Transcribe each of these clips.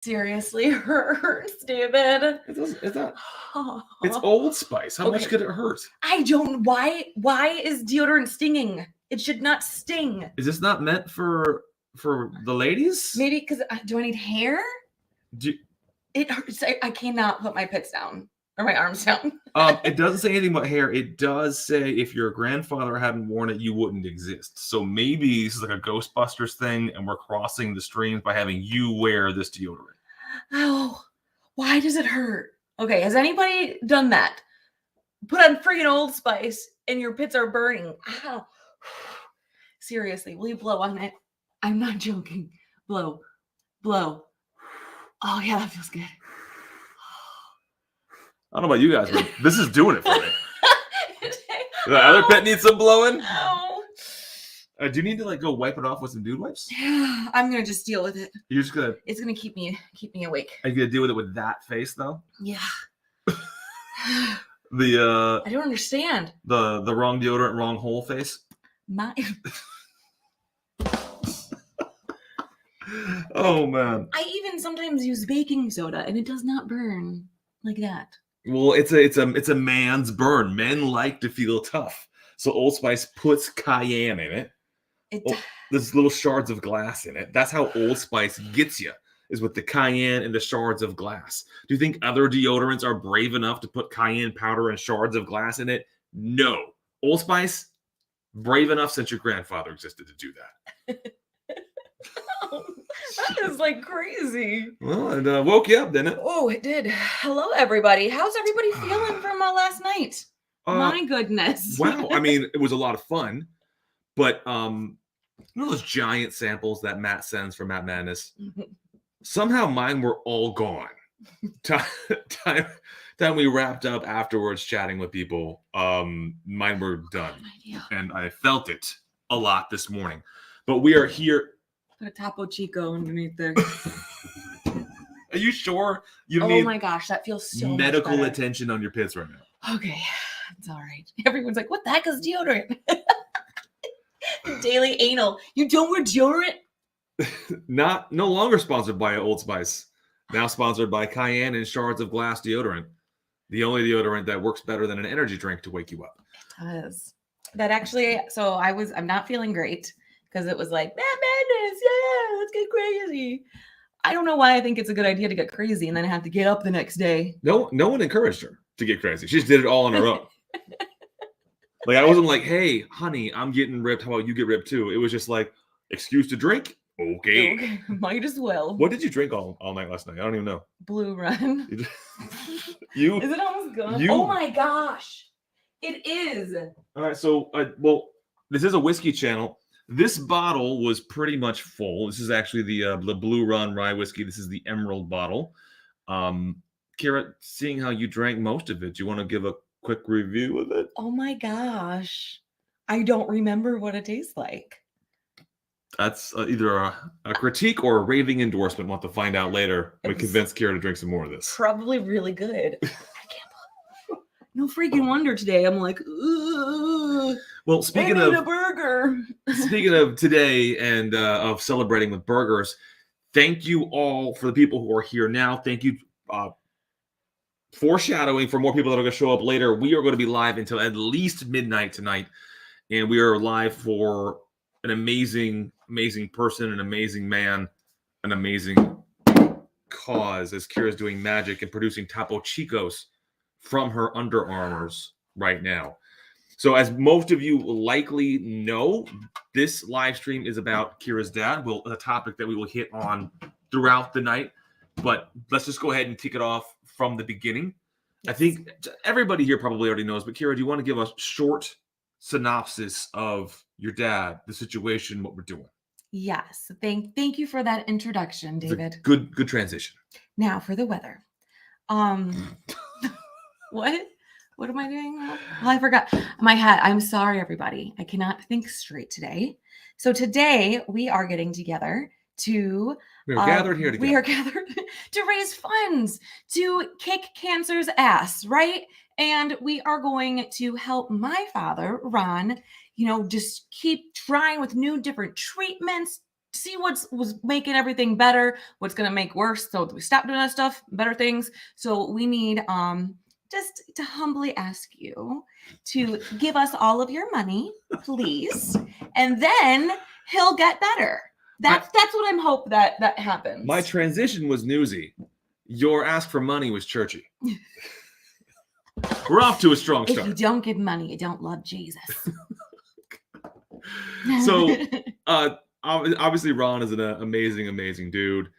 seriously hurts, David. It's not. It's Old Spice. How much could it hurt? I don't. Why is deodorant stinging? It should not sting. Is this not meant for the ladies? Maybe because do I need hair? It hurts. I cannot put my pits down or my arms down. It doesn't say anything about hair. It does say if your grandfather hadn't worn it, you wouldn't exist. So maybe this is like a Ghostbusters thing, and we're crossing the streams by having you wear this deodorant. Oh, why does it hurt? Okay, has anybody done that? Put on freaking Old Spice and your pits are burning. Ow. Seriously, will you blow on it? I'm not joking. Blow. Oh, yeah, that feels good. I don't know about you guys, but this is doing it for me. The other pet needs some blowing. No. Do you need to go wipe it off with some dude wipes? Yeah, I'm gonna just deal with it. You're just gonna. It's gonna keep me awake. Are you gonna deal with it with that face though? Yeah. I don't understand. The wrong deodorant, wrong hole face. Oh man. I even sometimes use baking soda and it does not burn like that. Well, it's a man's burn. Men like to feel tough. So Old Spice puts cayenne in it. There's little shards of glass in it. That's how Old Spice gets you, is with the cayenne and the shards of glass. Do you think other deodorants are brave enough to put cayenne powder and shards of glass in it? No. Old Spice, brave enough since your grandfather existed to do that. That is like crazy. Well, it woke you up, didn't it? Oh, it did. Hello, everybody. How's everybody feeling from last night? My goodness. Wow. I mean, it was a lot of fun, but you know those giant samples that Matt sends for Matt Madness? Somehow mine were all gone. Time we wrapped up afterwards chatting with people, mine were done. And I felt it a lot this morning. But we are here. Put a Topo Chico underneath there. Are you sure you need? Oh my gosh, that feels so medical much attention on your pits right now? Okay, it's all right. Everyone's like, "What the heck is deodorant?" Daily anal. You don't wear deodorant? No longer sponsored by Old Spice. Now sponsored by Cayenne and Shards of Glass deodorant. The only deodorant that works better than an energy drink to wake you up. It does. That actually. So I'm not feeling great. Because it was like, madness, yeah, let's get crazy. I don't know why I think it's a good idea to get crazy and then have to get up the next day. No one encouraged her to get crazy. She just did it all on her own. I wasn't like, hey, honey, I'm getting ripped. How about you get ripped too? It was just like, excuse to drink? Okay. Might as well. What did you drink all night last night? I don't even know. Blue Run. Is it almost gone? Oh my gosh. It is. All right. So, this is a whiskey channel. This bottle was pretty much full. This is actually the Blue Run rye whiskey. This is the Emerald bottle. Kira, seeing how you drank most of it, do you want to give a quick review of it? Oh my gosh. I don't remember what it tastes like. That's either a critique or a raving endorsement. We'll have to find out later. We convince Kira to drink some more of this. Probably really good. I can't believe no freaking wonder today. I'm like, ugh. Well, speaking of a burger. Speaking of today and of celebrating with burgers, thank you all for the people who are here now. Thank you. Foreshadowing for more people that are going to show up later. We are going to be live until at least midnight tonight. And we are live for an amazing, amazing person, an amazing man, an amazing cause as Kira's doing magic and producing Topo Chicos from her underarmors right now. So as most of you likely know, this live stream is about Kira's dad, a topic that we will hit on throughout the night. But let's just go ahead and kick it off from the beginning. Yes. I think everybody here probably already knows, but Kira, do you want to give a short synopsis of your dad, the situation, what we're doing? Yes. Thank you for that introduction, David. Good transition. Now for the weather. What? What am I doing? Well, I forgot my hat. I'm sorry, everybody. I cannot think straight today. So today we are getting together to... We are gathered here together. We are gathered to raise funds to kick cancer's ass, right? And we are going to help my father, Ron, just keep trying with new different treatments, see what's was making everything better, what's gonna make worse. So we stop doing that stuff, better things. So we need just to humbly ask you to give us all of your money, please, and then he'll get better. That's what I'm hope that happens. My transition was newsy. Your ask for money was churchy. We're off to a strong start. If you don't give money, you don't love Jesus. So, obviously, Ron is an amazing dude.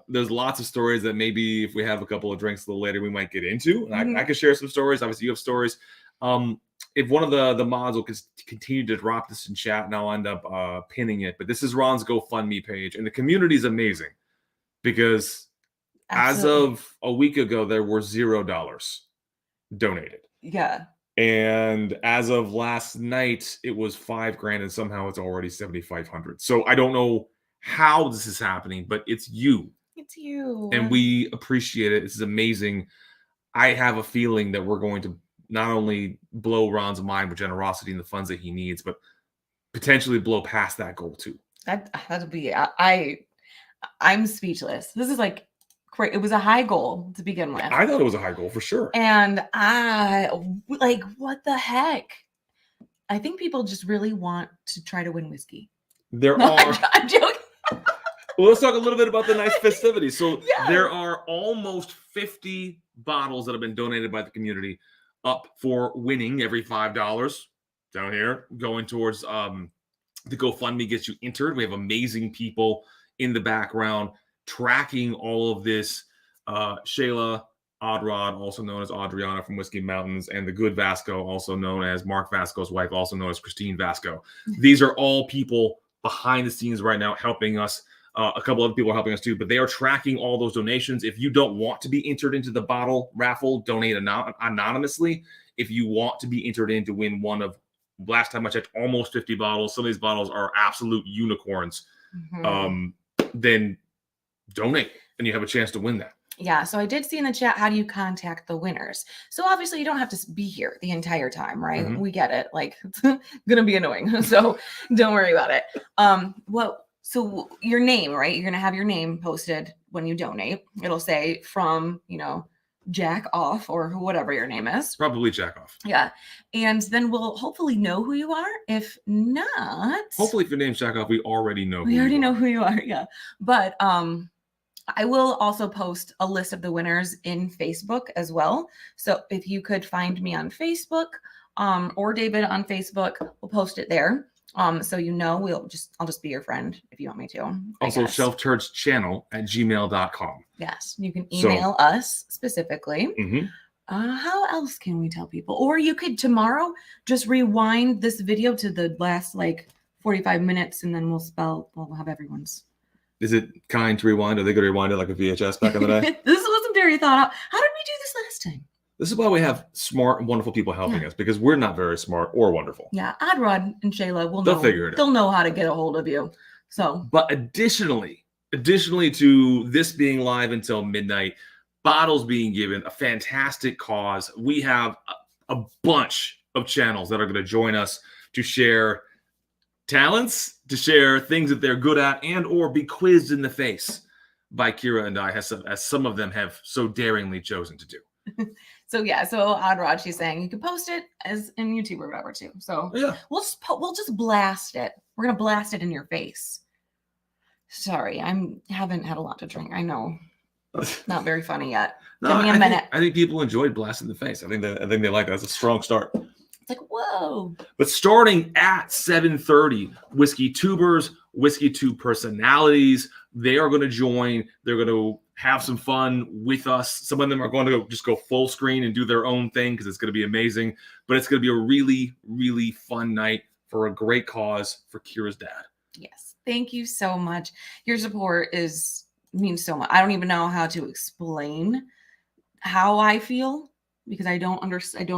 There's lots of stories that maybe if we have a couple of drinks a little later, we might get into. And I can share some stories. Obviously, you have stories. If one of the mods will continue to drop this in chat, and I'll end up pinning it. But this is Ron's GoFundMe page, and the community is amazing because Absolutely. as of a week ago, there were $0 donated. Yeah. And as of last night, it was $5,000, and somehow it's already 7,500. So I don't know how this is happening, but it's you. It's you. And we appreciate it. This is amazing. I have a feeling that we're going to not only blow Ron's mind with generosity and the funds that he needs, but potentially blow past that goal too. That'll be. I'm speechless. This is like. It was a high goal to begin with. I thought it was a high goal for sure. And I like, what the heck? I think people just really want to try to win whiskey. I'm joking. Well, let's talk a little bit about the nice festivities. So there are almost 50 bottles that have been donated by the community up for winning every $5 down here going towards the GoFundMe gets you entered. We have amazing people in the background tracking all of this. Shayla Oddrod, also known as Adriana from Whiskey Mountains, and the good Vasco, also known as Mark Vasco's wife, also known as Christine Vasco. These are all people behind the scenes right now helping us. A couple other people are helping us too, but they are tracking all those donations. If you don't want to be entered into the bottle raffle, donate anonymously. If you want to be entered in to win one of, last time I checked, almost 50 bottles. Some of these bottles are absolute unicorns. Then donate and you have a chance to win that. Yeah, so I did see in the chat, how do you contact the winners? So obviously you don't have to be here the entire time, right? We get it. Like, it's gonna be annoying. So don't worry about it. So your name, right? You're gonna have your name posted when you donate. It'll say from, Jack Off or whatever your name is. Probably Jack Off. Yeah. And then we'll hopefully know who you are. If not, hopefully if your name's Jack Off, we already know who you are. Yeah. But I will also post a list of the winners in Facebook as well. So if you could find me on Facebook, or David on Facebook, we'll post it there. So I'll just be your friend if you want me to. Also, shelfchurchchannel@gmail.com. Yes, you can email us specifically. How else can we tell people? Or you could tomorrow just rewind this video to the last 45 minutes, and then we'll have everyone's. Is it kind to rewind? Are they going to rewind it like a VHS back in the day? This wasn't very thought out. How did we do this last time? This is why we have smart and wonderful people helping us, because we're not very smart or wonderful. Yeah, Oddrod and Shayla they'll figure it out. They'll know how to get a hold of you. So, but additionally to this being live until midnight, bottles being given, a fantastic cause. We have a bunch of channels that are going to join us to share talents, to share things that they're good at, and or be quizzed in the face by Kira and I, as some of them have so daringly chosen to do. So Oddrod, she's saying you can post it as in YouTube or whatever too. So we'll just blast it. We're gonna blast it in your face. Sorry, haven't had a lot to drink. I know, not very funny yet. Give me a minute. I think people enjoyed blasting the face. I think they like that. That's a strong start. It's like, whoa. But starting at 7:30, Whiskeytubers, Whiskeytube personalities, they are going to join. They're going to have some fun with us. Some of them are going to just go full screen and do their own thing because it's going to be amazing. But it's going to be a really, really fun night for a great cause for Kira's dad. Yes. Thank you so much. Your support means so much. I don't even know how to explain how I feel because I don't understand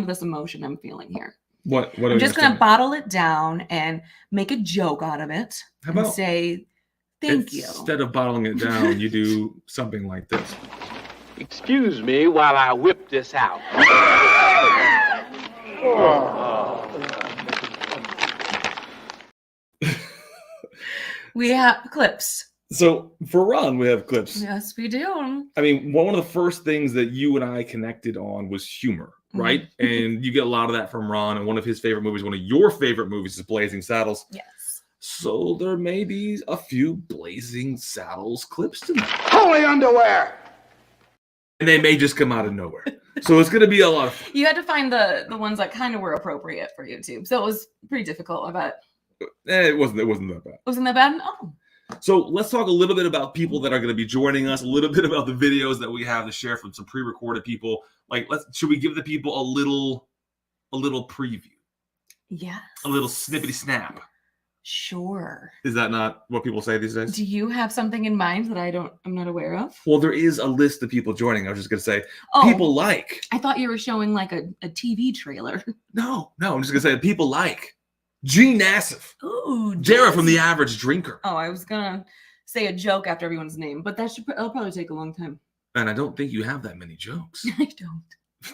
this emotion I'm feeling here. What I'm just going to bottle it down and make a joke out of it and say, thank you. Instead of bottling it down, you do something like this. Excuse me while I whip this out. We have clips. So for Ron, we have clips. Yes, we do. I mean, one of the first things that you and I connected on was humor, right? And you get a lot of that from Ron. And one of his favorite movies, one of your favorite movies, is Blazing Saddles. Yes. So there may be a few Blazing Saddles clips tonight. Holy underwear! And they may just come out of nowhere. So it's going to be a lot of fun. You had to find the ones that kind of were appropriate for YouTube. So it was pretty difficult, I bet. It wasn't that bad. Wasn't that bad? Oh. So let's talk a little bit about people that are going to be joining us, a little bit about the videos that we have to share from some pre-recorded people. Like, should we give the people a little preview? Yes. A little snippety snap. Sure. Is that not what people say these days? Do you have something in mind that I'm not aware of? Well, there is a list of people joining. I was just going to say, Oh, people like. I thought you were showing like a TV trailer. No, I'm just going to say people like G. Nassif. Ooh, Dara from The Average Drinker. Oh, I was gonna say a joke after everyone's name, but that'll probably take a long time. And I don't think you have that many jokes. I don't. Do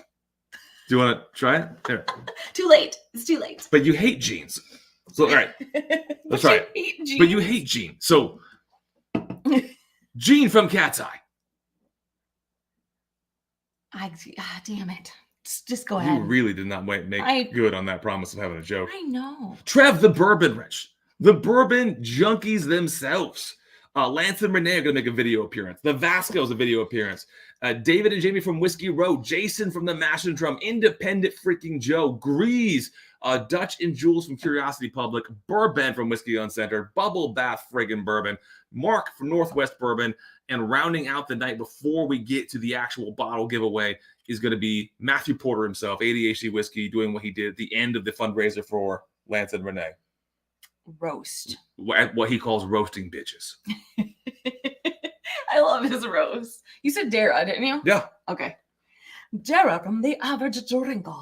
you want to try it? There. Too late. It's too late. But you hate jeans. So, all right. Let's try it. But you hate Gene. So, Gene from Cat's Eye. Damn it. Just go ahead. You really did not make good on that promise of having a joke. I know. Trev, the Bourbon Wrench. The Bourbon Junkies themselves. Lance and Renee are going to make a video appearance. The Vascos, a video appearance. David and Jamie from Whiskey Road. Jason from the Mash and Drum. Independent freaking Joe. Greeze. Dutch and Jules from Curiosity Public. Bourbon from Whiskey Uncentered. Bubblebath friggin' Bourbon. Mark from Northwest Bourbon. And rounding out the night before we get to the actual bottle giveaway is going to be Matthew Porter himself, ADHD Whiskey, doing what he did at the end of the fundraiser for Lance and Renee. Roast. What he calls roasting bitches. I love his roast. You said Dara, didn't you? Yeah. Okay. Dara from The Average Drinker.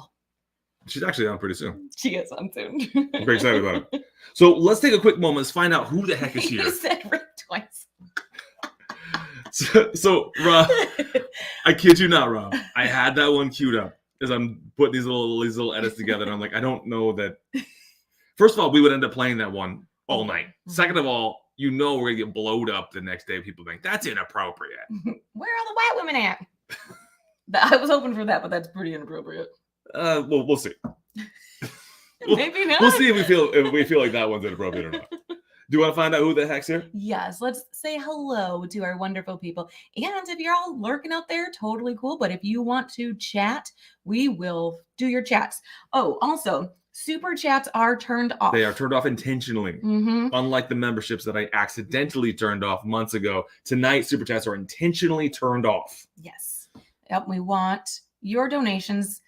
She's actually on pretty soon. She gets on soon. I'm very excited about it. So let's take a quick moment to find out who the heck is here. You said Rick twice. So Rob, I kid you not, Rob. I had that one queued up as I'm putting these little edits together. And I'm like, I don't know that. First of all, we would end up playing that one all night. Second of all, we're gonna get blowed up the next day. People think that's inappropriate. Where are the white women at? I was hoping for that, but that's pretty inappropriate. Well, we'll see. Maybe not. We'll see if we feel like that one's inappropriate or not. Do you want to find out who the heck's here? Yes, let's say hello to our wonderful people. And if you're all lurking out there, totally cool. But if you want to chat, we will do your chats. Oh, also, super chats are turned off. They are turned off intentionally. Unlike the memberships that I accidentally turned off months ago. Tonight, super chats are intentionally turned off. Yes. Yep, we want your donations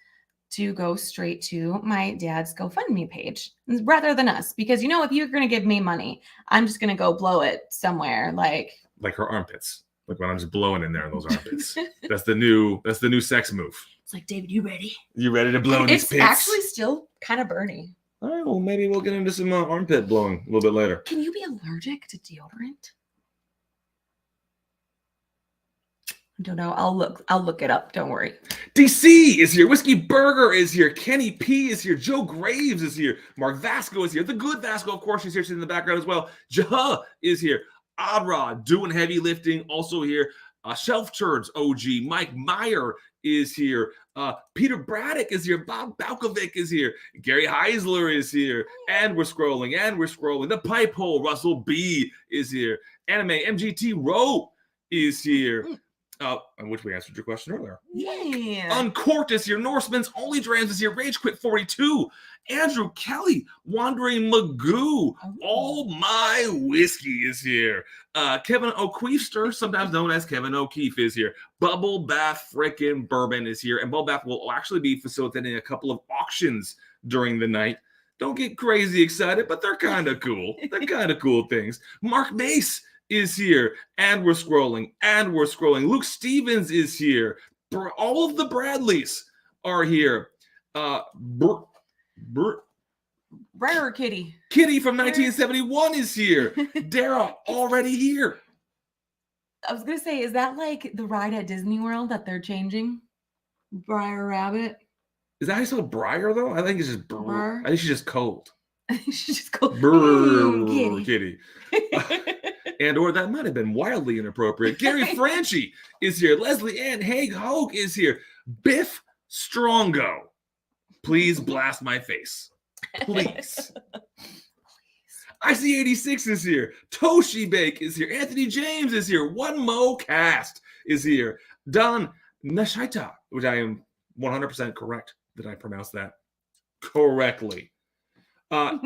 to go straight to my dad's GoFundMe page rather than us. Because, if you're going to give me money, I'm just going to go blow it somewhere like her armpits. Like when I'm just blowing in there in those armpits. That's the new sex move. It's like, David, you ready? You ready to blow these pits? It's actually still kind of burny. All right, well, maybe we'll get into some armpit blowing a little bit later. Can you be allergic to deodorant? I don't know. I'll look it up. Don't worry. DC is here. Whiskey Burger is here. Kenny P is here. Joe Graves is here. Mark Vasco is here. The good Vasco, of course, she's here. She's in the background as well. Jah is here. Odd Rod doing heavy lifting, also here. Shelf Turds OG. Mike Meyer is here. Peter Braddock is here. Bob Balkovic is here. Gary Heisler is here. And we're scrolling. The Pipe Hole, Russell B is here. Anime MGT Rowe is here. On which we answered your question earlier. Yeah. Uncorked is here. Norseman's Only Drams is here. Rage Quit 42. Andrew Kelly. Wandering Magoo. All My Whiskey is here. Kevin O'Queefster, sometimes known as Kevin O'Keefe, is here. Bubblebath frickin' Bourbon is here. And Bubblebath will actually be facilitating a couple of auctions during the night. Don't get crazy excited, but they're kind of cool. They're kind of cool things. Mark Mace is here, and we're scrolling. Luke Stevens is here. All of the Bradleys are here. Briar Kitty from 1971 is here. Dara already here. I was gonna say, is that like the ride at Disney World that they're changing? Briar Rabbit. Is that how you spell Briar though? I think it's just Briar. I think she's just cold. She just goes, Brrr, kitty. kitty. And or that might have been wildly inappropriate. Gary Franchi is here. Leslie Ann Haig Hogue is here. Biff Strongo. Please blast my face. Please. IC86 is here. Toshi Bake is here. Anthony James is here. One Mo Cast is here. Don Nashaita, which I am 100% correct that I pronounced that correctly. Not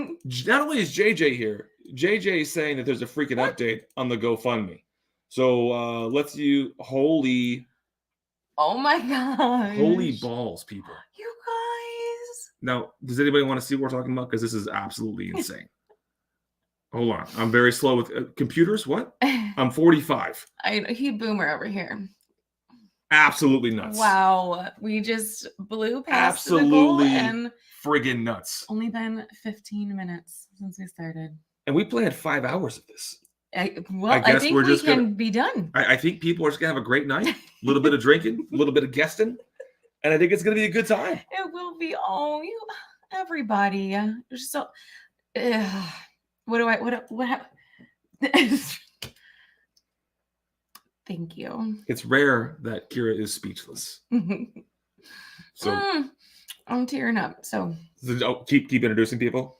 only is JJ here, JJ is saying that there's a freaking update on the GoFundMe. So let's you holy. Oh my god. Holy balls, people. You guys. Now, does anybody want to see what we're talking about? Because this is absolutely insane. Hold on. I'm very slow with computers. What? I'm 45. He boomer over here. Absolutely nuts. Wow. We just blew past the goal Absolutely and friggin' nuts. only been 15 minutes since we started. And we planned 5 hours of this. I guess think we're we just can be done. I think people are just going to have a great night. A little bit of drinking, a little bit of guesting. And I think it's going to be a good time. It will be all you, everybody. So, what Thank you. It's rare that Kira is speechless. So I'm tearing up. So keep introducing people.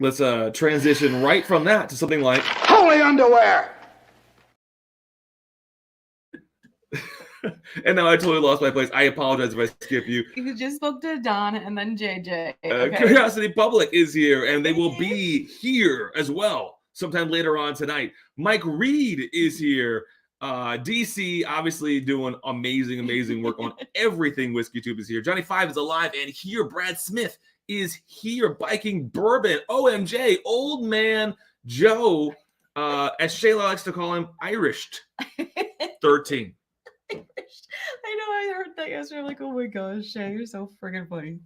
Let's transition right from that to something like Holy underwear! And now I totally lost my place. I apologize if I skip you. You just spoke to Don and then JJ. Curiosity Public is here, and they will be here as well sometime later on tonight. Mike Reed is here. DC obviously doing amazing work on everything. Whiskeytube is here. Johnny 5 is alive and here. Brad Smith is here. Biking Bourbon. OMJ. Old Man Joe, as Shayla likes to call him, Irished 13. I know, I heard that yesterday. I'm like, oh my gosh, Shay, you're so friggin' funny.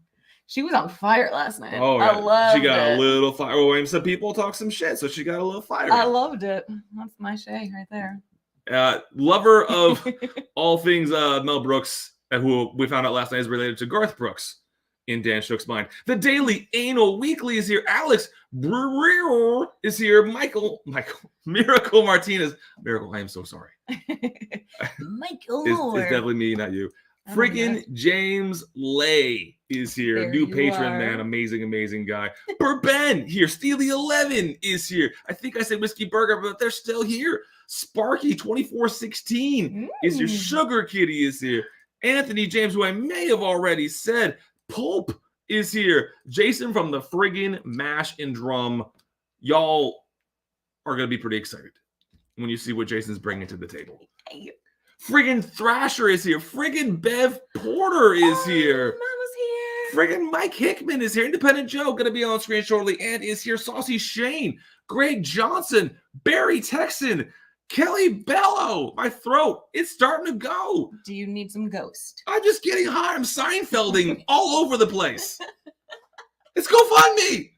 She was on fire last night. Oh, I loved she got it. a little fire. Oh, and some people talk some shit, so she got a little fire. I loved it. That's my Shay right there. Lover of all things Mel Brooks, who we found out last night is related to Garth Brooks in Dan Shook's mind. The Daily Anal Weekly is here. Alex Brewer is here. Michael Miracle Martinez. Miracle, I am so sorry. Michael It's Moore. definitely me, not you. Oh, Friggin' James Lay is here. There New you patron, are. man. Amazing guy. Burben here. Steely 11 is here. I think I said Whiskey Burger, but they're still here. Sparky 2416 is here. Sugar Kitty is here. Anthony James, who I may have already said. Pulp is here. Jason from the friggin' Mash and Drum. Y'all are going to be pretty excited when you see what Jason's bringing to the table. Hey. Friggin' Thrasher is here. Friggin' Bev Porter is here. Mama's here. Friggin' Mike Hickman is here. Independent Joe going to be on screen shortly and is here. Saucy Shane, Greg Johnson, Barry Texan, Kelly Bello. My throat, it's starting to go. Do you need some ghost? I'm just getting high. I'm Seinfelding all over the place. It's GoFundMe.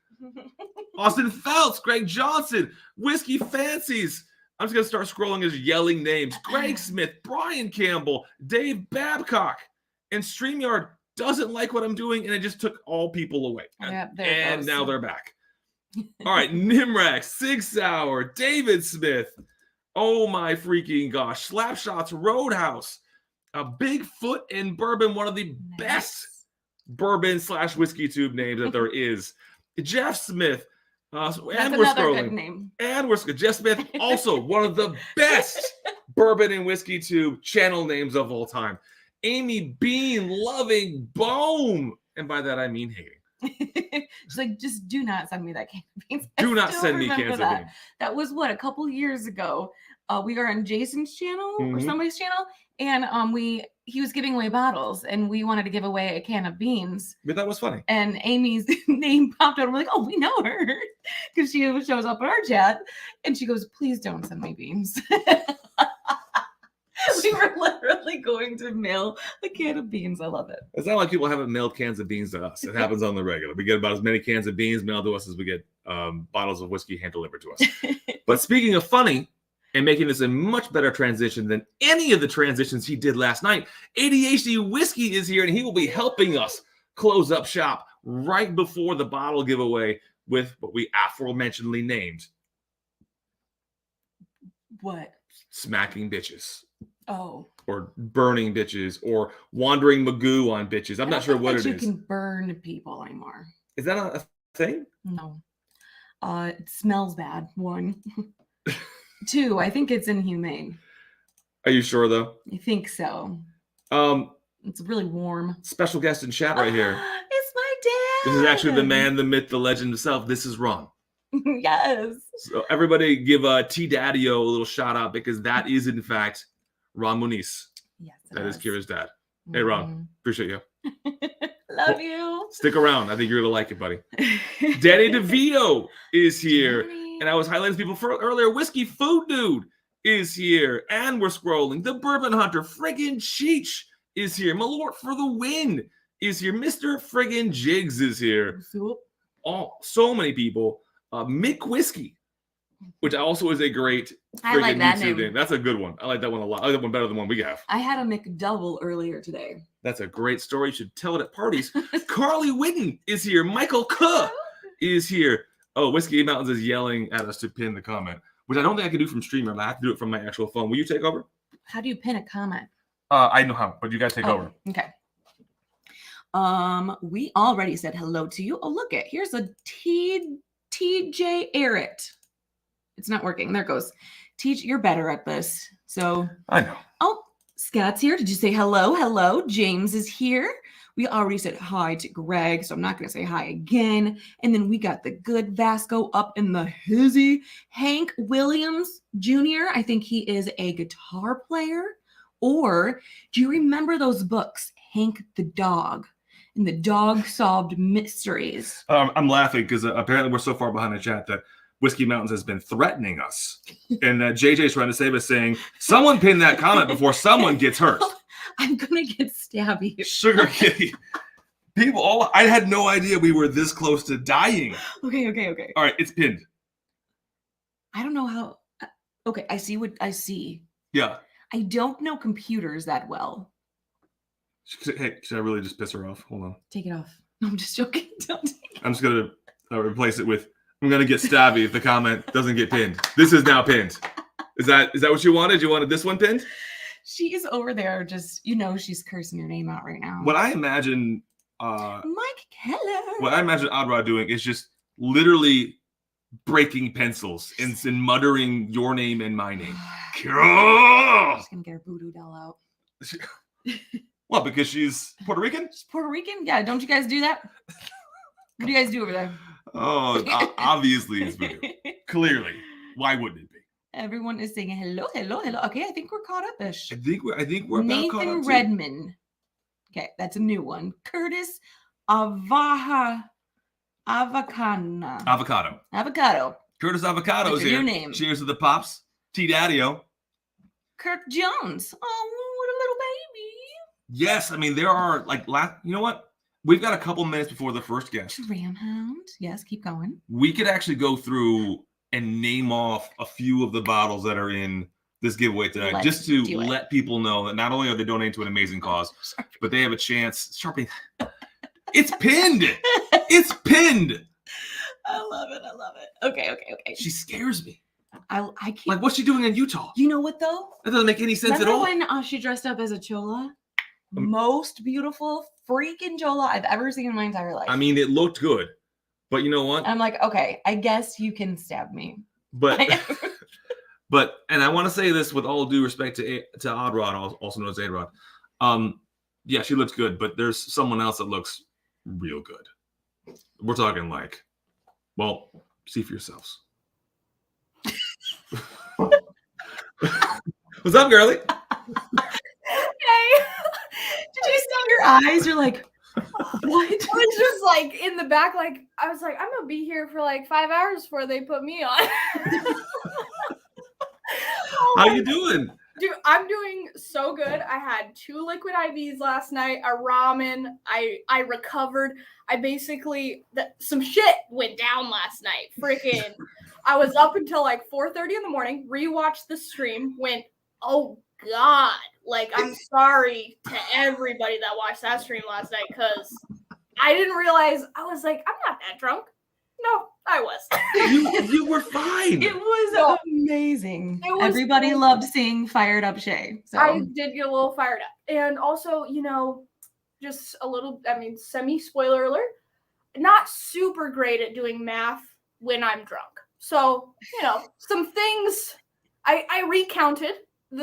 Austin Phelps, Greg Johnson, Whiskey Fancies. I'm just going to start scrolling as yelling names. Greg Smith, Brian Campbell, Dave Babcock. And StreamYard doesn't like what I'm doing, and it just took all people away. Yeah, there and goes. now they're back. All right, Nimrax, Sig Sauer, David Smith. Oh my freaking gosh. Slapshots Roadhouse. A Bigfoot and Bourbon, one of the best bourbon / Whiskeytube names that there is. Jeff Smith. That's and we're another scrolling. good name. And we're Jeff Smith, also one of the best bourbon and Whiskeytube channel names of all time. Amy Bean, loving Boom. And by that, I mean hating. She's like, just do not send me that can of beans. Do I not still send me remember cans of that. beans. That was what, a couple years ago. We were on Jason's channel or Mhm. somebody's channel, and he was giving away bottles, and we wanted to give away a can of beans. But that was funny. And Amy's name popped out. And we're like, oh, we know her because she shows up in our chat, and she goes, please don't send me beans. We were literally going to mail a can of beans. I love it. It's not like people haven't mailed cans of beans to us. It happens on the regular. We get about as many cans of beans mailed to us as we get bottles of whiskey hand delivered to us. But speaking of funny and making this a much better transition than any of the transitions he did last night, ADHD Whiskey is here, and he will be helping us close up shop right before the bottle giveaway with what we aforementionedly named What? smacking bitches. Oh. Or burning bitches, or wandering Magoo on bitches. I'm not sure what it You is. can burn people anymore. Is that a thing? No. It smells bad. 1. 2, I think it's inhumane. Are you sure though? I think so. It's really warm. Special guest in chat right here. It's my dad. This is actually the man, the myth, the legend himself. This is Ron. Yes. So everybody give T Daddy-O a little shout out because that is in fact Ron Muniz. Yes. That is Kira's dad. Hey Ron, appreciate you. Love you. Stick around. I think you're gonna like it, buddy. Danny DeVito is here. Danny. And I was highlighting people earlier. Whiskey Food Dude is here. And we're scrolling. The Bourbon Hunter, friggin' Cheech, is here. Malort for the win is here. Mr. friggin' Jigs is here. So many people. Mick Whiskey, which also is a great I like friggin' that YouTube name. That's a good one. I like that one a lot. I like that one better than one we have. I had a McDouble earlier today. That's a great story. You should tell it at parties. Carly Whitten is here. Michael Kuh is here. Oh, Whiskey Mountains is yelling at us to pin the comment, which I don't think I can do from Streamer. I have to do it from my actual phone. Will you take over? How do you pin a comment? I know how, but you guys take over. Okay. We already said hello to you. Oh, look it. Here's a TJ Arrett. It's not working. There it goes. Teach, you're better at this. So I know. Oh, Scott's here. Did you say hello? Hello. James is here. We already said hi to Greg, so I'm not going to say hi again. And then we got the good Vasco up in the hizzy. Hank Williams Jr., I think he is a guitar player. Or do you remember those books, Hank the Dog and the Dog Solved Mysteries? I'm laughing because apparently we're so far behind the chat that Whiskey Mountains has been threatening us. And JJ's trying to save us saying, someone pin that comment before someone gets hurt. I'm going to get stabby. Sugar Kitty. People, I had no idea we were this close to dying. Okay. All right, it's pinned. I don't know how. Okay, I see what I see. Yeah. I don't know computers that well. Hey, should I really just piss her off? Hold on. Take it off. No, I'm just joking. Don't take it. I'm just going to replace it with, I'm going to get stabby if the comment doesn't get pinned. This is now pinned. Is that what you wanted? You wanted this one pinned? She is over there just, she's cursing your name out right now. What I imagine Mike Keller. what I imagine Oddrod doing is just literally breaking pencils and muttering your name and my name. I'm just going to get her voodoo doll out. Well, because she's Puerto Rican? She's Puerto Rican? Yeah, don't you guys do that? What do you guys do over there? Oh, obviously it's voodoo. Clearly. Why wouldn't it be? Everyone is saying hello. Okay, I think we're caught up-ish. I think we're about caught Nathan up Redman. Okay, that's a new one. Curtis Avocado. Curtis Avocado That's is your here. new name. Cheers to the pops. T Daddy-O. Kirk Jones. Oh, what a little baby. Yes, I mean there are you know what? We've got a couple minutes before the first guest. Ramhound. Yes, keep going. We could actually go through and name off a few of the bottles that are in this giveaway tonight, Let's just to do it. let people know that not only are they donating to an amazing cause, but they have a chance. Sharpie, it's pinned. It's pinned. I love it. Okay. She scares me. I can't. Like, what's she doing in Utah? You know what though? That doesn't make any sense Remember at all. when she dressed up as a chola? Most beautiful freaking chola I've ever seen in my entire life. I mean, it looked good, but you know what? I'm like, okay, I guess you can stab me. But and I want to say this with all due respect to Oddrod, also known as A-Rod. Yeah, she looks good, but there's someone else that looks real good. We're talking see for yourselves. What's up, girlie? Hey, did you see your eyes? You're like, what? I was just like in the back, I was like, I'm gonna be here for 5 hours before they put me on. How you doing? Dude, I'm doing so good. I had 2 liquid IVs last night, a ramen. I recovered. I basically some shit went down last night. Freaking, I was up until 4:30 in the morning. Rewatched the stream. Went, oh God. I'm sorry to everybody that watched that stream last night because I didn't realize. I was like, I'm not that drunk. No, I was. You were fine. It was No. amazing. It was Everybody amazing. loved seeing fired up Shay. So I did get a little fired up. And also, just a little, semi-spoiler alert, not super great at doing math when I'm drunk. So, some things, I recounted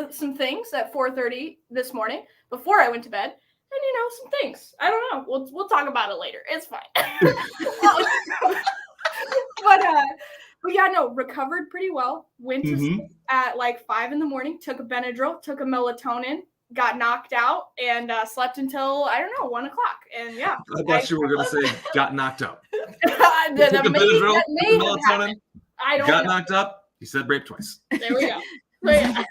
some things at 4:30 this morning before I went to bed. And, some things. I don't know. We'll talk about it later. It's fine. But yeah, no, recovered pretty well. Went to sleep at like 5 a.m, took a Benadryl, took a melatonin, got knocked out, and slept until, I don't know, 1 o'clock. And yeah. I thought you were going to say got knocked up. That Took a Benadryl, may have melatonin, happened. I don't got know. knocked up. You said rape twice. There we go. But, yeah.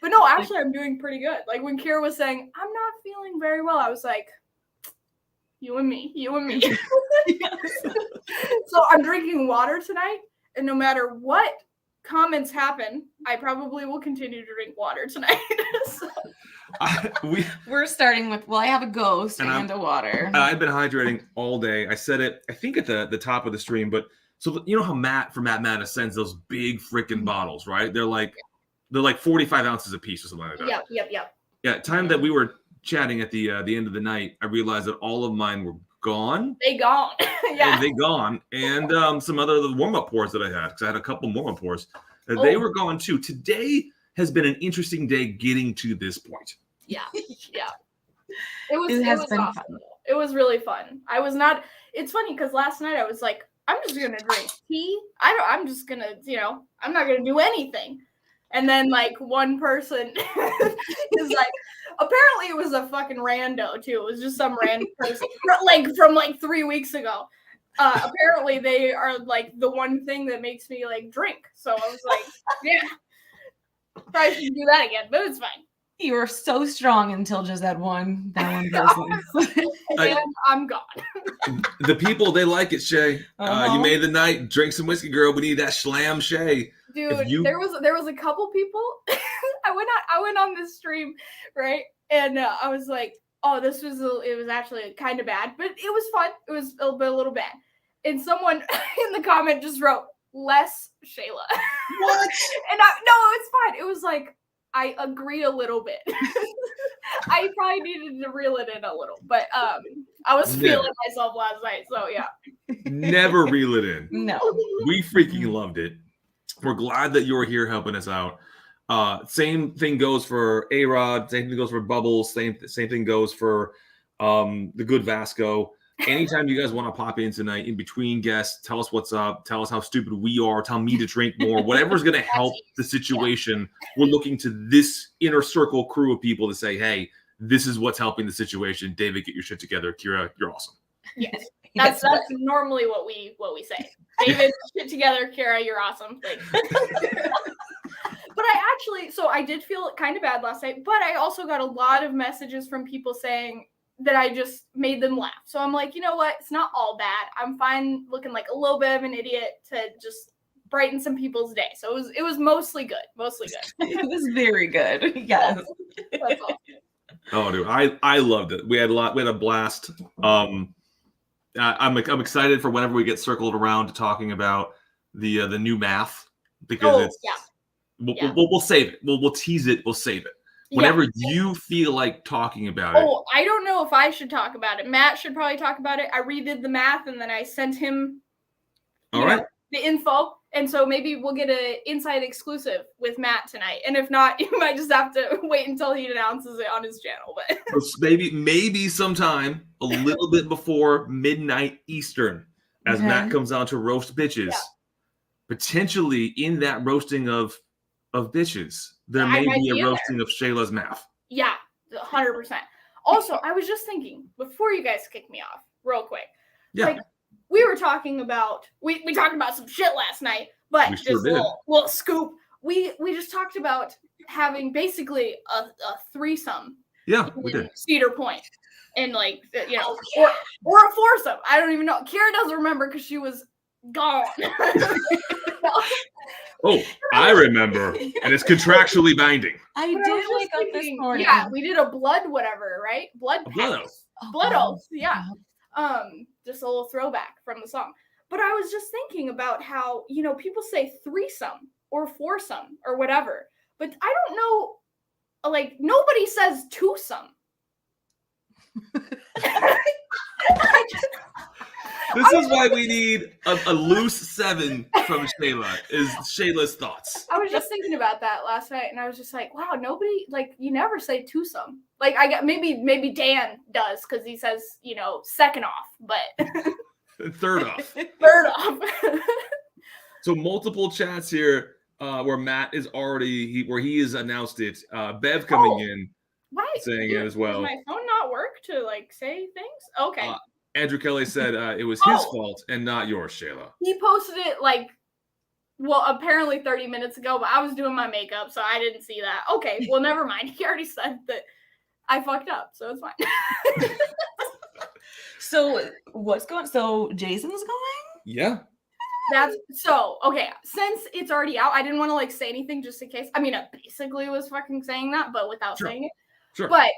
But no, actually, I'm doing pretty good. Like when Kira was saying, I'm not feeling very well, I was like, you and me. So I'm drinking water tonight, and no matter what comments happen, I probably will continue to drink water tonight. So. We're starting with, I have a ghost and a water. I've been hydrating all day. I said it, I think at the top of the stream, but so you know how Matt from Matt Madness sends those big freaking bottles, right? They're like 45 ounces a piece or something like that. Yep. Yeah, time that we were chatting at the end of the night, I realized that all of mine were gone. They gone. Yeah. And they gone. And some other warm-up pours that I had, because I had a couple warm-up pours. They were gone too. Today has been an interesting day getting to this point. Yeah. It was been awesome. fun. It was really fun. It's funny because last night I was like, I'm just going to drink tea. I'm just going to, I'm not going to do anything. And then like one person is like, apparently it was a fucking rando too. It was just some random person from 3 weeks ago. Apparently they are like the one thing that makes me like drink. So I was like, yeah, probably shouldn't do that again, but it's fine. You were so strong until just that one person. And I'm gone. The people, they like it, Shay. You made the night. Drink some whiskey, girl. We need that slam, Shay. Dude, there was a couple people. I went on this stream, right? And I was like, oh, it was actually kind of bad, but it was fun. It was a little bad. And someone in the comment just wrote, less Shayla. What? And no, it's fine. It was like, I agree a little bit. I probably needed to reel it in a little, but I was feeling myself last night, so yeah. Never reel it in. No. We freaking loved it. We're glad that you're here helping us out. Same thing goes for A-Rod. Same thing goes for Bubbles. Same thing goes for the good Vasco. Anytime you guys want to pop in tonight, in between guests, tell us what's up. Tell us how stupid we are. Tell me to drink more. Whatever's going to help the situation. We're looking to this inner circle crew of people to say, hey, this is what's helping the situation. David, get your shit together. Kira, you're awesome. Yes. That's normally what we say. David, shit together. Kira, you're awesome. Like, but I did feel kind of bad last night, but I also got a lot of messages from people saying that I just made them laugh. So I'm like, you know what? It's not all bad. I'm fine looking like a little bit of an idiot to just brighten some people's day. So it was mostly good. It was very good. Yes. That's awesome. Oh, dude, I loved it. We had a blast. I'm excited for whenever we get circled around to talking about the new math, because we'll save it. We'll tease it. We'll save it. Whenever you feel like talking about it. Oh, I don't know if I should talk about it. Matt should probably talk about it. I redid the math and then I sent him the info. And so maybe we'll get an inside exclusive with Matt tonight. And if not, you might just have to wait until he announces it on his channel. But maybe sometime a little bit before midnight Eastern, as Matt comes on to roast bitches. Yeah. Potentially in that roasting of bitches, there may be a roasting of Shayla's math. Yeah, 100%. Also, I was just thinking, before you guys kick me off, real quick. Yeah. Like, we were talking about, we talked about some shit last night, but just a little scoop. We just talked about having basically a threesome. Yeah, we did. Cedar Point. And like, or a foursome. I don't even know. Kira doesn't remember because she was gone. Oh, I remember. And it's contractually binding. I did wake up this morning. Yeah, we did a blood whatever, right? Blood oath. Yeah. Just a little throwback from the song. But I was just thinking about how, you know, people say threesome or foursome or whatever, but I don't know, like, nobody says twosome. This is why we need a loose 7 from Shayla, is Shayla's thoughts. I was just thinking about that last night, and I was just like, wow, nobody, like, you never say twosome. Like, I got maybe Dan does, because he says, you know, second off, but Third off. third off. So multiple chats here where Matt is already, where he has announced it. Bev coming in, saying it as well. Does my phone not work to, like, say things? Okay. Andrew Kelly said it was his fault and not yours, Shayla. He posted it, like, well, apparently 30 minutes ago, but I was doing my makeup, so I didn't see that. Okay, well, never mind. He already said that I fucked up, so it's fine. So so Jason's going? Yeah. That's so okay. Since it's already out, I didn't want to like say anything just in case. I mean, I basically was fucking saying that, but without saying it. Sure. But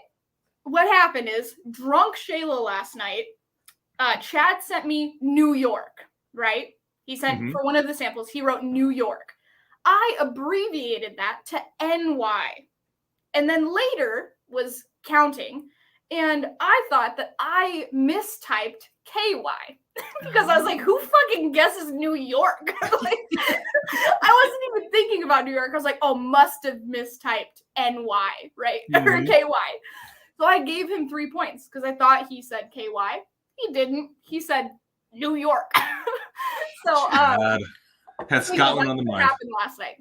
what happened is, drunk Shayla last night, Chad sent me New York, right? He sent for one of the samples, he wrote New York. I abbreviated that to NY. And then later was counting. And I thought that I mistyped KY because I was like, who fucking guesses New York? Like, I wasn't even thinking about New York. I was like, oh, must have mistyped NY, right? Or KY. So I gave him 3 points because I thought he said KY. He didn't. He said New York. So had Scotland on the mind. Happened last night.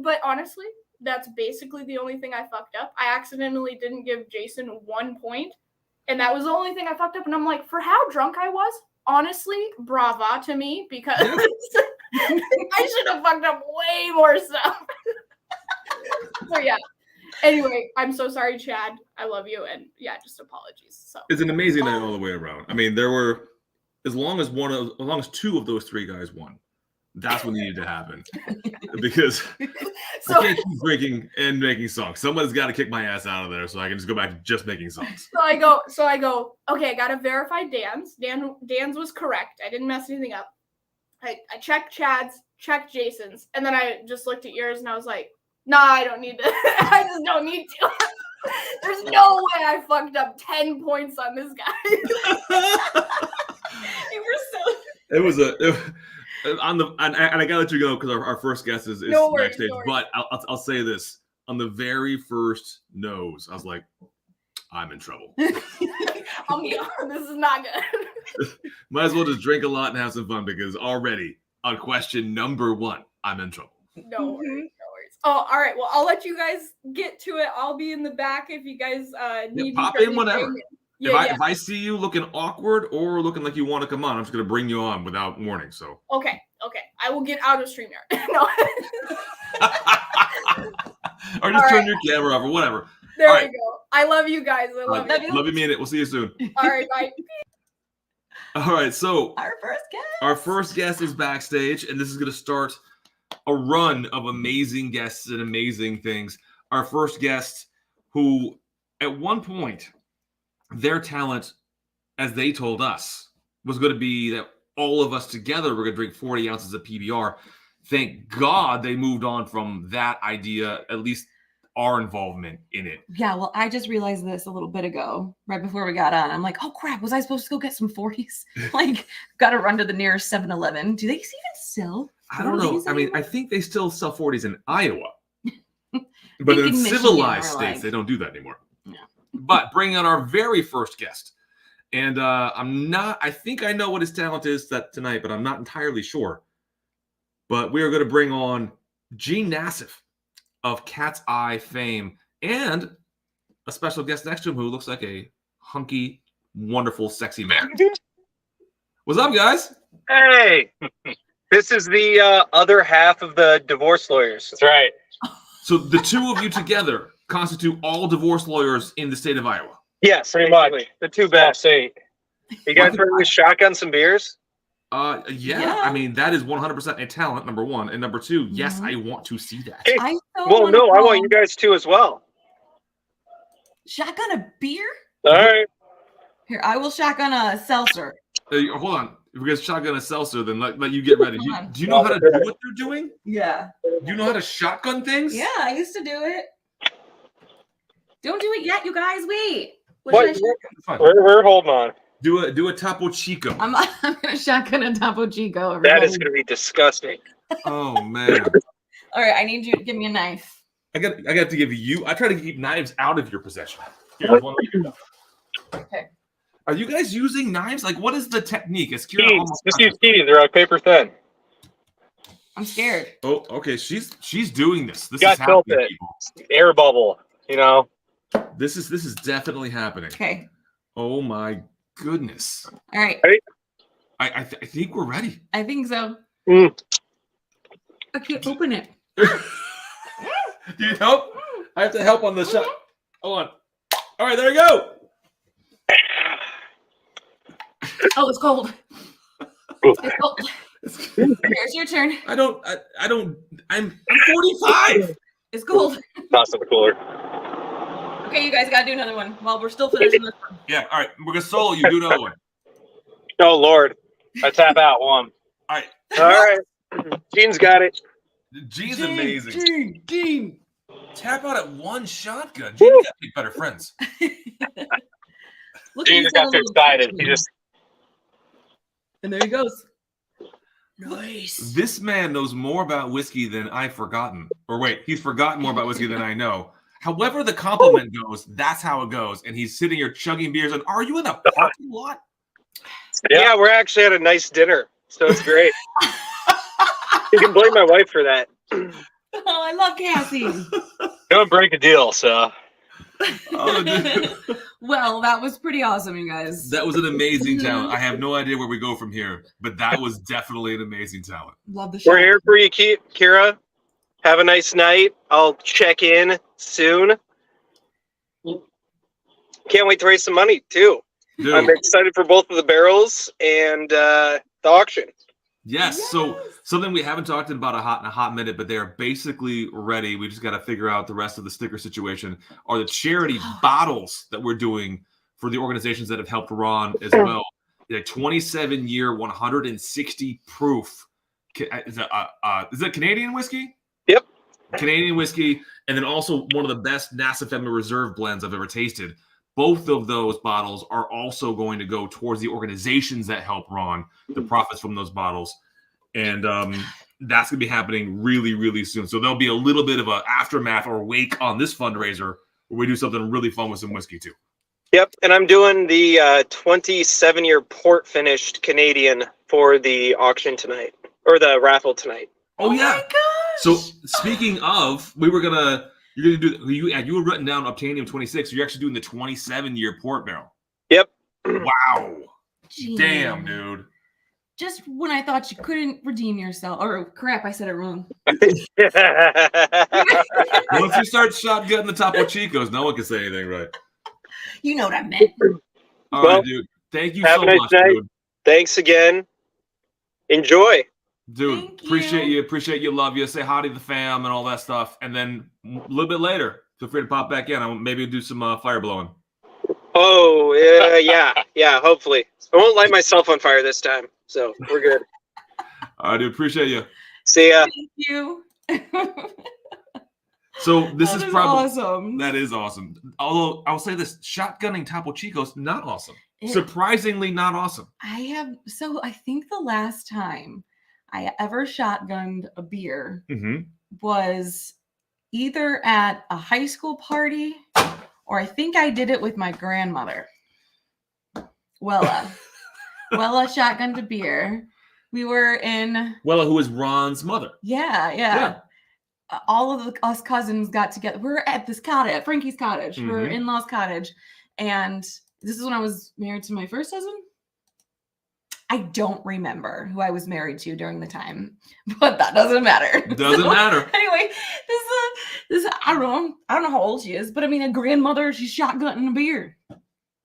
But honestly, that's basically the only thing I fucked up. I accidentally didn't give Jason 1 point, and that was the only thing I fucked up. And I'm like, for how drunk I was, honestly, brava to me, because I should have fucked up way more stuff. So yeah. Anyway, I'm so sorry, Chad. I love you, and yeah, just apologies. So it's an amazing night all the way around. I mean, there were as long as 2 of those 3 guys won. That's what needed to happen because I can't keep drinking and making songs. Someone's got to kick my ass out of there so I can just go back to just making songs. So I go. Okay, I got to verify Dan's. Dan's was correct. I didn't mess anything up. I checked Chad's, checked Jason's, and then I just looked at yours and I was like, nah, I don't need to. I just don't need to. There's no way I fucked up 10 points on this guy. You were so. It was and I gotta let you go because our first guest is backstage. No worries. But I'll say this: on the very first nose, I was like, "I'm in trouble." Oh my God, this is not good. Might as well just drink a lot and have some fun because already on question number 1, I'm in trouble. No worries. Oh, all right. Well, I'll let you guys get to it. I'll be in the back if you guys need pop in whenever. If I see you looking awkward or looking like you want to come on, I'm just going to bring you on without warning. So okay. I will get out of StreamYard. No. Or just turn your camera off or whatever. There we go. I love you guys. I love you. Love you, mean it. We'll see you soon. All right, bye. All right, so our first guest is backstage, and this is going to start a run of amazing guests and amazing things. Our first guest, who at one point, their talent, as they told us, was going to be that all of us together were going to drink 40 ounces of PBR. Thank God they moved on from that idea, at least our involvement in it. Yeah, well, I just realized this a little bit ago, right before we got on. I'm like, oh crap, was I supposed to go get some 40s? Like, got to run to the nearest 7-Eleven. Do they even sell 40s I don't know. anymore? I mean, I think they still sell 40s in Iowa. But in civilized states, they don't do that anymore. Yeah. But bringing on our very first guest. And I think I know what his talent is tonight, but I'm not entirely sure. But we are going to bring on Gene Nassif of Cat's Eye fame and a special guest next to him who looks like a hunky, wonderful, sexy man. What's up, guys? Hey, this is the other half of the divorce lawyers. That's right. So the 2 of you together constitute all divorce lawyers in the state of Iowa. Yes, pretty much. The 2 best. You guys ready to shotgun some beers? Yeah. I mean, that is 100% a talent, number 1. And number 2, yes, I want to see that. Hey, I want you guys to as well. Shotgun a beer? All right. Here, I will shotgun a seltzer. Hold on. If we're gonna shotgun a seltzer, then let you get ready. Hold on. Do you know how to do what they're doing? Yeah. Do you know how to shotgun things? Yeah, I used to do it. Don't do it yet, you guys. Wait. What? Should I Fine. We're holding on. Do a Topo Chico. I'm gonna shotgun a Topo Chico. That everybody. is going to be disgusting. Oh man. All right, I need you to give me a knife. I got to give you. I try to keep knives out of your possession. Here, Okay. are you guys using knives? Like, what is the technique? Is Kira Keys. almost? Just use keys. They're like paper thin. I'm scared. Oh, okay. She's doing this. This Got is happening, tilted. people. Air bubble. You know. This is definitely happening. Okay. Oh my goodness. All right. I think we're ready. I think so. Mm. I can't open it. Do you need help? I have to help on the shot. Hold on. All right, there we go. Oh, it's cold. It's cold. Here's your turn. I'm 45. It's cold. Toss in the cooler. Okay, you guys gotta do another one while we're still finishing this one. Yeah, all right. We're gonna solo you. Do another one. Oh Lord. I tap out one. All right. All right. Gene's got it. Gene's amazing. Gene. Tap out at one shotgun. Gene, you gotta be better friends. Look, Gene he's just got a too little- excited. He just And there he goes. Nice. This man knows more about whiskey than I've forgotten. Or wait, he's forgotten more about whiskey than I know. However the compliment goes, that's how it goes. And he's sitting here chugging beers. And are you in a parking lot? Yeah, we're actually at a nice dinner, so it's great. You can blame my wife for that. Oh, I love Cassie. Don't break a deal, so. Oh, dude. Well, that was pretty awesome, you guys. That was an amazing talent. I have no idea where we go from here, but that was definitely an amazing talent. Love the show. We're here for you, Kira. Have a nice night. I'll check in soon. Can't wait to raise some money, too. Dude, I'm excited for both of the barrels and the auction. yes. So something we haven't talked about in a hot minute, but they are basically ready. We just got to figure out the rest of the sticker situation. Are the charity bottles that we're doing for the organizations that have helped Ron as well? A 27-year, 160 proof. Is that Canadian whiskey? Yep. Canadian whiskey, and then also one of the best Nassif Family Reserve blends I've ever tasted. Both of those bottles are also going to go towards the organizations that help Ron, the profits from those bottles. And that's going to be happening really, really soon. So there'll be a little bit of an aftermath or wake on this fundraiser where we do something really fun with some whiskey too. Yep, and I'm doing the 27-year port finished Canadian for the auction tonight, or the raffle tonight. Oh, yeah. my gosh. So speaking of, you're gonna do you were written down Obtanium 26. So you're actually doing the 27-year port barrel. Yep. Wow. Gee. Damn, dude. Just when I thought you couldn't redeem yourself. Or crap, I said it wrong. Once you start shotgunning the Topo Chicos, no one can say anything right. You know what I meant. All Well, right, dude. Thank you have so a nice much, night. dude. Thanks again. Enjoy. Dude, Thank appreciate you. you. Appreciate you. Love you. Say hi to the fam and all that stuff. And then a little bit later, feel free to pop back in. I'll maybe do some fire blowing. Oh, yeah, hopefully. I won't light myself on fire this time, so we're good. All right, dude. Appreciate you. See ya. Thank you. So this That is is probably awesome. that is awesome. Although I'll say this, shotgunning Topo Chicos, not awesome. It- Surprisingly not awesome. I think the last time I ever shotgunned a beer Mm-hmm. was either at a high school party or I think I did it with my grandmother. Wella shotgunned a beer. We were in Well, who is Ron's mother? yeah. All of us cousins got together. We're at this cottage, at Frankie's cottage, her Mhm. in-laws cottage. And this is when I was married to my first cousin. I don't remember who I was married to during the time, but that doesn't matter. Doesn't matter. Anyway, this I don't know how old she is, but I mean, a grandmother, she's shotgunning a beer.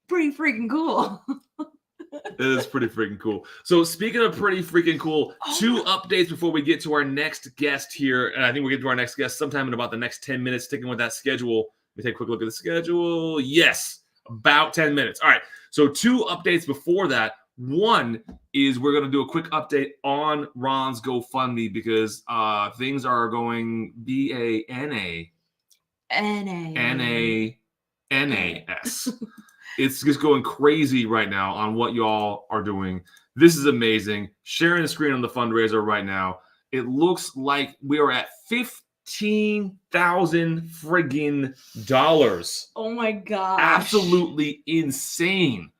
Pretty freaking cool. It is pretty freaking cool. So speaking of pretty freaking cool, two updates before we get to our next guest here. And I think we'll get to our next guest sometime in about the next 10 minutes, sticking with that schedule. Let me take a quick look at the schedule. Yes. About 10 minutes. All right. So 2 updates before that. One is we're going to do a quick update on Ron's GoFundMe because things are going BANANANAS. It's just going crazy right now on what y'all are doing. This is amazing. Sharing the screen on the fundraiser right now. It looks like we are at $15,000 friggin' dollars. Oh my gosh. Absolutely insane.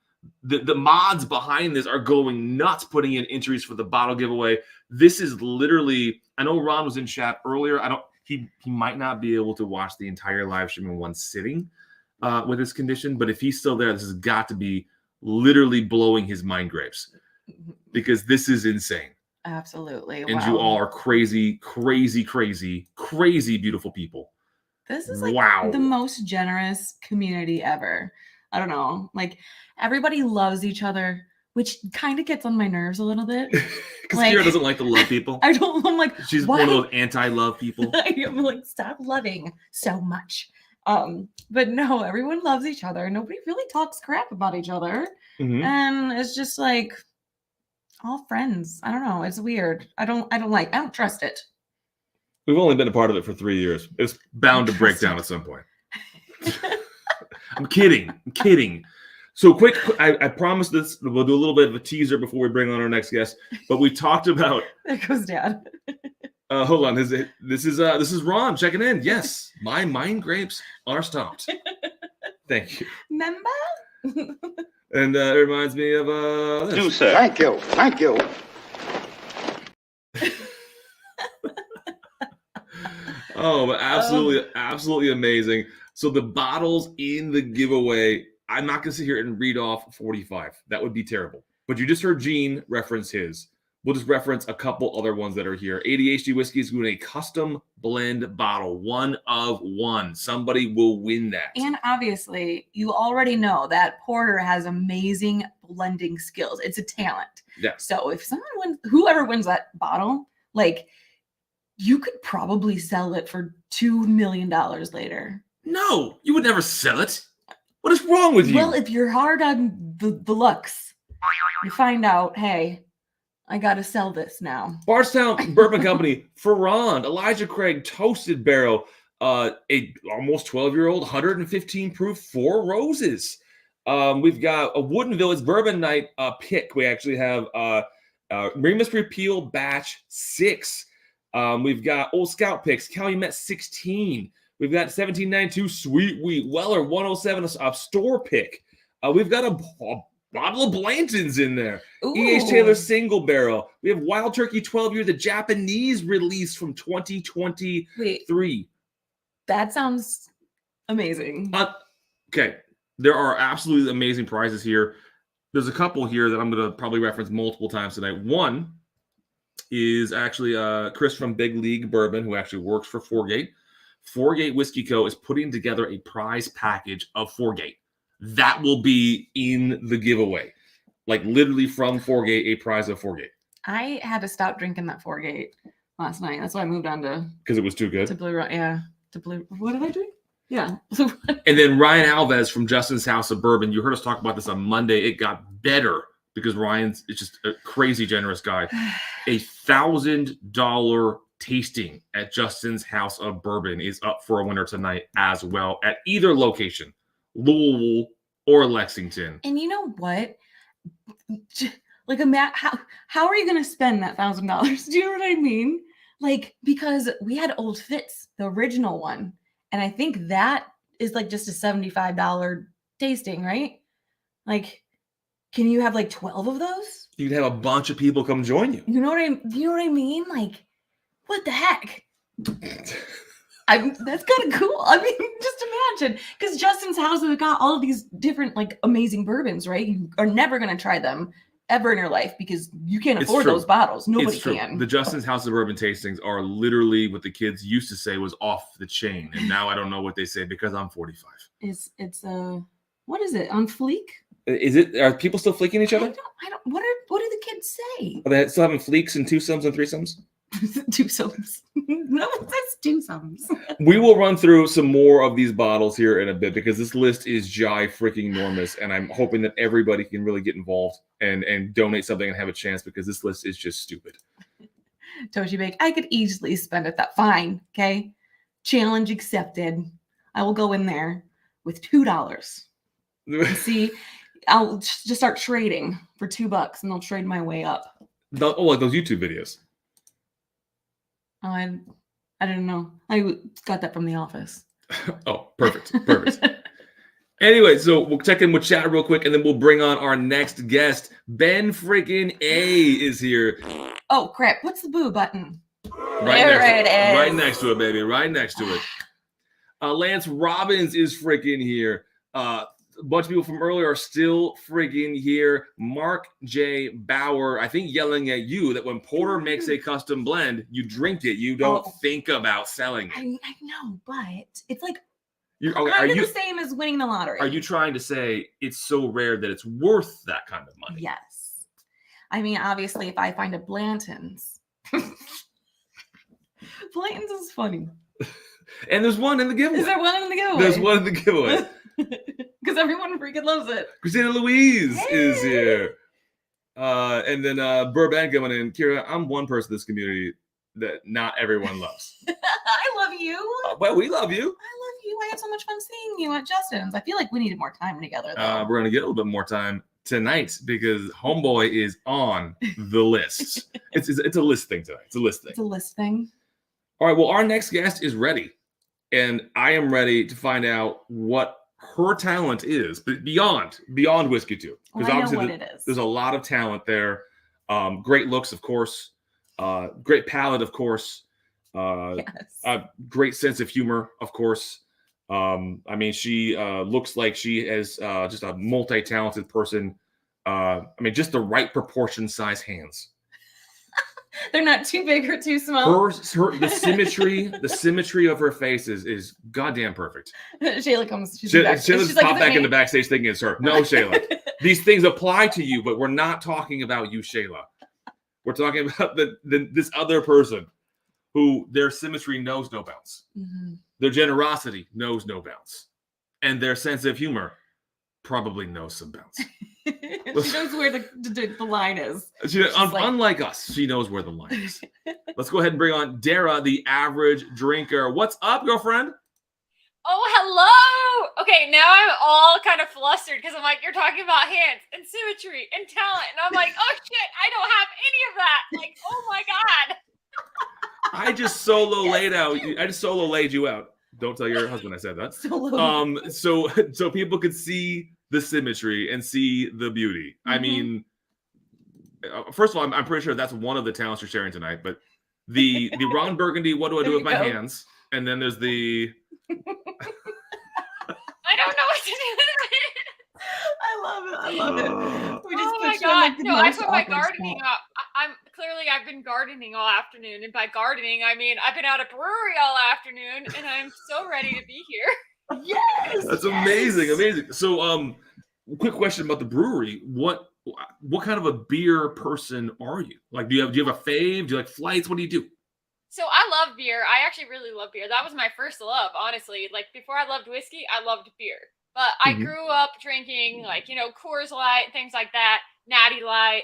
The mods behind this are going nuts, putting in entries for the bottle giveaway. This is literally, I know Ron was in chat earlier. He might not be able to watch the entire live stream in one sitting with his condition, but if he's still there, this has got to be literally blowing his mind grapes because this is insane. Absolutely. And you all are crazy, crazy, crazy, crazy beautiful people. This is like wow. the most generous community ever. I don't know. Like everybody loves each other, which kind of gets on my nerves a little bit. Because like, Kira doesn't like to love people. I'm like, she's why? one of those anti-love people. I'm like, stop loving so much. But no, everyone loves each other. Nobody really talks crap about each other. Mm-hmm. And it's just like all friends. I don't know. It's weird. I don't trust it. We've only been a part of it for 3 years. It's bound to break down at some point. I'm kidding. So quick, I promised this. We'll do a little bit of a teaser before we bring on our next guest. But we talked about. There goes Dad. Hold on. This is Ron checking in. Yes, my mind grapes are stopped. Thank you. Remember? And it reminds me of this. Do, sir. Thank you. Oh, but absolutely amazing. So the bottles in the giveaway, I'm not going to sit here and read off 45. That would be terrible. But you just heard Gene reference his. We'll just reference a couple other ones that are here. ADHD Whiskey is doing a custom blend bottle, 1 of 1. Somebody will win that. And obviously, you already know that Porter has amazing blending skills. It's a talent. Yeah. So if someone wins, whoever wins that bottle, like you could probably sell it for $2 million later. No, you would never sell it. What is wrong with you? Well, if you're hard on the looks, you find out, hey, I got to sell this now. Bardstown Bourbon Company, Ferrand, Elijah Craig, Toasted Barrel, a almost 12-year-old, 115 proof, 4 Roses. We've got a Woodinville, it's Bourbon Night pick. We actually have Remus Repeal Batch 6. We've got Old Scout picks, Calumet 16. We've got 1792 Sweet Wheat Weller 107 store pick. We've got a bottle of Blanton's in there. E.H. Taylor single barrel. We have Wild Turkey 12-year, the Japanese release from 2023. Wait, that sounds amazing. Okay, there are absolutely amazing prizes here. There's a couple here that I'm going to probably reference multiple times tonight. One is actually Chris from Big League Bourbon, who actually works for Foregate. Foregate Whiskey Co. is putting together a prize package of Foregate. That will be in the giveaway. Like literally from Foregate, a prize of Foregate. I had to stop drinking that Foregate last night. That's why I moved on to... Because it was too good? To Blue... Yeah. To Blue... What did I drink? Yeah. And then Ryan Alves from Justin's House of Bourbon. You heard us talk about this on Monday. It got better because Ryan's is just a crazy generous guy. $1,000 tasting at Justin's House of Bourbon is up for a winner tonight as well at either location, Louisville or Lexington. And you know what? Like, how are you going to spend that $1,000? Do you know what I mean? Like, because we had Old Fitz, the original one, and I think that is like just a $75 tasting, right? Like, can you have like 12 of those? You'd have a bunch of people come join you. You know what I mean? Like, what the heck? That's kind of cool. I mean, just imagine, because Justin's House has got all of these different like amazing bourbons, right? You are never going to try them ever in your life because you can't afford those bottles. Nobody can. The Justin's House of Bourbon tastings are literally what the kids used to say was off the chain, and now I don't know what they say because I'm 45. It's what is it, on fleek? Is it? Are people still fleeking each other? I don't. What do the kids say? Are they still having fleeks and twosomes and threesomes? Do sums. No one says do sums. We will run through some more of these bottles here in a bit because this list is freaking enormous, and I'm hoping that everybody can really get involved and donate something and have a chance because this list is just stupid. Toshi Bake, I could easily spend it that fine. Okay. Challenge accepted. I will go in there with $2. See, I'll just start trading for $2 and I'll trade my way up. Like those YouTube videos. Oh, I don't know. I got that from The Office. Oh, perfect. Anyway, so we'll check in with chat real quick, and then we'll bring on our next guest. Ben freaking A is here. Oh, crap. What's the boo button? Right next to it, baby. Right next to it. Lance Robbins is freaking here. A bunch of people from earlier are still friggin' here. Mark J. Bauer, I think yelling at you that when Porter makes a custom blend, you drink it. You don't think about selling it. I know, but it's like are you the same as winning the lottery. Are you trying to say it's so rare that it's worth that kind of money? Yes. I mean, obviously, if I find a Blanton's. Blanton's is funny. And there's one in the giveaway. Is there one in the giveaway? There's one in the giveaway. Because everyone freaking loves it. Christina Louise is here. And then Burbank coming in. Kira, I'm one person in this community that not everyone loves. I love you. Well, we love you. I love you. I had so much fun seeing you at Justin's. I feel like we needed more time together, though. We're going to get a little bit more time tonight because Homeboy is on the list. It's a list thing tonight. It's a list thing. It's a list thing. All right. Well, our next guest is ready. And I am ready to find out what her talent is, but beyond Whiskeytube. Well, I know what it is. There's a lot of talent there. Great looks, of course. Great palate, of course. Yes. Great sense of humor, of course. I mean, she looks like she is just a multi-talented person. I mean, just the right proportion size hands. They're not too big or too small. The symmetry of her face is goddamn perfect. Shayla comes. Shayla's popped back in the backstage thinking it's her. No, Shayla. These things apply to you, but we're not talking about you, Shayla. We're talking about this other person who their symmetry knows no bounds. Mm-hmm. Their generosity knows no bounds. And their sense of humor probably knows some bounds. She knows where the line is. Unlike us, she knows where the line is. Let's go ahead and bring on Dara, the average drinker. What's up, girlfriend? Oh, hello. Okay, now I'm all kind of flustered because I'm like, you're talking about hands and symmetry and talent. And I'm like, oh, shit, I don't have any of that. Like, oh, my God. I just solo laid you out. Don't tell your husband I said that. So people could see the symmetry and see the beauty. Mm-hmm. I mean, first of all, I'm pretty sure that's one of the talents you're sharing tonight. But the Ron Burgundy, what do I do with my hands? And then there's the. I don't know what to do with it. I love it. We just my God! No, I put my gardening up. I've been gardening all afternoon, and by gardening I mean I've been at a brewery all afternoon, and I'm so ready to be here. Yes, that's amazing. So, quick question about the brewery. What kind of a beer person are you? Like, do you have a fave? Do you like flights? What do you do? So I love beer. I actually really love beer. That was my first love, honestly. Like before I loved whiskey, I loved beer. But I grew up drinking like, Coors Light, things like that, Natty Light.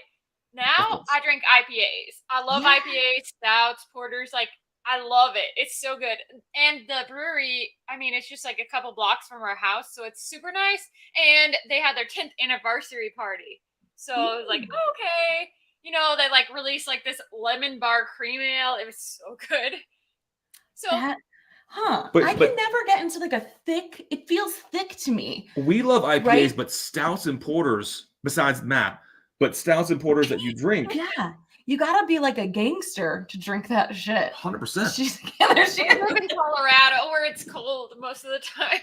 Now I drink IPAs. I love IPAs, stouts, porters. Like I love it. It's so good. And the brewery, I mean, it's just like a couple blocks from our house, so it's super nice. And they had their 10th anniversary party. So I was like, okay. They like released like this lemon bar cream ale. It was so good. So I can never get into like a thick, it feels thick to me. We love IPAs, right? But stouts and porters, besides Matt, but stouts and porters that you drink. Yeah. You gotta be like a gangster to drink that shit. 100%. She live in Colorado where it's cold most of the time.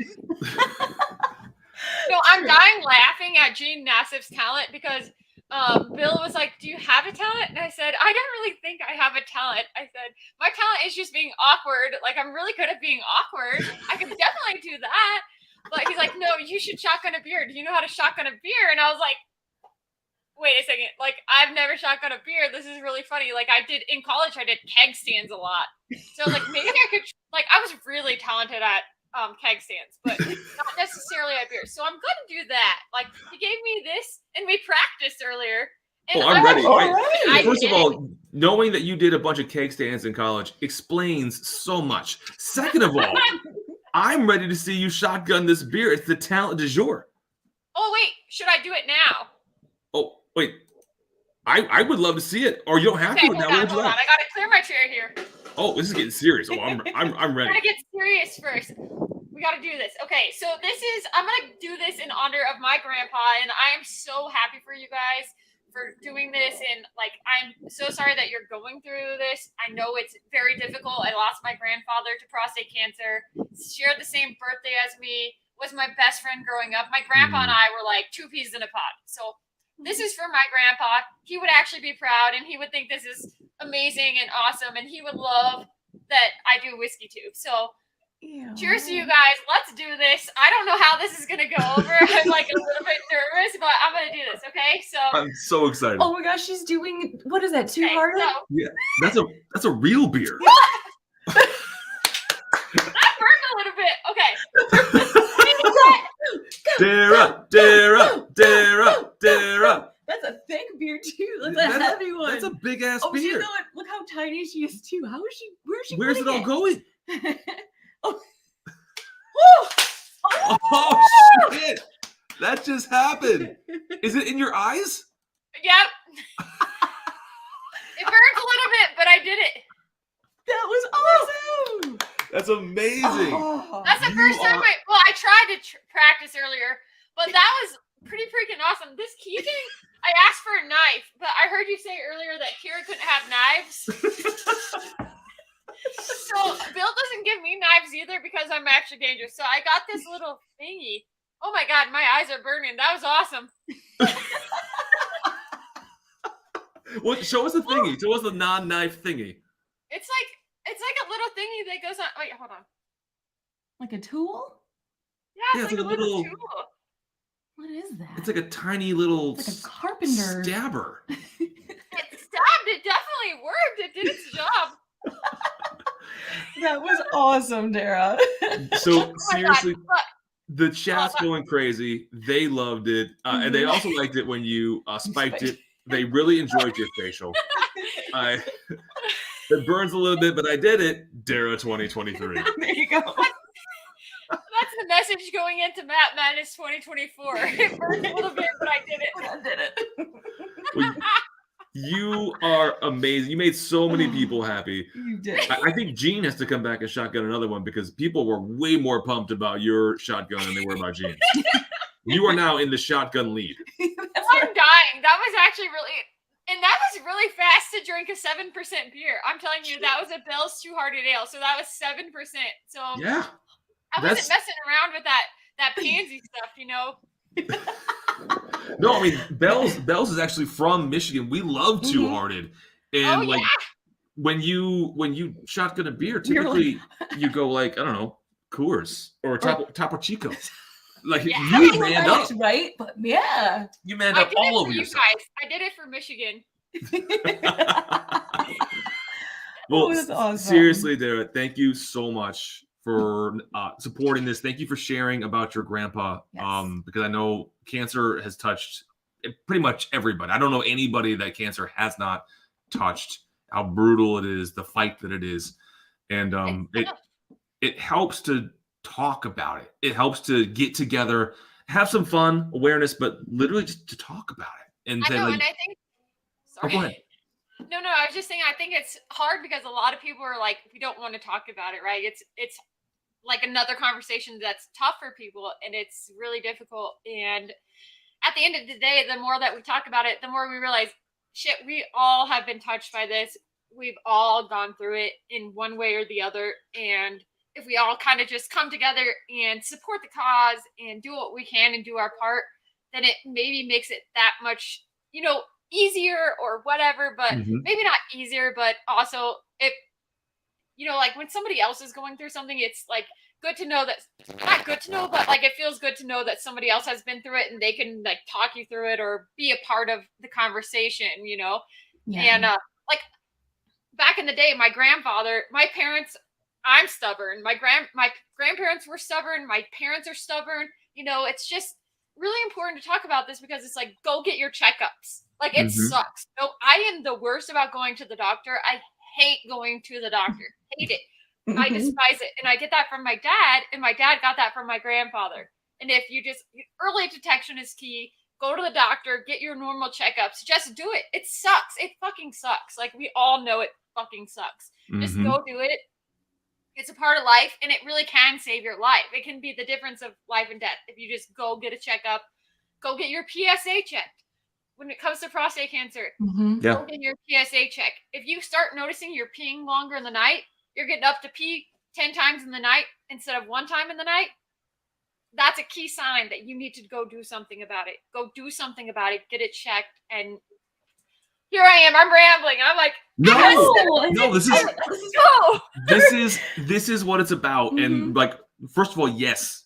No, I'm dying laughing at Gene Nassif's talent because Bill was like, do you have a talent? And I said, I don't really think I have a talent. I said, my talent is just being awkward. Like, I'm really good at being awkward. I can definitely do that. But he's like, no, you should shotgun a beer. Do you know how to shotgun a beer? And I was like, wait a second. Like, I've never shotgun a beer. This is really funny. Like, in college, I did keg stands a lot. So, like, maybe I could, like, I was really talented at keg stands, but not necessarily at beer. So I'm going to do that. Like, he gave me this, and we practiced earlier. And I'm ready. First of did all, knowing that you did a bunch of keg stands in college explains so much. Second of all, I'm ready to see you shotgun this beer. It's the talent du jour. Oh, wait. Should I do it now? Oh, wait. I would love to see it. Or you don't have to. Hold on. I got to clear my chair here. Oh, this is getting serious. Oh, I'm ready. We got to get serious first. We got to do this. Okay, so I'm going to do this in honor of my grandpa, and I am so happy for you guys for doing this. And, like, I'm so sorry that you're going through this. I know it's very difficult. I lost my grandfather to prostate cancer, shared the same birthday as me, was my best friend growing up. My grandpa and I were like two peas in a pod. So this is for my grandpa. He would actually be proud, and he would think this is amazing and awesome, and he would love that I do Whiskeytube. So cheers to you guys. Let's do this. I don't know how this is going to go over. I'm like a little bit nervous, but I'm going to do this, okay? So I'm so excited. Oh my gosh, she's doing, what is that, two-hearted? So, Yeah, that's a real beer. that burned a little bit. Okay. Dara. That's a thick beer too. That's a heavy one. That's a big ass Oh, beer. you know what? Look how tiny she is too. How is she? Where's it all going? Oh. Oh shit! That just happened. Is it in your eyes? Yep. It burns a little bit, but I did it. That was awesome. That's amazing. Oh. That's the first time I tried to practice earlier, but that was pretty freaking awesome. This key thing, I asked for a knife, but I heard you say earlier that Kira couldn't have knives. So Bill doesn't give me knives either because I'm actually dangerous. So I got this little thingy. Oh my God, my eyes are burning. That was awesome. What? Show us the thingy. Show us the non-knife thingy. It's like a little thingy that goes on. Wait, hold on. Like a tool? Yeah, it's like a little tool. What is that? It's like a tiny little It's like a carpenter stabber. It stabbed. It definitely worked. It did its job. That was awesome, Dara. So my seriously, God, look. the chat's going crazy. They loved it, and they also liked it when you spiked it. They really enjoyed your facial. It burns a little bit, but I did it. Dara 2023. There you go. That's the message going into Matt Madness 2024. It burned a little bit, but I did it. I did it. Well, you are amazing. You made so many people happy. You did. I think Gene has to come back and shotgun another one because people were way more pumped about your shotgun than they were about Gene. You are now in the shotgun lead. I'm dying. That was actually and that was really fast to drink a 7% beer. I'm telling you, that was a Bell's Two-Hearted Ale. So that was 7%. So Yeah. I wasn't messing around with that pansy stuff, you know. No, I mean Bell's is actually from Michigan. We love Two-Hearted, and when you shotgun a beer, typically you go like I don't know Coors or Topo Chico. Like you manned up, right? But yeah, you manned up all over yourself. Guys. I did it for Michigan. Well, that's awesome. Seriously, Dara, thank you so much for supporting this. Thank you for sharing about your grandpa. Yes. Because I know cancer has touched pretty much everybody. I don't know anybody that cancer has not touched. How brutal it is, the fight that it is, and it helps to talk about it. It helps to get together, have some fun, awareness, but literally just to talk about it. And I know, and I think. Sorry. Oh, go ahead. No, I was just saying. I think it's hard because a lot of people are like, we don't want to talk about it, right? It's like another conversation that's tough for people, and it's really difficult. And at the end of the day, the more that we talk about it, the more we realize, shit, we all have been touched by this. We've all gone through it in one way or the other, and if we all kind of just come together and support the cause and do what we can and do our part, then it maybe makes it that much, easier or whatever, but maybe not easier, but also if, like when somebody else is going through something, it's like good to know that, not good to know, but like it feels good to know that somebody else has been through it and they can like talk you through it or be a part of the conversation, you know? Yeah. And like back in the day, my parents, I'm stubborn. My grandparents were stubborn. My parents are stubborn. You know, it's just really important to talk about this because it's like, go get your checkups. Like it sucks. No, I am the worst about going to the doctor. I hate going to the doctor. Hate it. I despise it. And I get that from my dad, and my dad got that from my grandfather. And if early detection is key. Go to the doctor, get your normal checkups. Just do it. It sucks. It fucking sucks. Like we all know it fucking sucks. Just go do it. It's a part of life, and it really can save your life. It can be the difference of life and death if you just go get a checkup. Go get your PSA checked. When it comes to prostate cancer, go get your PSA check. If you start noticing you're peeing longer in the night, you're getting up to pee 10 times in the night instead of 1 time in the night, that's a key sign that you need to go do something about it. Go do something about it. Get it checked. And here I am. I'm rambling. I'm like, no. This is what it's about. And like, first of all, yes,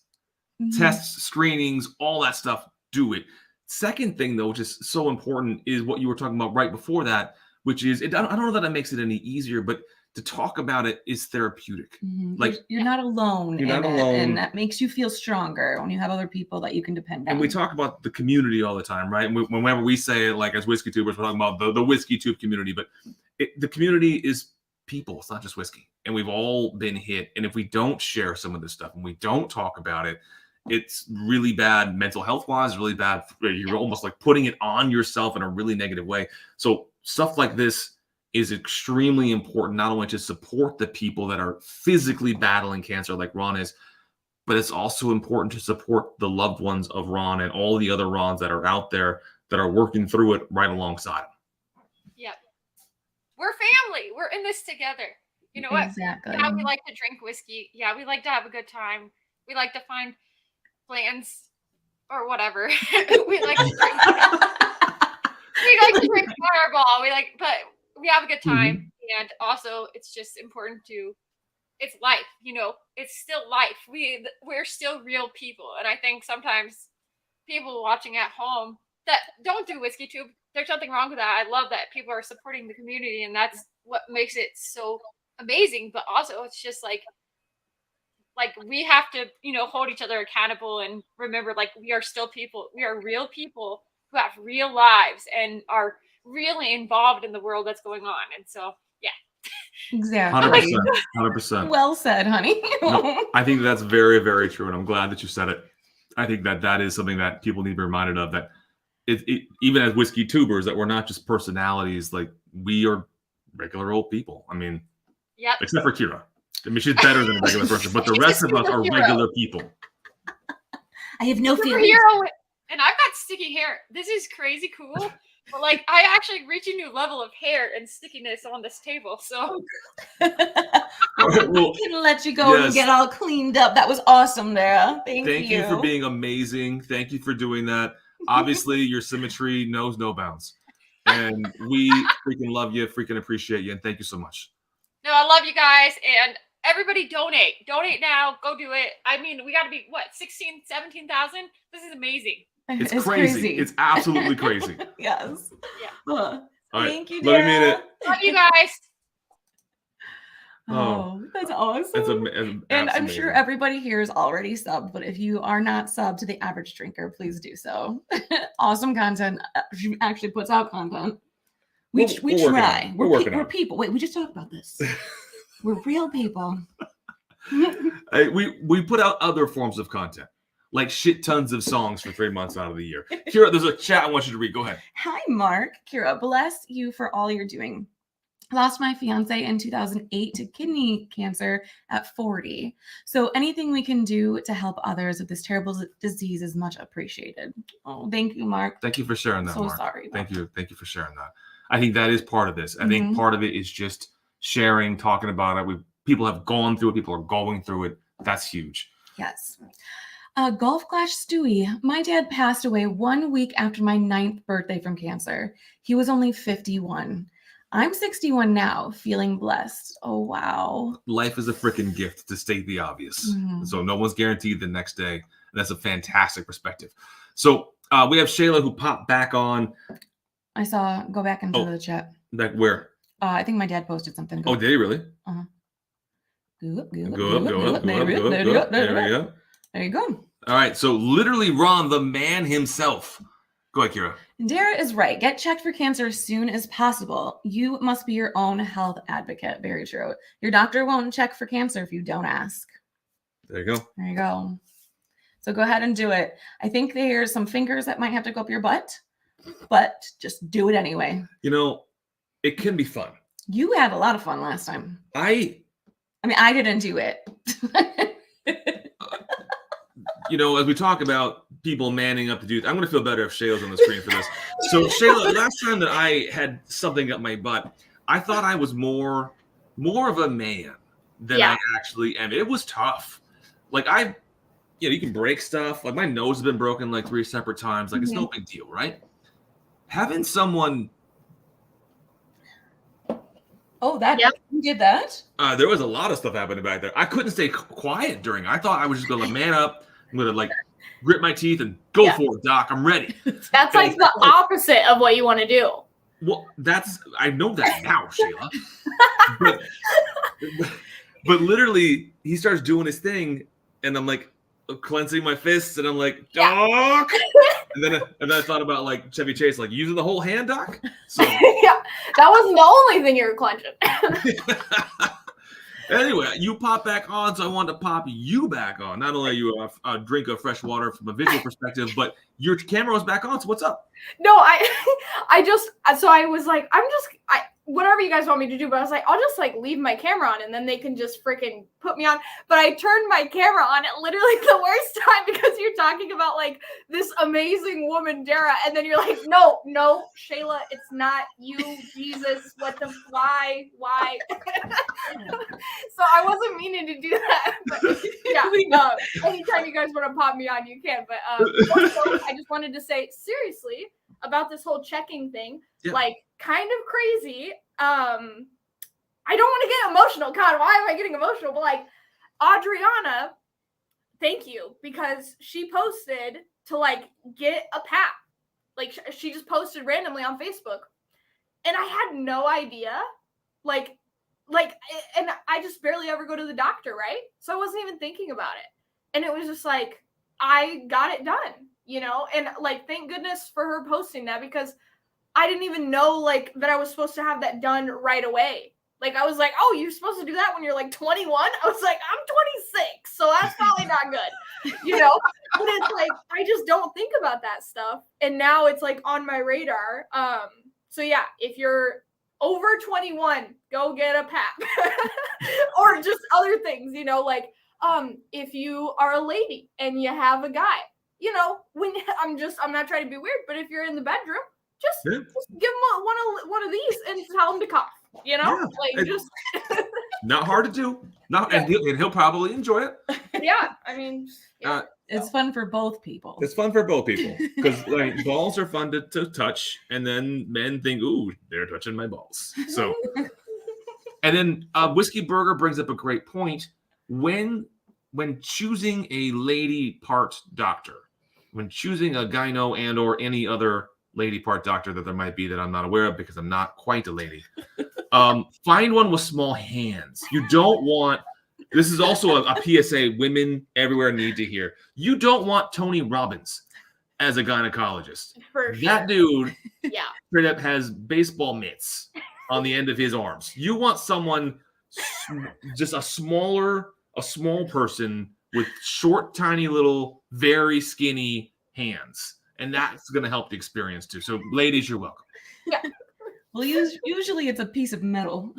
tests, screenings, all that stuff. Do it. Second thing, though, which is so important, is what you were talking about right before that, which is I don't know that it makes it any easier, but to talk about it is therapeutic. Like you're not alone. You're not alone, and that makes you feel stronger when you have other people that you can depend on. And we talk about the community all the time, right? And whenever we say it, like as Whiskeytubers, we're talking about the Whiskeytube community, but the community is people. It's not just whiskey, and we've all been hit. And if we don't share some of this stuff and we don't talk about it, it's really bad mental health wise. Really bad. You're almost like putting it on yourself in a really negative way. So stuff like this is extremely important, not only to support the people that are physically battling cancer like Ron is, but it's also important to support the loved ones of Ron and all the other Rons that are out there that are working through it right alongside him. Yep. We're family. We're in this together. You know what? Exactly. Yeah, we like to drink whiskey. Yeah, we like to have a good time. We like to find plans or whatever. we like to drink. We like to drink Fireball. But we have a good time. And also it's just important it's life, you know, it's still life. We're still real people. And I think sometimes people watching at home that don't do Whiskeytube, there's nothing wrong with that. I love that people are supporting the community, and that's what makes it so amazing. But also it's just like we have to, you know, hold each other accountable and remember, like, we are still people. We are real people who have real lives and are really involved in the world that's going on. And so, yeah. Exactly. 100%. Well said, honey. No, I think that's very, very true. And I'm glad that you said it. I think that is something that people need to be reminded of, that even as whiskey tubers, that we're not just personalities. Like, we are regular old people. I mean, except for Kira. I mean, she's better than a regular person, but the rest of us are regular people. I have no feelings. And I've got sticky hair. This is crazy cool. But like, I actually reach a new level of hair and stickiness on this table. So we can let you go and get all cleaned up. That was awesome, Dara. Thank you for being amazing. Thank you for doing that. Obviously, your symmetry knows no bounds. And we freaking love you, freaking appreciate you, and thank you so much. No, I love you guys. And everybody donate. Donate now. Go do it. I mean, we got to be, 16, 17,000? This is amazing. It's crazy. It's absolutely crazy. Yes. Yeah. Thank you, Let me mean it. Love you guys. Oh, that's awesome. And I'm sure everybody here is already subbed, but if you are not subbed to the average drinker, please do so. Awesome content. She actually puts out content. We try. We're people. Wait, we just talked about this. We're real people. We put out other forms of content, like shit tons of songs for 3 months out of the year. Kira, there's a chat I want you to read. Go ahead. Hi, Mark. Kira, bless you for all you're doing. Lost my fiance in 2008 to kidney cancer at 40. So anything we can do to help others with this terrible disease is much appreciated. Oh, thank you, Mark. Thank you for sharing that, so Mark. Sorry. Thank you for sharing that. I think that is part of this. I think part of it is just sharing, talking about it. People have gone through it. People are going through it. That's huge. Yes. Golf Clash Stewie. My dad passed away 1 week after my 9th birthday from cancer. He was only 51. I'm 61 now, feeling blessed. Oh, wow. Life is a freaking gift, to state the obvious. Mhm. So no one's guaranteed the next day. And that's a fantastic perspective. So we have Shayla who popped back on. I saw, go back into the chat. Back where? I think my dad posted something. Oh, did he really? Uh-huh. Go up. There we go. There you go. All right. So literally Ron, the man himself. Go ahead, Kira. Dara is right. Get checked for cancer as soon as possible. You must be your own health advocate. Very true. Your doctor won't check for cancer if you don't ask. There you go. There you go. So go ahead and do it. I think there's some fingers that might have to go up your butt, but just do it anyway. You know, it can be fun. You had a lot of fun last time. I mean, I didn't do it. You know, as we talk about people manning up to do, I'm going to feel better if Shayla's on the screen for this. So Shayla, last time that I had something up my butt, I thought I was more of a man than I actually am. It was tough. Like you can break stuff. Like my nose has been broken like 3 separate times. Like it's no big deal, right? Having someone. Oh, you did that? There was a lot of stuff happening back there. I couldn't stay quiet during. I thought I was just going to man up. I'm going to like grit my teeth and go for it, Doc. I'm ready. That's like the opposite of what you want to do. Well, I know that now, Shayla. but literally, he starts doing his thing, and I'm like clencing my fists, and I'm like, Doc. And then I thought about like Chevy Chase, like using the whole hand, Doc. So yeah, that wasn't the only thing you were clenching. Anyway, you pop back on, so I wanted to pop you back on. Not only are you a drink of fresh water from a visual perspective, but your camera was back on. So what's up? No, so I was like, whatever you guys want me to do, but I was like, I'll just like leave my camera on and then they can just freaking put me on. But I turned my camera on at literally the worst time because you're talking about like this amazing woman, Dara, and then you're like, no, Shayla, it's not you, Jesus, why? So I wasn't meaning to do that. But yeah, anytime you guys want to pop me on, you can. But also, I just wanted to say seriously about this whole checking thing, like kind of crazy. I don't want to get emotional. God, why am I getting emotional? But like Adriana, thank you, because she posted to like get a PAP. Like she just posted randomly on Facebook, and I had no idea. Like, and I just barely ever go to the doctor, right? So I wasn't even thinking about it, and it was just like I got it done, you know. And like, thank goodness for her posting that because I didn't even know like that I was supposed to have that done right away. Like I was like, oh, you're supposed to do that when you're like 21. I was like, I'm 26, so that's probably not good, you know. But it's like I just don't think about that stuff, and now it's like on my radar. So yeah, if you're over 21, go get a PAP, or just other things, you know, like if you are a lady and you have a guy, you know, I'm not trying to be weird, but if you're in the bedroom. Just give him one of these and tell him to cough. You know, like just not hard to do. And he'll probably enjoy it. Yeah, I mean, it's fun for both people. It's fun for both people because like balls are fun to touch, and then men think, "Ooh, they're touching my balls." So, and then Whiskey Burger brings up a great point when choosing a lady part doctor, when choosing a gyno and or any other lady part doctor that there might be that I'm not aware of because I'm not quite a lady. Find one with small hands. You don't want, this is also a PSA women everywhere need to hear. You don't want Tony Robbins as a gynecologist. For sure. That dude straight up has baseball mitts on the end of his arms. You want someone, just a small person with short, tiny little, very skinny hands. And that's going to help the experience too. So, ladies, you're welcome. Yeah. Well, usually it's a piece of metal.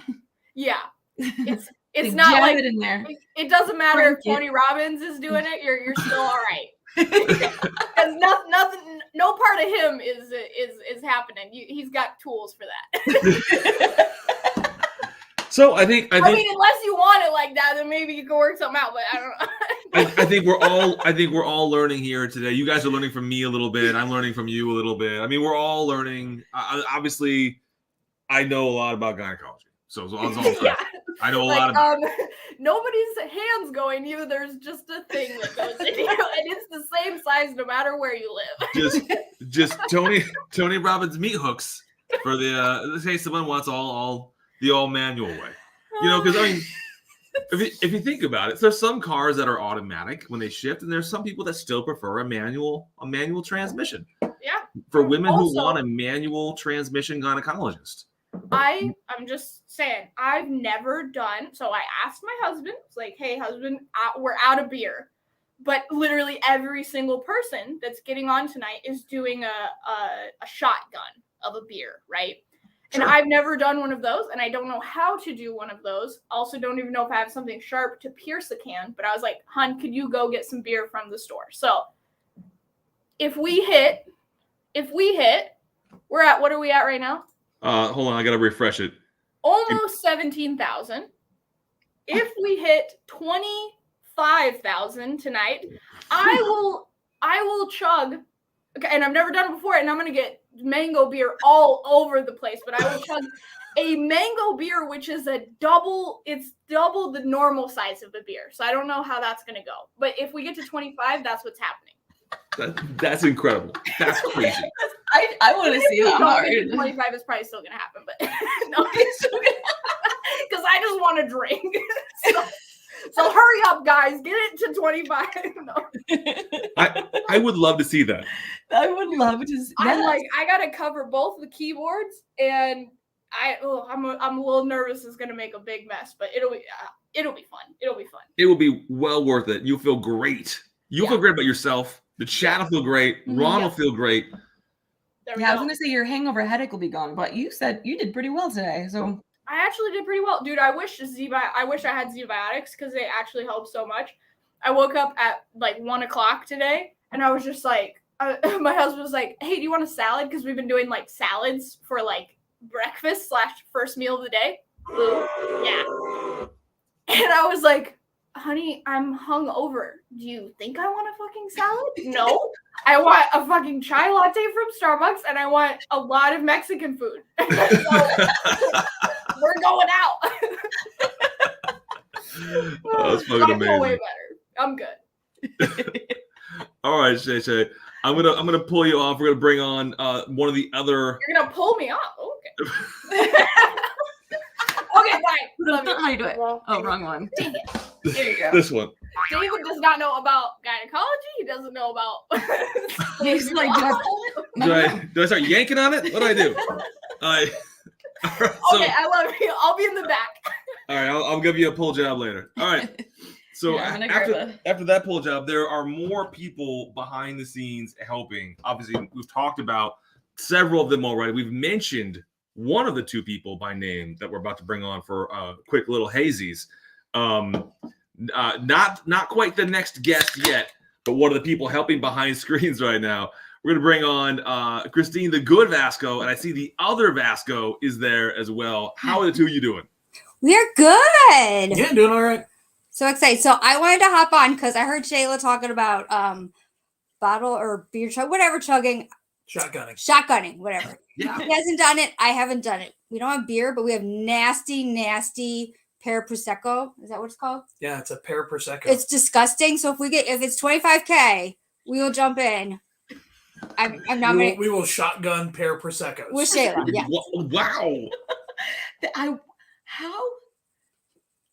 Yeah. It's not like it in there. It doesn't matter if Tony Robbins is doing it. You're still all right. Because nothing, no part of him is happening. He's got tools for that. So I mean, unless you want it like that, then maybe you can work something out. But I don't know. I think we're all learning here today. You guys are learning from me a little bit. I'm learning from you a little bit. I mean, we're all learning. Obviously, I know a lot about gynecology. So that's all I'm saying. Yeah. I know a lot about Nobody's hands going you. There's just a thing that goes in you, and it's the same size no matter where you live. just Tony Robbins meat hooks for the let's say someone wants all manual way. You know, because I mean, if you think about it, there's some cars that are automatic when they shift, and there's some people that still prefer a manual transmission. Yeah. For women Also, who want a manual transmission gynecologist. I'm just saying, I've never done. So I asked my husband, it's like, hey, husband, we're out of beer. But literally every single person that's getting on tonight is doing a shotgun of a beer, right? Sure. And I've never done one of those, and I don't know how to do one of those. Also, don't even know if I have something sharp to pierce a can. But I was like, hun, could you go get some beer from the store? So if we hit, we're at, what are we at right now? Hold on, I gotta refresh it. Almost 17,000. If we hit 25,000 tonight, I will chug. Okay, and I've never done it before, and I'm gonna get mango beer all over the place. But I will chug a mango beer, which is double the normal size of a beer. So I don't know how that's gonna go. But if we get to 25, that's what's happening. That's incredible. That's crazy. I want to see that hard. 25 is probably still gonna happen, but no, it's still gonna because I just want to drink. So hurry up, guys, get it to 25. No. I would love to see that. I would love to see I'm that. like, I gotta cover both the keyboards, and I'm a little nervous. It's gonna make a big mess, but it'll be fun. It'll be fun. It will be well worth it. You'll feel great. You'll feel great about yourself. The chat will feel great. Ron will feel great. Yeah, I was gonna say your hangover headache will be gone, but you said you did pretty well today. So I actually did pretty well, dude. I wish I had Zbiotics because they actually help so much. I woke up at like 1:00 today, and I was just like, my husband was like, "Hey, do you want a salad?" Because we've been doing like salads for like breakfast / first meal of the day. Yeah, and I was like, honey, I'm hungover. Do you think I want a fucking salad? No. I want a fucking chai latte from Starbucks, and I want a lot of Mexican food. So, we're going out. That's fucking I feel amazing. way better. I'm good. All right, Shay. I'm gonna pull you off. We're gonna bring on one of the other. You're gonna pull me off. Okay. Okay, bye. Love you. how you do it? Oh, wrong one. Dang it. There you go. This one. David does not know about gynecology. He doesn't know about. He's like, did I pull it? Do I start yanking on it? What do I do? All right, so, Okay, I love you. I'll be in the back. all right, I'll give you a pull job later. All right. So Yeah, I'm gonna grab after that pull job, there are more people behind the scenes helping. Obviously, we've talked about several of them already. We've mentioned one of the two people by name that we're about to bring on for quick little hazies. Not quite the next guest yet, but one of the people helping behind screens right now. We're gonna bring on Christine, the good Vasco, and I see the other Vasco is there as well. How are the two of you doing? We're good. Yeah, doing all right. So excited. So I wanted to hop on because I heard Shayla talking about bottle or beer chug, whatever chugging. Shotgunning, whatever. Yeah. He hasn't done it. I haven't done it. We don't have beer, but we have nasty pear prosecco. Is that what it's called? Yeah, it's a pear prosecco. It's disgusting. So if it's 25K, we will jump in. I'm not gonna. We will shotgun pear proseccos. With Shayla. Yeah. Wow.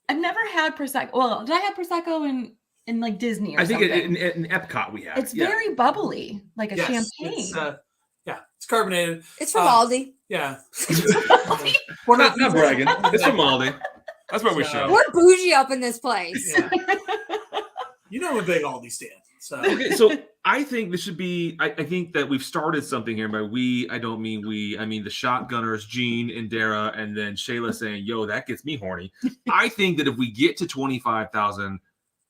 I've never had prosecco. Well, did I have prosecco in like Disney or I think something? in Epcot we have. It's very bubbly, like a champagne. It's carbonated. It's from Aldi. Yeah. We're not bragging. It's from Aldi. That's where we show. We're bougie up in this place. Yeah. You know I'm a big Aldi stand. So Okay, so I think this should be. I think that we've started something here. By we, I don't mean we. I mean the shotgunners, Gene and Dara, and then Shayla saying, "Yo, that gets me horny." I think that if we get to 25,000,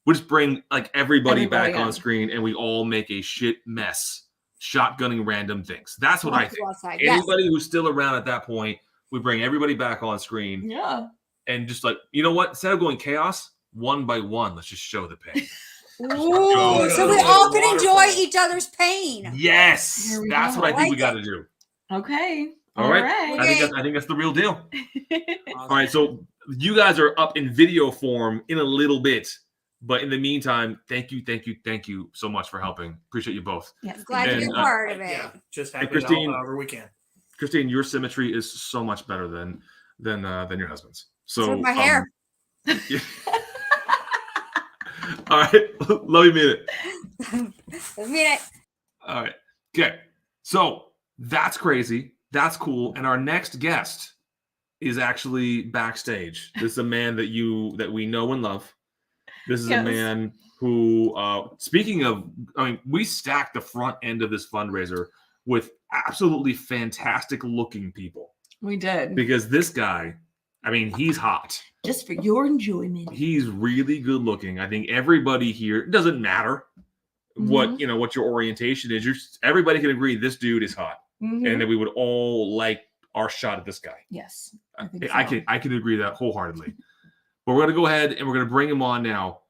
we'll just bring like everybody back on screen, and we all make a shit mess, shotgunning random things. That's what I think. Anybody who's still around at that point, we bring everybody back on screen. Yeah. And just like, you know what? Instead of going chaos, one by one, let's just show the pain. Ooh, so we all can enjoy each other's pain. Yes, that's what I think we got to do. Okay. All right. right. I think that's the real deal. All right. So you guys are up in video form in a little bit. But in the meantime, thank you so much for helping. Appreciate you both. Yes. Glad to be And, a part of it. Yeah, just happy to Christine- help however we can. Christine, your symmetry is so much better than your husband's. So So my hair. Yeah. All right. Love you, mean it. I mean it. All right. Okay. So that's crazy. That's cool. And our next guest is actually backstage. This is a man that we know and love. This is a man who, speaking of, I mean, we stacked the front end of this fundraiser with absolutely fantastic looking people. We did. Because this guy, I mean, he's hot. Just for your enjoyment. He's really good looking. I think everybody here, it doesn't matter what your orientation is. Everybody can agree this dude is hot, and that we would all like our shot at this guy. Yes, I can agree that wholeheartedly. But we're gonna go ahead and we're gonna bring him on now,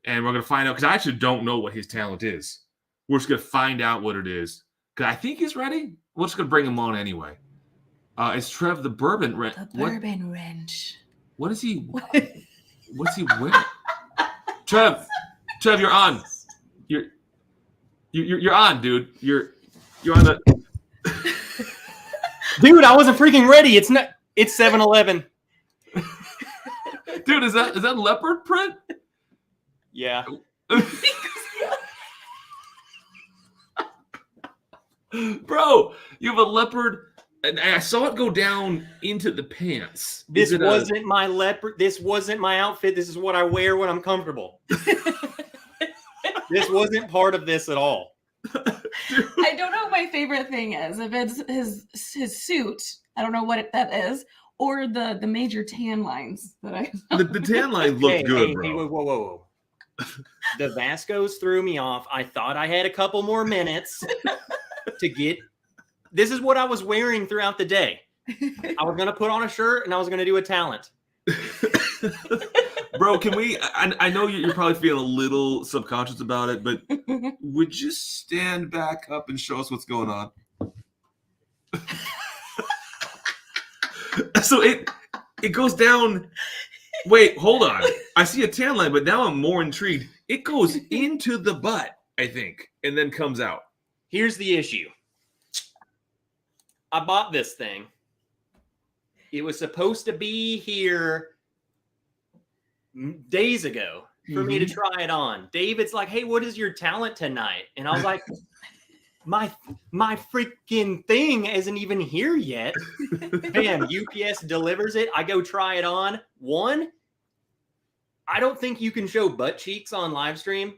and we're gonna find out because I actually don't know what his talent is. We're just gonna find out what it is because I think he's ready. We're just gonna bring him on anyway. It's Trev the Bourbon Wrench. The Bourbon Wrench. What is he? What's he wearing? Trev, you're on. You're on, dude. You're on the. Dude, I wasn't freaking ready. It's 7-Eleven. Dude, is that leopard print? Yeah. Bro, you have a leopard. And I saw it go down into the pants. This wasn't my leopard. This wasn't my outfit. This is what I wear when I'm comfortable. This wasn't part of this at all. I don't know what my favorite thing is. If it's his suit, I don't know what that is, or the major tan lines that I. The tan lines look good, bro. Hey, whoa. The Vascos threw me off. I thought I had a couple more minutes to get. This is what I was wearing throughout the day. I was going to put on a shirt and I was going to do a talent. Bro, can we? I know you're probably feeling a little subconscious about it, but would you stand back up and show us what's going on? So it goes down. Wait, hold on. I see a tan line, but now I'm more intrigued. It goes into the butt, I think, and then comes out. Here's the issue. I bought this thing. It was supposed to be here days ago for me to try it on. David's like, hey, what is your talent tonight? And I was like, my freaking thing isn't even here yet. Bam, UPS delivers it. I go try it on. One, I don't think you can show butt cheeks on live stream.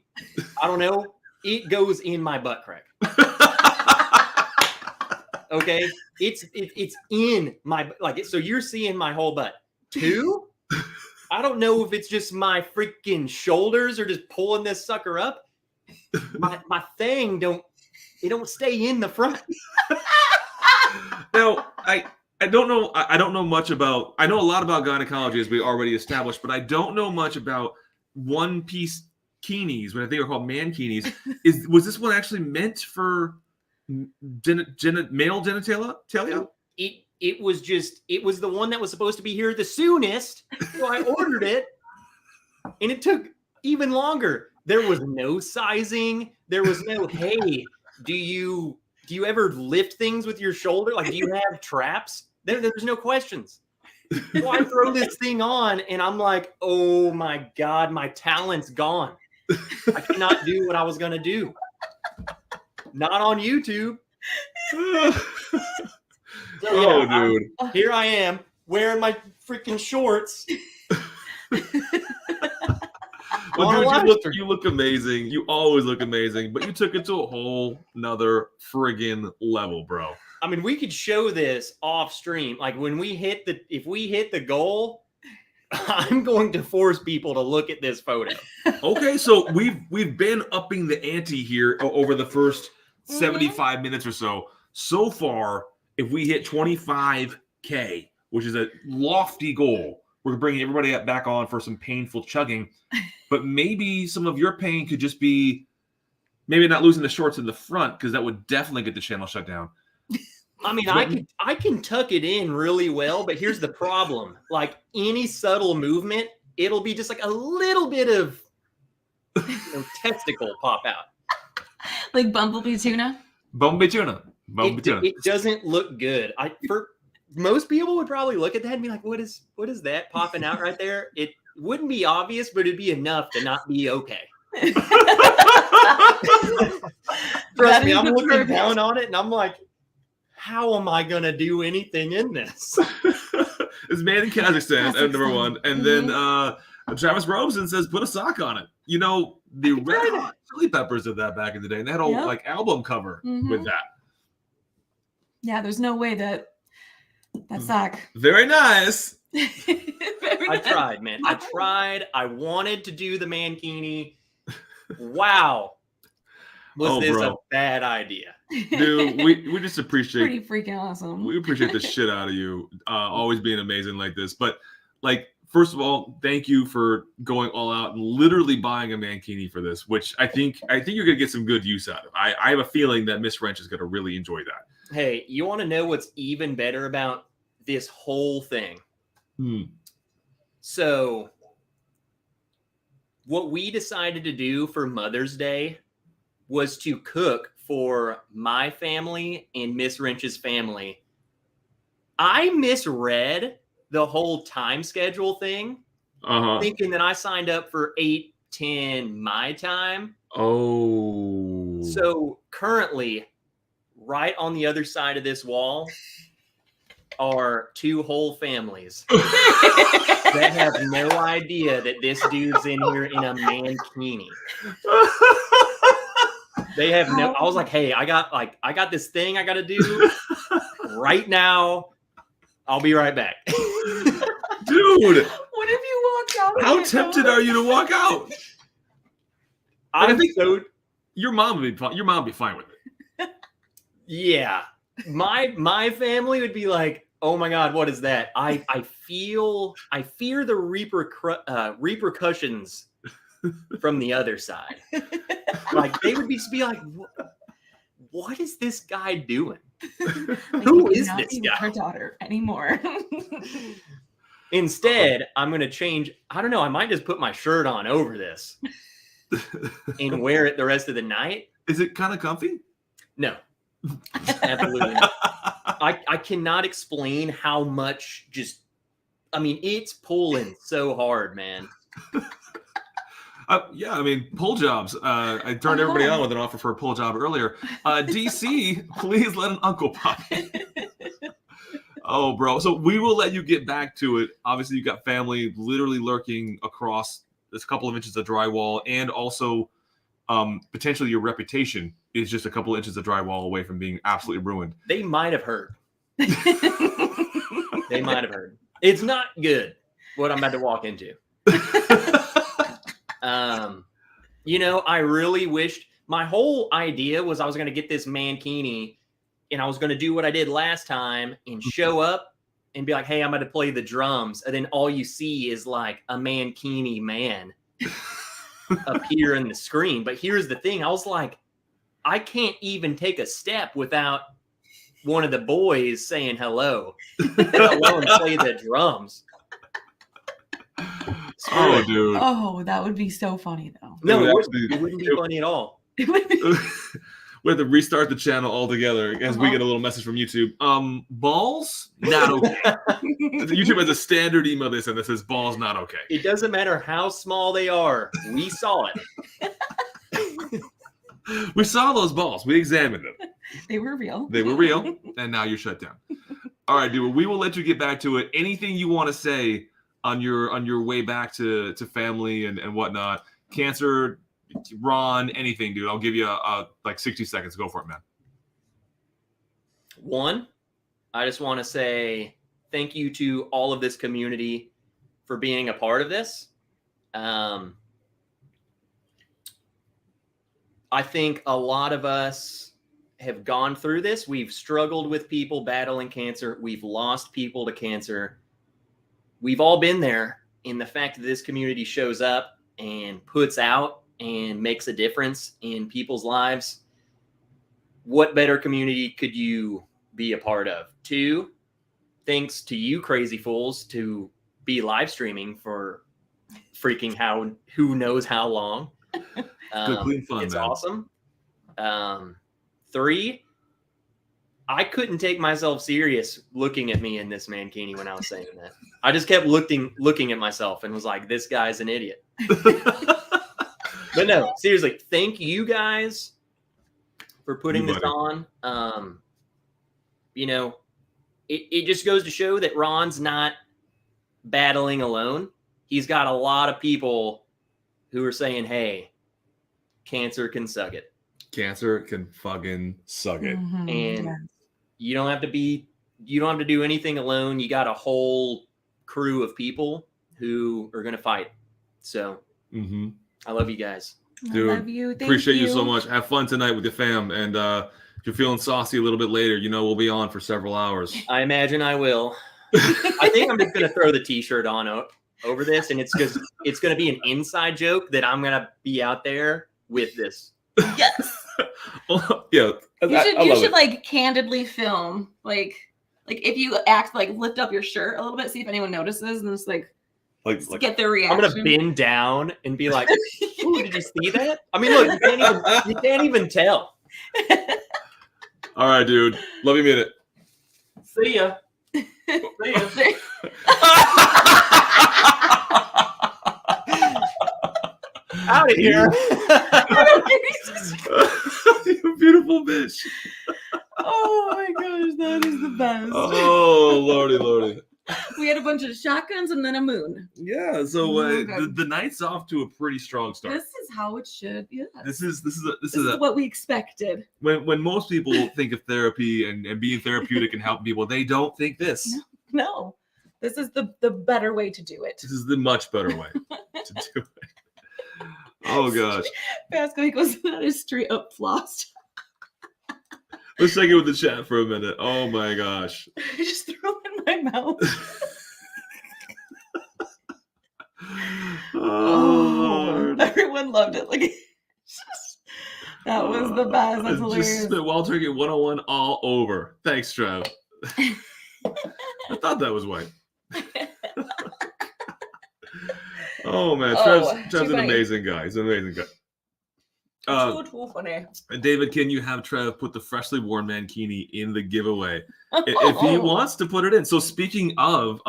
I don't know. It goes in my butt crack. Okay, it's in my so you're seeing my whole butt. Two, I don't know if it's just my freaking shoulders are just pulling this sucker up. My thing don't stay in the front. Now I don't know. I don't know much about. I know a lot about gynecology as we already established, but I don't know much about one-piece bikinis. When I think they're called mankinis, was this one actually meant for? Male genitalia? It was the one that was supposed to be here the soonest. So I ordered it and it took even longer. There was no sizing. There was no, hey, do you ever lift things with your shoulder? Like, do you have traps? There's no questions. So I throw this thing on and I'm like, oh my God, my talent's gone. I cannot do what I was going to do. Not on YouTube. Dude. Here I am wearing my freaking shorts. Well, dude, you look amazing. You always look amazing, but you took it to a whole nother friggin' level, bro. I mean, we could show this off stream. Like when if we hit the goal, I'm going to force people to look at this photo. Okay, so we've been upping the ante here over the first 75 minutes or so. So far, if we hit 25K, which is a lofty goal, we're bringing everybody back on for some painful chugging. But maybe some of your pain could just be maybe not losing the shorts in the front, because that would definitely get the channel shut down. I mean, I can tuck it in really well, but here's the problem. Like any subtle movement, it'll be just like a little bit of testicle pop out. Like bumblebee tuna. Bumblebee tuna. Bumblebee tuna. It doesn't look good. For most people would probably look at that and be like, what is that popping out right there? It wouldn't be obvious, but it'd be enough to not be okay. Trust me, I'm looking down on it and I'm like, how am I gonna do anything in this? It's made in Kazakhstan, number one. And then Travis Robeson says, put a sock on it. You know, the Red Hot Chili Peppers did that back in the day, and they had a whole like album cover with that. Yeah, there's no way that sock. Very nice. I tried, man. I tried. I wanted to do the mankini. Wow. Was this a bad idea? Dude, we just appreciate pretty freaking awesome. We appreciate the shit out of you. Always being amazing like this. But like, first of all, thank you for going all out and literally buying a mankini for this, which I think you're gonna get some good use out of. I have a feeling that Miss Wrench is gonna really enjoy that. Hey, you want to know what's even better about this whole thing? So what we decided to do for Mother's Day was to cook for my family and Miss Wrench's family. I misread the whole time schedule thing, thinking that I signed up for 8:10 my time. Oh. So currently, right on the other side of this wall are two whole families that have no idea that this dude's in here in a mankini. They have no. I was like, hey, I got this thing I got to do right now. I'll be right back. Dude, what if you walked out? How tempted are you to walk out? I think your mom would be fine with it. Yeah. My family would be like, oh my God, what is that? I fear the repercussions from the other side. Like they would be like, what is this guy doing? Like, who is this guy? Her daughter anymore. Instead, I'm going to change. I don't know. I might just put my shirt on over this and wear it the rest of the night. Is it kind of comfy? No, absolutely not. I cannot explain how much it's pulling so hard, man. Yeah, I mean, pull jobs. I turned everybody on with an offer for a pull job earlier. DC, please let an uncle pop in. Oh, bro. So we will let you get back to it. Obviously, you've got family literally lurking across this couple of inches of drywall, and also potentially your reputation is just a couple of inches of drywall away from being absolutely ruined. They might have heard. They might have heard. It's not good what I'm about to walk into. I really wished my whole idea was I was going to get this mankini and I was going to do what I did last time and show up and be like, hey, I'm going to play the drums. And then all you see is like a mankini man appear in the screen. But here's the thing. I was like, I can't even take a step without one of the boys saying hello, let alone play the drums. Oh, dude. Oh, that would be so funny, though. No, it wouldn't be funny at all. We have to restart the channel altogether as we get a little message from YouTube. Balls? Not okay. YouTube has a standard email they send that says balls not okay. It doesn't matter how small they are. We saw it. We saw those balls. We examined them. They were real. They were real. And now you're shut down. All right, dude. We will let you get back to it. Anything you want to say on your way back to family and whatnot? Cancer, Ron, anything, dude. I'll give you like 60 seconds. Go for it, man. One, I just want to say thank you to all of this community for being a part of this. I think a lot of us have gone through this. We've struggled with people battling cancer. We've lost people to cancer. We've all been there. In the fact that this community shows up and puts out and makes a difference in people's lives, what better community could you be a part of. 2, thanks to you crazy fools to be live streaming for freaking who knows how long. Good, clean fun, it's man. awesome. 3, I couldn't take myself serious looking at me in this mankini when I was saying that. I just kept looking at myself and was like, this guy's an idiot. But no, seriously, thank you guys for putting this on. You know, it just goes to show that Ron's not battling alone. He's got a lot of people who are saying, hey, cancer can suck it. Cancer can fucking suck it. Mm-hmm. And you don't have to do anything alone. You got a whole crew of people who are going to fight. So I love you guys. Dude, I love you. Thank appreciate you so much. Have fun tonight with your fam. And if you're feeling saucy a little bit later, you know we'll be on for several hours. I imagine I will. I think I'm just going to throw the t-shirt on over this, and it's going to be an inside joke that I'm going to be out there with this. Yes. Yeah. You should like candidly film like if you act like lift up your shirt a little bit, see if anyone notices, and just like get their reaction. I'm gonna bend down and be like, "Ooh, did you see that?" I mean, look, you can't even tell. All right, dude. Love you, minute. See ya. See ya. Out of here. You beautiful bitch. Oh my gosh, that is the best. Oh, lordy. We had a bunch of shotguns and then a moon. Yeah, so the night's off to a pretty strong start. This is how it should. Yeah. This is what we expected. When most people think of therapy and being therapeutic and helping people, they don't think this. No. This is the better way to do it. This is the much better way to do it. Oh gosh. Vasco, he goes, that is straight up flossed. Let's check in with the chat for a minute. Oh my gosh. I just threw it in my mouth. Oh, everyone loved it. Like that was the best. That's hilarious. Just spit Wild Turkey 101 all over. Thanks, Trev. I thought that was white. Oh man, Trev's an amazing guy. He's an amazing guy. Too funny. David, can you have Trev put the freshly worn mankini in the giveaway if he wants to put it in? So speaking of,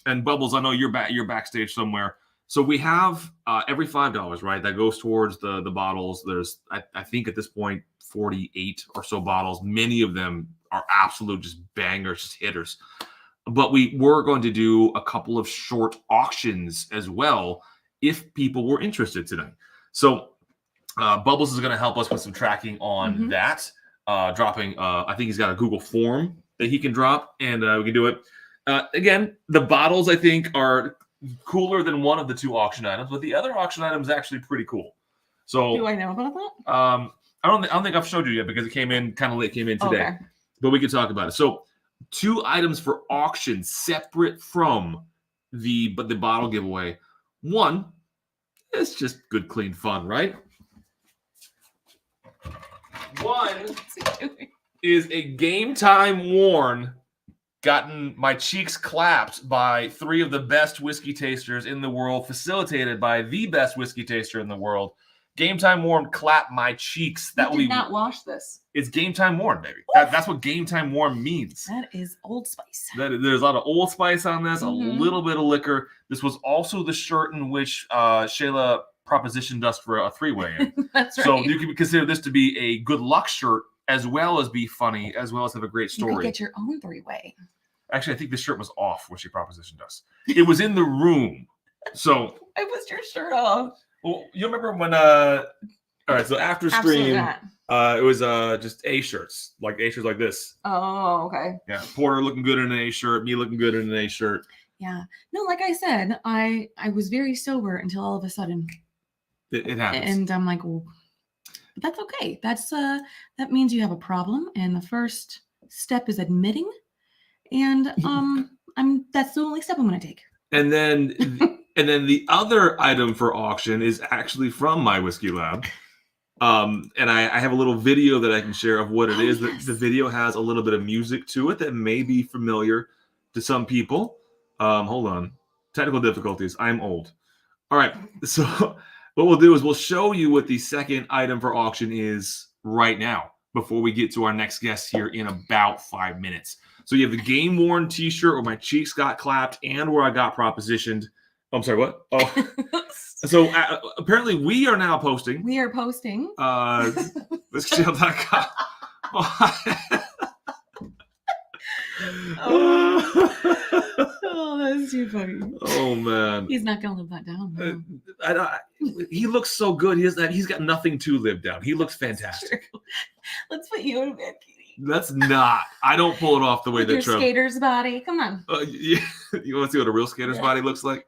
and Bubbles, I know you're backstage somewhere. So we have every $5, right? That goes towards the bottles. There's I think at this point 48 or so bottles. Many of them are absolute just bangers, just hitters. But we were going to do a couple of short auctions as well if people were interested tonight. So Bubbles is going to help us with some tracking on that. Dropping, I think he's got a Google form that he can drop, and we can do it. Again, the bottles I think are cooler than one of the 2 auction items, but the other auction item is actually pretty cool. So do I know about that? I don't think I've showed you yet because it came in kind of late. Came in today, okay. But we can talk about it. So 2 items for auction separate from the bottle giveaway. One, it's just good, clean fun, right? One is a Game Time worn, gotten my cheeks clapped by 3 of the best whiskey tasters in the world, facilitated by the best whiskey taster in the world. Game Time worn, clap my cheeks. That will be not wash this. It's Game Time worn, baby. That's what Game Time worn means. That is Old Spice. There's a lot of Old Spice on this, a little bit of liquor. This was also the shirt in which Shayla propositioned us for a 3-way. That's right. So you can consider this to be a good luck shirt, as well as be funny, as well as have a great story. You could get your own 3-way. Actually, I think this shirt was off when she propositioned us. It was in the room. So I was your shirt off. Well, you remember when all right, so after stream it was just A shirts, like A shirts like this. Oh, okay. Yeah. Porter looking good in an A shirt, me looking good in an A shirt. Yeah. No, like I said, I was very sober until all of a sudden it happens. And I'm like, well, but that's okay. That's that means you have a problem, and the first step is admitting. And that's the only step I'm gonna take. And then the other item for auction is actually from my whiskey lab. And I have a little video that I can share of what it is. Yes. The video has a little bit of music to it that may be familiar to some people. Hold on. Technical difficulties. I'm old. All right. So what we'll do is we'll show you what the second item for auction is right now before we get to our next guest here in about 5 minutes. So you have the game worn t-shirt where my cheeks got clapped and where I got propositioned. Oh, I'm sorry, what? Oh. So apparently we are now posting. We are posting. Whiskeytube.com. Oh, that's too funny. Oh man, He's not gonna live that down. No. he looks so good. He's got nothing to live down. He looks fantastic. Let's put you in bed, Katie. That's not. I don't pull it off the way With your that Trev. skater's body. Come on. Yeah, you want to see what a real skater's body looks like?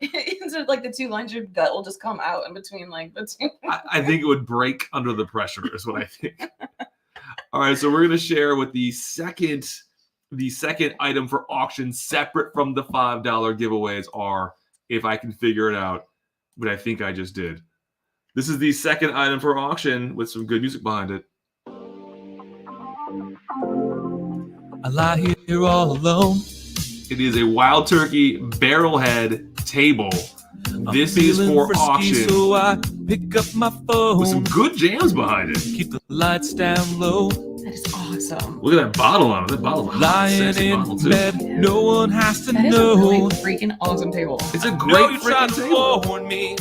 So like the two lines, your gut will just come out in between, like the two. I think it would break under the pressure. Is what I think. All right, so we're gonna share with the second item for auction, separate from the $5 giveaways, are, if I can figure it out, what I think I just did. This is the second item for auction with some good music behind it. I lie here all alone. It is a Wild Turkey barrelhead table. This is for Frisky, auction so I pick up my phone. with some good jams behind it. Keep the lights down low. That is awesome. Look at that bottle on it. That bottle's a hot, Lying sexy in bottle too. bed, no one has to That is a know. really freaking awesome table. It's a No, great you tried freaking to table. warn me,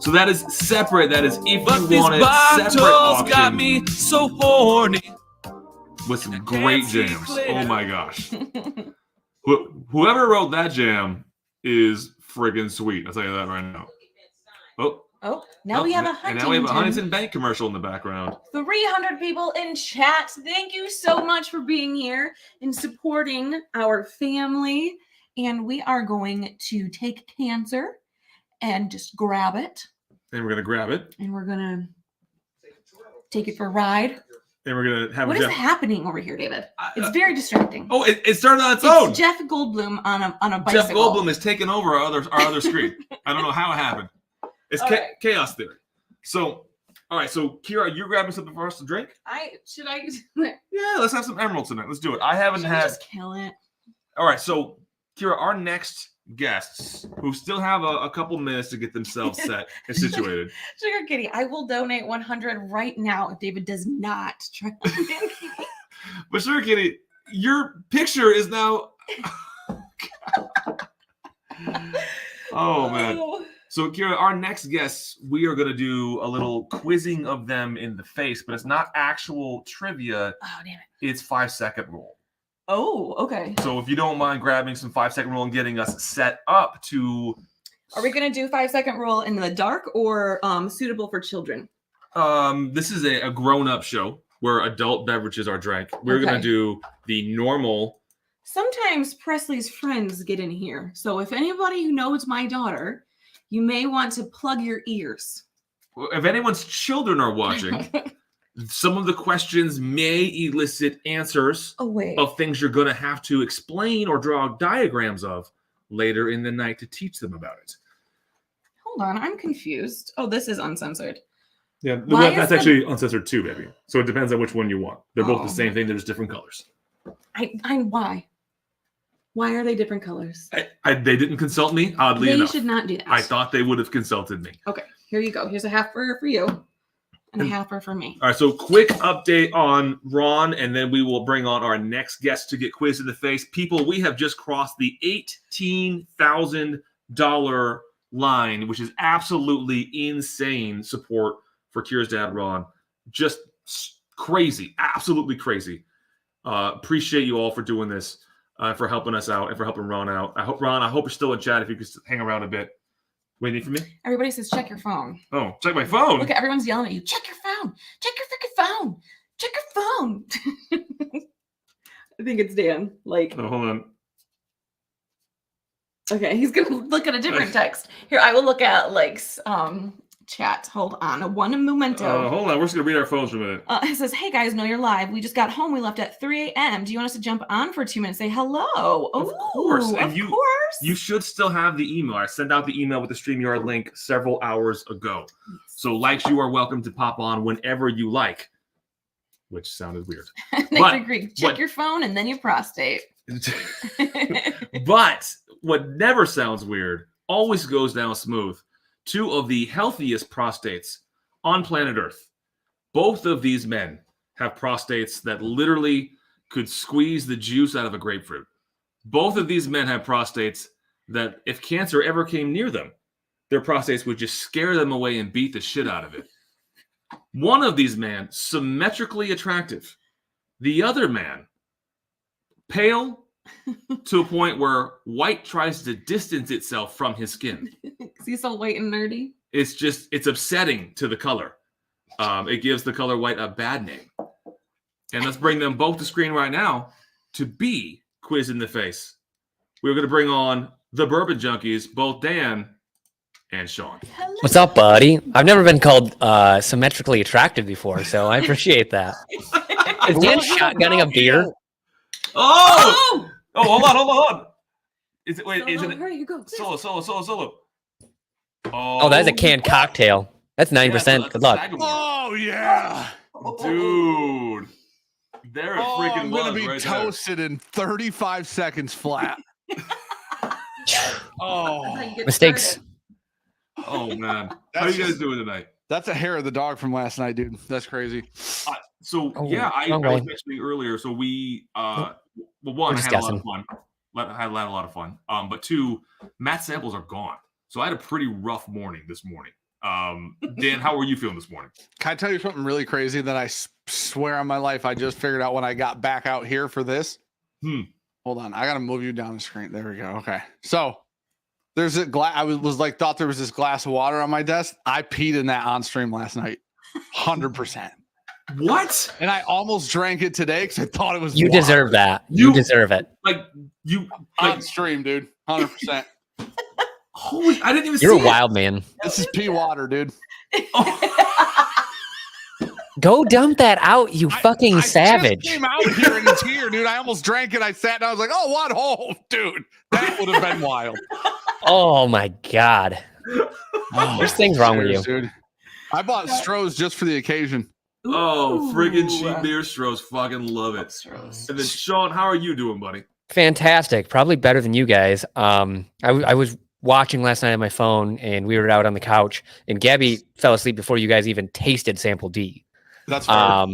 So that is separate. That is if but you these want it separate bottles auction got me so horny. with some great see jams. clear. Oh my gosh. Whoever wrote that jam is friggin' sweet. I'll tell you that right now. Oh, now we have a And now we have a Huntington. Huntington Bank commercial in the background. 300 people in chat. Thank you so much for being here and supporting our family. And we are going to take cancer and just grab it. And we're gonna grab it. And we're going to take it for a ride. And we're gonna have What a is Jeff. happening over here, David? It's very distracting. Oh, it started on its own. It's Jeff Goldblum on a Jeff bicycle. Goldblum is taking over our other screen. I don't know how it happened. It's All right. chaos theory. So, all right. So, Kira, you're grabbing something for us to drink? Should I Yeah, let's have some emeralds tonight. Let's do it. I haven't should we had. just kill it? All right. So, Kira, our next guests who still have a couple minutes to get themselves set and situated. Sugar Kitty, I will donate 100 right now if David does not try. But Sugar Kitty, your picture is now. Oh man. So, Kira, our next guests, we are going to do a little quizzing of them in the face, but it's not actual trivia. Oh, damn it. It's 5-second rule. Oh, okay. So, if you don't mind grabbing some 5-second rule and getting us set up to. Are we going to do 5-second rule in the dark or suitable for children? This is a grown-up show where adult beverages are drank. We're going to do the normal. Sometimes Presley's friends get in here. So, if anybody who knows my daughter, you may want to plug your ears. If anyone's children are watching, some of the questions may elicit answers of things you're going to have to explain or draw diagrams of later in the night to teach them about it. Hold on, I'm confused. Oh, this is uncensored. Yeah, Why that's is actually uncensored too, baby. So it depends on which one you want. They're both Oh. the same thing. They're just different colors. Why? Why are they different colors? They didn't consult me, oddly They enough. should not do that. I thought they would have consulted me. Okay, here you go. Here's a half for you and a half for me. All right, so quick update on Ron, and then we will bring on our next guest to get quizzed in the face. People, we have just crossed the $18,000 line, which is absolutely insane support for Kira's dad, Ron. Just crazy, absolutely crazy. Appreciate you all for doing this, for helping us out, and for helping Ron out. I hope you're still in chat. If you could hang around a bit. What do you need from me? Everybody says check your phone. Oh, check my phone. Look, everyone's yelling at you. Check your phone. Check your freaking phone. Check your phone. I think it's Dan. Like, Oh, hold on. okay, he's gonna look at a different text. Here, I will look at like chat. Hold on, one momento. Hold on. We're just gonna read our phones for a minute. It says, "Hey guys, know you're live. We just got home. We left at 3 a.m. Do you want us to jump on for 2 minutes? Say hello." Of course. And of course. You should still have the email. I sent out the email with the StreamYard link several hours ago. So likes, you are welcome to pop on whenever you like, which sounded weird. Next agree. Check your phone and then your prostate. But what never sounds weird always goes down smooth. 2 of the healthiest prostates on planet Earth. Both of these men have prostates that literally could squeeze the juice out of a grapefruit. Both of these men have prostates that if cancer ever came near them, their prostates would just scare them away and beat the shit out of it. One of these men, symmetrically attractive. The other man, pale to a point where white tries to distance itself from his skin. Is he so white and nerdy? It's upsetting to the color. It gives the color white a bad name. And let's bring them both to screen right now to be quizzed in the face. We're going to bring on the Bourbon Junkies, both Dan and Sean. What's up, buddy? I've never been called symmetrically attractive before, so I appreciate that. Is Dan shotgunning a beer? Oh, hold on. Is it? Wait, Solo, is it? hurry, you go. Solo. Oh, that's a canned cocktail. That's 9%. Good luck. Oh yeah, dude. There it freaking I'm was. gonna be right toasted in 35 seconds flat. Mistakes. Oh man, how are you guys doing tonight? That's a hair of the dog from last night, dude. That's crazy. I was mentioning earlier. So we, well, one, I had a lot of fun. I had a lot of fun. But 2, Matt's samples are gone. So I had a pretty rough morning this morning. Dan, how were you feeling this morning? Can I tell you something really crazy that I swear on my life I just figured out when I got back out here for this? Hold on, I gotta move you down the screen. There we go. Okay, so there's a glass. I was like, thought there was this glass of water on my desk. I peed in that on stream last night, 100%. What? And I almost drank it today because I thought it was. You water. deserve that. You deserve it. On stream, dude, 100%. Holy! I didn't even. You're see a wild man. This is pee water, dude. Go dump that out, you fucking savage. I came out here and it's here, dude. I almost drank it. I sat down. I was like, oh, what? Oh, dude, that would have been wild. Oh my god. There's things wrong with you, dude. I bought Strohs just for the occasion. Oh, friggin' cheap beer Strohs. Fucking love it. And then Sean, how are you doing, buddy? Fantastic. Probably better than you guys. I was watching last night on my phone and we were out on the couch and Gabby fell asleep before you guys even tasted sample D. That's fair.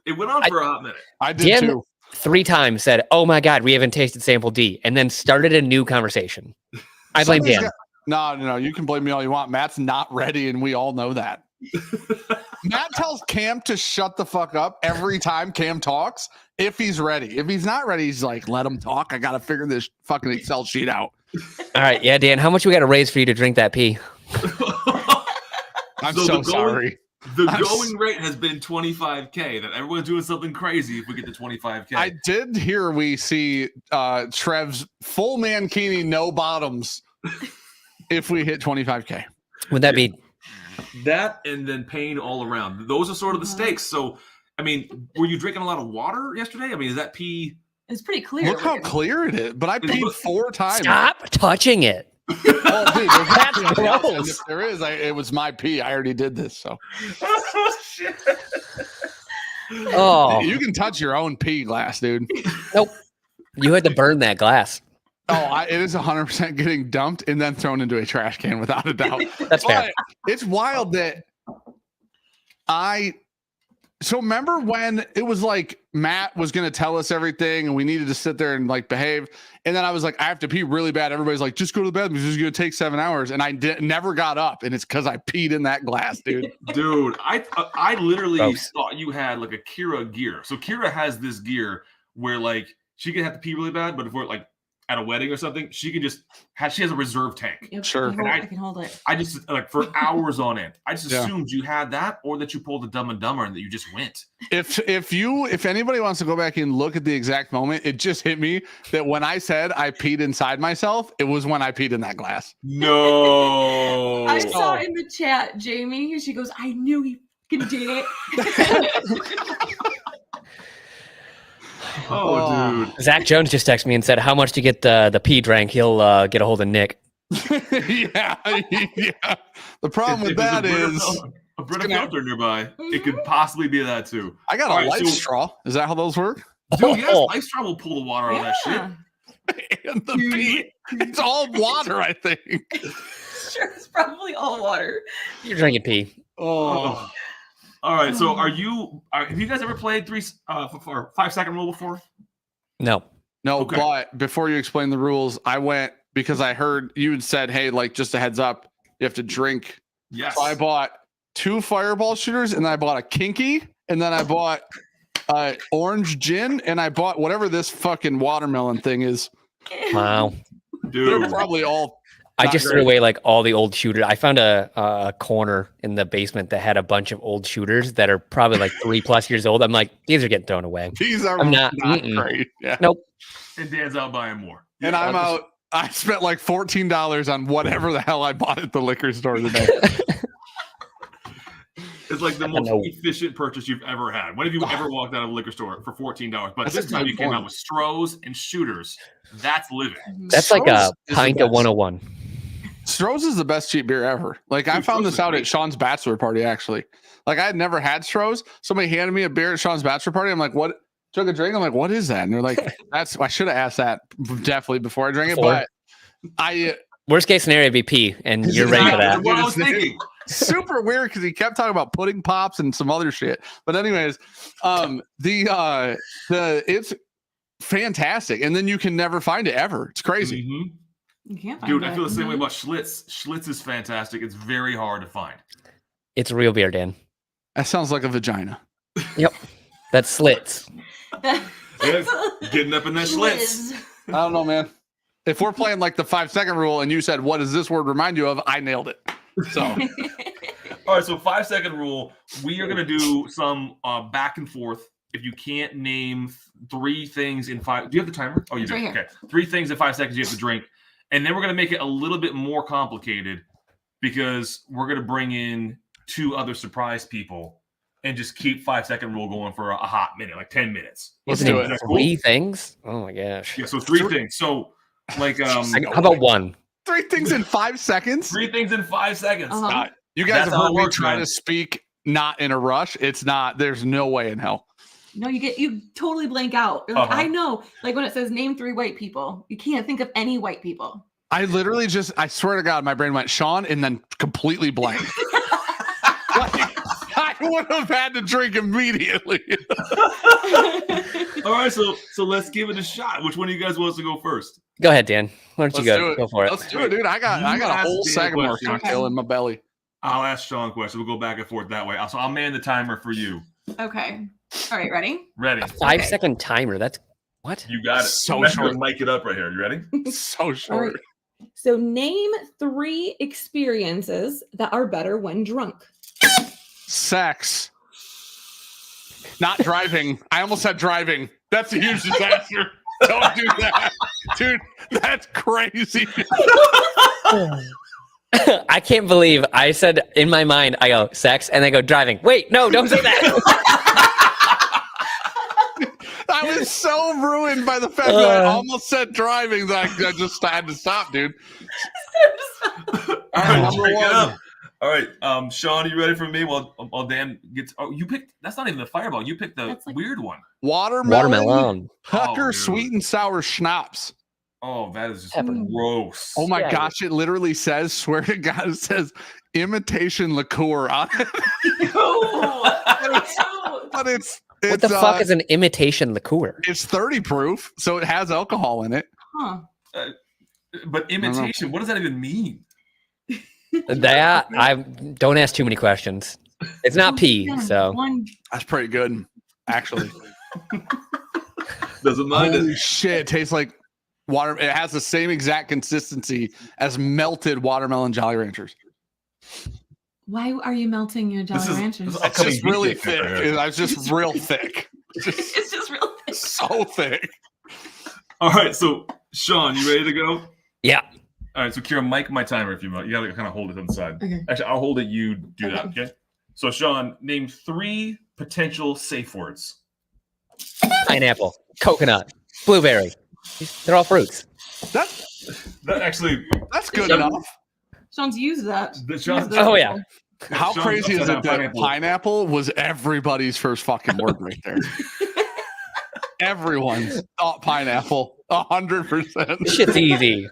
It went on for a hot minute. I did too. 3 times said, "Oh my god, we haven't tasted sample D," and then started a new conversation. I blame Dan. No, you can blame me all you want. Matt's not ready, and we all know that. Matt tells Cam to shut the fuck up every time Cam talks if he's ready. If he's not ready, he's like, let him talk. I got to figure this fucking Excel sheet out. All right. Yeah, Dan, how much we got to raise for you to drink that pee? I'm so sorry. The going rate has been 25K. That everyone's doing something crazy if we get to 25K. I did hear we see Trev's full mankini, no bottoms if we hit 25K. Would that be that and then pain all around? Those are sort of the stakes. So, I mean, were you drinking a lot of water yesterday? I mean, is that pee? It's pretty clear. Look how clear it is. But I peed 4 times. Stop touching it. Oh, dude, that's gross. If there is, it was my pee. I already did this. So. Oh, shit. Oh. You can touch your own pee glass, dude. Nope. You had to burn that glass. Oh, it is 100% getting dumped and then thrown into a trash can without a doubt. That's fair. It's wild that so remember when it was like Matt was going to tell us everything and we needed to sit there and like behave. And then I was like, I have to pee really bad. Everybody's like, just go to the bathroom. This is going to take 7 hours. And I never got up. And it's because I peed in that glass, dude. Dude, I literally thought you had like a Kira gear. So Kira has this gear where like she can have to pee really bad, but if we're like at a wedding or something, she can just she has a reserve tank. Yep, sure. I can hold it. I just like for hours on end. I just assumed you had that or that you pulled a Dumb and Dumber and that you just went. If anybody wants to go back and look at the exact moment, it just hit me that when I said I peed inside myself, it was when I peed in that glass. No. I saw in the chat, Jamie, she goes, I knew he could do it. Oh, dude. Zach Jones just texted me and said, how much to get the pee drank? He'll get a hold of Nick. yeah. The problem with that is a Brita filter nearby. It could possibly be that too. I got a life straw. Is that how those work? Dude, yes, life straw will pull the water out of that shit. And the pee. It's all water, I think. Sure, it's probably all water. You're drinking pee. Oh. All right. So, have you guys ever played 5-second rule before? No. Okay. But before you explain the rules, I went because I heard you had said, "Hey, like just a heads up, you have to drink." Yes. So I bought 2 fireball shooters, and then I bought a kinky, and then I bought orange gin, and I bought whatever this fucking watermelon thing is. Wow. Dude. They're probably all. I just threw away like all the old shooters. I found a corner in the basement that had a bunch of old shooters that are probably like 3+ years old. I'm like, these are getting thrown away. These are I'm not great. Yeah. Nope. And Dan's out buying more. And I'm out. I spent like $14 on whatever the hell I bought at the liquor store today. It's like the most efficient purchase you've ever had. When have you ever walked out of a liquor store for $14? But this time you came out with Strohs and shooters. That's living. That's like a pint of 101. Stroh's is the best cheap beer ever. Like I found this out at Sean's bachelor party, actually. Like I had never had Stroh's. Somebody handed me a beer at Sean's bachelor party. I'm like, what? Took a drink. I'm like, what is that? And they're like, I should have asked that definitely before I drank it. But Worst case scenario would be pee, and you're ready for that. What I was thinking. Super weird because he kept talking about pudding pops and some other shit. But anyways, it's fantastic, and then you can never find it ever. It's crazy. Mm-hmm. You can't find Dude, it. I feel the same way about Schlitz. Schlitz is fantastic. It's very hard to find. It's real beer, Dan. That sounds like a vagina. Yep. That's slits. Yeah, getting up in that Schlitz. I don't know, man. If we're playing like the 5-second rule and you said, what does this word remind you of? I nailed it. So, all right. So 5-second rule. We are going to do some back and forth. If you can't name 3 things in 5, do you have the timer? Oh, you do. Right Okay. 3 things in 5 seconds you have to drink. And then we're going to make it a little bit more complicated because we're going to bring in 2 other surprise people and just keep 5-second rule going for a hot minute, like 10 minutes. Let's do it. 3 things? Oh my gosh. Yeah. So 3 things. So like, how about 1? 3 things in 5 seconds? 3 things in 5 seconds. You guys That's have how heard it me works, try man. to speak not in a rush. It's not. There's no way in hell. No, you totally blank out. You're like, Uh-huh. I know. Like when it says name 3 white people, you can't think of any white people. I literally I swear to God, my brain went Sean and then completely blank. I would have had to drink immediately. All right, so let's give it a shot. Which one of you guys wants to go first? Go ahead, Dan. Why don't you Let's go? do it. Go for it. Let's do it, dude. I got a whole Sagamore cocktail in my belly. I'll ask Sean questions. We'll go back and forth that way. So I'll man the timer for you. Okay. All right, ready? Ready. 5-second timer. That's what? You got it. So I'm short. gonna mic it up right here. You ready? So short. All right. So name 3 experiences that are better when drunk. Sex. Not driving. I almost said driving. That's a huge disaster. Don't do that. Dude, that's crazy. I can't believe I said in my mind, I go sex and I go driving. Wait, no, don't say that. I was so ruined by the fact that I almost said driving that I just had to stop, dude. All right, break it up. All right, Sean, you ready for me? While Dan gets. Oh, you picked. That's not even the fireball. You picked the weird one. Watermelon. Pucker Oh, sweet and sour schnapps. Oh, that is just gross. Oh my gosh! It literally says, "Swear to God," it says imitation liqueur on it. But it's What the fuck is an imitation liqueur? It's 30 proof, so it has alcohol in it. Huh. But imitation, what does that even mean? That I don't ask too many questions. It's not pee, so That's pretty good, actually. Doesn't mind Holy it. shit! It tastes like water. It has the same exact consistency as melted watermelon Jolly Ranchers. Why are you melting your Jolly Ranchers? It's just really thick. I was just real thick. It's just real thick. So thick. All right, so Sean, you ready to go? Yeah. All right, so Kira, mic my timer if you want. You gotta kind of hold it on the side. Okay. Actually, I'll hold it. You do that, okay? So Sean, name 3 potential safe words. pineapple, coconut, blueberry. They're all fruits. That actually, That's good enough. Sean's used that. Oh yeah. How Sean's crazy is upside it down that pineapple was everybody's first fucking word right there? Everyone's thought pineapple, 100%. This shit's easy.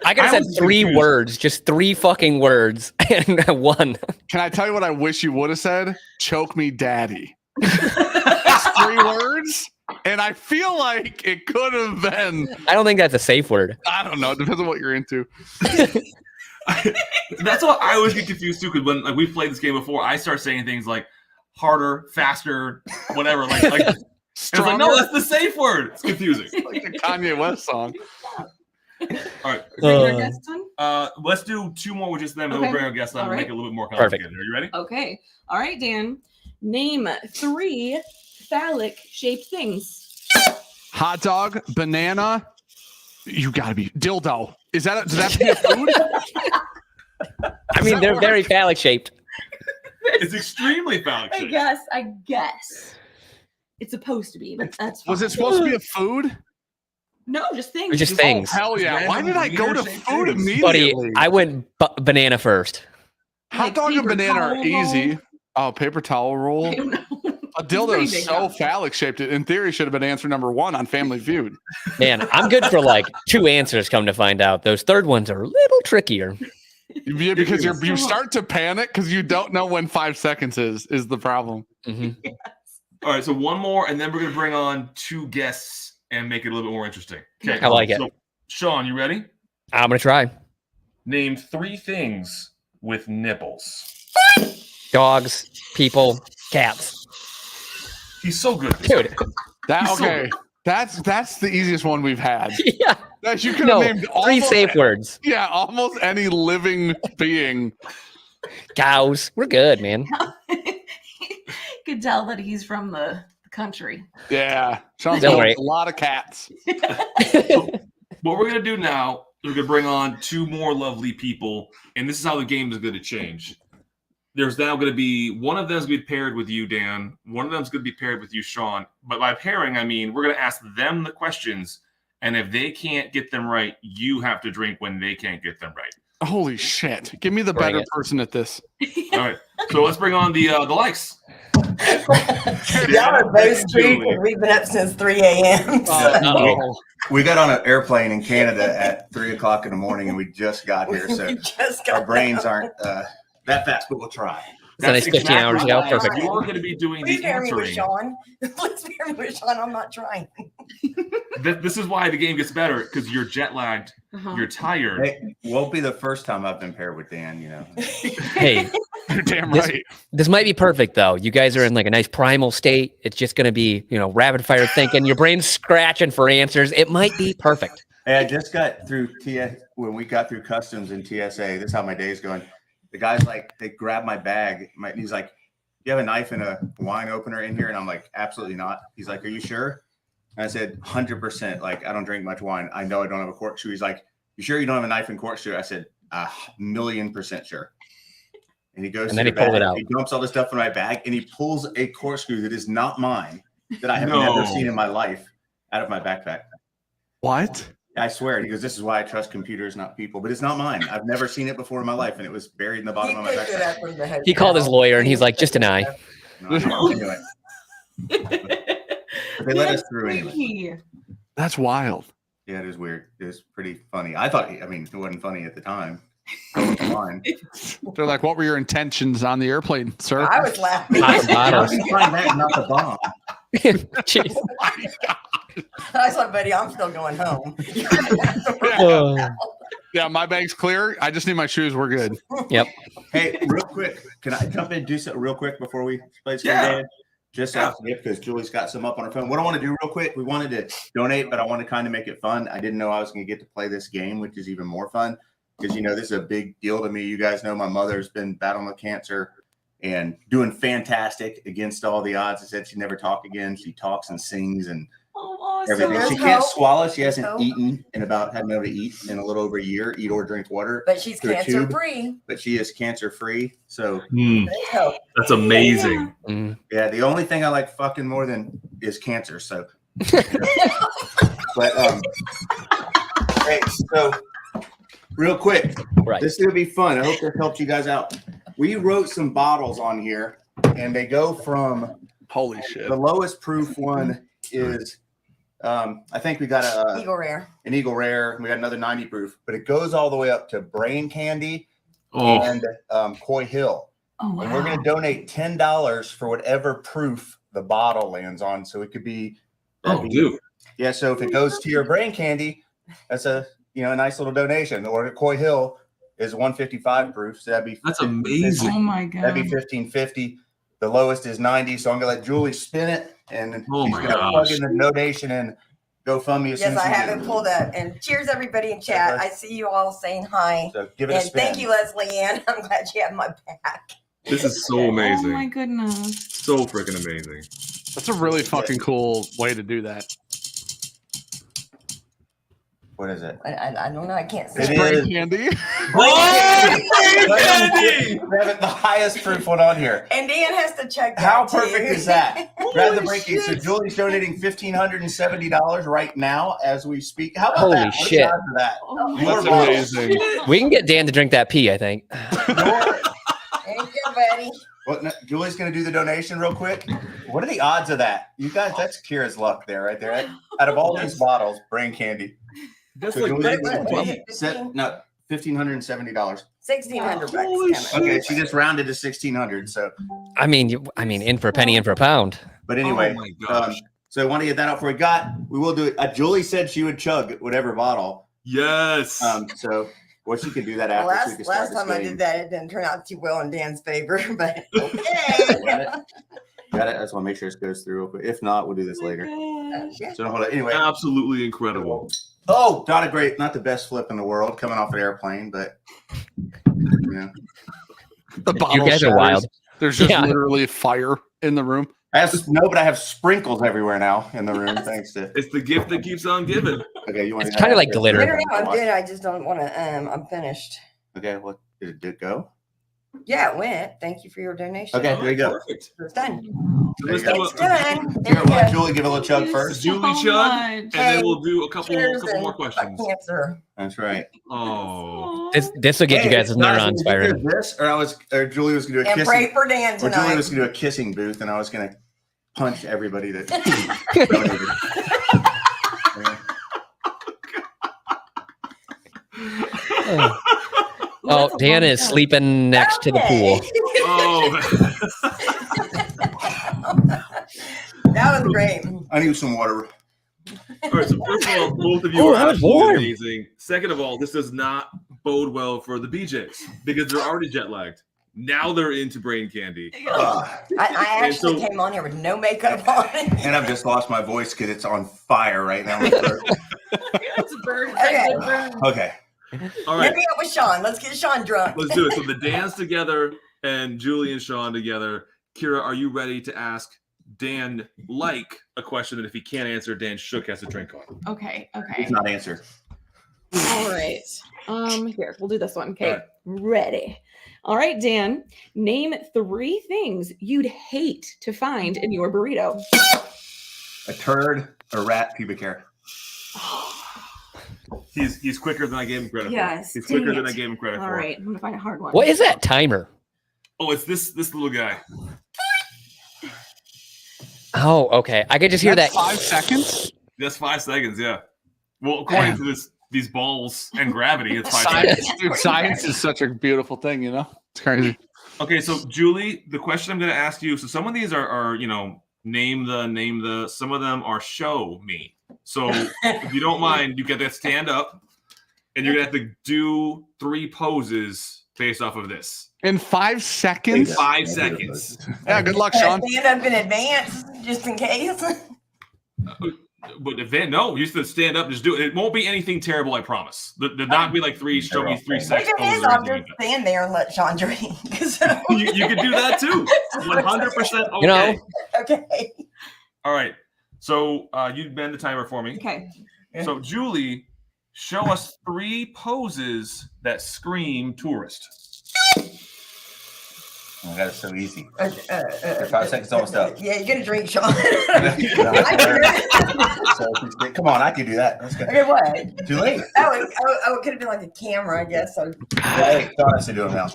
I could have said 3 words, just 3 fucking words, and 1. Can I tell you what I wish you would have said? Choke me, daddy. That's 3 words, and I feel like it could have been. I don't think that's a safe word. I don't know. It depends on what you're into. That's what I always get confused too. Because when like we played this game before, I start saying things like harder, faster, whatever. Like it's like, no, that's the safe word. It's confusing. It's like the Kanye West song. All right. Your guest one? Let's do 2 more with just them, and Okay. we'll bring our guests on All and right. make it a little bit more Perfect. complicated. Are you ready? Okay. All right, Dan. Name 3 phallic-shaped things. Hot dog, banana. You gotta be dildo. Is that? Does that have to be a food? I mean, they're very phallic shaped. It's extremely phallic I shaped. guess. It's supposed to be, but that's fine. Was it supposed to be a food? No, just things. Just things. Hell yeah! Why did I go to food immediately? Buddy, I went banana first. Hot Like dog and paper banana are towel easy. roll. Oh, paper towel roll. I don't know. A dildo pretty is big, so though. phallic shaped. It in theory should have been answer number 1 on Family Feud. Man, I'm good for like 2 answers, come to find out. Those third ones are a little trickier. Yeah, because you start to panic because you don't know when 5 seconds is the problem. Mm-hmm. All right, so 1 more, and then we're gonna bring on 2 guests and make it a little bit more interesting. Okay, I like it. So, Sean, you ready? I'm gonna try. Name 3 things with nipples. Dogs, people, cats. He's so good, dude. That's the easiest one we've had. Yeah. That you could have named 3 almost safe words. Yeah, almost any living being. Cows. We're good, man. Could tell that he's from the country. Yeah, Sean's Don't got worry. a lot of cats. What we're gonna do now is we're gonna bring on 2 more lovely people, and this is how the game is gonna change. There's now going to be one of them's going to be paired with you, Dan. One of them's going to be paired with you, Sean. But by pairing, I mean we're going to ask them the questions, and if they can't get them right, you have to drink when they can't get them right. Holy shit! Give me the Bring better it. person at this. All right. So let's bring on the likes. Y'all are both sweet. We've been up since 3 a.m. We got on an airplane in Canada at 3 o'clock in the morning, and we just got here, so our brains aren't that fast, but we'll try. It's a nice 15 hours ago. Perfect. You're going to be doing Please the pair me with answering. Sean. Please pair me with Sean. I'm not trying. This is why the game gets better, because you're jet lagged, you're tired. It won't be the first time I've been paired with Dan, you know. Hey, you're damn this, right. This might be perfect though. You guys are in like a nice primal state. It's just going to be, rapid fire thinking. Your brain's scratching for answers. It might be perfect. Hey, I just got through when we got through customs and TSA. This is how my day's going. The guy's like, they grabbed my bag. He's like, "You have a knife and a wine opener in here?" And I'm like, "Absolutely not." He's like, "Are you sure?" And I said, 100%. Like, I don't drink much wine. I know I don't have a corkscrew. He's like, "You sure you don't have a knife and corkscrew?" I said, 1,000,000% sure. And he goes, and then he pulled it out. He dumps all the stuff in my bag, and he pulls a corkscrew that is not mine, that I have never seen in my life, out of my backpack. What? I swear. And he goes, "This is why I trust computers, not people." But it's not mine. I've never seen it before in my life, and it was buried in the bottom of my backpack. He called his lawyer and he's like, just an eye. Anyway. But they let us through anyway. That's wild. Yeah, it is weird. It was pretty funny. I thought, it wasn't funny at the time. It was fine. They're like, "What were your intentions on the airplane, sir?" I was laughing. Hot bottles. Find that, not the bomb. Jeez. I was like, "Buddy, I'm still going home." Yeah, my bag's clear. I just need my shoes. We're good. Yep. Hey, real quick, can I jump in and do something real quick before we play this game, Dan? Just off the hip, because Julie's got some up on her phone. What I want to do real quick, we wanted to donate, but I want to kind of make it fun. I didn't know I was going to get to play this game, which is even more fun, because, this is a big deal to me. You guys know my mother's been battling with cancer and doing fantastic against all the odds. I said she'd never talk again. She talks and sings and everything. She can't swallow. She hasn't eaten in hadn't been able to eat in a little over a year, eat or drink water. But she's through a cancer tube. free. But she is cancer free. So That's amazing. yeah, the only thing I like fucking more than is cancer. So, but Hey, so real quick, Right. this is gonna be fun. I hope this helps you guys out. We wrote some bottles on here, and they go from holy shit. The lowest proof one is I think we got Eagle Rare. an Eagle Rare. We got another 90 proof, but it goes all the way up to Brain Candy and Coy Hill. Oh, wow. And we're going to donate $10 for whatever proof the bottle lands on. So it could be. Dude. Yeah. So if it goes to your Brain Candy, that's a nice little donation. Or Coy Hill is 155 proof. So that's amazing. Oh my god. That'd be 1550. The lowest is 90. So I'm gonna let Julie spin it, and she's my gonna plug gosh. in the donation and GoFundMe. As soon Yes, as I we have get it pulled up. And cheers, everybody in chat. Okay. I see you all saying hi. So give it a And spin. thank you, Leslie Ann. I'm glad you have my back. This is so amazing. Oh my goodness. So freaking amazing. That's a really fucking cool way to do that. What is it? I don't know. I can't say It Brain is Candy. Candy. We have it the highest proof one on here. And Dan has to check that. How too. perfect is that? Grab the break. shit. So Julie's donating $1,570 right now as we speak. How about Holy that? What are the shit. odds of that? Oh my More That's bottles. amazing. We can get Dan to drink that pee, I think. Thank you, buddy. What, no, Julie's going to do the donation real quick. What are the odds of that? You guys, that's Kira's luck there, right there. Out of all these bottles, Brain Candy. That's So like Julie's what? $1,570. $1,570. $1,600. Okay, she just rounded to 1,600. So, I mean, in for a penny, in for a pound. but anyway, Oh my gosh. so I want to get that out before we will do it. Julie said she would chug whatever bottle. Yes. So, well, she could do that after. so we Last can start last this time I game. did that, it didn't turn out too well in Dan's favor, but okay. Got it. I just want to make sure this goes through real quick. If not, we'll do this later. Yeah. So hold on. Anyway. Absolutely incredible. Oh, not a great, not the best flip in the world coming off an airplane, but The bottle You guys are shatters. wild. There's just Yeah. literally fire in the room. I have sprinkles everywhere now in the room. Thanks to. It's the gift that keeps on giving. Okay, you want It's kind of like No, glitter. no, I'm good. I just don't want to. I'm finished. Okay, what did it go? Yeah, it went. Thank you for your donation. Okay, there you go. Perfect. It's done. So let's There you do It's a, done. Here, There you let go. Julie give a little chug first. Julie So chug, much. and then we'll do a couple Cheers more and questions. fuck cancer. That's right. Oh. This will get you guys' neurons firing. This, or Julie was going to do a And kissing. pray for Dan Or Julie tonight. was going to do a kissing booth, and I was going to punch everybody that donated. Oh, Dan is sleeping next to the pool. Oh. That was great. I need some water. All right, so first of all, both of you Oh, are that was absolutely warm. amazing. Second of all, this does not bode well for the BJs because they're already jet lagged. Now they're into brain candy. I actually came on here with no makeup on. And I've just lost my voice because it's on fire right now. It's a bird. It's Okay. a good bird. Okay. All Let right, me up with Sean. Let's get Sean drunk. let's do it. So the Dan's together and Julie and Sean together. Kira, are you ready to ask Dan a question? And if he can't answer, Dan Shook has to drink on. Okay. Okay. It's not answered. All right. Here, we'll do this one. Okay. All right. Ready. All right, Dan. Name 3 things you'd hate to find in your burrito. A turd, a rat, pubic hair. He's quicker than I gave him credit Yes, for. He's quicker dang than it. I gave him credit All for. right. I'm gonna find a hard one. What is that timer? Oh, it's this little guy. Oh, okay. I could just hear That's that. 5 seconds. That's 5 seconds. Yeah. Well, according to these balls and gravity, it's 5 seconds. Science, dude, science is such a beautiful thing, you know? It's crazy. Okay, so Julie, the question I'm going to ask you. So some of these are name the. Some of them are show me. So if you don't mind, you get that stand up, and you're gonna have to do 3 poses based off of this. In 5 seconds? In 5 seconds. Yeah, good luck, Sean. Stand up in advance, just in case. But if no, you just stand up, just do it. It won't be anything terrible, I promise. There'll not be like 3 show me 3 sex If it is, poses. or I'll anything just like stand there and let Sean drink. that. You could do that too. 100% okay. You know, Okay. All right. So you bend the timer for me. Okay. So Julie, show us 3 poses that scream tourist. Oh, that is so easy. 5 seconds almost up. Yeah, you're gonna drink, Sean. selfie. Come on, I could do that. Let's go. Okay, what? Too late. Oh, it could have been like a camera, I guess. So. Hey, thought I should do it now.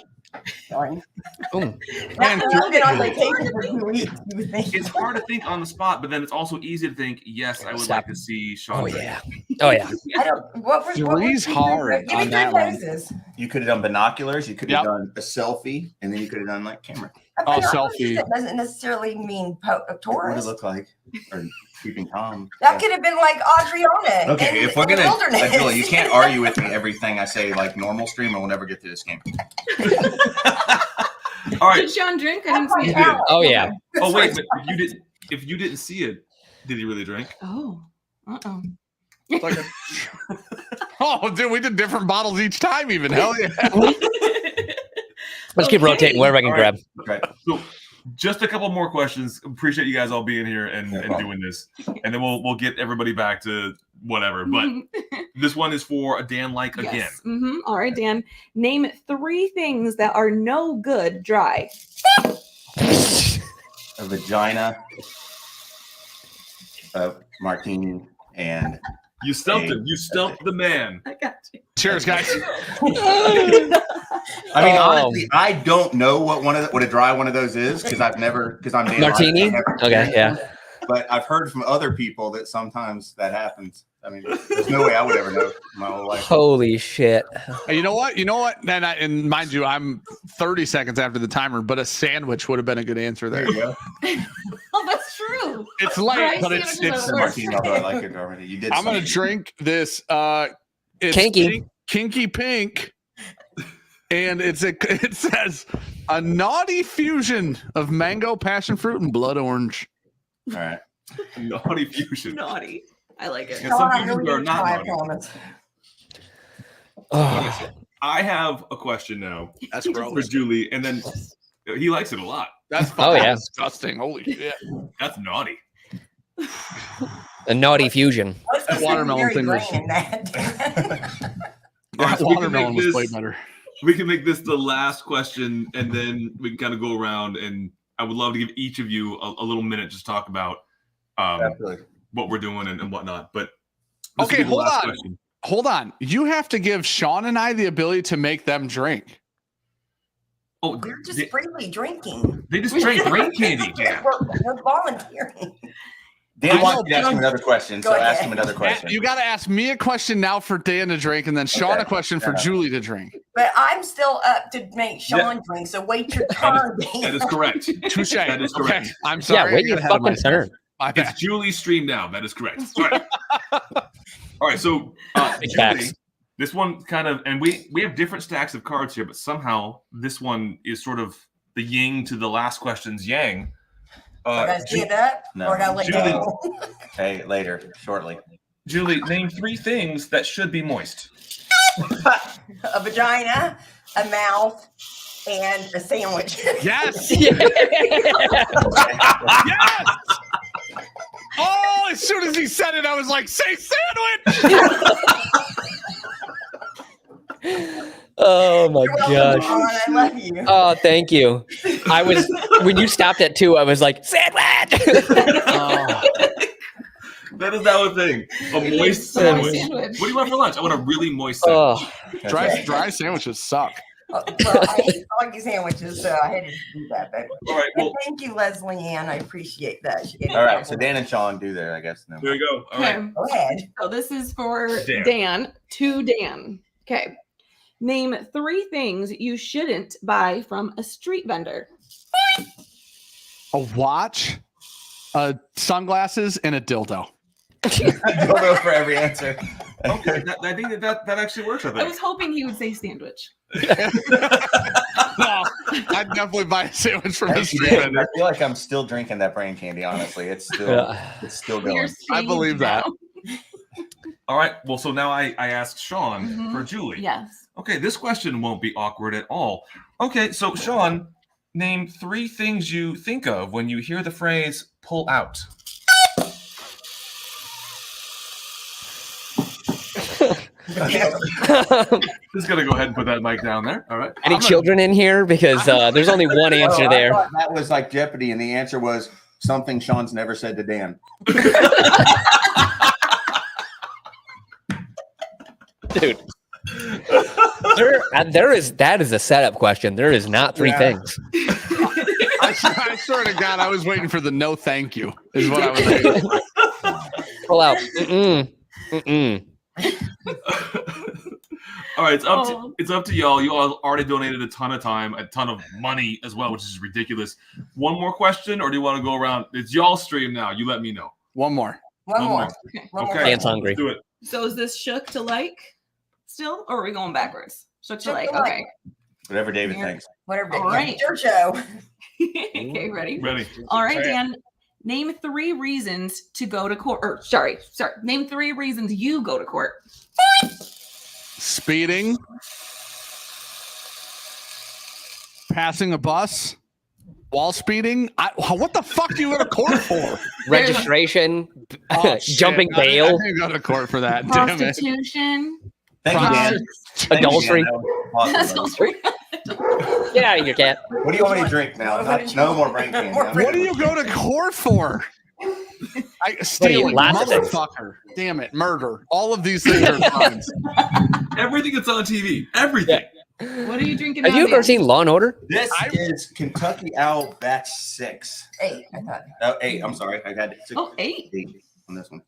Darn. Boom. I've been on vacation for 2 weeks. You would think. It's hard to think on the spot, but then it's also easy to think, yes, I would like to see Sean. Oh, drink. yeah. Oh, yeah. I don't. What was Three's hard Give me on 3 that one. places. You could have done binoculars. You could have Yep. done a selfie, and then you could have done like camera. Oh, selfie. That doesn't necessarily mean What would it tourist. look like? Or keeping calm. That could have been like Adriana. Okay, in, if we're in the gonna, wilderness. Julie, you can't argue with me everything I say like normal stream, and we'll never get through this game. All right. Did Sean drink? I didn't see He it. did. Oh, yeah. Oh wait, but if you didn't see it, did he really drink? Oh. Uh-oh. It's like oh, dude, we did different bottles each time. Even hell yeah. Let's keep rotating wherever I can All grab. right. So just a couple more questions. Appreciate you guys all being here and doing this, and then we'll get everybody back to whatever. But this one is for a Dan like again. Yes. All right, Dan. Name 3 things that are no good dry. A vagina, a martini, and you stumped him. You stumped the man. I got you. Cheers, guys. I mean, honestly, I don't know what a dry one of those is because I'm Dan Martini? Like, Okay, yeah. But I've heard from other people that sometimes that happens. I mean, there's no way I would ever know in my whole life. Holy shit. You know what? And mind you, I'm 30 seconds after the timer, but a sandwich would have been a good answer there. There you go. Oh, that's true. It's late, Dry but it's sandwiches are Martini, although I like it already. You did. I'm gonna something. drink this. It's Kinky. Kinky pink, and it says a naughty fusion of mango, passion fruit, and blood orange. All right. Naughty fusion. Naughty. I like it. And some fusions are not naughty. Oh. I have a question now. That's for gross. Julie, and then he likes it a lot. That's Oh, yeah. disgusting. Holy shit. That's naughty. A naughty fusion. That watermelon thing was. All right, so Watermelon was way better. We can make this the last question, and then we can kind of go around. And I would love to give each of you a little minute just to talk about what we're doing and whatnot. But this Okay, will be the hold last on. question. Hold on. You have to give Sean and I the ability to make them drink. Oh, We're just freely drinking. They just drank brain candy. Dan. We're volunteering. Dan I wants know, to ask him another question, Go so ahead. ask him another question. You got to ask me a question now for Dan to drink, and then Sean a question for Julie to drink. But I'm still up to make Sean drink, so wait your turn. That is correct. Touche. That is correct. Okay. I'm sorry. Yeah, wait I your got ahead of fucking myself. turn. My bad. It's Julie's stream now. That is correct. Sorry. All right, so Julie, Facts. this one kind of, and we have different stacks of cards here, but somehow this one is sort of the yin to the last question's yang. I gotta stand up No. or I gotta let Julie. go. Hey, later, shortly. Julie, name 3 things that should be moist. A vagina, a mouth, and a sandwich. Yes. Yeah. Yes. Oh, as soon as he said it, I was like, say sandwich. Oh my You're welcome, gosh. Ron, I love you. Oh, thank you. I was when you stopped at 2, I was like, sandwich. That is now a thing. A moist sandwich. What do you want for lunch? I want a really moist sandwich. Oh, Dry sandwiches suck. Well, I like these sandwiches, so I had to do that. But All right, well, thank you, Leslie Ann. I appreciate that. She gave me All a right, so compliment. Dan and Sean do there, I guess. No. there you go. All right. Go ahead. So this is for Dan. Dan to Dan. Okay. Name 3 things you shouldn't buy from a street vendor. A watch, sunglasses, and a dildo. Dildo for every answer. Okay, I think that actually works. I I think. was hoping he would say sandwich. No, I'd definitely buy a sandwich from a I street vendor. feel like I'm still drinking that brain candy. Honestly, it's still going. You're I believe that. now. All right. Well, so now I ask Sean for Julie. Yes. Okay, this question won't be awkward at all. Okay, so Sean, name 3 things you think of when you hear the phrase "pull out." Just gonna go ahead and put that mic down there. All right. Any children in here? Because there's only one answer I there. thought that was like Jeopardy, and the answer was something Sean's never said to Dan. That is a setup question. There is not three things. I swear to God, I was waiting for the no thank you, is what I was waiting for. Pull out. Mm-mm. All right, it's up to y'all. You all already donated a ton of time, a ton of money as well, which is ridiculous. One more question, or do you want to go around? It's y'all stream now. You let me know. One more. One more. Okay. Dan's hungry. Let's do it. So is this shook to like still, or are we going backwards? Shook to like. to like. Okay. Whatever David thinks. Whatever. All right. Your show. Okay, ready? Ready. All right, Dan. Name 3 reasons to go to court. Or sorry. Name 3 reasons you go to court. Speeding. Passing a bus. While speeding. What the fuck do you go to court for? Registration. Shit. Jumping bail. I didn't go to court for that. Damn it. Prostitution. Thank you, Dan. Adultery. Adultery. Get out of here, cat. What do you want me to drink now? No more brain candy. What do you go to court for? Stealing, lots of things. motherfucker. Damn it, murder. All of these things are crimes. Everything that's on TV. Everything. What are you drinking? Have you ever seen Law and Order? This is Kentucky Owl Batch 6. 8. I thought. Oh, 8. I'm sorry. I got 6. Oh, 8 on this one.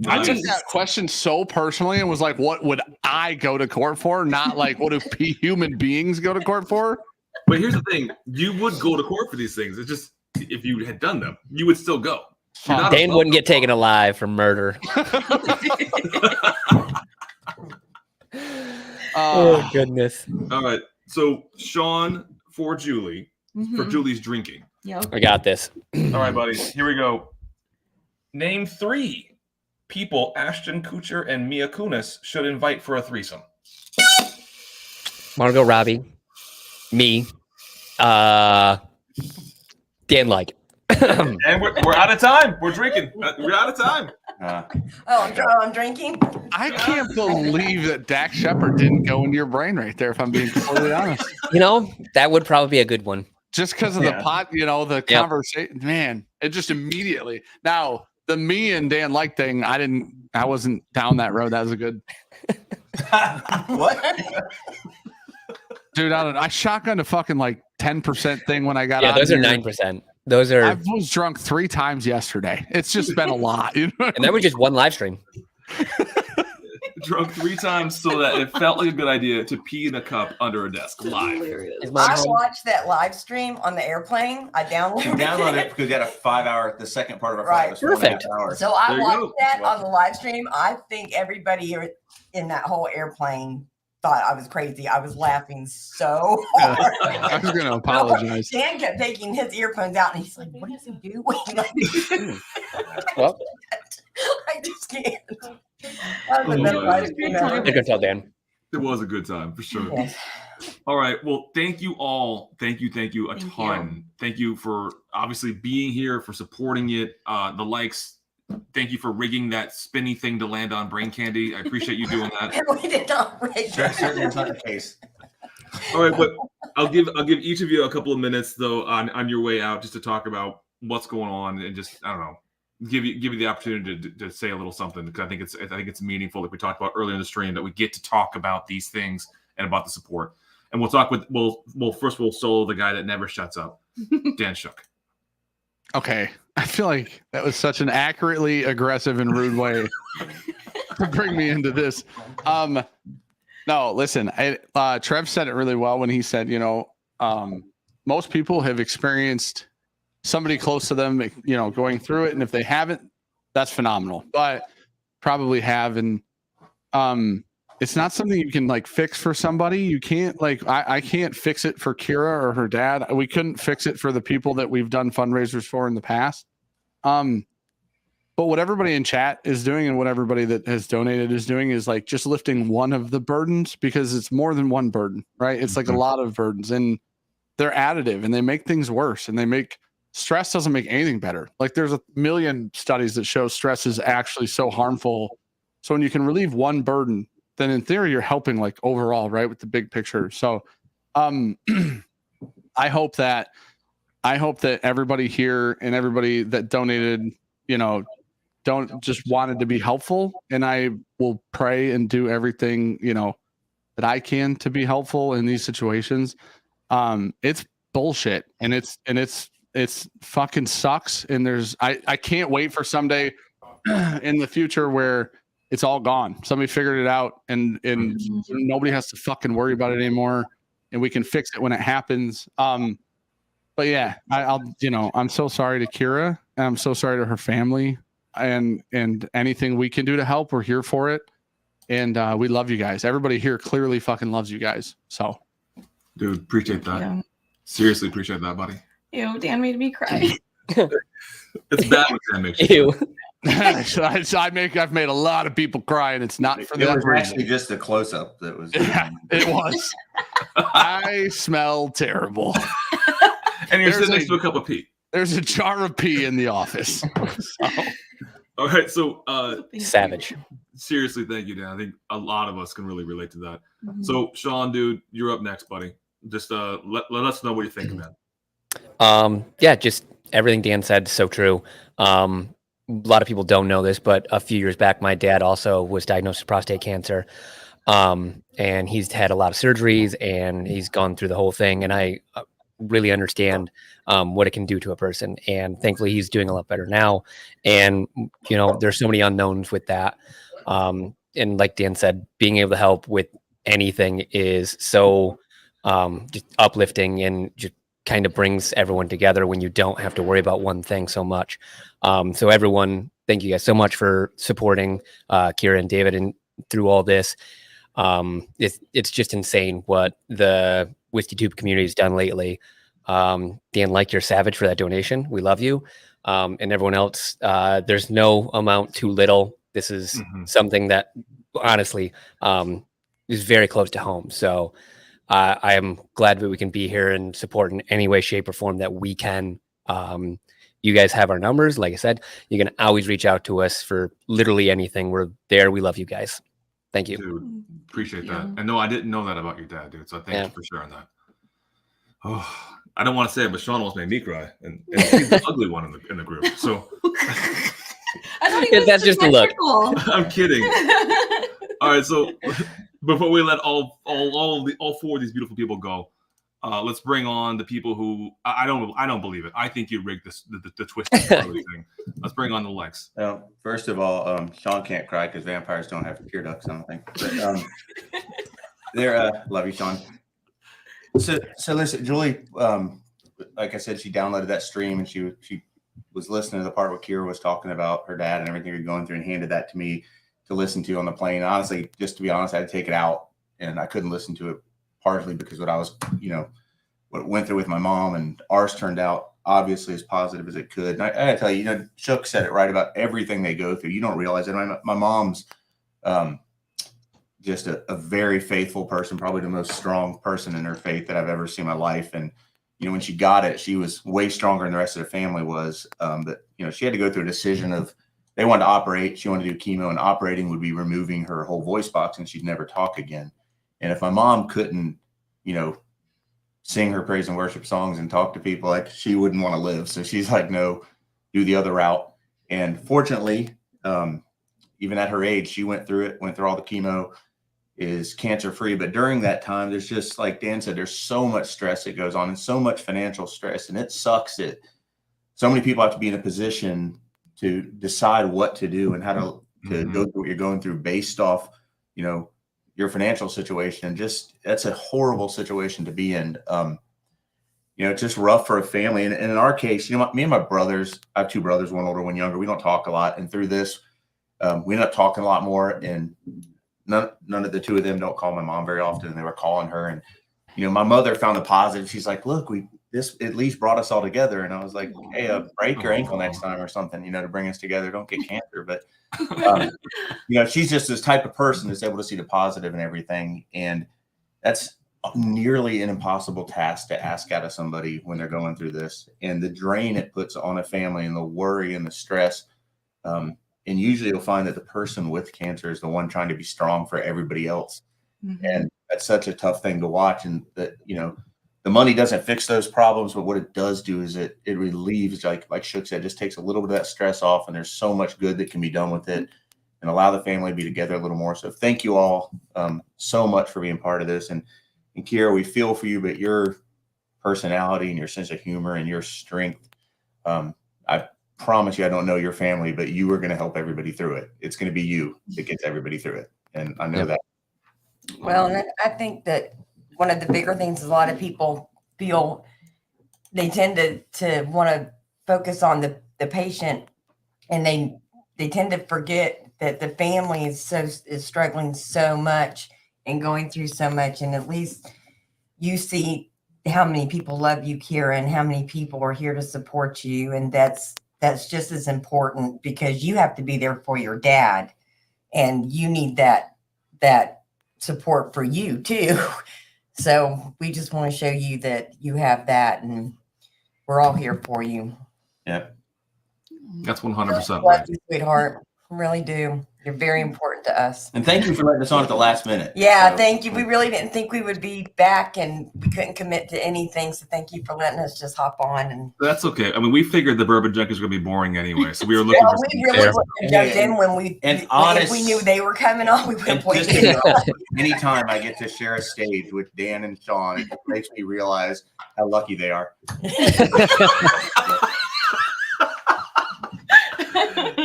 I took that question so personally and was like, what would I go to court for? Not like, what do human beings go to court for? But here's the thing. You would go to court for these things. It's just, if you had done them, you would still go. Dan wouldn't get taken alive for murder. Oh, goodness. All right. So, Sean for Julie, for Julie's drinking. Yep. I got this. All right, buddy. Here we go. Name 3 people Ashton Kutcher and Mia Kunis should invite for a threesome. Margot Robbie. Me. Dan like. And we're out of time. We're drinking. We're out of time. I'm drinking. I can't believe that Dak Shepard didn't go into your brain right there, if I'm being completely honest. You know, that would probably be a good one. Just because of the pot, the conversation, man, it just immediately. Now, the me and Dan like thing, I wasn't down that road. That was a good. What? Dude, I shotgunned a fucking like 10% thing when I got Yeah, on those here. are 9%. Those are. I was drunk 3 times yesterday. It's just been a lot. You know? And that was just one live stream. Drunk 3 times so that it felt like a good idea to pee in a cup under a desk live. I watched that live stream on the airplane. I downloaded it because we got a 5-hour, the second part of our Right. flight was 4.5 Perfect. hours. So I There you watched go. that on the live stream. I think everybody in that whole airplane thought I was crazy. I was laughing so hard. I was going to apologize. Dan kept taking his earphones out and he's like, what is he doing? Well, I just can't. That was the best live stream ever. I can tell Dan. It was a good time for sure. Yes. All right. Well, thank you all. Thank you a ton. Thank you for obviously being here, for supporting it. The likes. Thank you for rigging that spinny thing to land on brain candy. I appreciate you doing that. We did not rig Certainly it's not the case. All right, but I'll give each of you a couple of minutes though on your way out just to talk about what's going on and just I don't know, give you the opportunity to say a little something because I think it's meaningful, like we talked about earlier in the stream, that we get to talk about these things and about the support. And we'll solo the guy that never shuts up, Dan Shook. Okay. I feel like that was such an accurately aggressive and rude way to bring me into this. No, listen, Trev said it really well when he said, most people have experienced somebody close to them, going through it. And if they haven't, that's phenomenal, but probably have. And it's not something you can like fix for somebody. You can't I can't fix it for Kira or her dad. We couldn't fix it for the people that we've done fundraisers for in the past. But what everybody in chat is doing and what everybody that has donated is doing is like just lifting one of the burdens, because it's more than one burden, right? It's like a lot of burdens and they're additive and they make things worse, and stress doesn't make anything better. Like there's 1 million studies that show stress is actually so harmful. So when you can relieve one burden, then in theory you're helping like overall, right, with the big picture. So I hope that everybody here and everybody that donated, don't just wanted to be helpful, and I will pray and do everything, that I can to be helpful in these situations. It's bullshit, and it's fucking sucks. And I can't wait for someday in the future where it's all gone. Somebody figured it out, and nobody has to fucking worry about it anymore, and we can fix it when it happens. But yeah, I'm so sorry to Kira, and I'm so sorry to her family, and anything we can do to help, we're here for it. And we love you guys. Everybody here clearly fucking loves you guys. So, dude, appreciate that. Yeah. Seriously, appreciate that, buddy. Ew, Dan made me cry. It's bad when Dan makes you cry. I've made a lot of people cry, and it's not for It that was reason. actually just a close up that was. It was. I smell terrible. And you're There's sitting next to a cup of pee. There's a jar of pee in the office. So. All right, so savage. Seriously, thank you, Dan. I think a lot of us can really relate to that. Mhm. So, Sean, dude, you're up next, buddy. Just let us know what you're thinking, man. Yeah, just everything Dan said is so true. A lot of people don't know this, but a few years back, my dad also was diagnosed with prostate cancer. And he's had a lot of surgeries, and he's gone through the whole thing. And I really understand what it can do to a person. And thankfully, he's doing a lot better now. And, there's so many unknowns with that. And like Dan said, being able to help with anything is so just uplifting, and just kind of brings everyone together when you don't have to worry about one thing so much. So everyone, thank you guys so much for supporting Kira and David and through all this. It's just insane what the Whiskeytube community has done lately. Dan, like, you're savage for that donation. We love you. And everyone else, there's no amount too little. This is something that honestly is very close to home. So I am glad that we can be here and support in any way, shape, or form that we can. You guys have our numbers. Like I said, you can always reach out to us for literally anything. We're there. We love you guys. Thank you. Dude, appreciate that. And no, I didn't know that about your dad, dude. So thank you for sharing that. Oh, I don't want to say it, but Sean almost made me cry, and he's the ugly one in the group. So I thought he was that's just a look. I'm kidding. All right, so before we let all four of these beautiful people go, let's bring on the people who I don't believe it. I think you rigged the twisted thing. Let's bring on the Lex. First of all, Sean can't cry because vampires don't have tear ducts, I don't think. But they're love you, Sean. So listen, Julie, like I said, she downloaded that stream, and she was listening to the part where Kira was talking about her dad and everything you're going through, and handed that to me to listen to on the plane. Honestly, just to be honest, I had to take it out, and I couldn't listen to it partially because what I was, what went through with my mom, and ours turned out obviously as positive as it could. And I gotta tell you, Chuck said it right about everything they go through. You don't realize it. My mom's just a very faithful person, probably the most strong person in her faith that I've ever seen in my life. And, when she got it, she was way stronger than the rest of the family was. But, she had to go through a decision of, they wanted to operate. She wanted to do chemo, and operating would be removing her whole voice box, and she'd never talk again. And if my mom couldn't, sing her praise and worship songs and talk to people, like, she wouldn't want to live. So she's like, no, do the other route. And fortunately, even at her age, she went through all the chemo, is cancer free. But during that time, there's just, like Dan said, there's so much stress that goes on, and so much financial stress. And it sucks that so many people have to be in a position to decide what to do and how to go through what you're going through based off, your financial situation. And just, that's a horrible situation to be in. It's just rough for a family. And in our case, me and my brothers, I have two brothers, one older, one younger. We don't talk a lot. And through this, we end up talking a lot more. And none of the two of them don't call my mom very often. And they were calling her. And, my mother found the positive. She's like, look, this at least brought us all together. And I was like, hey, break your ankle next time or something, to bring us together. Don't get cancer. But, she's just this type of person that's able to see the positive in everything. And that's nearly an impossible task to ask out of somebody when they're going through this, and the drain it puts on a family, and the worry and the stress. And usually you'll find that the person with cancer is the one trying to be strong for everybody else. Mm-hmm. And that's such a tough thing to watch. And that, the money doesn't fix those problems, but what it does do is it relieves, like Shook said, just takes a little bit of that stress off, and there's so much good that can be done with it. and allow the family to be together a little more. So thank you all so much for being part of this. And Kira, we feel for you, but your personality and your sense of humor and your strength, I promise you, I don't know your family, but you are going to help everybody through it. It's going to be you that gets everybody through it. And I know that. Well, and I think that one of the bigger things is a lot of people feel they tend to want to focus on the patient, and they tend to forget that the family is struggling so much and going through so much. And at least you see how many people love you, Kira, and how many people are here to support you. And that's just as important, because you have to be there for your dad, and you need that support for you too. So we just want to show you that you have that, and we're all here for you. Yeah. That's 100% Love right. you, sweetheart. Really do. You're very important to us. And thank you for letting us on at the last minute. Yeah, So, thank you. We really didn't think we would be back, and we couldn't commit to anything. So thank you for letting us just hop on. And That's okay. I mean, we figured the Bourbon Junkies were going to be boring anyway, so we were looking for we really wouldn't have jumped in when if we knew they were coming on. We would have waited. Anytime I get to share a stage with Dan and Sean, it makes me realize how lucky they are.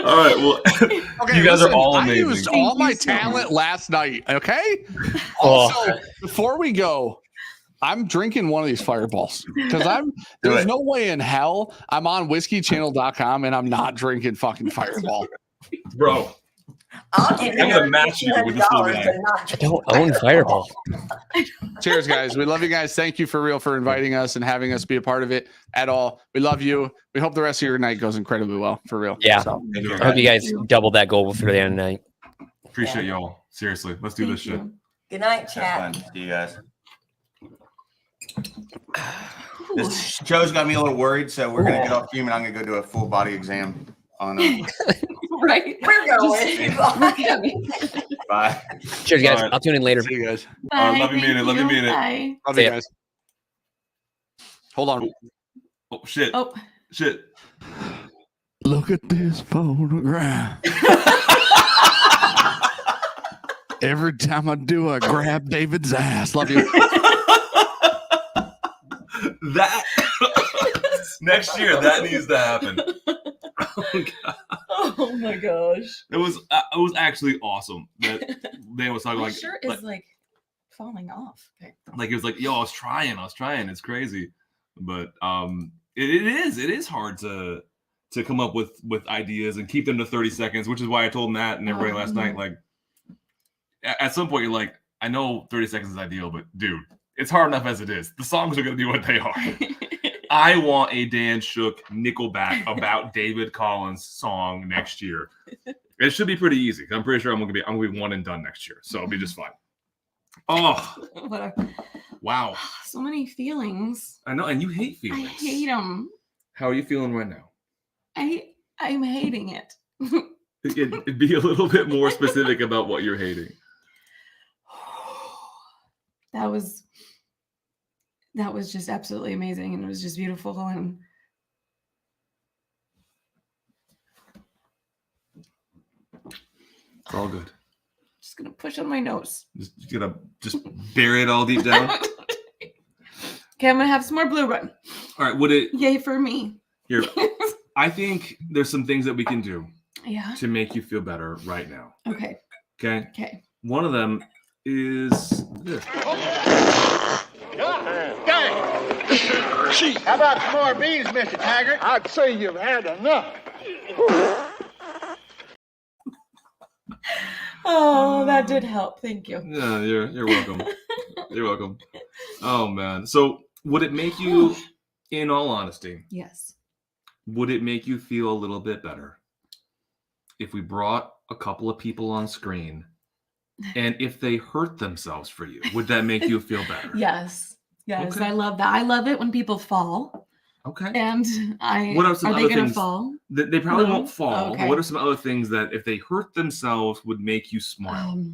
All right. Well, Okay, you guys listen, are all I amazing. used all my talent last night. Okay. Also, before we go, I'm drinking one of these fireballs because there's no way in hell I'm on whiskeychannel.com and I'm not drinking fucking Fireball. Bro, I'll give I'm gonna match you with this little guy. I don't own Fireball. Cheers, guys. We love you guys. Thank you for real for inviting us and having us be a part of it at all. We love you. We hope the rest of your night goes incredibly well, for real. Yeah. So, I hope you guys double that goal before the end of the night. Appreciate y'all. Seriously, let's do this shit. Good night, Have chat. fun. See you guys. This show's got me a little worried, so we're gonna get off stream and I'm gonna go do a full body exam on Right. We're going. Bye. Cheers, guys. All right. I'll tune in later. see you guys. Love you, mean it. Love you, mean it. Bye. Love See you ya. guys. Hold on. Oh shit. Oh. Shit. Look at this photograph. Every time I do, I grab David's ass. Love you. That next year that needs to happen. Oh, God. Oh my gosh. It was actually awesome that Dan was talking My like shirt is like falling off. Okay. like it was like, yo, I was trying. It's crazy. But it is hard to come up with ideas and keep them to 30 seconds, which is why I told Matt and everybody last night, like at some point you're like, I know 30 seconds is ideal, but dude, it's hard enough as it is. The songs are gonna be what they are. I want a Dan Shook Nickelback about David Collins song next year. It should be pretty easy. I'm pretty sure I'm gonna be one and done next year, so it'll be just fine. Oh, wow! So many feelings. I know, and you hate I feelings. hate them. How are you feeling right now? I'm hating it. It'd be a little bit more specific about what you're hating. That was just absolutely amazing, and it was just beautiful. And It's all good. just gonna push on my nose. Just gonna bury it all deep down. Okay, I'm gonna have some more blue run. All right, would it? Yay for me. Here, I think there's some things that we can do Yeah. to make you feel better right now. Okay. Okay. Okay. One of them is this. How about some more beans, Mr. Taggart? I'd say you've had enough. Oh, that did help. Thank you. Yeah, you're welcome. You're welcome. Oh man. So would it make you, in all honesty, Yes. would it make you feel a little bit better if we brought a couple of people on screen, and if they hurt themselves for you, would that make you feel better? Yes. Yes. Okay. I love that. I love it when people fall. Okay. And What are some they other gonna things? fall? They probably No? won't fall. Okay. But what are some other things that if they hurt themselves would make you smile?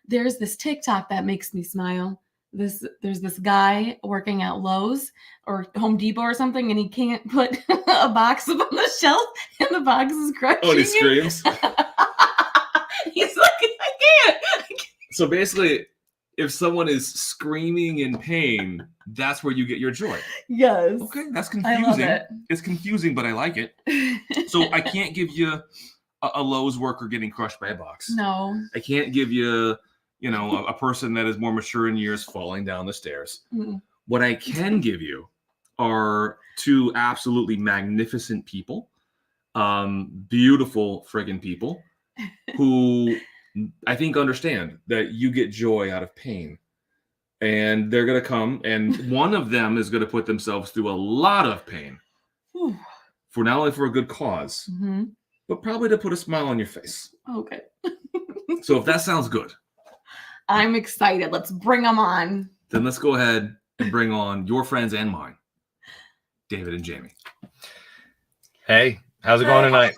There's this TikTok that makes me smile. There's this guy working at Lowe's or Home Depot or something, and he can't put a box up on the shelf, and the box is crushing Oh, and he him. screams. So basically, if someone is screaming in pain, that's where you get your joy. Yes. Okay, that's I love confusing. it. It's confusing, but I like it. So I can't give you a Lowe's worker getting crushed by a box. No. I can't give you, a person that is more mature in years falling down the stairs. Mm. What I can give you are two absolutely magnificent people, beautiful friggin' people who I think understand that you get joy out of pain. And they're going to come, and one of them is going to put themselves through a lot of pain for not only for a good cause, but probably to put a smile on your face. Okay. So if that sounds good, I'm excited. Let's bring them on. then let's go ahead and bring on your friends and mine, David and Jamie. Hey, how's it going tonight?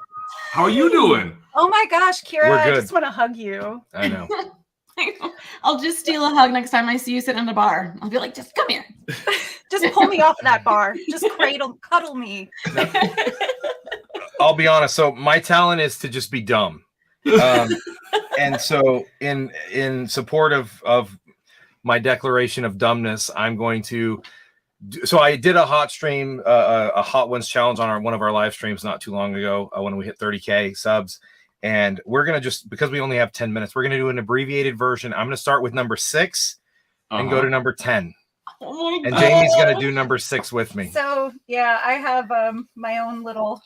How are you doing? Oh my gosh, Kira, We're I good. just want to hug you. I know. I'll just steal a hug next time I see you sitting in a bar. I'll be like, just come here. Just pull me off of that bar. Just cuddle me. I'll be honest. So my talent is to just be dumb. And so in support of my declaration of dumbness, I'm going to so I did a hot stream, a Hot Ones challenge on one of our live streams not too long ago when we hit 30K subs. And we're going to just, because we only have 10 minutes, we're going to do an abbreviated version. I'm going to start with number 6 and go to number 10. Oh and Jamie's going to do number 6 with me. So yeah, I have my own little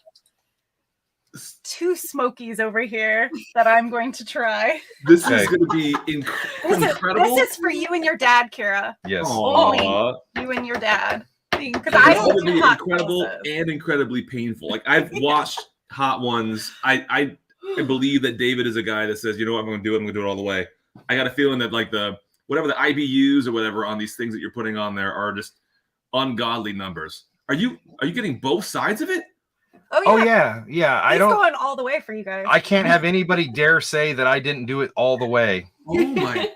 2 smokies over here that I'm going to try. This is going to be incredible. This is for you and your dad, Kira. Yes. Only Aw. you and your dad. Because It's I going don't to do be hot incredible sauces. and incredibly painful. Like I've watched Hot Ones. I believe that David is a guy that says, you know what, I'm going to do it. I'm going to do it all the way. I got a feeling that like whatever the IBUs or whatever on these things that you're putting on there are just ungodly numbers. Are you getting both sides of it? Oh yeah. I He's don't. going all the way for you guys. I can't have anybody dare say that I didn't do it all the way. Oh my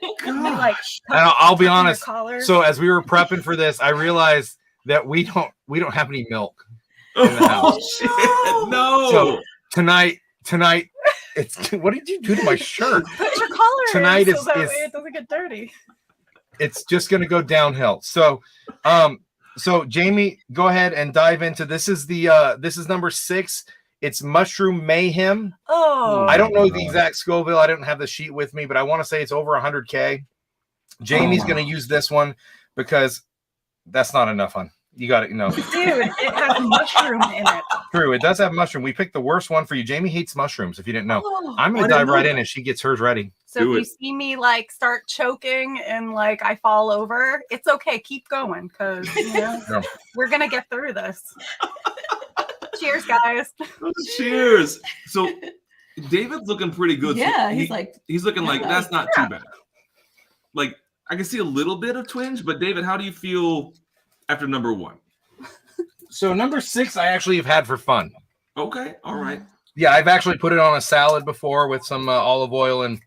Like, And I'll be tucking your honest. collar. So as we were prepping for this, I realized that we don't have any milk in the house. No. So tonight, it's what did you do to my shirt? Put your collar Tonight in is- so that is- way it doesn't get dirty. It's just going to go downhill. So, so Jamie, go ahead and dive into this. Is this is number 6. It's Mushroom Mayhem. Oh, I don't know the exact Scoville. I don't have the sheet with me, but I want to say it's over 100K. Jamie's going to use this one because that's not enough on. You got it. No, dude, it has mushroom in it. true. It does have mushroom. We picked the worst one for you. Jamie hates mushrooms. If you didn't know, Oh, I'm going I to didn't dive right know in as she gets hers ready. So if you see me like start choking and like I fall over, it's okay. Keep going because No. we're gonna get through this. Cheers, guys. Cheers. So David's looking pretty good. So Yeah, he's looking like yeah. that's not too bad. Like I can see a little bit of twinge, but David, how do you feel after number 1? So number 6, I actually have had for fun. Okay, all right. Yeah, I've actually put it on a salad before with some olive oil and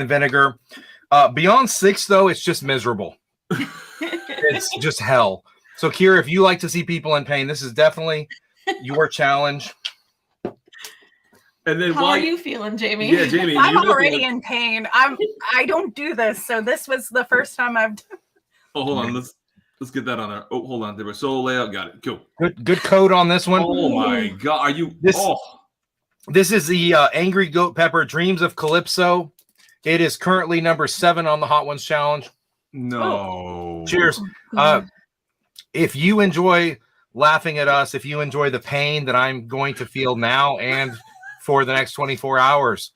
vinegar. Beyond 6, though, it's just miserable. It's just hell. So, Kira, if you like to see people in pain, this is definitely your challenge. And then How are you feeling, Jamie? Yeah, Jamie. I'm you're looking already like- in pain. I don't do this, so this was the first time I've done. Oh, hold on. Let's get that on there. Oh, hold on. There was solo layout. Got it. Cool. Good code on this one. Oh my God. Are you This? Oh. This is the Angry Goat Pepper Dreams of Calypso. It is currently number 7 on the Hot Ones challenge. No. Cheers. If you enjoy laughing at us, if you enjoy the pain that I'm going to feel now and for the next 24 hours,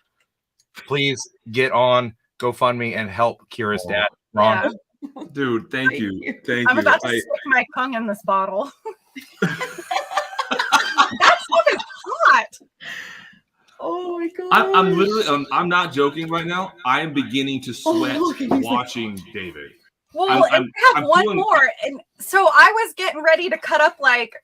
please get on GoFundMe and help Kira's dad. Ron. Yeah. Dude, thank you. Thank I'm you. about to stick my tongue in this bottle. That's fucking hot. Oh my God. I'm literally I'm not joking right now. I am beginning to sweat okay, he's like- watching David. Well, and we have one feeling- more. And so I was getting ready to cut up like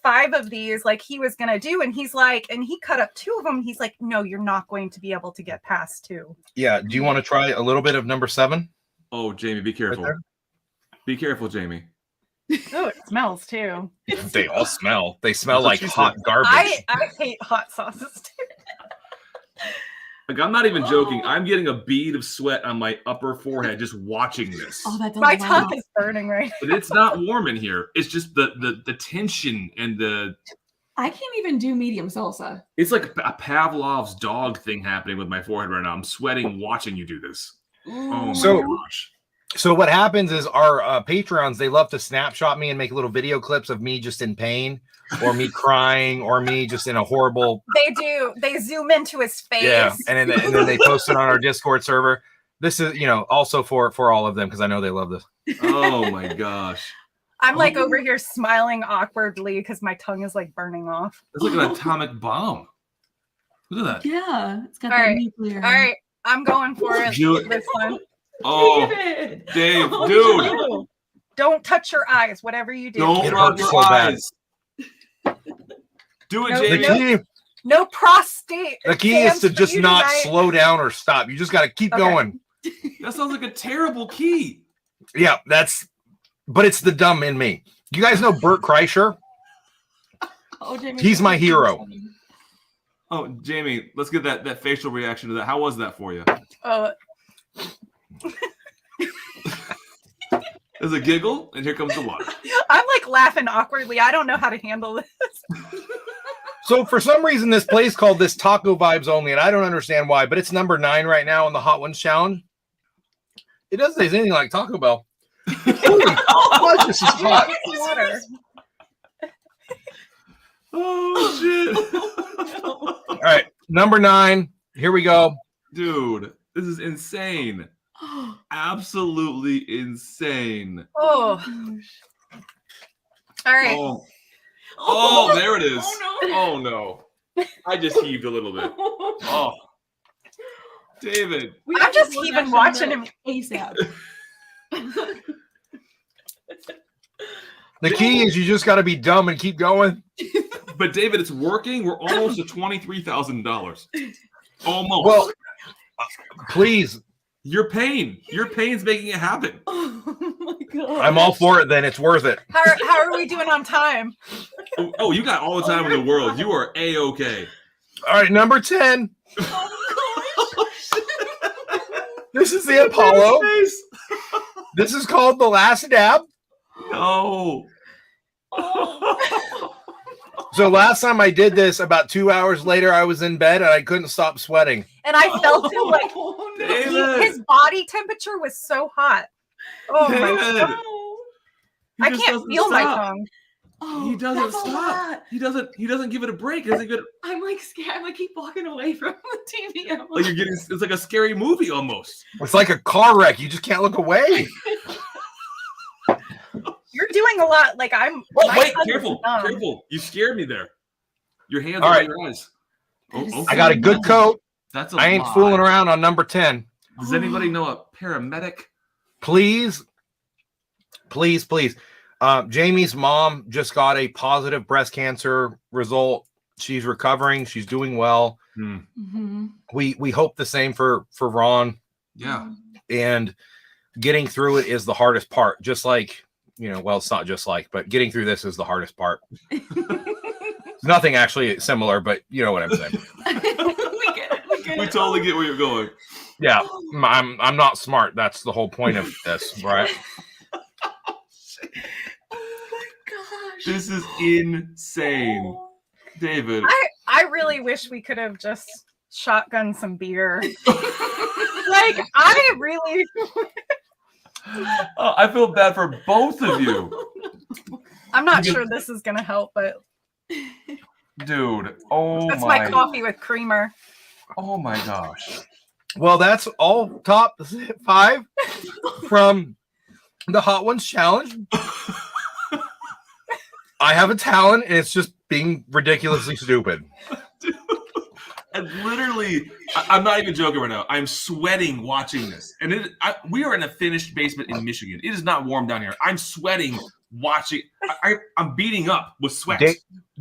5 of these like he was going to do. And he's like, and he cut up 2 of them. He's like, no, you're not going to be able to get past 2. Yeah. Do you want to try a little bit of number 7? Oh, Jamie, be careful. there? Be careful, Jamie. Oh, it smells too. They all smell. They smell That's what like she hot said. garbage. I hate hot sauces too. Like, I'm not even joking. I'm getting a bead of sweat on my upper forehead just watching this. Oh, that's My tongue is burning right But it's not warm in here. It's just the tension and the. I can't even do medium salsa. It's like a Pavlov's dog thing happening with my forehead right now. I'm sweating watching you do this. Oh my gosh. So what happens is our Patreons, they love to snapshot me and make little video clips of me just in pain or me crying or me just in a horrible. They do. They zoom into his face. Yeah. And then they post it on our Discord server. This is, also for all of them because I know they love this. Oh my gosh. I'm like over here smiling awkwardly because my tongue is like burning off. It's like an atomic bomb. Look at that. Yeah. It's got All that right. nuclear. All right. I'm going for it this one. Oh, Dave, dude. Don't touch your eyes, whatever you do. Don't rub your eyes. Do it, Jamie. No prostate. The key is to exams for just you not tonight. slow down or stop. You just got to keep going. That sounds like a terrible key. Yeah, but it's the dumb in me. You guys know Bert Kreischer? Oh, Jamie. He's my hero. Oh, Jamie, let's get that facial reaction to that. How was that for you? There's a giggle, and here comes the water. I'm like laughing awkwardly. I don't know how to handle this. So for some reason, this place called this Taco Vibes Only, and I don't understand why, but it's number 9 right now on the Hot Ones Challenge. It doesn't taste anything like Taco Bell. Holy fuck, this is hot. Water. Oh, shit. All right, number 9. Here we go. Dude, this is insane. Absolutely insane. Oh. All right. Oh, there it is. Oh, no. I just heaved a little bit. Oh. David. I'm just even watching him ASAP. The key is you just got to be dumb and keep going. But David, it's working. We're almost at $23,000. Almost. Well, please. Your pain's making it happen. Oh my god. I'm all for it then. It's worth it. How are we doing on time? Oh, you got all the time in the world. You are A-okay. All right, number 10. This is the Apollo. This is called the last dab. No. So last time I did this, about 2 hours later, I was in bed and I couldn't stop sweating. And I felt it like his body temperature was so hot. Oh my god. I can't feel my tongue. Oh, he doesn't that's a stop. lot. He doesn't give it a break. He doesn't give it. I'm like scared. I'm like keep walking away from the TV. I'm Like you're getting. It's like a scary movie almost. It's like a car wreck. You just can't look away. You're doing a lot. Like I'm. Oh, my wait, tongue is careful, numb. careful. You scared me there. Your hands All are right. on your eyes. Oh, I got a good coat. That's I ain't fooling around on number 10. Does anybody know a paramedic? Please. Jamie's mom just got a positive breast cancer result. She's recovering. She's doing well. Mm-hmm. We hope the same for Ron. Yeah. And getting through it is the hardest part. Just like, well, it's not just like, but getting through this is the hardest part. Nothing actually similar, but you know what I'm saying. We totally get where you're going. Yeah, I'm not smart. That's the whole point of this, right? This is insane, David. I really wish we could have just shotgunned some beer. Like I really. I feel bad for both of you. I'm not sure this is gonna help, but Dude, oh that's my. my coffee with creamer. Oh my gosh. Well, that's all top 5 from the Hot Ones Challenge. I have a talent, and it's just being ridiculously stupid. And literally, I'm not even joking right now. I'm sweating watching this. And we are in a finished basement in Michigan. It is not warm down here. I'm sweating watching. I'm beating up with sweat.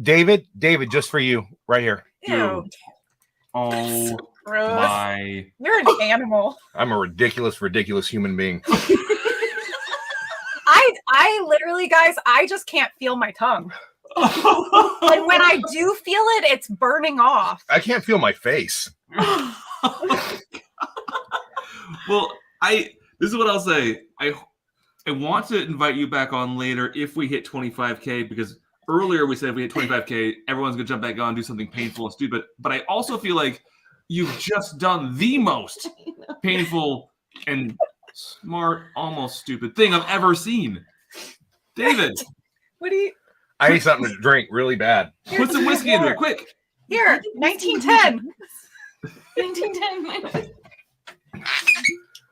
David, just for you, right here. Ew. Oh Gross. my. You're an animal. I'm a ridiculous human being. I literally, guys, I just can't feel my tongue. And when I do feel it, it's burning off. I can't feel my face. Well, this is what I'll say. I want to invite you back on later if we hit 25K, because earlier we said if we hit 25K, everyone's gonna jump back on and do something painful and stupid. But I also feel like you've just done the most painful and smart, almost stupid thing I've ever seen. David, What do you? I need something to drink really bad. put some whiskey into it, quick. Here, 1910. 1910.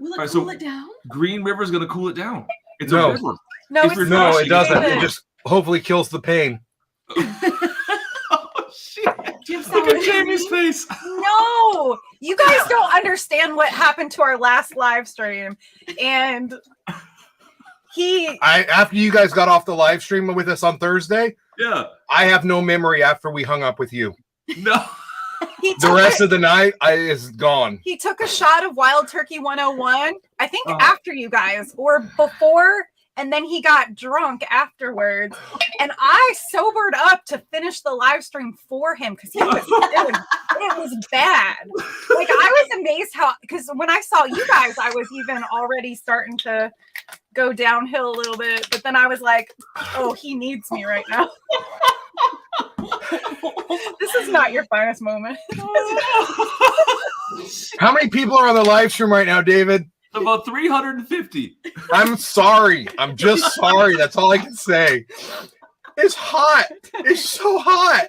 Will it All right, cool so it down? Green River's gonna cool it down. It's No. a river. No, If it's you're No, not- it doesn't. David. It just hopefully kills the pain. Do you have Look at Jamie's face. No, you guys don't understand what happened to our last live stream. And after you guys got off the live stream with us on Thursday, Yeah. I have no memory after we hung up with you. No. The rest of the night is gone. he took a shot of Wild Turkey 101, I think after you guys or before, and then he got drunk afterwards. And I sobered up to finish the live stream for him because it was bad. Like, I was amazed how, because when I saw you guys, I was even already starting to go downhill a little bit. But then I was like, oh, he needs me right now. This is not your finest moment. How many people are on the live stream right now, David? About 350. I'm sorry. I'm just sorry. That's all I can say. It's hot. It's so hot.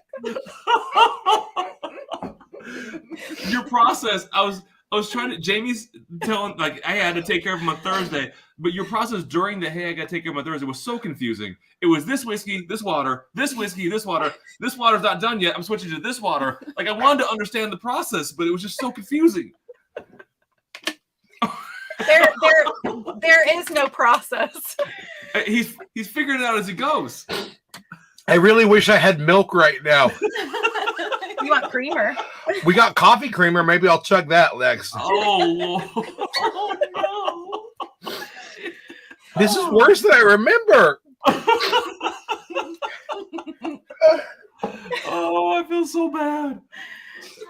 Your process, I was trying to, Jamie's telling, like, I had to take care of him on Thursday, but your process during the, hey, I got to take care of him on Thursday was so confusing. It was this whiskey, this water, this whiskey, this water. This water's not done yet. I'm switching to this water. Like, I wanted to understand the process, but it was just so confusing. There is no process. He's figuring it out as he goes. I really wish I had milk right now. You want creamer? We got coffee creamer. Maybe I'll chug that next. Oh no. This is worse than I remember. Oh, I feel so bad.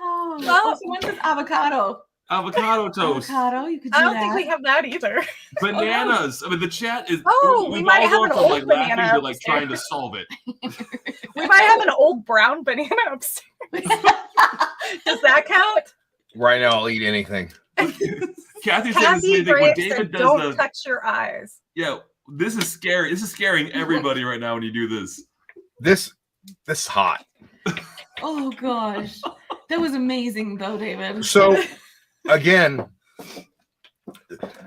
Oh, so when's this avocado? Avocado toast. Avocado, you could do I don't that. think we have that either. Bananas. I mean, the chat is. Oh, we've we might all have gone an from, old like, laughing banana to, like, trying to solve it. We might have an old brown banana upstairs. Does that count? Right now, I'll eat anything. Kathy said the Kathy same thing. When Graves David said, does don't the. touch your eyes. Yeah, this is scary. This is scaring everybody right now when you do this. This is hot. Oh gosh, that was amazing though, David. So, again,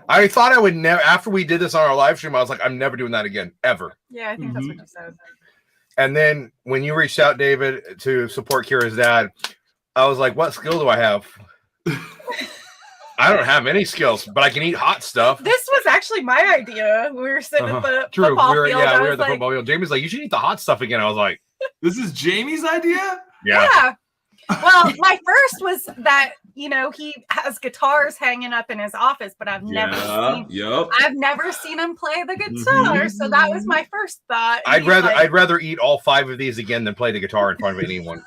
I thought I would never. After we did this on our live stream, I was like, I'm never doing that again, ever. Yeah, I think that's what you said. And then when you reached out, David, to support Kira's dad, I was like, what skill do I have? I don't have any skills, but I can eat hot stuff. This was actually my idea. We were sitting at the True. football We were, field. yeah, I we were was at the like, football field. Jamie's like, you should eat the hot stuff again. I was like, this is Jamie's idea? Yeah. Well, my first was that, you know, he has guitars hanging up in his office, but I've never seen him play the guitar. So that was my first thought. And I'd he's rather like, I'd rather eat all 5 of these again than play the guitar in front of anyone.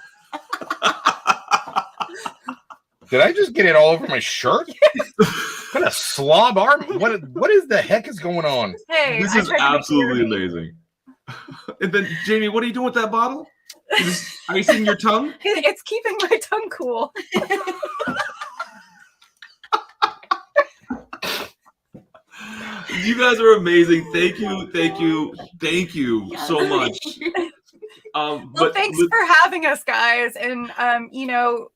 Did I just get it all over my shirt? What a slob arm! What is the heck is going on? Hey, This I is tried to make absolutely sure- amazing. And then, Jamie, what are you doing with that bottle? Icing your tongue? It's keeping my tongue cool. You guys are amazing. Thank you so much. Well, thanks for having us, guys, and you know,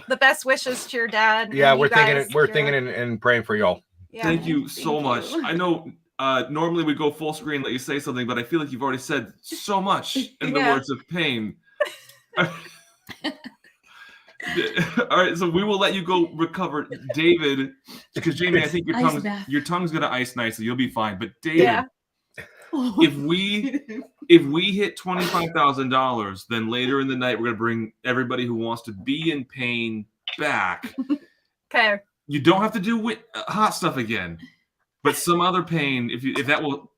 the best wishes to your dad. and Yeah, you we're thinking guys, we're Kira. thinking and praying for y'all. Yeah. Thank you so much. I know normally we go full screen, let you say something, but I feel like you've already said so much in the Yeah. words of pain. All right, so we will let you go recover, David, because Jamie, I think Ice bath. your tongue's gonna ice nicely. You'll be fine. But David, Yeah. if we hit $25,000, then later in the night we're gonna bring everybody who wants to be in pain back. Okay. You don't have to do hot stuff again, but some other pain, if that will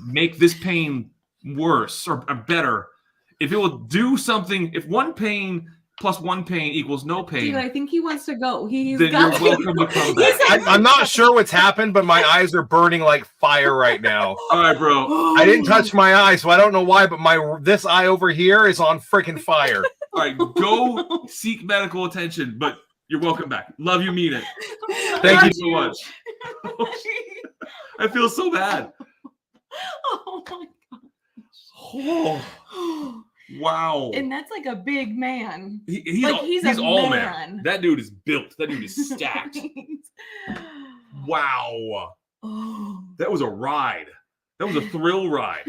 make this pain worse or better, if it will do something, if one pain plus 1 pain equals no pain, Dude, I think he wants to go. He's then got you're welcome to come back. I'm not sure what's happened, but my eyes are burning like fire right now. All right, bro. I didn't touch my eye, so I don't know why, but this eye over here is on freaking fire. All right, go seek medical attention, but you're welcome back. Love you, mean it. Thank you so much. I feel so bad. Oh my Oh, wow. And that's like a big man. He's like he's a all man. That dude is built. That dude is stacked. Wow. Oh. That was a ride. That was a thrill ride.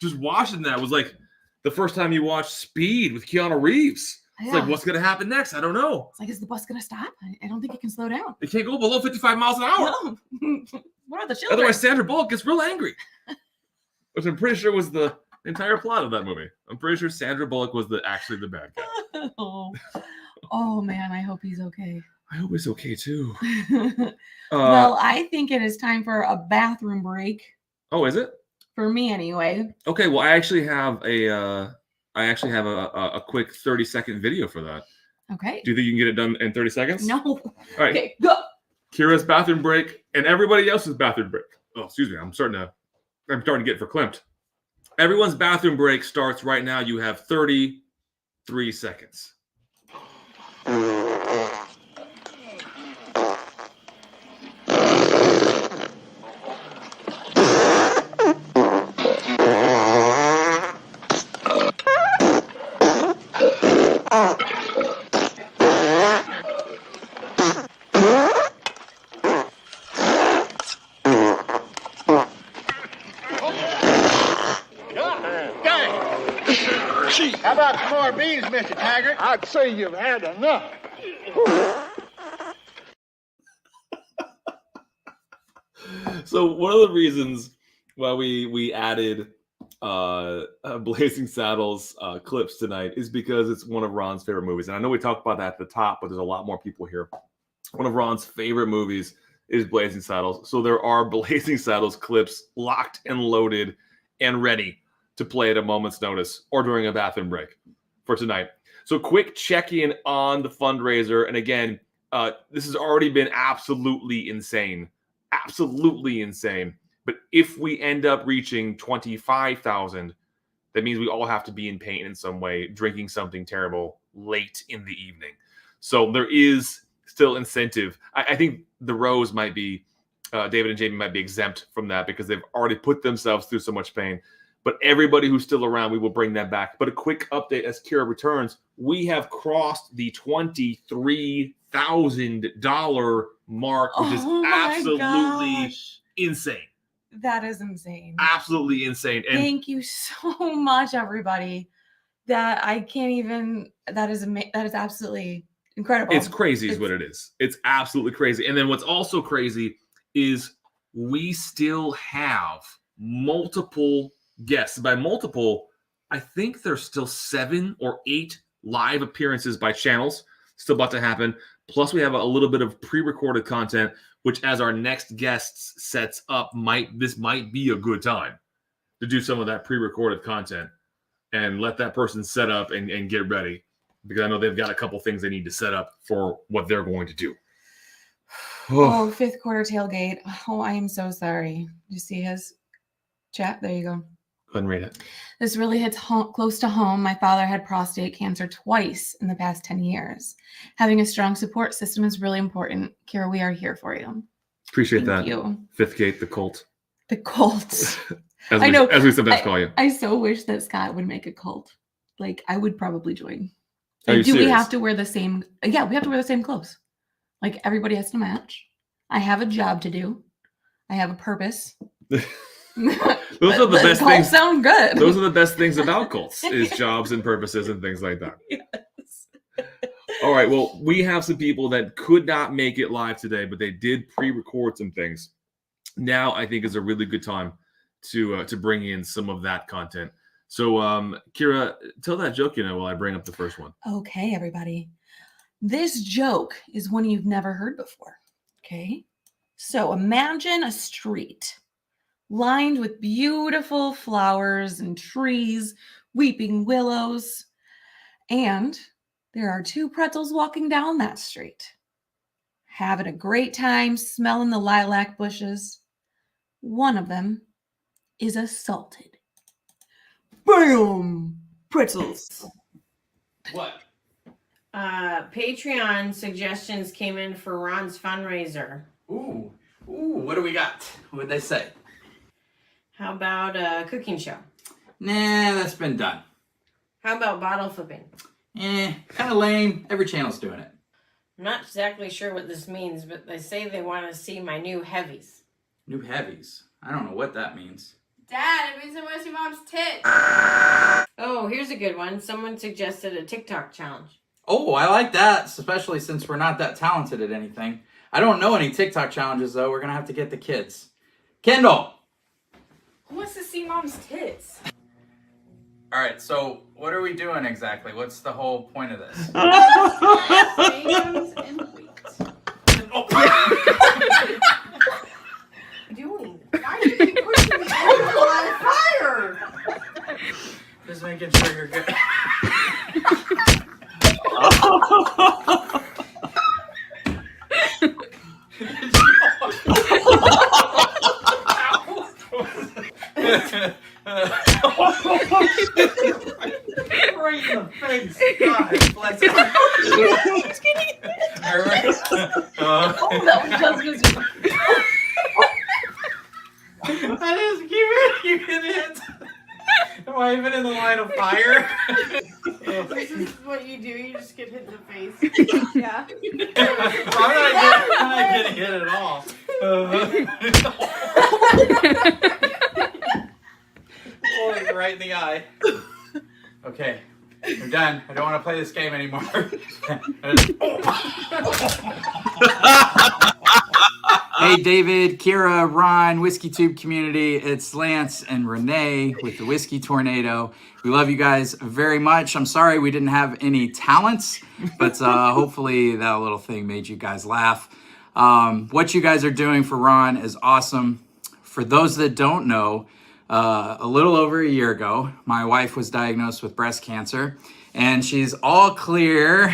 Just watching that was like the first time you watched Speed with Keanu Reeves. It's like, what's going to happen next? I don't know. It's like, is the bus going to stop? I don't think it can slow down. It can't go below 55 miles an hour. No. What are the children? Otherwise, Sandra Bullock gets real angry. Which I'm pretty sure was the entire plot of that movie. I'm pretty sure Sandra Bullock was actually the bad guy. Oh, man, I hope he's okay. I hope he's okay, too. Well, I think it is time for a bathroom break. Oh, is it? For me, anyway. Okay, well, I actually have a quick 30-second video for that. Okay. Do you think you can get it done in 30 seconds? No. All right. Okay, go. Kira's bathroom break and everybody else's bathroom break. Oh, excuse me. I'm starting to get verklempt. Everyone's bathroom break starts right now. You have 33 seconds. How about some more beans, Mr. Taggart? I'd say you've had enough. So one of the reasons why we added Blazing Saddles clips tonight is because it's one of Ron's favorite movies. And I know we talked about that at the top, but there's a lot more people here. One of Ron's favorite movies is Blazing Saddles. So there are Blazing Saddles clips locked and loaded and ready to play at a moment's notice or during a bathroom break for tonight. So quick check-in on the fundraiser. And again, this has already been absolutely insane. Absolutely insane. But if we end up reaching 25,000, that means we all have to be in pain in some way, drinking something terrible late in the evening. So there is still incentive. I think the Rose might be, David and Jamie might be exempt from that because they've already put themselves through so much pain. But everybody who's still around, we will bring them back. But a quick update as Kira returns, we have crossed the $23,000 mark, which is absolutely insane. That is insane. Absolutely insane. And thank you so much, everybody. That I can't even. That is absolutely incredible. It's crazy, is what it is. It's absolutely crazy. And then what's also crazy is we still have multiple guests. By multiple, I think there's still 7 or 8 live appearances by channels still about to happen. Plus, we have a little bit of pre-recorded content, which as our next guests sets up, this might be a good time to do some of that pre-recorded content and let that person set up and get ready, because I know they've got a couple things they need to set up for what they're going to do. Oh, 5th quarter tailgate. Oh, I am so sorry. You see his chat? There you go. Go ahead and read it. This really hits close to home. My father had prostate cancer twice in the past 10 years. Having a strong support system is really important. Kira, we are here for you. Appreciate Thank that. you. 5th gate, the cult. The cult. I know. As we sometimes call you. I so wish that Scott would make a cult. Like, I would probably join. Are you Do we serious? have to wear the same? Yeah, we have to wear the same clothes. Like, everybody has to match. I have a job to do. I have a purpose. Those are the best things. Sound good. Those are the best things about cults is jobs and purposes and things like that. Yes. All right. Well, we have some people that could not make it live today, but they did pre-record some things. Now I think is a really good time to bring in some of that content. So, Kira, tell that joke while I bring up the first one. Okay, everybody. This joke is one you've never heard before. Okay. So imagine a street lined with beautiful flowers and trees, weeping willows. And there are 2 pretzels walking down that street, having a great time smelling the lilac bushes. One of them is assaulted. Bam! Pretzels. What? Patreon suggestions came in for Ron's fundraiser. Ooh, what do we got? What'd they say? How about a cooking show? Nah, that's been done. How about bottle flipping? Kind of lame. Every channel's doing it. I'm not exactly sure what this means, but they say they want to see my new heavies. New heavies. I don't know what that means. Dad, it means I want to see Mom's tits. Oh, here's a good one. Someone suggested a TikTok challenge. Oh, I like that, especially since we're not that talented at anything. I don't know any TikTok challenges, though. We're going to have to get the kids. Kendall! Who wants to see Mom's tits? All right, so what are we doing exactly? What's the whole point of this? Names and weeks. Doing? Why do you keep pushing me on fire? Just making sure you're good. Right in the face. God bless you. That was just That is cute. You can hit. Am I even in the line of fire? This is what you do. You just get hit in the face. Yeah. I'm not getting hit at all. Oh, right in the eye. Okay, we're done. I don't want to play this game anymore. Hey, David, Kira, Ron, Whiskeytube community. It's Lance and Renee with the Whiskey Tornado. We love you guys very much. I'm sorry we didn't have any talents, but hopefully that little thing made you guys laugh. What you guys are doing for Ron is awesome. For those that don't know, a little over a year ago, my wife was diagnosed with breast cancer, and she's all clear.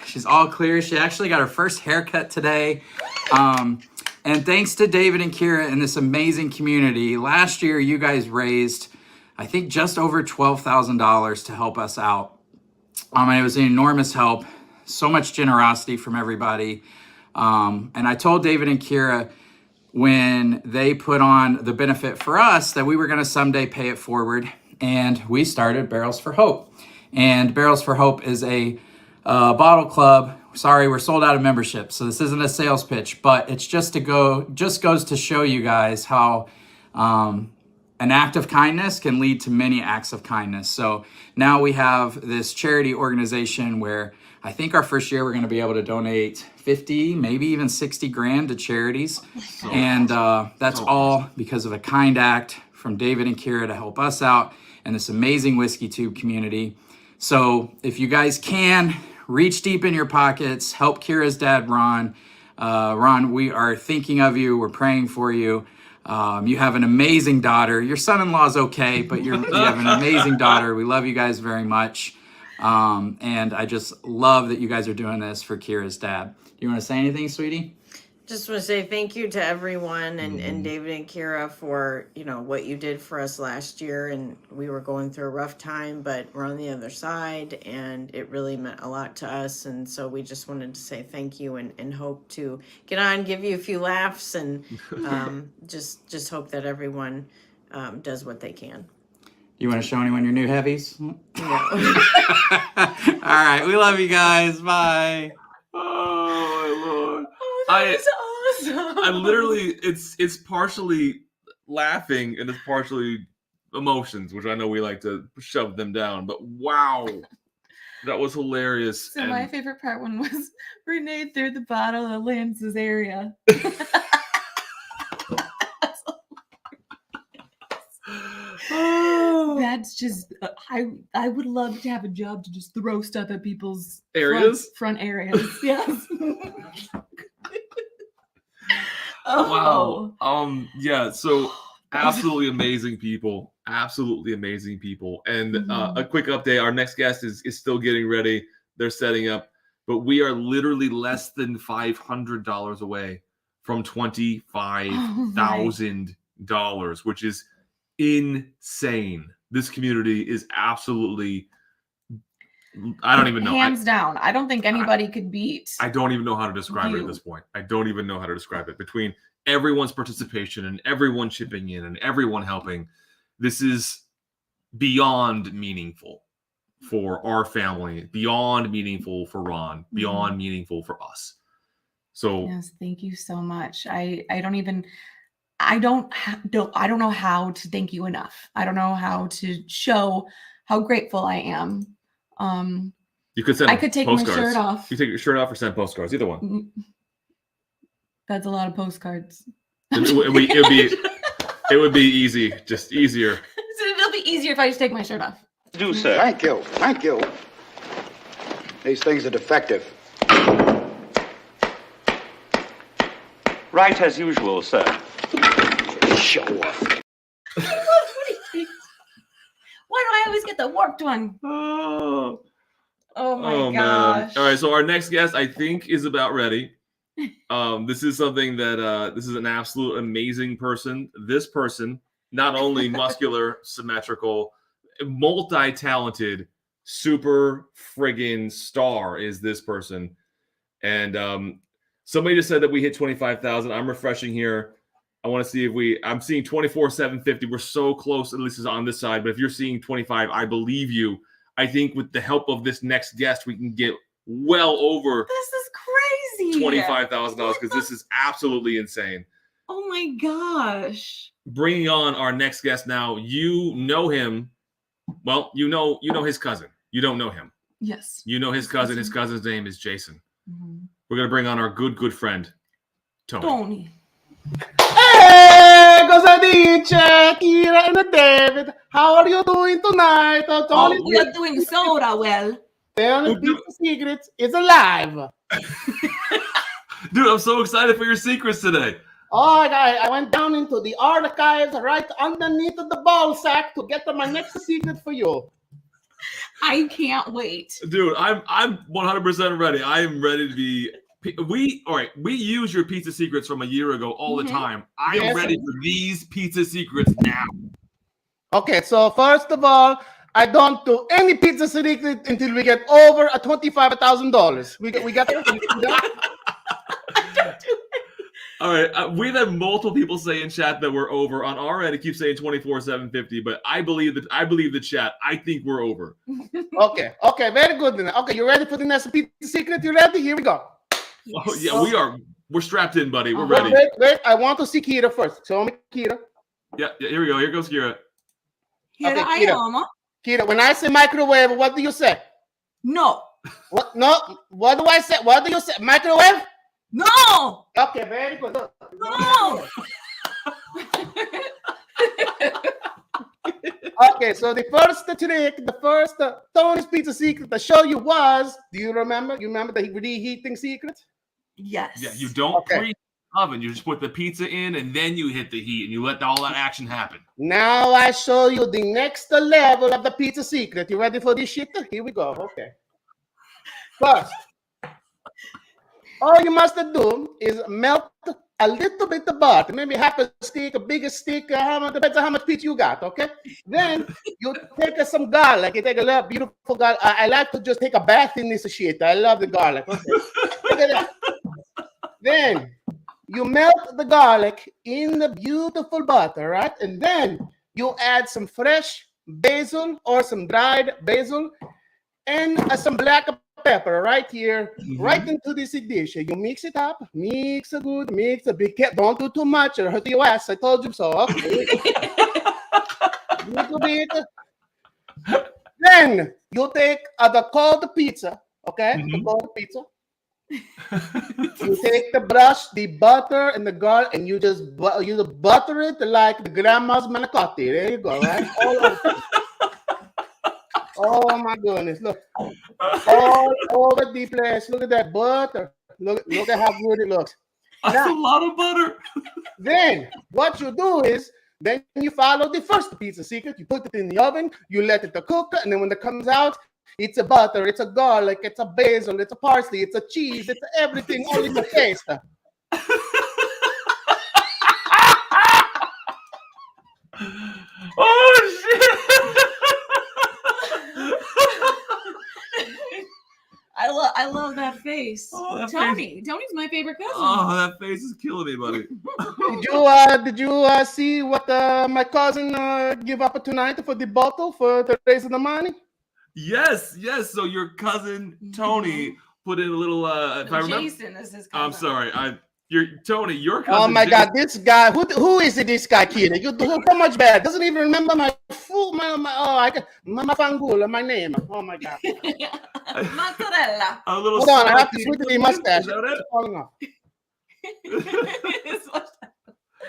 She's all clear. She actually got her first haircut today. And thanks to David and Kira and this amazing community, last year you guys raised, I think, just over $12,000 to help us out. And it was an enormous help. So much generosity from everybody. And I told David and Kira when they put on the benefit for us that we were going to someday pay it forward. And we started Barrels for Hope. And Barrels for Hope is a bottle club. Sorry, we're sold out of membership, so this isn't a sales pitch, but it's just goes to show you guys how an act of kindness can lead to many acts of kindness. So now we have this charity organization where I think our first year we're going to be able to donate 50, maybe even 60 grand to charities. And that's all because of a kind act from David and Kira to help us out and this amazing Whiskeytube community. So if you guys can, reach deep in your pockets, help Kira's dad, Ron. Ron, we are thinking of you. We're praying for you. You have an amazing daughter. Your son-in-law's okay, but you have an amazing daughter. We love you guys very much. And I just love that you guys are doing this for Kira's dad. Do you want to say anything, sweetie? Just want to say thank you to everyone and David and Kira for, what you did for us last year. And we were going through a rough time, but we're on the other side and it really meant a lot to us. And so we just wanted to say thank you and hope to get on, give you a few laughs and just hope that everyone does what they can. You want to show anyone your new heavies? No. All right. We love you guys. Bye. Oh, my Lord. That's awesome. I literally, it's partially laughing and it's partially emotions, which I know we like to shove them down. But wow, that was hilarious. So my favorite part one was Renee threw the bottle of Lance's area. That's just I would love to have a job to just throw stuff at people's areas, front areas. Yes. Wow. Yeah. So Absolutely amazing people. Absolutely amazing people. And a quick update. Our next guest is still getting ready. They're setting up. But we are literally less than $500 away from $25,000, which is insane. This community is absolutely, I don't even know. Hands down. I don't think anybody could beat. I don't even know how to describe it at this point. I don't even know how to describe it. Between everyone's participation and everyone chipping in and everyone helping, this is beyond meaningful for our family, beyond meaningful for Ron, beyond meaningful for us. So yes, thank you so much. I don't know how to thank you enough. I don't know how to show how grateful I am. You could send. I could take postcards. my shirt off. You take your shirt off or send postcards. Either one. That's a lot of postcards. It would be easy, just easier. So it'll be easier if I just take my shirt off. Do, sir. Thank you. Thank you. These things are defective. Right as usual, sir. Show off. Why do I always get the warped one? Oh my gosh. Man. All right, so our next guest, I think, is about ready. This is something that this is an absolute amazing person. This person, not only muscular, symmetrical, multi-talented, super friggin' star is this person. And somebody just said that we hit 25,000. I'm refreshing here. I want to see if I'm seeing 24,750. We're so close, at least on this side. But if you're seeing 25, I believe you. I think with the help of this next guest, we can get well over this is crazy $25,000 because this is absolutely insane. Oh my gosh. Bringing on our next guest now. You know him. Well, you know his cousin. You don't know him. Yes. You know his cousin. His cousin's name is Jason. We're going to bring on our good friend, Tony. Hey, cosa dice, Kira and David? How are you doing tonight? Tony, we are doing so well. The only pizza secret is alive. Dude, I'm so excited for your secrets today. Oh, I went down into the archives right underneath the ball sack to get to my next secret for you. I can't wait. Dude, I'm 100% ready. I am ready to be. We use your pizza secrets from a year ago all the time. I am ready for these pizza secrets now. Okay, so first of all, I don't do any pizza secret until we get over a $25,000. We got that? All right, we've had multiple people say in chat that we're over. On our end, it keeps saying 24,750, but I believe the chat. I think we're over. Okay, very good. Then. Okay, you ready for the next pizza secret? You ready? Here we go. Yes. Oh, yeah, we are. We're strapped in, buddy. We're ready. Wait. I want to see Kira first. Show me Kira. Yeah. Here we go. Here goes Kira. Kira, when I say microwave, what do you say? No. What? No. What do I say? What do you say? Microwave? No. Okay, very good. No. Okay, so the first trick, the first Tony's pizza secret to show you was, do you remember? You remember the reheating secret? Yes. Yeah, you don't preheat the oven. You just put the pizza in and then you hit the heat and you let all that action happen. Now I show you the next level of the pizza secret. You ready for this shit? Here we go. Okay. First, all you must do is melt a little bit of butter, maybe half a stick, a bigger stick, depends on how much pizza you got, okay? Then you take some garlic. You take a little beautiful garlic. I like to just take a bath in this shit. I love the garlic. Okay. Look at that. Then you melt the garlic in the beautiful butter, right? And then you add some fresh basil or some dried basil and some black pepper right here, right into this dish. You mix it up, mix it good, mix it big. Don't do too much or hurt your ass. I told you so. Okay. Little bit. Then you take the cold pizza, okay? The cold pizza. You take the brush, the butter, and the garlic, and you just butter it like the grandma's manicotti. There you go, right? All over. Oh my goodness! Look, all over the place. Look at that butter. Look at how good it looks. That's a lot of butter. Then what you do is Then you follow the first pizza secret. You put it in the oven, you let it cook, and then when it comes out, it's a butter, it's a garlic, it's a basil, it's a parsley, it's a cheese, it's everything, only the taste. Oh shit! I love that face. Oh, that Tony. Tony's my favorite cousin. Oh, that face is killing me, buddy. Did you see what my cousin give up tonight for the bottle for the raise of the money? Yes. So your cousin Tony put in a little. If I remember, Jason is his cousin. I'm sorry. Your cousin. Oh my God, this guy. Who is it? This guy, kid? You do so much bad. Doesn't even remember my fangula, my name. Oh my God. Mozzarella. A little. Hold on, I have to switch to the mustache. Is that it? It's falling off.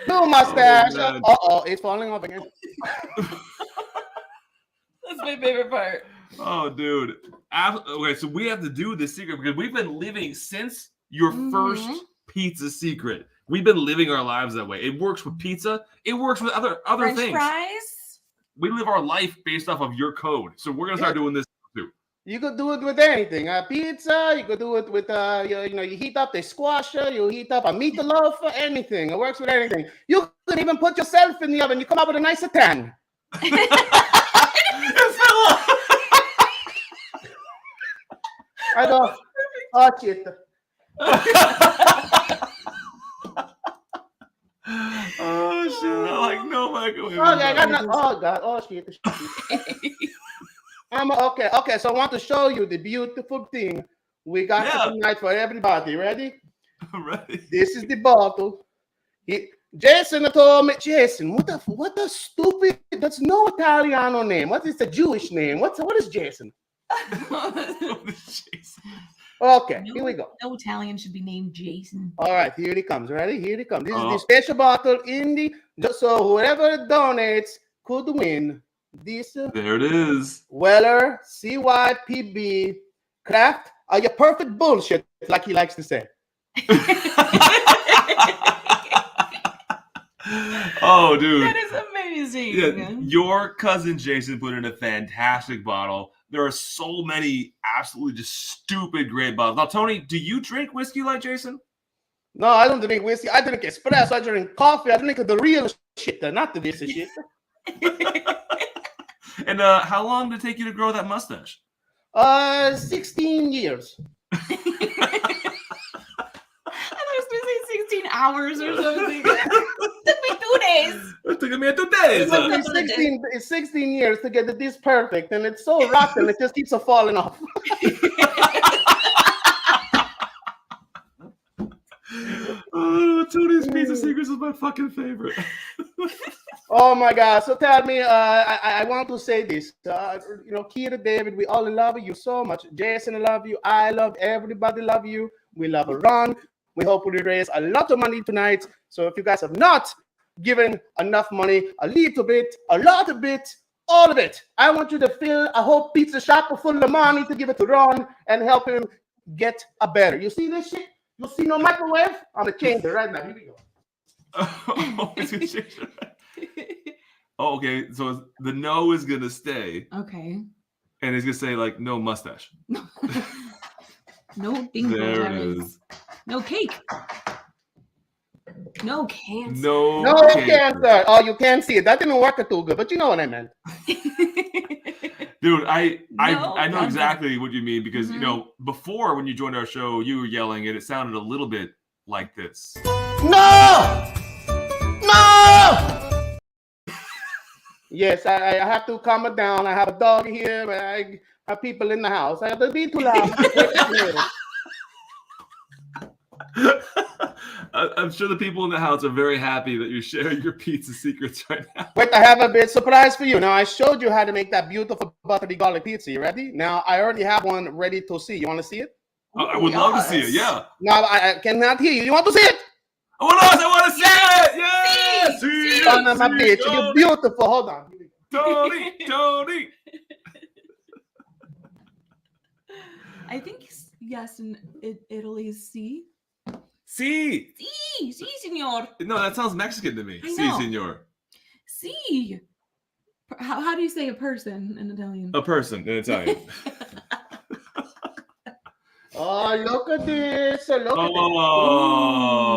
No mustache. Oh, It's falling off again. That's my favorite part. Oh, dude. Okay, so we have to do this secret because we've been living since your first pizza secret. We've been living our lives that way. It works with pizza. It works with other French things. fries? We live our life based off of your code. So we're gonna start doing this too. You could do it with anything. Pizza. You could do it with you heat up the squash. You heat up a meatloaf. Anything. It works with anything. You could even put yourself in the oven. You come up with a nicer tan. I go. Oh shit. Oh shit! I'm like no microwave. Oh God! Oh shit! Okay. So I want to show you the beautiful thing we got tonight for everybody. Ready? Ready. This is the bottle. Jason told me. Jason, what the stupid? That's no Italiano name. What is the Jewish name? What is Jason? Okay, here we go. No Italian should be named Jason. All right, here it comes. Ready? Here it comes. This is the special bottle so whoever donates could win this. There it is. Weller CYPB craft. Are you perfect bullshit, like he likes to say? Oh, dude. That is amazing. Yeah, your cousin Jason put in a fantastic bottle. There are so many absolutely just stupid great bottles. Now, Tony, do you drink whiskey like Jason? No, I don't drink whiskey. I drink espresso. I drink coffee. I drink the real shit, not the this shit. And how long did it take you to grow that mustache? 16 years. I was going to say 16 hours or something. It took me 2 days. It took me 2 days. It's 16 years to get this perfect, and it's so rotten, it just keeps falling off. Oh, Tony's Pizza Secrets is my fucking favorite. Oh my God! So tell me, I want to say this. Kira, David, we all love you so much. Jason, I love you. I love everybody. Love you. We love Ron. We hope we raise a lot of money tonight. So if you guys have not given enough money, a little bit, a lot of it, all of it, I want you to fill a whole pizza shop full of money to give it to Ron and help him get a better. You see this shit? You see no microwave? I'm gonna change it right now. Here we go. Oh, okay. So the no is gonna stay. Okay. And he's gonna say like no mustache. No dingo. There it is. No cake. No cancer. No cancer. Oh, you can't see it. That didn't work too good, but you know what I meant. Dude, I know exactly what you mean because before when you joined our show, you were yelling and it sounded a little bit like this. No! Yes, I have to calm it down. I have a dog here. I have people in the house. I have to be too loud. I'm sure the people in the house are very happy that you're sharing your pizza secrets right now. Wait, I have a bit surprise for you. Now, I showed you how to make that beautiful buttery garlic pizza. You ready? Now, I already have one ready to see. You want to see it? I would love to see it, yeah. No, I cannot hear you. You want to see it? I want to see it! Yes! See, Son of a bitch. You're beautiful. Hold on. Tony! I think yes, in Italy is C. Si, signor. No, that sounds Mexican to me. I Si, know. senor. See. How do you say a person in Italian? A person in Italian. Oh, look at this. Look at this.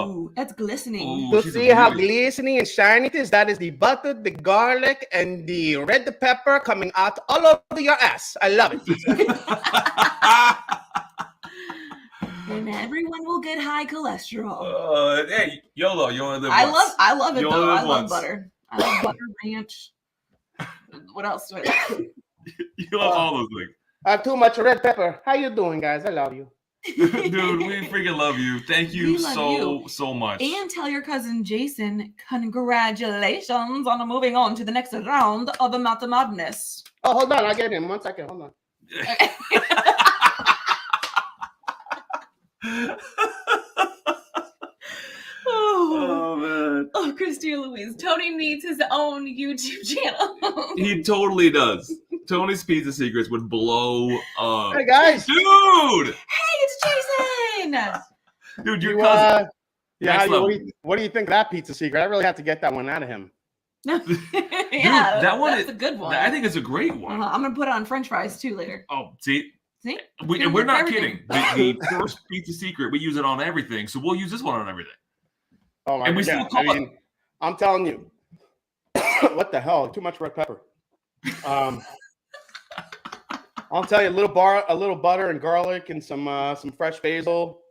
Ooh, that's glistening. To see how glistening and shiny it is, that is the butter, the garlic, and the red pepper coming out all over your ass. I love it. And everyone will get high cholesterol. Hey, YOLO, you only live I once. love it You though. only live I love once. butter. I love butter ranch. What else do I like? You love all those things. I have too much red pepper. How you doing, guys? I love you. Dude, we freaking love you. Thank you We love so much. And tell your cousin Jason, congratulations on moving on to the next round of the Mount of Madness. Oh, hold on. I'll get him. 1 second. Hold on. Oh, man. Oh, Christina Louise. Tony needs his own YouTube channel. He totally does. Tony's Pizza Secrets would blow up. Hey, guys. Dude! Hey, it's Jason! Dude, your You, cousin. yeah, Next level. what do you think of that pizza secret? I really have to get that one out of him. Yeah, that one that's is a good one. I think it's a great one. I'm going to put it on French fries too later. Oh, see? See? We're not Everything. kidding. The first Pizza Secret, we use it on everything, so we'll use this one on everything. Oh my And we God. still call it. I'm telling you. What the hell? Too much red pepper. I'll tell you, a little butter and garlic and some fresh basil,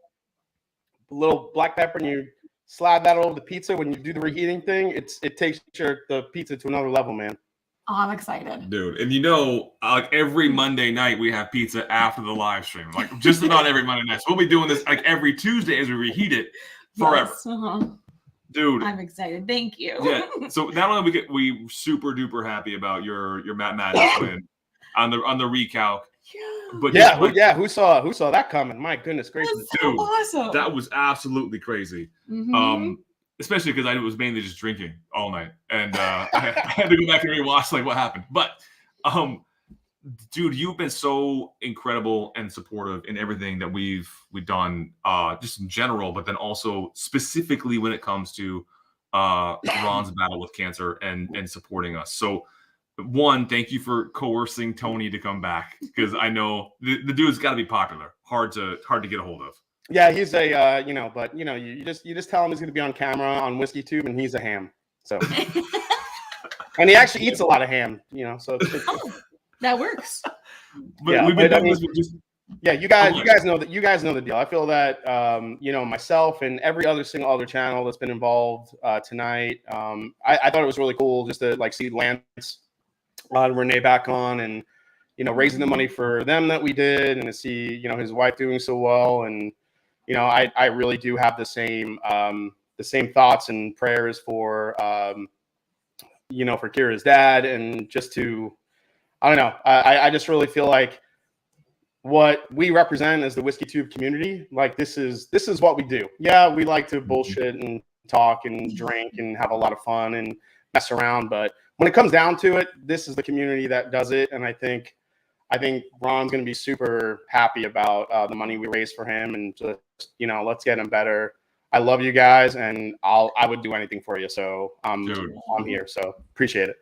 a little black pepper, and you slide that over the pizza. When you do the reheating thing, it takes the pizza to another level, man. Oh, I'm excited. Dude, and like every Monday night we have pizza after the live stream. Like just about every Monday night. So we'll be doing this like every Tuesday as we reheat it forever. Yes, uh-huh. Dude. I'm excited. Thank you. Yeah. So not only we super duper happy about your Matt Madness win on the recalc. But who saw that coming? My goodness gracious. Dude, awesome. That was absolutely crazy. Mhm. Especially because I was mainly just drinking all night, and I had to go back and rewatch like what happened. But, dude, you've been so incredible and supportive in everything that we've done, just in general, but then also specifically when it comes to Ron's battle with cancer and supporting us. So, one, thank you for coercing Tony to come back because I know the dude's got to be popular, hard to get a hold of. Yeah, he's a you just tell him he's going to be on camera on Whiskeytube, and he's a ham. So, and he actually eats a lot of ham, So that works. But yeah, we've been but, doing this with just. Yeah, you guys know the deal. I feel that myself and every single other channel that's been involved tonight. I thought it was really cool just to like see Lance, Renee back on, and raising the money for them that we did, and to see his wife doing so well, and I really do have the same thoughts and prayers for for Kira's dad, and just to I don't know. I just really feel like what we represent as the Whiskeytube community, like this is what we do. Yeah, we like to bullshit and talk and drink and have a lot of fun and mess around, but when it comes down to it, this is the community that does it, and I think Ron's going to be super happy about the money we raised for him, and just let's get him better. I love you guys, and I would do anything for you. So I'm here. So appreciate it.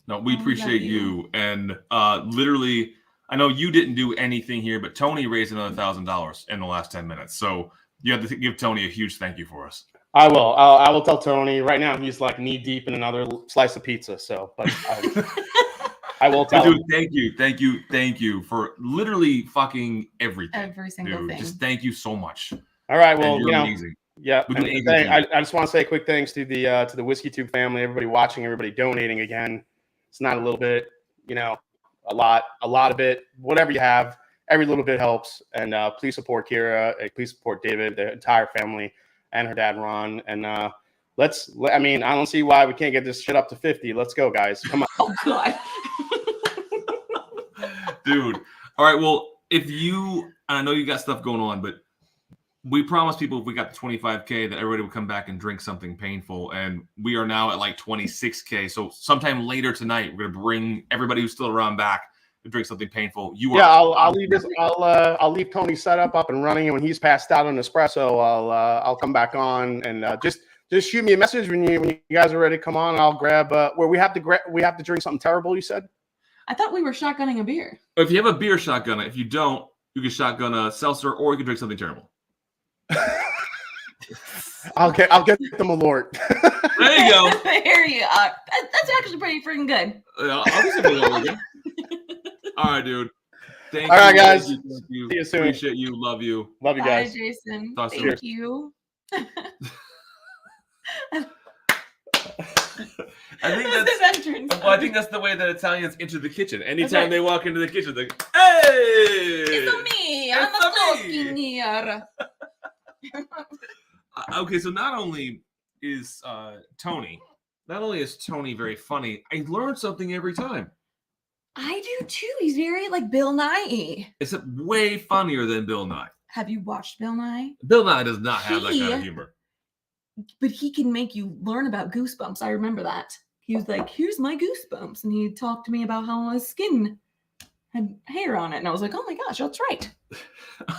No, we appreciate you, and literally, I know you didn't do anything here, but Tony raised another $1,000 in the last 10 minutes. So you have to give Tony a huge thank you for us. I will. I will tell Tony right now. He's like knee deep in another slice of pizza. So, but I will tell him. Thank you for literally fucking everything. Every single thing. Just thank you so much. All right. Well, you're amazing. Yeah. I just want to say a quick thanks to the Whiskeytube family, everybody watching, everybody donating again. It's not a little bit, a lot of it. Whatever you have, every little bit helps. And please support Kira. Please support David, the entire family, and her dad Ron. And I don't see why we can't get this shit up to 50. Let's go, guys. Come on. Oh God. Dude. All right. Well, I know you got stuff going on, but we promised people if we got to 25K that everybody would come back and drink something painful. And we are now at like 26K. So sometime later tonight, we're going to bring everybody who's still around back to drink something painful. I'll leave this. I'll leave Tony's setup up and running. And when he's passed out on espresso, I'll come back on and just just shoot me a message when you guys are ready to come on. And I'll grab where we have to drink something terrible. You said. I thought we were shotgunning a beer. If you have a beer, shotgun it. If you don't, you can shotgun a seltzer, or you can drink something terrible. I'll get them a Lord. There you go. Here you are. That's actually pretty freaking good. I'll do something again. All right, dude. Thank All you. right, guys. Thank you. See you soon. Appreciate you. Love you. Love you Bye, guys. Jason. Talk soon. Thank you. I think That's his that's. entrance. Well, I think that's the way that Italians enter the kitchen. Anytime right. they walk into the kitchen, they go, "Hey, It's me. I'm It's talking here. Okay, so not only is Tony very funny, I learn something every time. I do too. He's very like Bill Nye. It's way funnier than Bill Nye. Have you watched Bill Nye? Bill Nye does not have that kind of humor. But he can make you learn about goosebumps. I remember that. He was like, here's my goosebumps. And he talked to me about how my skin had hair on it. And I was like, oh my gosh, that's right.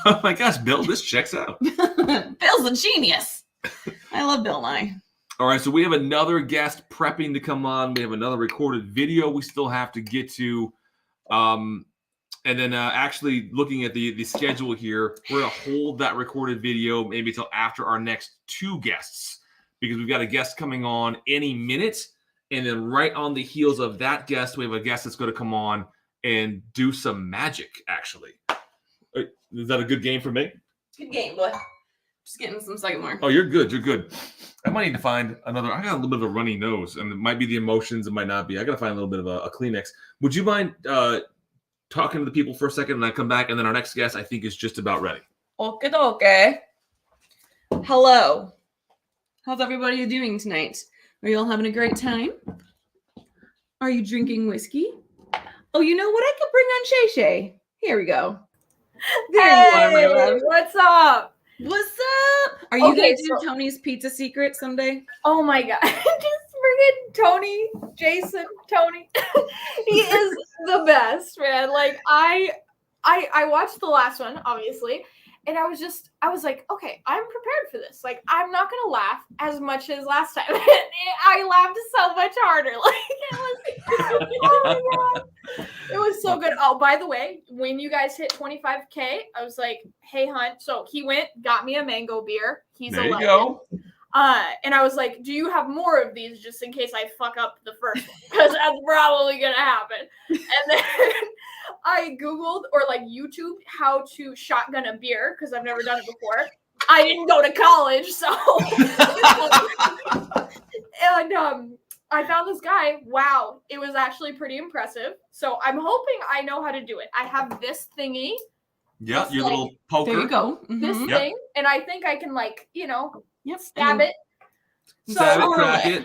Oh my gosh, Bill, this checks out. Bill's a genius. I love Bill Nye. All right, so we have another guest prepping to come on. We have another recorded video we still have to get to. And then actually looking at the schedule here, we're going to hold that recorded video maybe until after our next two guests, because we've got a guest coming on any minute. And then right on the heels of that guest, we have a guest that's going to come on and do some magic, actually. Is that a good game for me? Good game, boy. Just getting some second more. Oh, you're good. You're good. I might need to find another. I got a little bit of a runny nose, and it might be the emotions. It might not be. I got to find a little bit of a Kleenex. Would you mind talking to the people for a second, and I come back, and then our next guest, I think, is just about ready. Okay. Hello. How's everybody doing tonight? Are you all having a great time? Are you drinking whiskey? Oh, you know what? I could bring on Shay Shay. Here we go. There you are, my love. What's up? What's up? Are you Okay, gonna do Tony's pizza secret someday? Oh my god. Just friggin' Tony, Jason, Tony. He is the best, man. Like I watched the last one, obviously, and I was like, okay, I'm prepared for this. Like, I'm not gonna laugh as much as last time. I laughed so much harder. Like oh my god. It was so good. Oh, by the way, when you guys hit 25K, I was like, hey, Hunt. So he went, got me a mango beer. He's There a you legend. go. And I was like, do you have more of these just in case I fuck up the first one? Because that's probably going to happen. And then I Googled or like YouTube how to shotgun a beer because I've never done it before. I didn't go to college, so. And I found this guy. Wow, it was actually pretty impressive. So I'm hoping I know how to do it. I have this thingy. Yeah, your little poker. There you go. This Mhm. thing, and I think I can like, Yep. stab it. Stab it, crack it.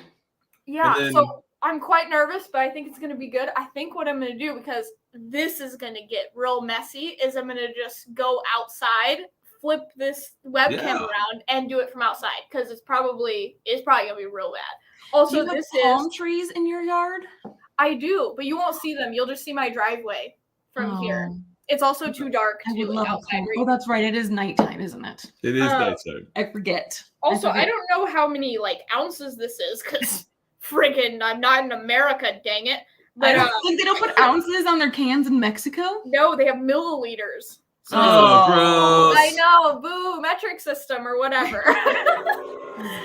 Yeah, and then- so I'm quite nervous, but I think it's gonna be good. I think what I'm gonna do, because this is gonna get real messy, is I'm gonna just go outside, flip this webcam Yeah. around, and do it from outside because it's probably gonna be real bad. Also, Do you have this palm is trees in your yard? I do, but you won't see them. You'll just see my driveway from here. It's also too dark I to would love a outside. palm. Oh, that's right. It is nighttime, isn't it? It is nighttime. I forget. Also, I don't know how many like ounces this is because friggin' I'm not in America, dang it. I But don't think they don't put ounces on their cans in Mexico. no, they have milliliters. So Oh, gross. I know, boo, metric system or whatever.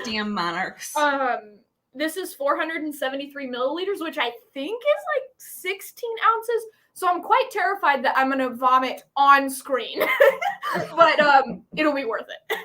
Damn monarchs. This is 473 milliliters, which I think is like 16 ounces. So I'm quite terrified that I'm gonna vomit on screen, but it'll be worth it.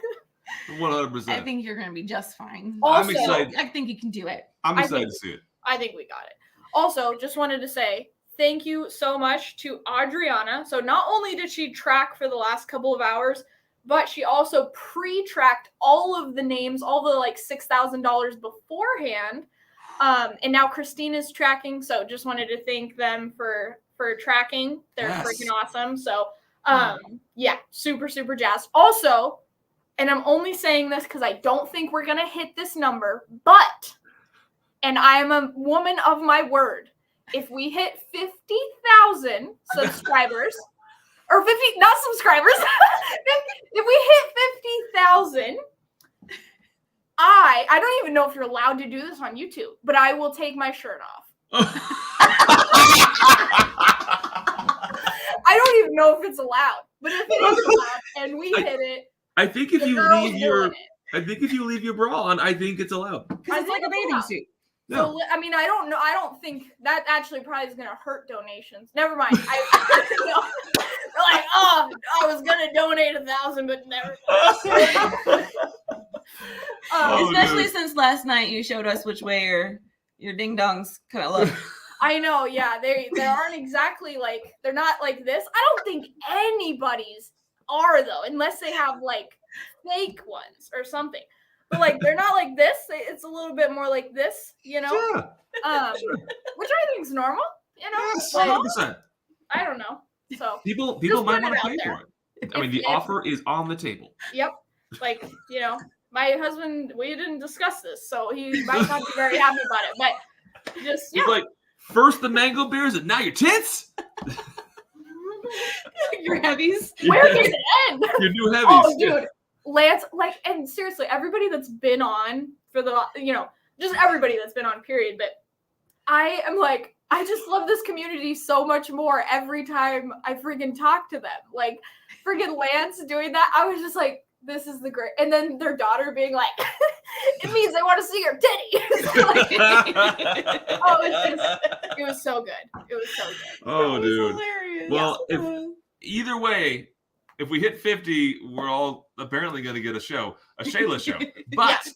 100%. I think you're gonna be just fine. I'm excited. I think you can do it. I'm I excited think- to see it. I think we got it. Also, just wanted to say thank you so much to Adriana. So not only did she track for the last couple of hours, but she also pre-tracked all of the names, all the like $6,000 beforehand. And now Christine is tracking. So just wanted to thank them for tracking. They're Yes. freaking awesome. So yeah, super, super jazzed. Also, and I'm only saying this because I don't think we're going to hit this number, but, and I am a woman of my word, if we hit 50,000 subscribers, or 50, not subscribers, if we hit 50,000, I don't even know if you're allowed to do this on YouTube, but I will take my shirt off. I don't even know if it's allowed, but if it is allowed and we hit it, I think if you leave your bra on, I think it's allowed. It's like a bathing suit. So I mean, I don't know. I don't think that actually probably is going to hurt donations. Never mind. I you know, they're like, oh, I was going to donate 1,000, but never. Especially since last night you showed us which way your ding dongs kind of look. I know, yeah, they aren't exactly like, they're not like this. I don't think anybody's are though, unless they have like fake ones or something. But like they're not like this. It's a little bit more like this, you know. Sure. Which I think is normal, you know. Yes, Like, 100%. I don't know. So People just might put want to out pay there. for it. I mean, the offer is on the table. Yep. Like, you know, my husband, we didn't discuss this, so he might not be very happy about it. But just It's like first the mango beers and now your tits. Your heavies. Where does it end? Your new heavies. Oh, dude. Lance, like, and seriously, everybody that's been on for the, you know, just everybody that's been on, period. But I am like, I just love this community so much more every time I freaking talk to them. Like, freaking Lance doing that, I was just like, this is the great. And then their daughter being like, it means they want to see your titties. Like, oh, it was so good. It was so good. Oh, dude. Hilarious. Well, either way, if we hit 50, we're all apparently going to get a Shayla show. But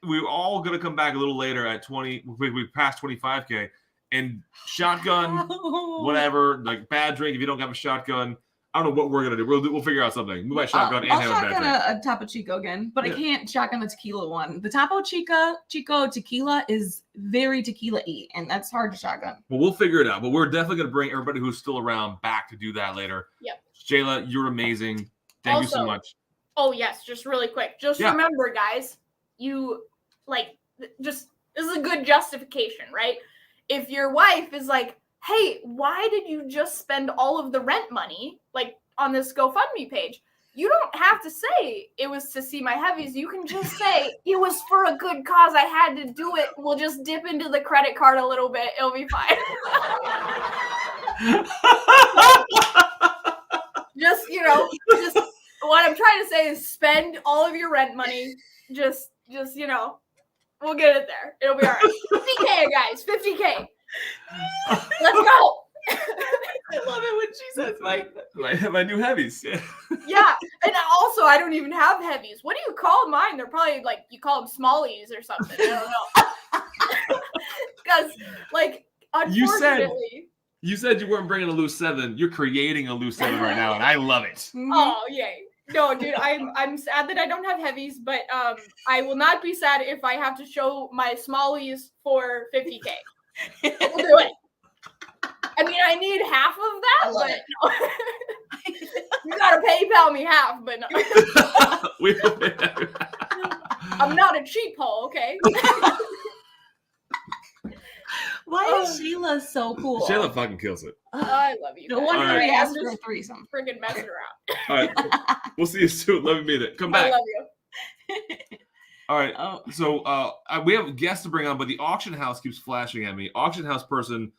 we're all going to come back a little later at 20. We passed 25K and shotgun, whatever, like bad drink. If you don't have a shotgun, I don't know what we're going to do. We'll figure out something. We might shotgun and I'll have a bad shotgun drink. a Topo Chico again, but Yeah. I can't shotgun the tequila one. The Topo Chico tequila is very tequila-y, and that's hard to shotgun. Well, we'll figure it out. But we're definitely going to bring everybody who's still around back to do that later. Yep. Shayla, you're amazing. Thank you so Also, much. Oh, yes, just really quick. Just Yeah. remember, guys, you, like, just, this is a good justification, right? If your wife is like, hey, why did you just spend all of the rent money, like, on this GoFundMe page? You don't have to say it was to see my heavies. You can just say it was for a good cause. I had to do it. We'll just dip into the credit card a little bit. It'll be fine. Just, you know, just what I'm trying to say is spend all of your rent money. Just, you know, we'll get it there. It'll be all right. 50K, guys. 50K. Let's go. I love it when she says my new heavies. Yeah. Yeah, and also I don't even have heavies. What do you call mine? They're probably like, you call them smallies or something. I don't know. Because like, unfortunately. You said you weren't bringing a loose 7. You're creating a loose 7 right now, and I love it. Oh yay! No, dude, I'm sad that I don't have heavies, but I will not be sad if I have to show my smallies for 50K. We'll do it. I mean, I need half of that, but no. You gotta PayPal me half, but no. I'm not a cheap hole, okay? Why is Sheila so cool? Shayla fucking kills it. I love you. No wonder All right. we I'm asked for a just threesome. friggin' messing around. All right. We'll see you soon. Love you, meet it. Come back. I love you. All right. So we have guests to bring on, but the auction house keeps flashing at me. Auction house person,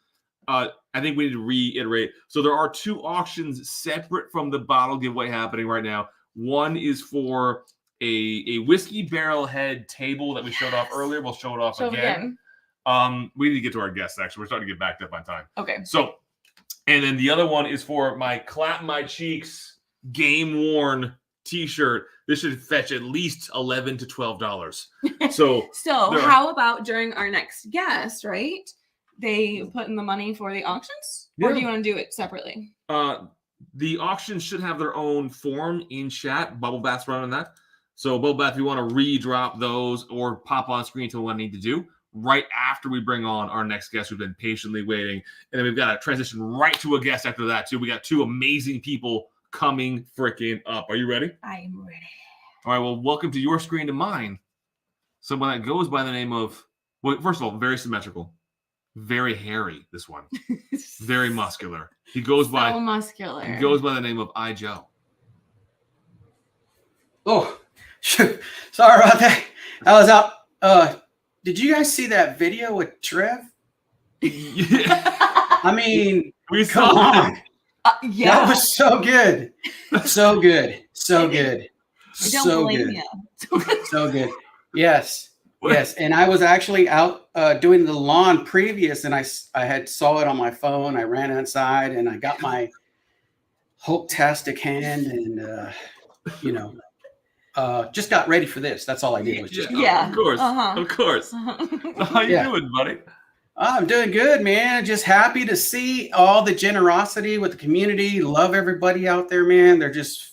I think we need to reiterate. So there are 2 auctions separate from the bottle giveaway happening right now. One is for a whiskey barrel head table that we showed off earlier. We'll show it off again. We need to get to our guests, actually. We're starting to get backed up on time. Okay. So, and then the other one is for my Clap My Cheeks game worn t-shirt. This should fetch at least $11 to $12. So how about during our next guest, right? They put in the money for the auctions? Or do you want to do it separately? The auctions should have their own form in chat. Bubblebath's running that. So Bubblebath, if you want to re-drop those or pop on screen to what I need to do right after we bring on our next guest who've been patiently waiting. And then we've got to transition right to a guest after that too. We got 2 amazing people coming freaking up. Are you ready? I am ready. All right, well, welcome to your screen to mine. Someone that goes by the name of, well, first of all, very symmetrical. Very hairy, this one. Very muscular. He goes by muscular. He goes by the name of I Joe. Oh, shoot. Sorry about that. I was out. Did you guys see that video with Trev? I mean, come on. Yeah. That was so good. So good. So good. I don't So blame good. you. So good. Yes. Yes. And I was actually out doing the lawn previous, and I had saw it on my phone. I ran outside and I got my Hope-tastic hand and, just got ready for this. That's all I did was just. Yeah. Of course. Uh-huh. Of course. How you Yeah. doing, buddy? I'm doing good, man. Just happy to see all the generosity with the community. Love everybody out there, man. They're just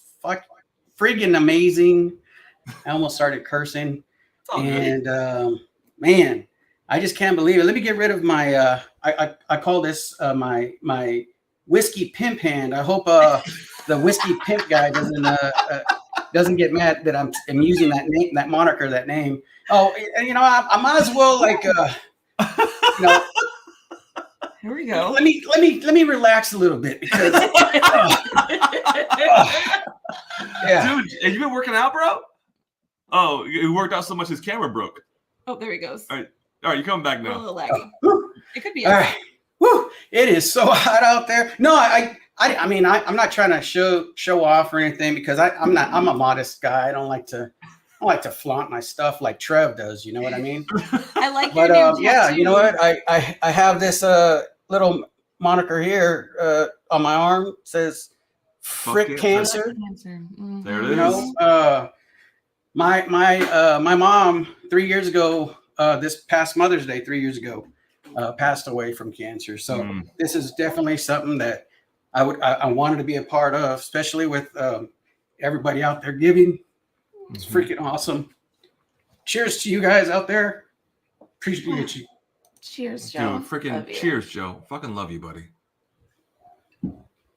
freaking amazing. I almost started cursing. And man, I just can't believe it. Let me get rid of my I call this my whiskey pimp hand. I hope the whiskey pimp guy doesn't get mad that I'm using that name, that moniker, that name. Oh, I might as well Here we go. Let me relax a little bit because Yeah. Dude, have you been working out, bro? Oh, he worked out so much his camera broke. Oh, there he goes. All right, you're coming back now. A little laggy. It could be. All right. Woo, it is so hot out there. No, I mean, I'm not trying to show off or anything because I'm a modest guy. I don't like to flaunt my stuff like Trev does. You know what I mean? I like But your new yeah, tattoo. you know what? I have this little moniker here on my arm. It says "Frick yeah, Cancer." Mhm. There it You is. know, my mom 3 years ago, this past Mother's Day, 3 years ago, passed away from cancer. So this is definitely something that I wanted to be a part of, especially with everybody out there giving. It's freaking awesome. Cheers to you guys out there. Appreciate you. Cheers, Joe. Dude, freaking Love you. cheers, Joe. Fucking love you, buddy.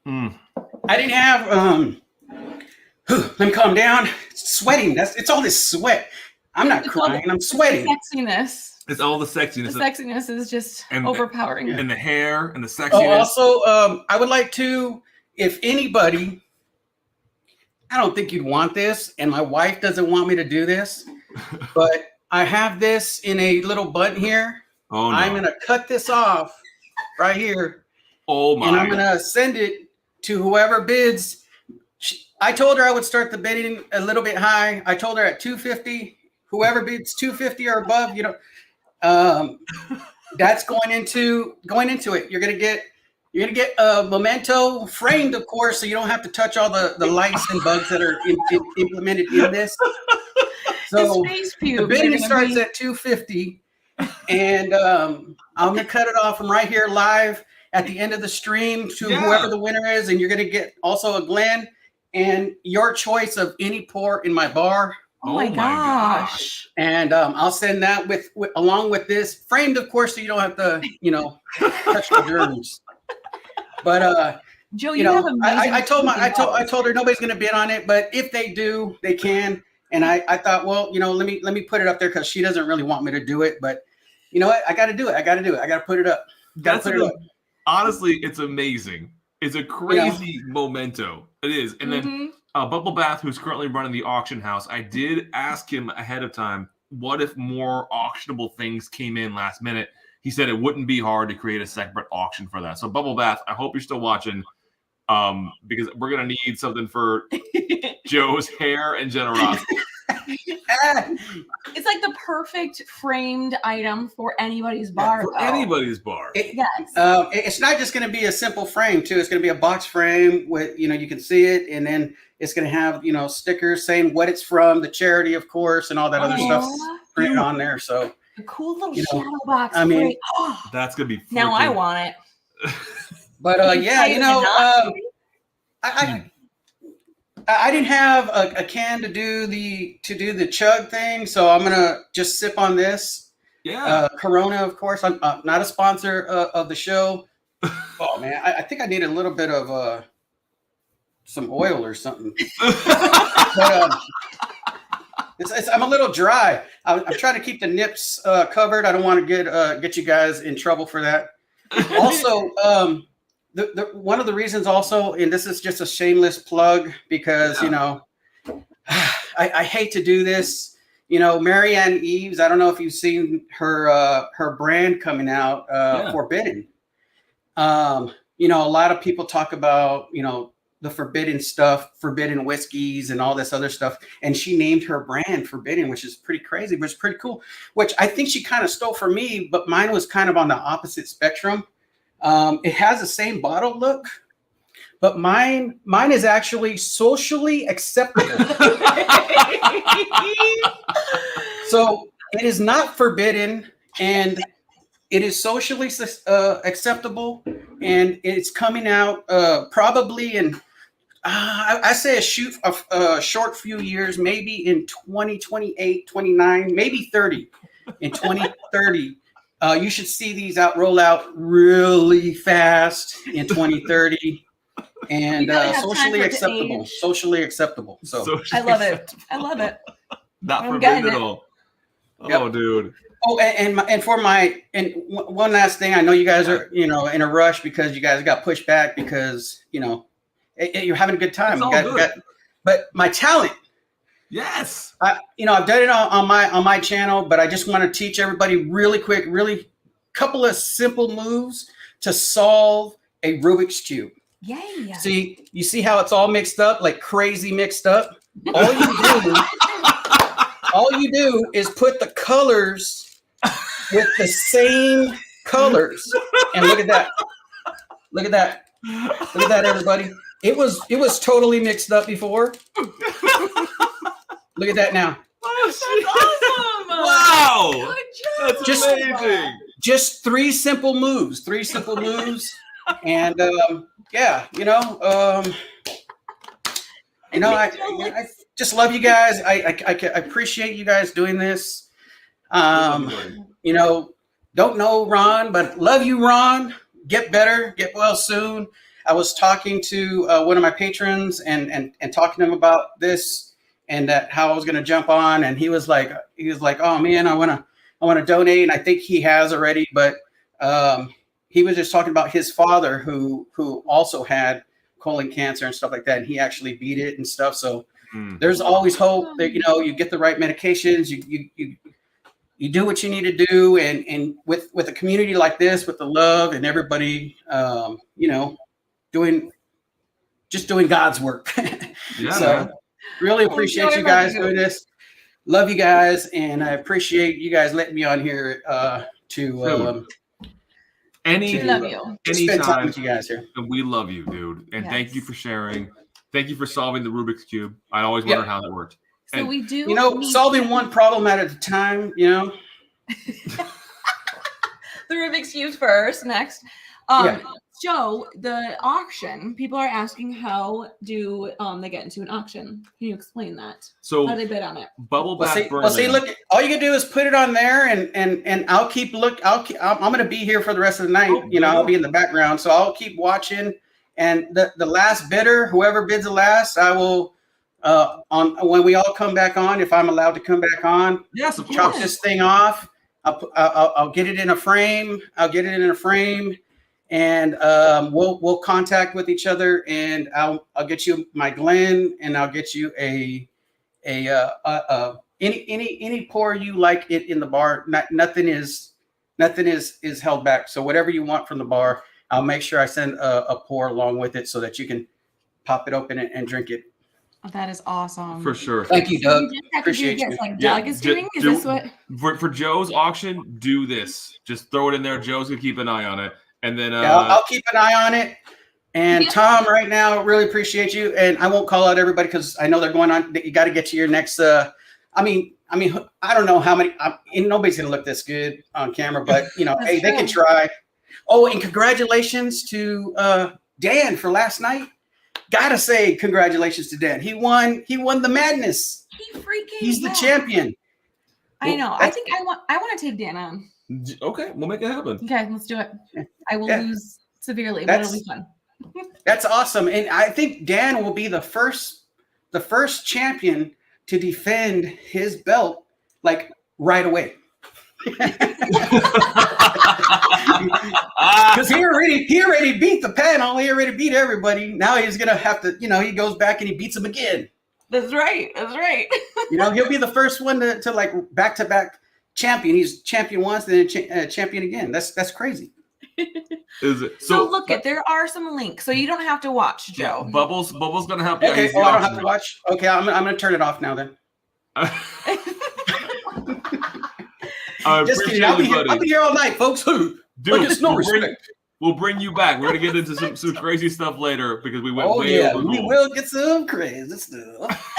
I didn't have let me calm down. It's sweating. It's all this sweat. I'm not crying. I'm sweating. Sexiness. It's all the The sexiness. sexiness is just And- overpowering. And the hair and the Oh, sexiness. also, I would like to, if anybody, I don't think you'd want this, and my wife doesn't want me to do this, but I have this in a little button here. Oh, no. I'm going to cut this off right here. Oh, my. And I'm going to send it to whoever bids. I told her I would start the bidding a little bit high. I told her at $250. Whoever bids $250 or above, that's going into it. You're gonna get a memento framed, of course, so you don't have to touch all the lice and bugs that are implemented in this. So the bidding starts at $250, and I'm gonna cut it off from right here live at the end of the stream to whoever the winner is, and you're gonna get also a Glen and your choice of any pour in my bar. Oh my gosh. And I'll send that with along with this framed, of course, so you don't have to, touch the germs. But Joe, you know, I told her nobody's gonna bid on it, but if they do, they can. And I thought, well, let me put it up there because she doesn't really want me to do it, but you know what? I got to do it. I got to put it up. Honestly, it's amazing. It's a crazy memento. It is. And then Bubblebath, who's currently running the auction house, I did ask him ahead of time, what if more auctionable things came in last minute? He said it wouldn't be hard to create a separate auction for that. So Bubblebath, I hope you're still watching, because we're going to need something for Joe's hair and generosity. It's like the perfect framed item for anybody's bar. For though. anybody's bar. Yes. It's not just going to be a simple frame too. It's going to be a box frame with, you can see it, and then it's going to have, stickers saying what it's from, the charity, of course, and all that other stuff printed on there. So a cool little shadow box. I mean, frame. Oh, that's going to be now I want it. But yeah, I didn't have a can to do the chug thing, so I'm gonna just sip on this. Yeah. Corona, of course. I'm not a sponsor of the show. Oh man, I think I need a little bit of some oil or something. But, I'm a little dry. I'm trying to keep the nips covered. I don't want to get you guys in trouble for that. Also, the one of the reasons also, and this is just a shameless plug because I hate to do this, you know, Marianne Eves. I don't know if you've seen her brand coming out, Forbidden. You know, a lot of people talk about, you know, the forbidden stuff, forbidden whiskeys and all this other stuff. And she named her brand Forbidden, which is pretty crazy, but it's pretty cool, which I think she kind of stole from me, but mine was kind of on the opposite spectrum. It has the same bottle look, but mine is actually socially acceptable. So it is not forbidden, and it is socially acceptable, and it's coming out probably in, I say a short few years, maybe in 2028, 29, maybe 30. In 2030, you should see these roll out really fast in 2030. And socially acceptable. Socially acceptable. So I love it. I love it. Not I'm forbidden getting at it. all. Oh, dude. Oh, and for my one last thing, I know you guys are, you know, in a rush because you guys got pushed back because, you know, you're having a good time. It's all good. But my talent. Yes. You know, I've done it on my channel, but I just want to teach everybody really quick, really couple of simple moves to solve a Rubik's Cube. Yay. See, you see how it's all mixed up, like crazy mixed up? All you do is put the colors with the same colors. And look at that. Look at that. Look at that, everybody. It was totally mixed up before. Look at that now. That's awesome. Wow. Good job. That's amazing. Just three simple moves. And yeah, you know, I just love you guys. I appreciate you guys doing this. You know, don't know Ron, but love you, Ron. Get better, get well soon. I was talking to one of my patrons and talking to him about this and that how I was going to jump on, and he was like, oh man, I want to donate, and I think he has already, but he was just talking about his father who also had colon cancer and stuff like that, and he actually beat it and stuff. So there's always hope that, you know, you get the right medications, you do what you need to do, and with a community like this, with the love and everybody, you know, doing God's work. Yeah. So really appreciate you guys doing this. Love you guys, and I appreciate you guys letting me on here to spend time with you guys here. And we love you, dude. And thank you Yes. for sharing. Thank you for solving the Rubik's Cube. I always wondered how that worked. So And we do, You know, solving one problem at a time, you know. the Rubik's Cube first. Next, Yeah. Joe, the auction. People are asking how do they get into an auction? Can you explain that? So how do they bid on it? Bubblebath Well, see, look, all you can do is put it on there, and I'm going to be here for the rest of the night. You know, I'll be in the background, so I'll keep watching. And the last bidder, whoever bids the last, I will when we all come back on, if I'm allowed to come back on. Yes, of chop course. this thing off. I'll get it in a frame. And we'll contact with each other, and I'll get you my Glen, and I'll get you any pour you like it in the bar. Nothing is held back. So whatever you want from the bar, I'll make sure I send a pour along with it so that you can pop it open and drink it. Oh, that is awesome. For sure. Thank you, Doug. So you just have to do Appreciate this, you. like Doug is doing. Is this what? For Joe's auction? Do this. Just throw it in there. Joe's gonna keep an eye on it, and then Yeah, I'll keep an eye on it. And Tom, right now, really appreciate you. And I won't call out everybody because I know they're going on. You got to get to your next. I mean, I don't know how many. Nobody's gonna look this good on camera, but you know, hey, they can try. Oh, and congratulations to Dan for last night. Gotta say, congratulations to Dan. He won the madness. He's the champion. I know. I think I want to take Dan on. Okay, we'll make it happen. Okay, let's do it. I will Yeah. lose severely, but it'll be fun. That's awesome. And I think Dan will be the first champion to defend his belt like right away. Because he already beat the panel, he already beat everybody. Now he's gonna have to, you know, he goes back and he beats him again. That's right. That's right. You know, he'll be the first one to like back-to-back champion. He's champion once, then champion again. That's crazy. Is it? So look at there are some links, so you don't have to watch, Joe. Yeah, Bubbles gonna help you. Okay, I don't have to watch. Okay, I'm gonna turn it off now then. Just kidding. I'll be here all night, folks. Dude, it's no respect. We'll bring you back. We're gonna get into some crazy stuff later because we went way over the we rules. will get some crazy stuff.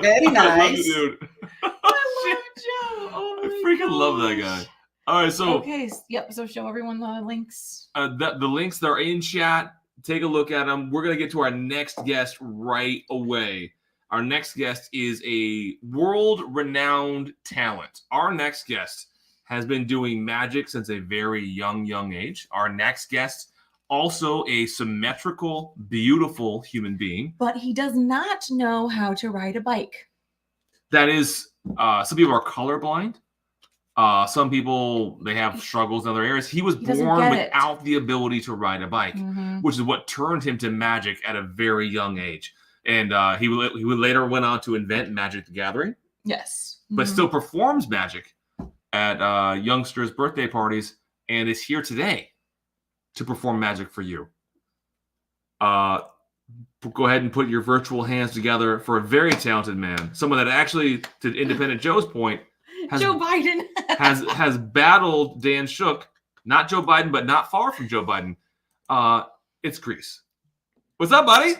Very I love nice. you, dude. I love Joe. Oh I my freaking love that guy. All right, so okay, yep. So show everyone the links. the links that are in chat. Take a look at them. We're gonna get to our next guest right away. Our next guest is a world-renowned talent. Our next guest has been doing magic since a very young age. Our next guest, also a symmetrical, beautiful human being. But he does not know how to ride a bike. That is, some people are colorblind. Some people, they have struggles in other areas. He was doesn't born get it. without the ability to ride a bike, Mhm. which is what turned him to magic at a very young age. And he later went on to invent Magic the Gathering, Yes. but Mhm. still performs magic at youngsters' birthday parties and is here today to perform magic for you. Go ahead and put your virtual hands together for a very talented man. Someone that actually, to Independent Joe's point, Joe Biden. has battled Dan Shook, not Joe Biden, but not far from Joe Biden. It's Greeze. What's up, buddy?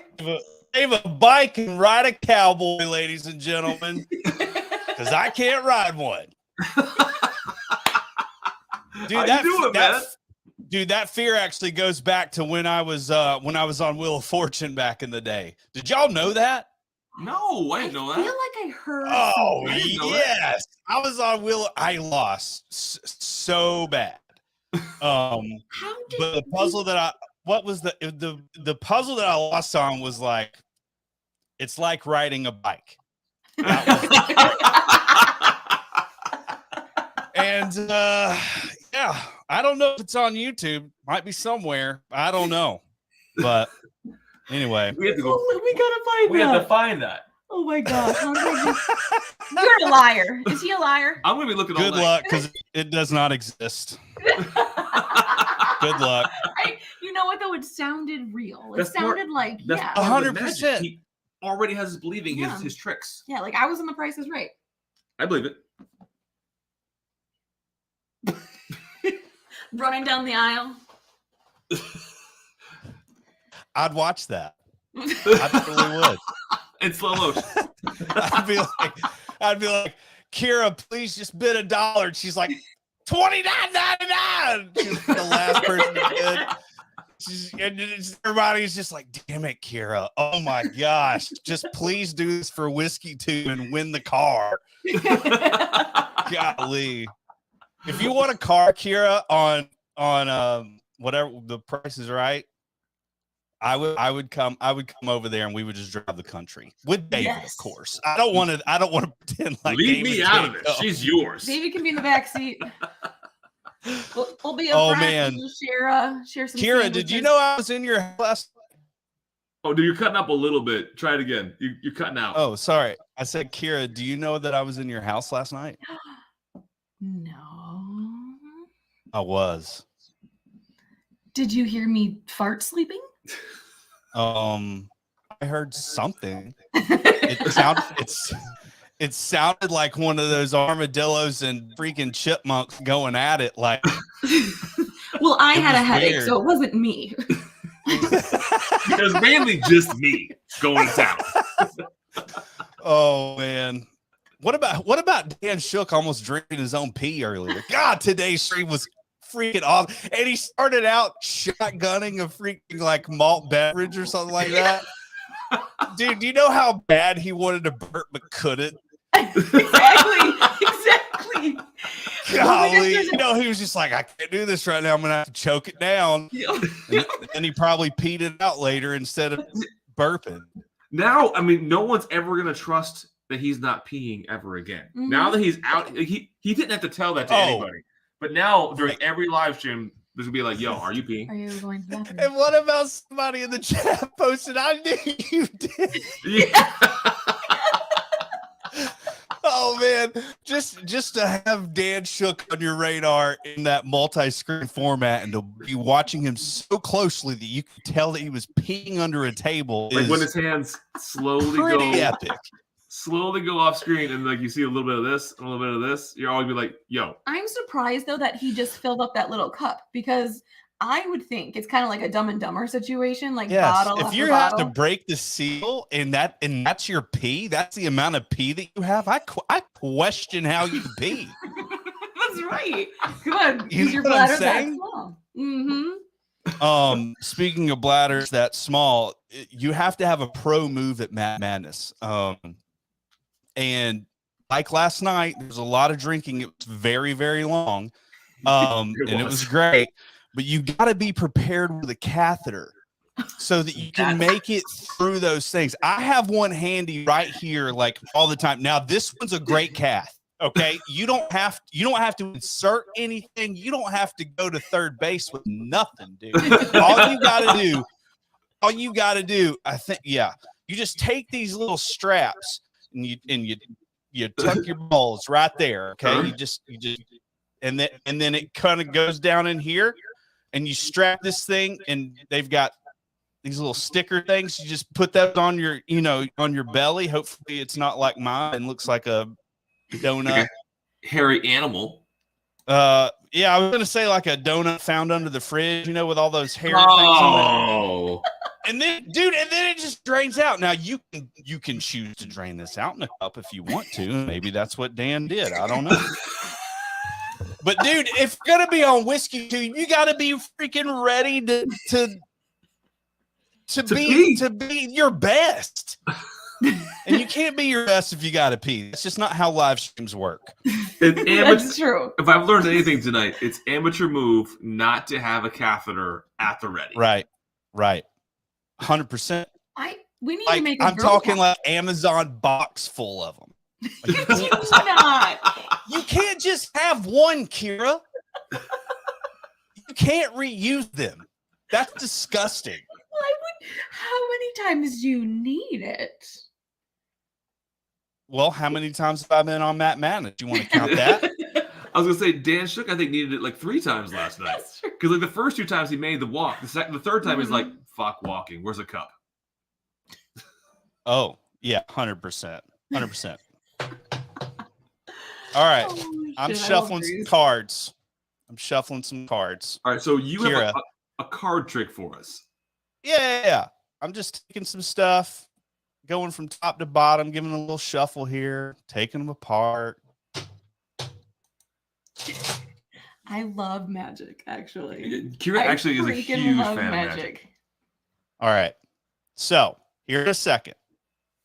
Save a bike and ride a cowboy, ladies and gentlemen, because I can't ride one. Dude, that fear actually goes back to when I was on Wheel of Fortune back in the day. Did y'all know that? No, I didn't know I feel like I heard. Oh something. I didn't know yes, I was on Wheel. I lost so bad. But the puzzle the puzzle that I lost on was like, it's like riding a bike. And yeah, I don't know if it's on YouTube. Might be somewhere. I don't know. But anyway, we have to go. We gotta find We that. have to find that. Oh my gosh. You're a liar. Is he a liar? I'm gonna be looking. good luck because it does not exist. Good luck. You know what though? It sounded real. It That's part- sounded like That's yeah. part of the magic. He already has us believing Yeah. his tricks. Yeah, like I was in The Price is Right. I believe it. Running down the aisle. I'd watch that. I really would. In slow motion. I'd be like, Kira, please just bid $1. And she's like, $29.99. She's the last person to bid. Everybody's just like, damn it, Kira. Oh my gosh. Just please do this for Whiskeytube and win the car. Golly. If you want a car, Kira, on whatever the price is right, I would come over there and we would just drive the country with David, Yes. of course. I don't want to pretend like Leave David me out can't of it. go. She's yours. David can be in the back seat. We'll be a Oh, friend. man. We'll share some. Kira, did you know I was in your house? Oh, dude, you're cutting up a little bit. Try it again. You're cutting out. Oh, sorry. I said, Kira, do you know that I was in your house last night? No. I was. Did you hear me fart sleeping? I heard something. It sounded like one of those armadillos and freaking chipmunks going at it. Like, Well, I It had a was headache, weird. so it wasn't me. It was mainly just me going to town. oh man. What about Dan Shook almost drinking his own pee earlier? God, today's stream was freaking awesome. And he started out shotgunning a freaking like malt beverage or something like that. Dude, do you know how bad he wanted to burp but couldn't? Exactly. Golly, he was just like, I can't do this right now. I'm gonna have to choke it down. And he probably peed it out later instead of burping. Now, I mean, no one's ever gonna trust that he's not peeing ever again. Mhm. Now that he's out, he didn't have to tell that to anybody. But now during every live stream, There's gonna be like, yo, are you peeing? Are you going to the bathroom? And what about somebody in the chat posted, I knew you did. Yeah. Oh man, just to have Dan Shook on your radar in that multi-screen format and to be watching him so closely that you could tell that he was peeing under a table Like is when his hands slowly pretty go epic. Slowly go off screen, and like you see a little bit of this, and a little bit of this. You're always be like, yo. I'm surprised though that he just filled up that little cup because I would think it's kind of like a Dumb and Dumber situation, like Yes, bottle if after you have to bottle. break the seal and that's your pee, that's the amount of pee that you have. I question how you pee. That's right. Come on, You use your know what I'm bladder that saying? small. Mm-hmm. Speaking of bladders that small, you have to have a pro move at Madness. And like last night, there was a lot of drinking. It was very, very long. And it was great. But you got to be prepared with a catheter so that you can make it through those things. I have one handy right here, like all the time. Now, this one's a great cath. Okay, you don't have to insert anything. You don't have to go to third base with nothing, dude. All you got to do, I think, you just take these little straps and you tuck your balls right there. Okay, and then it kind of goes down in here. And you strap this thing, and they've got these little sticker things. You just put that on your, on your belly. Hopefully, it's not like mine and looks like a donut. Like a hairy animal. Yeah, I was gonna say like a donut found under the fridge, with all those hairy things on it. And then, dude, it just drains out. Now you can choose to drain this out in a cup if you want to. Maybe that's what Dan did. I don't know. But dude, if you're gonna be on Whiskeytube, you gotta be freaking ready to be your best. And you can't be your best if you gotta pee. That's just not how live streams work. That's true. If I've learned anything tonight, it's amateur move not to have a catheter at the ready. Right. 100%. We need to make a I'm girl talking count. like Amazon box full of them. You can't just have one, Kira. You can't reuse them. That's disgusting. How many times do you need it? Well, how many times have I been on Matt Madness? You want to count that? I was gonna say Dan Shook, I think, needed it like 3 times last night. Because like the first 2 times he made the walk, the third time he's like, "Fuck walking. Where's a cup?" Oh yeah, 100%. All right, I'm shuffling some cards. All right, so you Kira. have a card trick for us. Yeah. I'm just taking some stuff, going from top to bottom, giving a little shuffle here, taking them apart. I love magic, actually. Kira actually is a freaking huge love fan of magic. All right. So here in a second.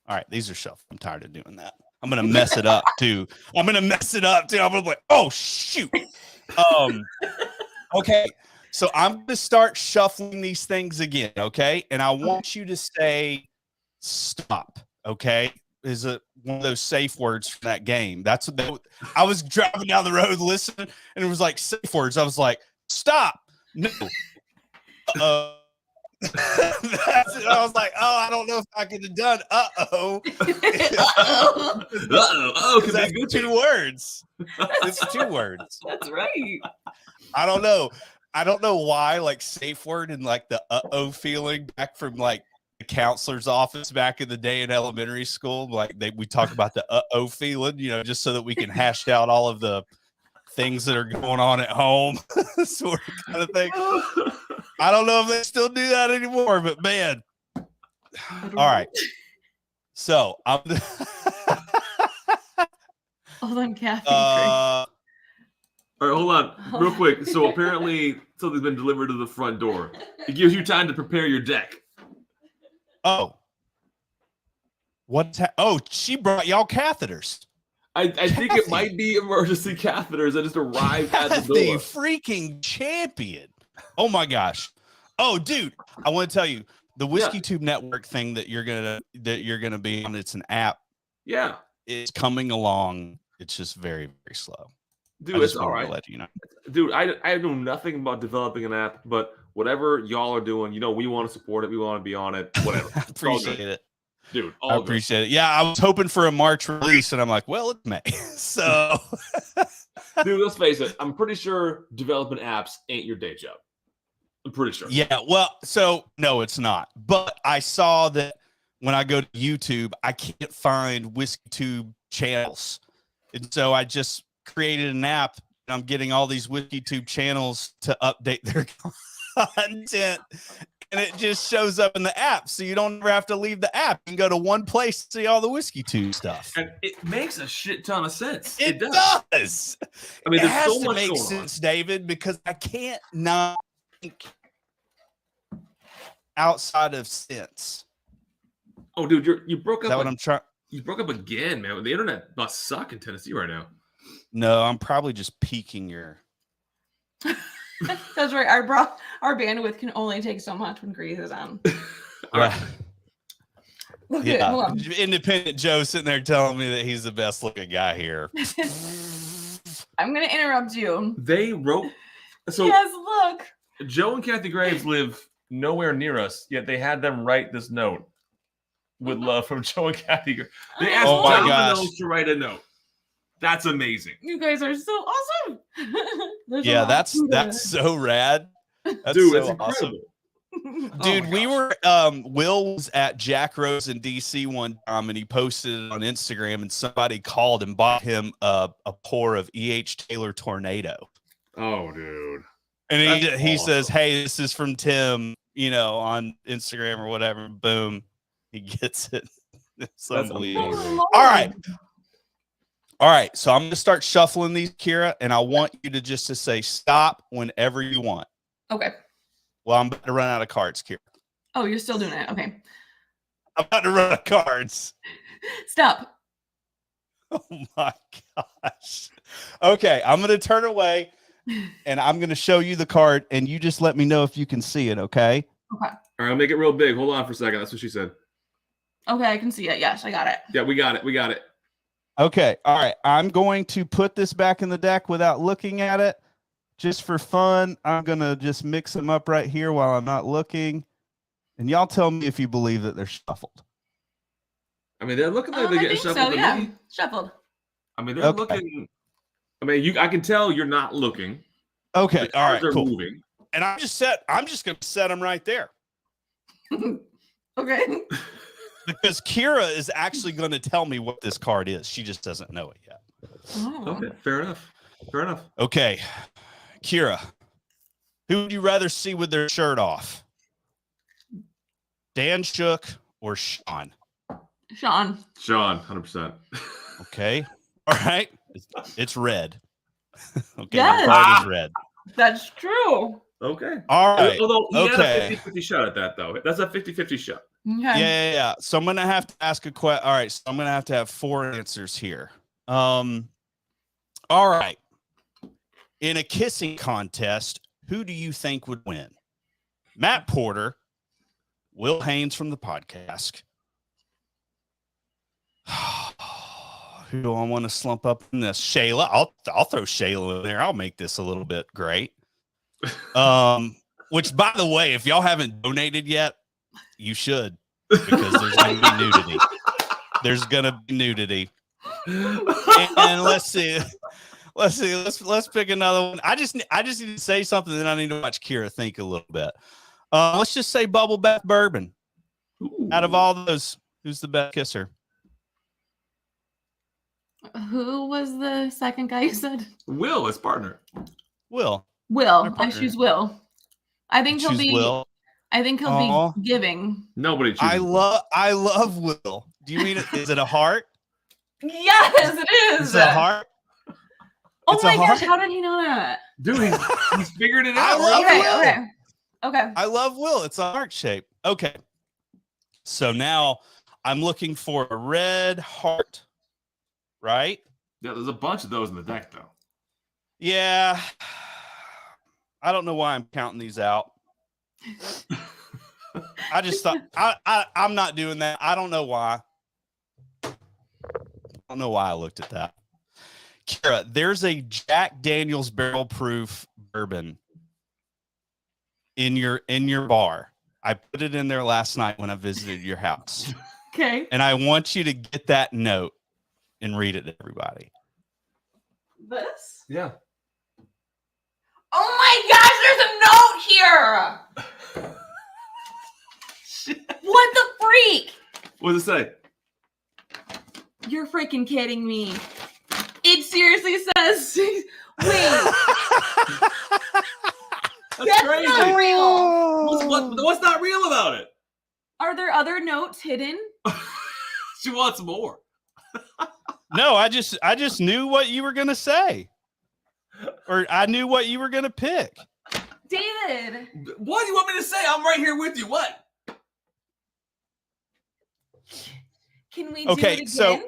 All right, these are shuffled. I'm tired of doing that. I'm gonna mess it up too. I'm gonna be like, oh shoot. Okay. So I'm gonna start shuffling these things again, okay? And I want you to say stop, okay? Is one of those safe words from that game. That's what I was driving down the road listening, and it was like safe words. I was like, stop. No. That's it. I was like, I don't know if I could have done because that's 2 words. It's 2 words. That's right. I don't know why, like safe word and like the feeling back from like the counselor's office back in the day in elementary school. Like we talk about the feeling, just so that we can hash out all of the things that are going on at home, sort of kind of thing. I don't know if they still do that anymore, but man. All right. So I'm Hold on, Kathy. All right, hold on, real quick. So apparently something's been delivered to the front door. It gives you time to prepare your deck. Oh, she brought y'all catheters. I think it might be emergency catheters that just arrived at the door. The freaking champion. Oh my gosh. Oh, dude, I want to tell you the Whiskeytube network thing that you're gonna be on. It's an app. Yeah, it's coming along. It's just very, very slow. Dude, I it's just all wanted right. to let you know. Dude, I know nothing about developing an app, but whatever y'all are doing, we want to support it. We want to be on it. Whatever. I appreciate it. Dude, I all good. appreciate it. Yeah, I was hoping for a March release, and I'm like, well, it's May. So, Dude, let's face it. I'm pretty sure developing apps ain't your day job. I'm pretty sure. yeah, well, so no, it's not. But I saw that when I go to YouTube, I can't find Whiskeytube channels. And so I just created an app, and I'm getting all these Whiskeytube channels to update their content. And it just shows up in the app. So you don't ever have to leave the app. You can go to one place to see all the Whiskeytube stuff. And it makes a shit ton of sense. It does. I mean, it there's has so to much make going sense, David, because I can't not think outside of sense. Oh, dude, you broke up. Is that what I'm trying? You broke up again, man. The internet must suck in Tennessee right now. No, I'm probably just peeking your. That's right. Our bandwidth can only take so much when Greeze is on. Right. Look Yeah. at hold on. Independent Joe sitting there telling me that he's the best looking guy here. I'm gonna interrupt you. They wrote. So yes, look. Joe and Kathy Graves live nowhere near us, yet they had them write this note with love from Joe and Kathy Graves. They asked Oh my Domino's gosh. to write a note. That's amazing. You guys are so awesome. There's a Yeah, lot that's to that. so rad. That's Dude, so it's awesome. incredible. Dude, we were Will was at Jack Rose in DC one time, and he posted it on Instagram, and somebody called and bought him a pour of E.H. Taylor Tornado. Oh, dude. And That's he awesome. says, "Hey, this is from Tim, on Instagram or whatever." Boom, he gets it. It's That's unbelievable. amazing. All right. So I'm gonna start shuffling these, Kira, and I want you to just to say stop whenever you want. Okay. Well, I'm about to run out of cards, Kira. Oh, you're still doing it. Okay. I'm about to run out of cards. Stop. Oh my gosh. Okay, I'm gonna turn away, and I'm gonna show you the card, and you just let me know if you can see it. Okay. Okay. All right, I'll make it real big. Hold on for a second. That's what she said. Okay, I can see it. Yes, I got it. Yeah, we got it. We got it. Okay. All right. I'm going to put this back in the deck without looking at it. Just for fun, I'm going to just mix them up right here while I'm not looking. And y'all tell me if you believe that they're shuffled. I mean, they're looking like they're I getting think shuffled so. to Yeah, me. shuffled. I mean, they're Okay. looking. I mean, I can tell you're not looking. Okay. The All right. cards are Cool. moving. And I'm just going to set them right there. Okay. Because Kira is actually going to tell me what this card is. She just doesn't know it yet. Oh. Okay, fair enough. Fair enough. Okay. Kira, who would you rather see with their shirt off? Dan Shook or Sean? Sean. 100%. Okay. All right. It's red. Okay. Yes. The card is red. That's true. Okay. All right. Although he had Okay. a 50-50 shot at that, though. That's a 50-50 shot. Okay. Yeah. So I'm gonna have to ask a question. All right. So I'm gonna have to have 4 answers here. All right. In a kissing contest, who do you think would win? Matt Porter, Will Haynes from the podcast. Who do I want to slump up in this? Shayla. I'll throw Shayla in there. I'll make this a little bit great. Which, by the way, if y'all haven't donated yet, you should, because there's going to be nudity. There's going to be nudity. And let's see. Let's pick another one. I just need to say something, then I need to watch Kira think a little bit. Let's just say Bubblebath Bourbon. Out of all those, who's the best kisser? Who was the second guy you said? Will, his partner. Will. Will. I choose Will. I think he'll Choose be. Will. I think he'll Aw. be giving. Nobody chooses. I love Will. Do you mean is it a heart? Yes, it is. Is it a heart? Oh It's a my gosh! heart? How did he know that? Dude, he's figured it I out. love Okay. Will. Okay. Okay. I love Will. It's a heart shape. Okay. So now I'm looking for a red heart. Right? Yeah, there's a bunch of those in the deck, though. Yeah. I don't know why I'm counting these out. I just thought I'm not doing that. I don't know why. I don't know why I looked at that. Kira, there's a Jack Daniel's barrel proof bourbon in your bar. I put it in there last night when I visited your house. Okay. And I want you to get that note and read it to everybody. This? Yeah. Oh my gosh, there's a note here. What the freak? What does it say? You're freaking kidding me. It seriously says, wait. That's crazy. not real. What's not real about it? Are there other notes hidden? She wants more. No, I just knew what you were gonna say, or I knew what you were gonna pick. David. What do you want me to say? I'm right here with you. What? Can we do Okay, it again? so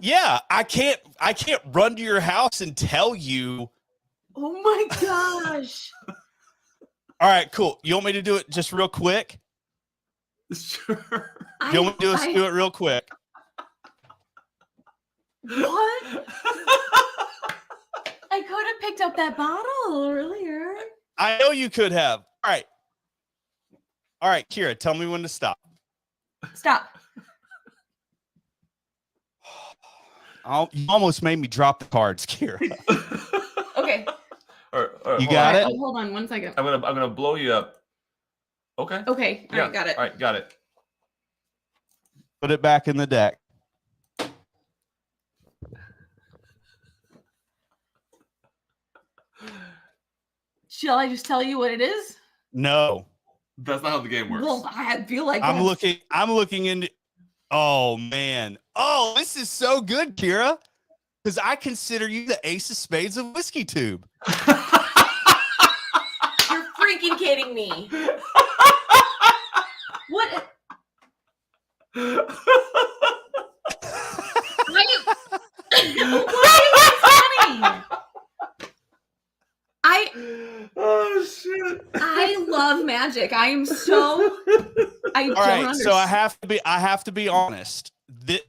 yeah, I can't run to your house and tell you. Oh my gosh. All right, cool. You want me to do it just real quick? Sure. You want me to do it real quick? What? I could have picked up that bottle earlier. I know you could have. All right, Kira, tell me when to stop. Stop. You almost made me drop the cards, Kira. Okay. All right, You got it? Hold on 1 second. I'm gonna blow you up. Okay. Okay. All right, got it. All right, got it. Put it back in the deck. Shall I just tell you what it is? No. That's not how the game works. Well, I feel like I'm looking into. Oh man. Oh, this is so good, Kira. Because I consider you the ace of spades of Whiskeytube. You're freaking kidding me. What? Why is funny? Oh shit! I love magic. I am so. I All don't right, understand. so I have to be honest.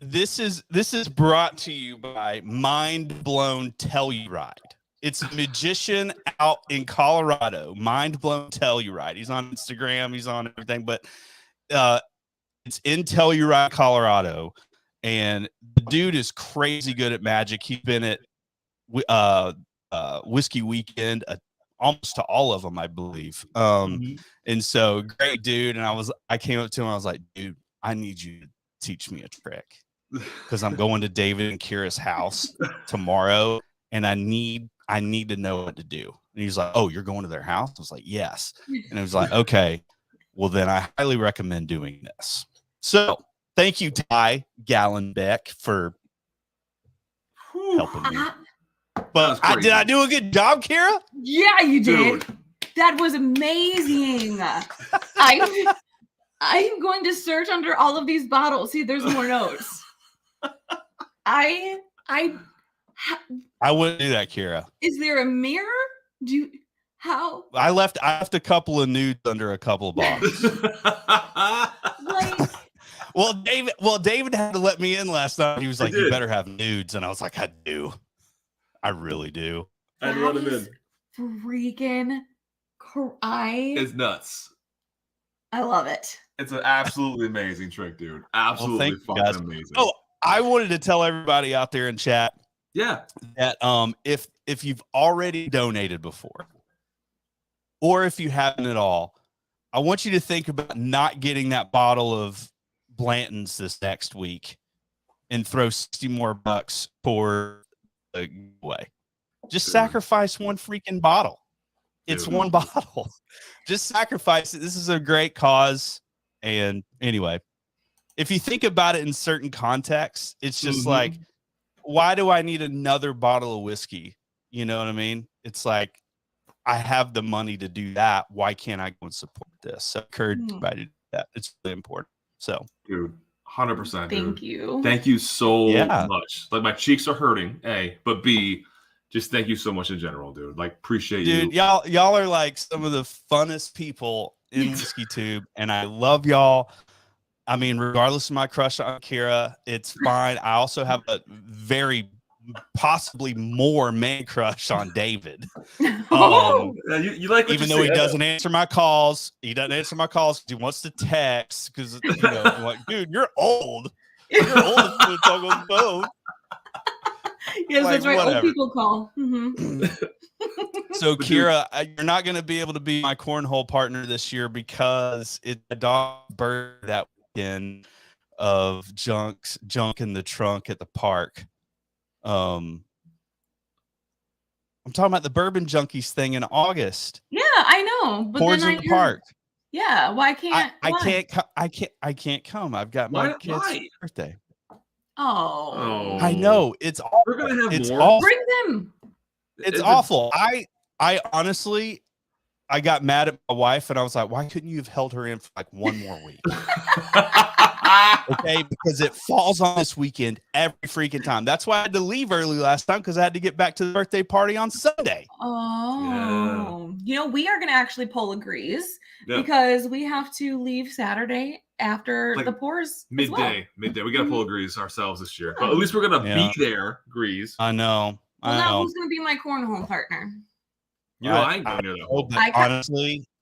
This is brought to you by Mind Blown Telluride. It's a magician out in Colorado. Mind Blown Telluride. He's on Instagram. He's on everything, but it's in Telluride, Colorado, and the dude is crazy good at magic. He's been at Whiskey Weekend, almost to all of them, I believe. And so great dude. And I came up to him. I was like, dude, I need you to teach me a trick because I'm going to David and Kira's house tomorrow, and I need to know what to do. And he's like, oh, you're going to their house? I was like, yes. And it was like, okay, well then I highly recommend doing this. So thank you, Ty Gallenbeck, for helping me. But did I do a good job, Kira? Yeah, you did. Dude. That was amazing. I'm going to search under all of these bottles. See, there's more notes. I wouldn't do that, Kira. Is there a mirror? How? I left a couple of nudes under a couple of bottles. Like, Well, David had to let me in last night. He was like, "You better have nudes," and I was like, "I do. I really do." I'd run him in. freaking It's nuts. I love it. It's an absolutely amazing trick, dude. Absolutely thank you, fucking guys. amazing. Oh, I wanted to tell everybody out there in chat, yeah, that if you've already donated before, or if you haven't at all, I want you to think about not getting that bottle of Blanton's this next week and throw 60 more bucks for a giveaway. Just sacrifice one freaking bottle. It's one bottle. Just sacrifice it. This is a great cause. And anyway, if you think about it in certain contexts, it's just like, why do I need another bottle of whiskey? You know what I mean? It's like, I have the money to do that. Why can't I go and support this? So I encourage everybody to do that. It's really important. So, dude, 100%. Thank you. Thank you so much. Like, my cheeks are hurting, A, but B, just thank you so much in general, dude. Like, appreciate you. dude, y'all are like some of the funnest people in Whiskeytube, and I love y'all. I mean, regardless of my crush on Kira, it's fine. I also have a very possibly more man crush on David. You like what even you though say, he I know. doesn't answer my calls. He doesn't answer my calls because he wants to text. Because I'm like, dude, you're old. You're old if you talk on the phone. Yes, Like, that's right. Old whatever. people call. Mhm. So Kira, you're not going to be able to be my cornhole partner this year because it's a dog bird that weekend of junk in the trunk at the park. I'm talking about the Bourbon Junkies thing in August. Yeah, I know. But Towards then in the park. Yeah, why can't why? I can't come. I've got Why- my kid's why? birthday. Oh. I know it's awful. We're gonna have It's more. awful. Bring them. It's awful. I honestly, I got mad at my wife and I was like, why couldn't you have held her in for like one more week? Okay, because it falls on this weekend every freaking time. That's why I had to leave early last time because I had to get back to the birthday party on Sunday. Oh. You know, we are going to actually pull a Greeze Yeah. because we have to leave Saturday after Like the pours. Midday. We got to pull a Grease ourselves this year. But at least we're going to Yeah. be there, Grease. I know. Well, I now know. who's going to be my cornhole partner? You know, I ain't going near that hole. But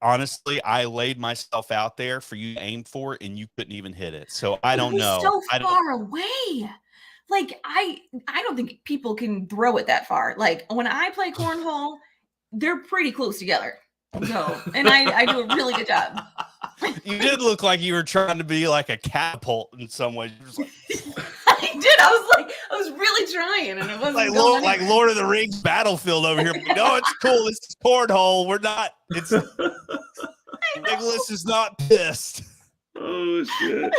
honestly, I laid myself out there for you to aim for it, and you couldn't even hit it. So I don't It was know. so I don't, far away. Like I don't think people can throw it that far. Like when I play cornhole, they're pretty close together. So, and I do a really good job. you did look like you were trying to be like a catapult in some way. You were just like, I did. I was really trying, and it wasn't like Lord of the Rings battlefield over here. No, it's cool. This is cornhole. We're not. It's Nicholas is not pissed. Oh shit!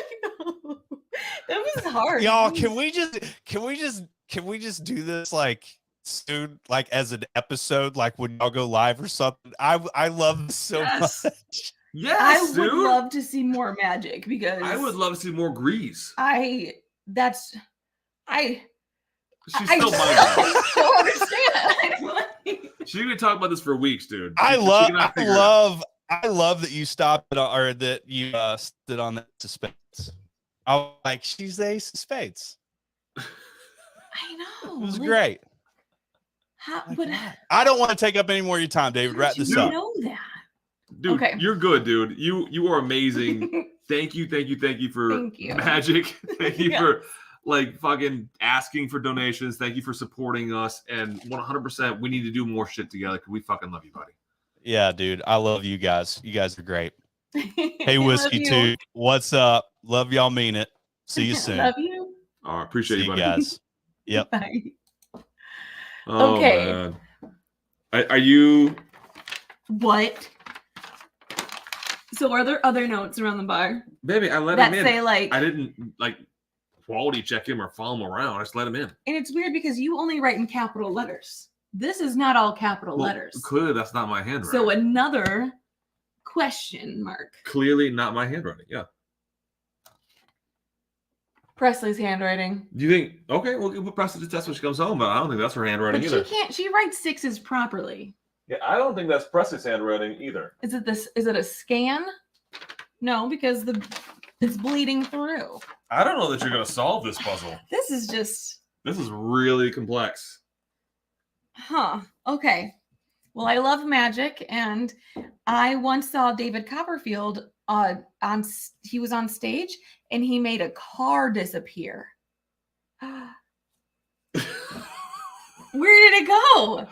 That was hard. Y'all, can we just do this like soon, like as an episode, like when y'all go live or something? I love this so much. Yes, I would dude. love to see more magic because I would love to see more Grease. I She's still mine. don't understand. She's gonna talk about this for weeks, dude. I She cannot figure it out. love that you stopped it or that you stood on that suspense. I was like, she's the ace of spades. I know. It was like, great. How, but I don't want to take up any more of your time, David. Wrap this up. know that. Dude, Okay. you're good, dude. You are amazing. Thank you for Thank you. magic. Thank you Yeah. for like fucking asking for donations. Thank you for supporting us. And 100%, we need to do more shit together because we fucking love you, buddy. Yeah, dude. I love you guys. You guys are great. Hey, Love Whiskeytube. you. What's up? Love y'all. Mean it. See you soon. Love you. All right, appreciate See you, you buddy. guys. Yep. Bye. Oh, Okay. man. Are you? What? So are there other notes around the bar? Baby, I let That him in. say, like- I didn't like quality check him or follow him around. I just let him in. And it's weird because you only write in capital letters. This is not all capital Well, letters. clearly, that's not my handwriting. So another question mark. Clearly, not my handwriting. Yeah. Presley's handwriting. Do you think? Okay, we'll press it to test when she comes home, but I don't think that's her handwriting But either. she can't. She writes sixes properly. Yeah, I don't think that's Presley's handwriting either. Is it this? Is it a scan? No, because it's bleeding through. I don't know that you're gonna solve this puzzle. This is just, This is really complex. huh? Okay. Well, I love magic, and I once saw David Copperfield he was on stage, and he made a car disappear. Where did it go?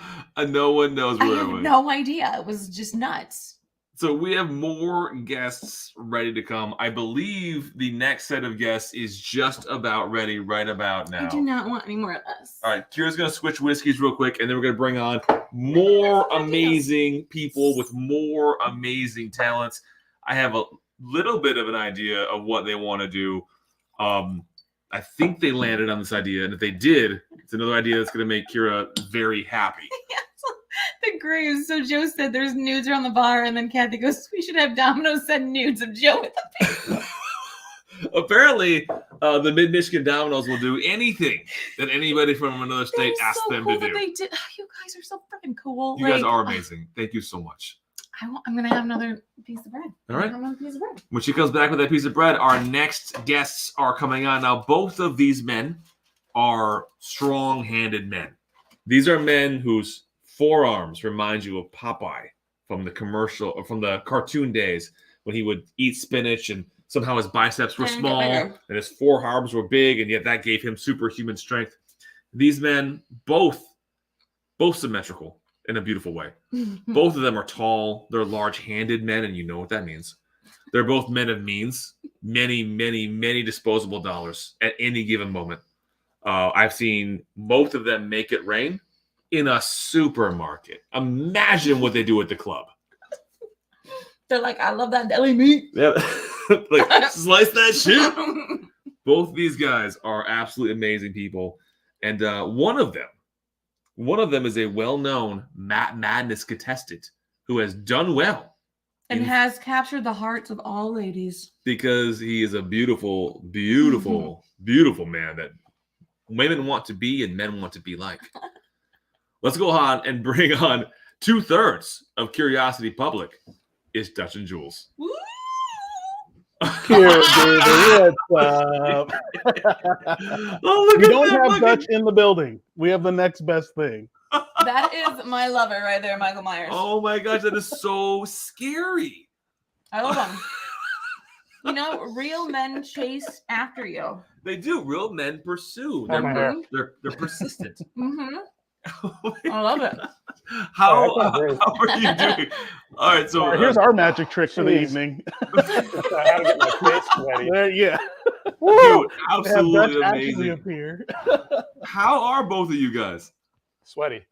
No one knows I where it have went. no idea. It was just nuts. So we have more guests ready to come. I believe the next set of guests is just about ready right about now. I do not want any more of this. All right, Kira's going to switch whiskeys real quick, and then we're going to bring on more amazing people with more amazing talents. I have a little bit of an idea of what they want to do. I think they landed on this idea, and if they did, it's another idea that's going to make Kira very happy. The Greeze. So Joe said there's nudes around the bar, and then Kathy goes, "We should have Domino send nudes of Joe with the face." Apparently, the Mid-Michigan Dominoes will do anything that anybody from another state asks them Cool to that do. they did. You guys are so freaking cool. You guys are amazing. Thank you so much. I'm gonna have another piece of bread. All right. Have another piece of bread. When she comes back with that piece of bread, our next guests are coming on. Now, both of these men are strong-handed men. These are men whose forearms remind you of Popeye from the commercial or from the cartoon days when he would eat spinach and somehow his biceps were small and his forearms were big, and yet that gave him superhuman strength. These men, both symmetrical in a beautiful way. Both of them are tall. They're large-handed men, and you know what that means. They're both men of means, many, many, many disposable dollars at any given moment. I've seen both of them make it rain in a supermarket. Imagine what they do at the club. They're like, I love that deli meat. Yeah. Like, slice that shit. Both these guys are absolutely amazing people. And one of them is a well-known Madness contestant who has done well. And has captured the hearts of all ladies. Because he is a beautiful, beautiful, beautiful man that women want to be and men want to be like. Let's go on and bring on 2/3 of Curiosity Public is Dutch and Jules. Here, David, what's up? Oh, we don't have Dutch in the building. We have the next best thing. That is my lover right there, Michael Myers. Oh my gosh, that is so scary. I love him. You know, real men chase after you. They do. Real men pursue. Mhm. They're persistent. Mm-hmm. I love it. How are you doing? All right, so here's our magic trick for the evening. I had to get my face ready. There, yeah. Dude, Have absolutely Dutch actually amazing. appear. How are both of you guys? Sweaty.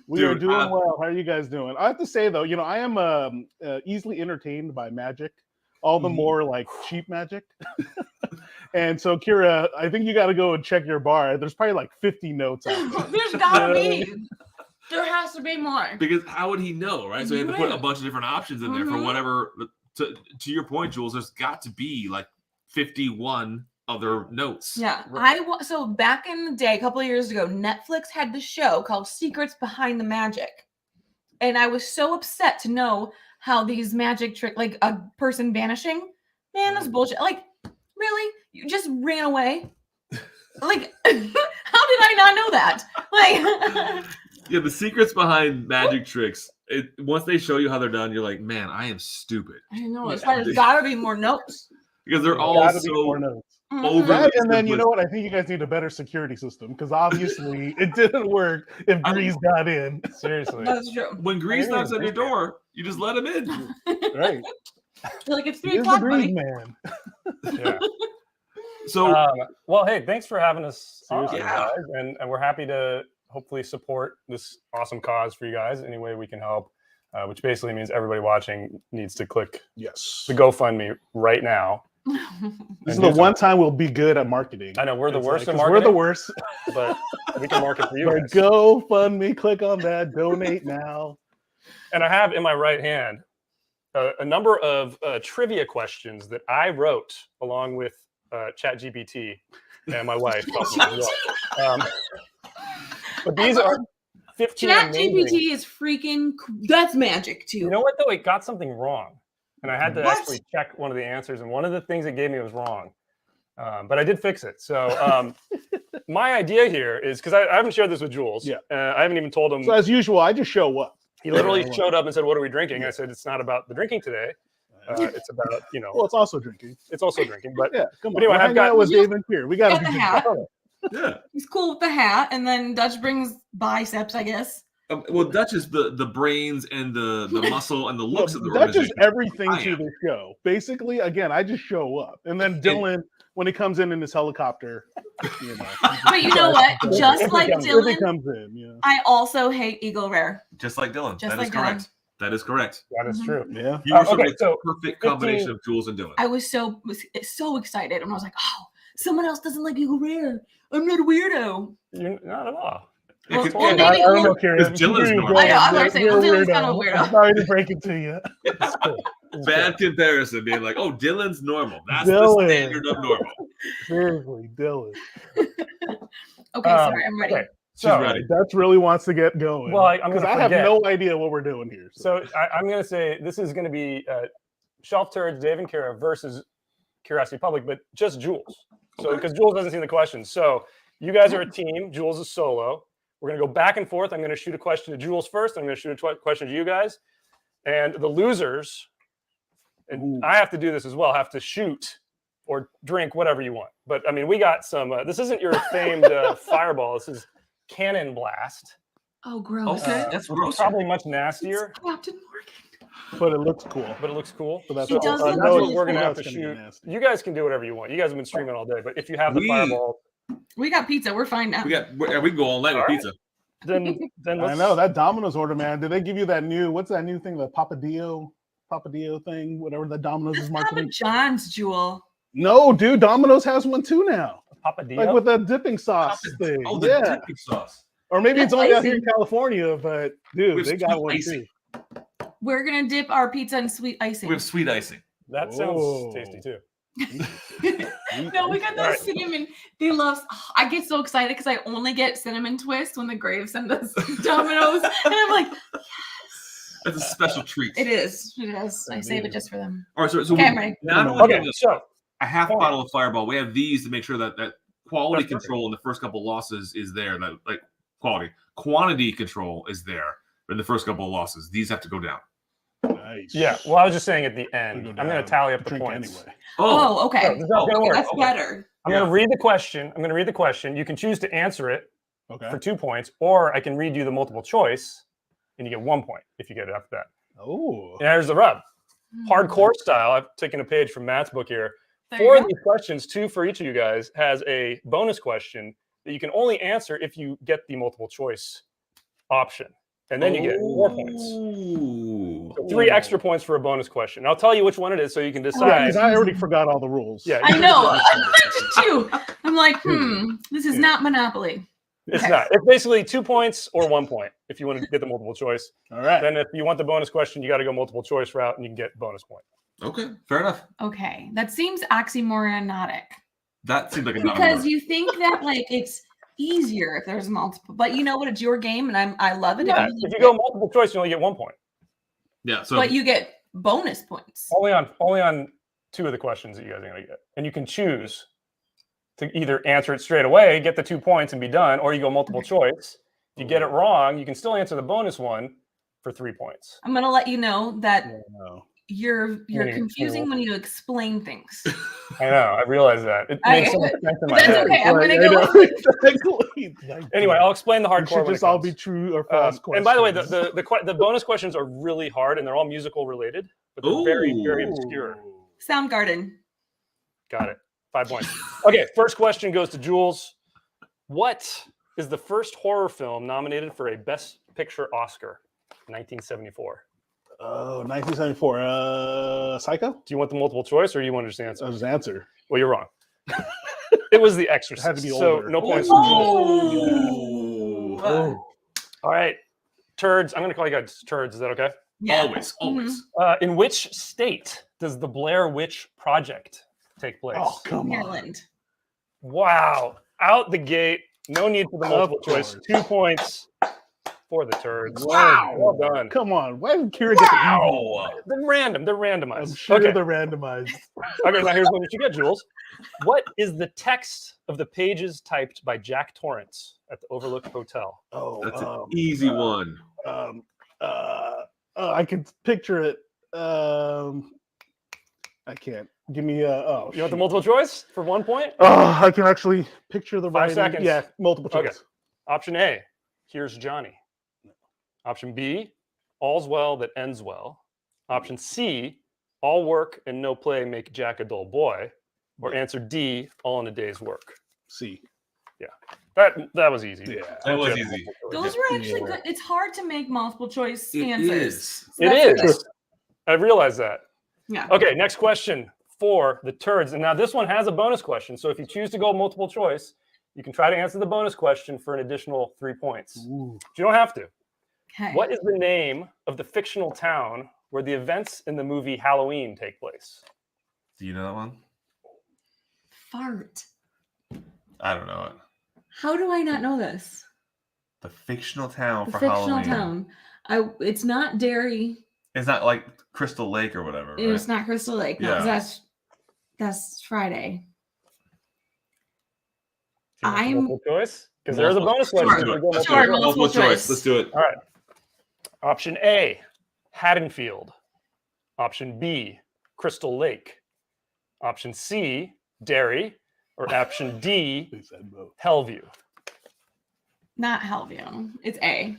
We are doing well. How are you guys doing? I have to say though, you know, I am easily entertained by magic, all the more like cheap magic. And so, Kira, I think you got to go and check your bar. There's probably like 50 notes out there. There's gotta be. There has to be more. Because how would he know, right? So he had to put a bunch of different options in there for whatever. To your point, Jules, there's got to be like 51 other notes. Yeah, so back in the day, a couple of years ago, Netflix had this show called Secrets Behind the Magic, and I was so upset to know how these magic trick, like a person vanishing, man, that's bullshit. Like, really, you just ran away? Like, how did I not know that? Like, yeah, the secrets behind magic tricks. Once they show you how they're done, you're like, man, I am stupid. I know it's why there's gotta be more notes. Because they're all so over. That, and then you know what? I think you guys need a better security system because obviously it didn't work if Greeze got in. Seriously, That's true. When Greeze knocks on your door, you just let him in. Right. You're like, it's 3 Here's the o'clock, Greeze buddy. man. Yeah. So, well, hey, thanks for having us on, Seriously. guys, and we're happy to hopefully support this awesome cause for you guys any way we can help. Which basically means everybody watching needs to click the GoFundMe right now. This is the one time we'll be good at marketing. I know we're the worst at 'cause marketing. We're the worst, but we can market for you. But guys. GoFundMe, click on that, donate now. And I have in my right hand a number of trivia questions that I wrote along with ChatGPT and my wife. But these are 15 amazing. ChatGPT is freaking. That's magic too. You know what though? It got something wrong, and I had to What? actually check one of the answers. And one of the things it gave me was wrong, but I did fix it. So my idea here is because I haven't shared this with Jules. Yeah, I haven't even told him. So as usual, I just show up. He literally showed up and said, "What are we drinking?" I said, "It's not about the drinking today. It's about Well, it's also drinking. It's also drinking." But yeah, come on. But anyway, We're I've hanging got out with Dave and Pierre. We got to Got be the hat. drinking. Yeah. He's cool with the hat, and then Dutch brings biceps, I guess. Well, Dutch is the brains and the muscle and the looks of the That's just organization. everything I to am. the show. Basically, again, I just show up, and then Dylan, when he comes in his helicopter, you know. But you know what? Just like if he Dylan, comes in, you know. I also hate Eagle Rare. Just like Dylan. Just That like is correct. That is correct. That is true. Yeah. You were okay, the so perfect 15 combination of Jules and Dylan. I was so excited, and I was like, "Oh, someone else doesn't like Eagle Rare. I'm not a weirdo." You're not at all. Well, Because well, maybe I don't know, because Karen. Dylan's normal. I know, I was gonna say, You're well, a Dylan's kind of a weirdo. weirdo. I'm sorry to break it to you. Bad comparison, being like, "Oh, Dylan's normal. That's Dylan. the standard of normal." Seriously, Dylan. Okay, sorry, I'm ready. Okay. So ready. Dutch really wants to get going. Well, I'm because gonna I have forget. no idea what we're doing here. So I'm going to say this is going to be Shelf Turds, Dave and Kara versus Curiosity Public, but just Jules. So because Jules doesn't see the questions. So you guys are a team. Jules is solo. We're going to go back and forth. I'm going to shoot a question to Jules first. I'm going to shoot a question to you guys. And the losers, and I have to do this as well, have to shoot or drink whatever you want. But I mean, we got some, this isn't your famed fireball. This is Cannon Blast. Oh, gross. Okay, that's which is gross. probably much nastier. Captain Morgan. But it looks cool. So that's, It does that's look what really we're going to cool. have to shoot. You guys can do whatever you want. You guys have been streaming all day, but if you have the fireball. We got pizza. We're fine now. We can go all night with pizza. Then I let's, know that Domino's order, man. Did they give you that new? What's that new thing? The Papadio thing, whatever the Domino's is marketing. John's, Jewel. No, dude, Domino's has one too now. Papadio? Like with the dipping sauce thing. Oh, the yeah. dipping sauce. Or maybe it's That's only out here icing. in California, but dude, they got one too. We're gonna dip our pizza in sweet icing. We have sweet icing. That sounds tasty too. No, we got those cinnamon. They love. Oh, I get so excited because I only get cinnamon twist when the Graves send us Domino's, and I'm like, That's a special treat. it is. It is. I save it just for them. All right, so Okay, I'm ready. not only Okay, have so a half bottle of Fireball, we have these to make sure that quality control in the first couple losses is there. That like quantity control is there in the first couple of losses. These have to go down. Nice. Yeah. Well, I was just saying at the end, I'm going to tally up the points. Anyway. Oh, okay. So this is how it's gonna work. That's Okay. better. I'm going to read the question. You can choose to answer it Okay. for 2 points, or I can read you the multiple choice, and you get 1 point if you get it after that. Oh. And there's the rub. Hardcore style. I've taken a page from Matt's book here. There you 4 go. of these questions, 2 for each of you guys, has a bonus question that you can only answer if you get the multiple choice option. And then you get 4 points. So 3 extra points for a bonus question. I'll tell you which one it is so you can Yeah, decide. 'cause I already forgot all the rules. Yeah, I know. I did too. I'm like, this is not Monopoly. It's not. It's basically 2 points or 1 point if you want to get the multiple choice. All right. Then if you want the bonus question, you got to go multiple choice route and you can get bonus point. Okay, fair enough. Okay, that seems oxymoronic That seems like a because you think that like it's easier if there's multiple, but you know what? It's your game, and I love it. Yeah, if you go multiple choice, you only get 1 point. Yeah. So but you get bonus points. Only on 2 of the questions that you guys are going to get. And you can choose to either answer it straight away, get the 2 points and be done, or you go multiple choice. If you get it wrong, you can still answer the bonus one for 3 points. I'm gonna let you know that you're You're confusing cool. when you explain things. I know. I realize that. It makes so much sense in my That's head. okay. I'm gonna I go. know, exactly. Anyway, I'll explain the It hardcore. should when it just all comes. be true or false questions. And by the way, the bonus questions are really hard and they're all musical related, but they're very, very obscure. Soundgarden. Got it. 5 points. Okay, first question goes to Jules. What is the first horror film nominated for a Best Picture Oscar? 1974. Oh, 1974. Psycho? Do you want the multiple choice or do you want to just answer? Just answer. Well, you're wrong. It was The Exorcist. It had to be so older. no points for Jules. Oh. All right. Turds. I'm going to call you guys turds. Is that okay? Yeah. Always. In which state does the Blair Witch Project take place? Oh, come on. Maryland. Wow. Out the gate. No need for the multiple Of choice. course. 2 points for the turds. Wow. Well done. Come on. Why did Kira get the Wow. They're random. They're randomized. I'm sure Okay. they're randomized. Okay, now here's one that you get, Jules. What is the text of the pages typed by Jack Torrance at the Overlook Hotel? Oh, That's an easy one. I can picture it. I can't. Give me You want the multiple choice for 1 point? Oh, I can actually picture the 5 writing. seconds. Yeah, multiple choice. Okay. Option A, here's Johnny. Option B, all's well that ends well. Option C, all work and no play make Jack a dull boy. Or answer D, all in a day's work. C. Yeah, that was easy. Yeah, that was easy. Those were actually good. It's hard to make multiple choice answers. is. So It that's is. good. I realize that. Yeah. Okay, next question for the turds. And now this one has a bonus question. So if you choose to go multiple choice, you can try to answer the bonus question for an additional 3 points. Ooh. But you don't have to. Okay. What is the name of the fictional town where the events in the movie Halloween take place? Do you know that one? Fart. I don't know it. How do I not know this? The fictional town The for fictional Halloween. town. It's not Derry. It's not like Crystal Lake or whatever. Right? It's not Crystal Lake. No, 'cause that's Friday. Multiple choice? Because there's a bonus Let's question. do if it. we go Let's do it. Multiple choice. Let's do it. All right. Option A, Haddonfield. Option B, Crystal Lake. Option C, Derry. Or option D, Hellview. Not Hellview. It's A.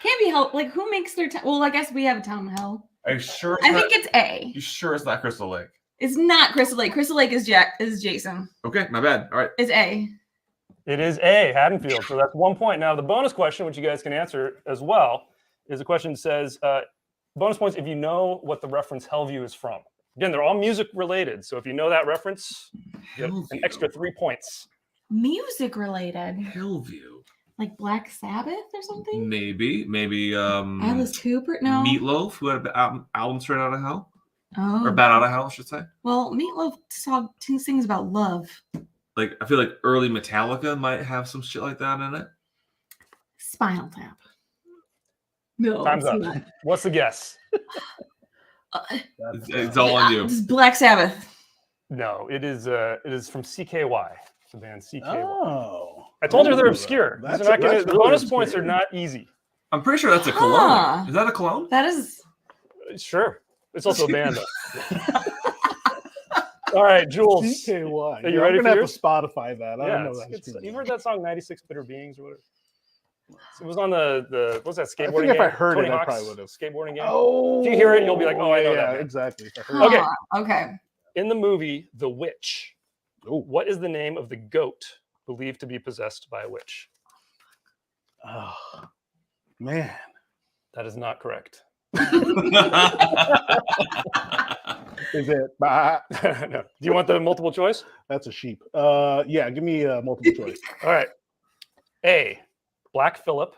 Can't be Hell. Like, who makes their town? Well, I guess we have a town in Hell. Are you sure? I think it's A. You sure it's not Crystal Lake? It's not Crystal Lake. Crystal Lake is Jason. Okay, my bad. All right. It's A. It is A, Haddonfield. So that's 1 point. Now, the bonus question, which you guys can answer as well, is a question that says, bonus points if you know what the reference Hellview is from. Again, they're all music related. So if you know that reference, you get an extra 3 points. Music related. Hellview. Like Black Sabbath or something? Maybe Alice Cooper? No. Meatloaf, who had an album straight out of hell. Oh. Or Bad Out of Hell, I should say. Well, Meatloaf sings about love. Like, I feel like early Metallica might have some shit like that in it. Spinal Tap. No. Time's it's up. not. What's the guess? It's all on you. It's Black Sabbath. No, it is from CKY. The band CKY. Oh. I told you they're obscure. That's- They're not gonna- that's the really bonus points are obscure. not easy. I'm pretty sure that's a cologne. Huh. Is that a cologne? That is. Sure. It's also a band, though. All right, Jules. CKY. Are you Yeah, ready I'm for gonna have yours? to Spotify that. I don't know that. You've heard that song 96 Bitter Beings or whatever? It was on the what's that skateboarding I think if game? I heard Tony it, I Hawk's probably would have. skateboarding game. Oh, if you hear it, you'll be like, "Oh, I know that." yeah, band. exactly. If I heard Okay. Okay. In the movie The Witch, what is the name of the goat believed to be possessed by a witch? Oh, man. That is not correct. Is it? No. Do you want the multiple choice? That's a sheep. Yeah, give me a multiple choice. All right. A, Black Phillip.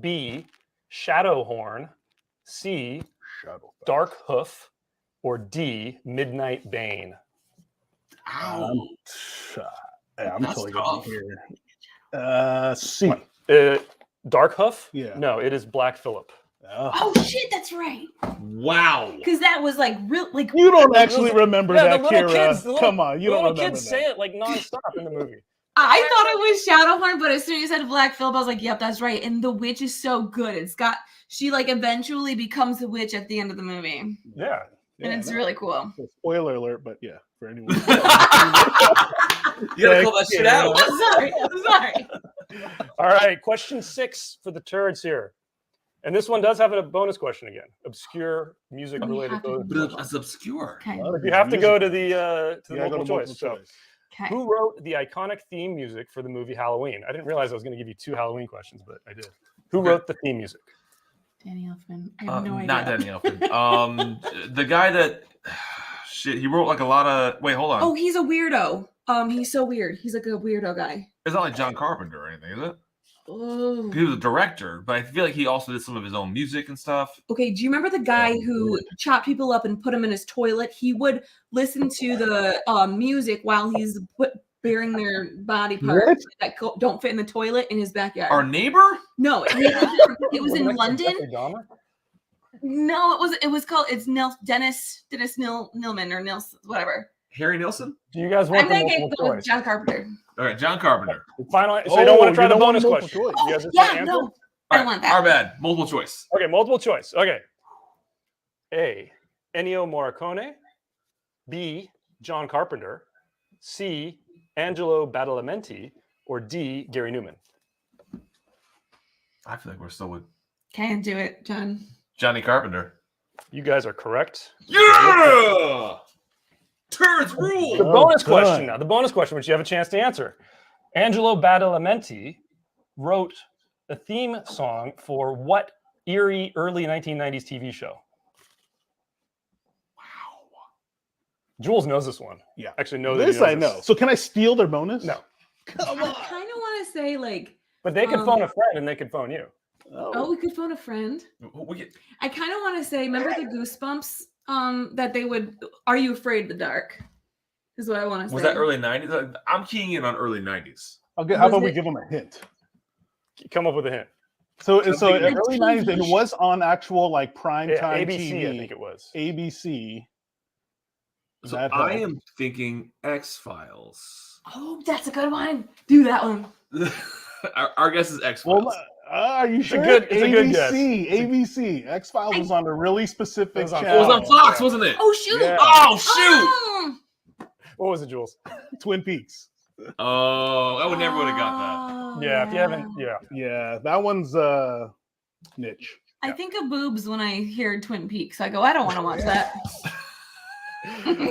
B, Shadowhorn. C, Dark Hoof. Or D, Midnight Bane. Ow. I'm That's totally tough. good here. C. Dark Hoof? Yeah. No, it is Black Phillip. Oh shit, that's right. Wow. Because that was like real. Like You don't actually remember Yeah, that, the little Kira. kids, the Come on, you the don't little remember kids that. say it like nonstop in the movie. I thought it was Shadowhorn, but as soon as you said Black Phillip, I was like, "Yep, that's right." And the witch is so good. She like eventually becomes the witch at the end of the movie, Yeah. and it's really cool. So spoiler alert, but yeah, for anyone. You gotta call that shit out. I'm sorry. All right, question 6 for the turds here. And this one does have a bonus question again. Obscure music related. But it's obscure. Okay. You have to go to the Yeah, go multiple to choice. multiple So, choice. Okay. who wrote the iconic theme music for the movie Halloween? I didn't realize I was going to give you 2 Halloween questions, but I did. Who wrote the theme music? Danny Elfman. I have no idea. Not Danny Elfman. The guy that shit, he wrote like a lot of. Wait, hold on. Oh, he's a weirdo. He's so weird. He's like a weirdo guy. It's not like John Carpenter or anything, is it? Oh. He was a director, but I feel like he also did some of his own music and stuff. Okay, do you remember the guy who chopped people up and put them in his toilet? He would listen to the music while he's burying their body parts that don't fit in the toilet in his backyard. Our neighbor? No, it was in London. No, it was called Dennis Nilman or Nils whatever. Harry Nilsson? Do you guys want I'm the gonna multiple go with choice? John Carpenter. All right, John Carpenter. Final, so you don't want to try the bonus question. You guys just want to Yeah, answer? no, I don't want that. Our bad. Multiple choice. Okay, multiple choice. Okay. A, Ennio Morricone. B, John Carpenter. C, Angelo Badalamenti. Or D, Gary Newman. I feel like we're still with Can't do it, John. Johnny Carpenter. You guys are correct. Yeah! Turns rule! The bonus question now. The bonus question, which you have a chance to answer. Angelo Badalamenti wrote a theme song for what eerie early 1990s TV show? Wow. Jules knows this one. Yeah. Actually knows This I know. So can I steal their bonus? No. I kind of want to say like. But they could phone a friend and they could phone you. Oh, we could phone a friend. I kind of want to say, remember the Goosebumps? That they would. Are you afraid of the dark? Is what I want to say. Was that early 90s? I'm keying in on early 90s. Okay, how about we give them a hint? Come up with a hint. So in the early 90s, it was on actual like prime Yeah, time ABC, TV. I think it was. ABC. So That I helped. am thinking X-Files. Oh, that's a good one. Do that one. Our guess is X-Files. Well, are you sure? It's a good guess. ABC. X-Files was on a really specific channel. It was on Fox, wasn't it? Oh shoot! Yeah. Oh shoot! What was it, Jules? Twin Peaks. Oh, I would never would have got that. Yeah, if you haven't, Yeah, that one's niche. I think of boobs when I hear Twin Peaks. I go, I don't want to watch that.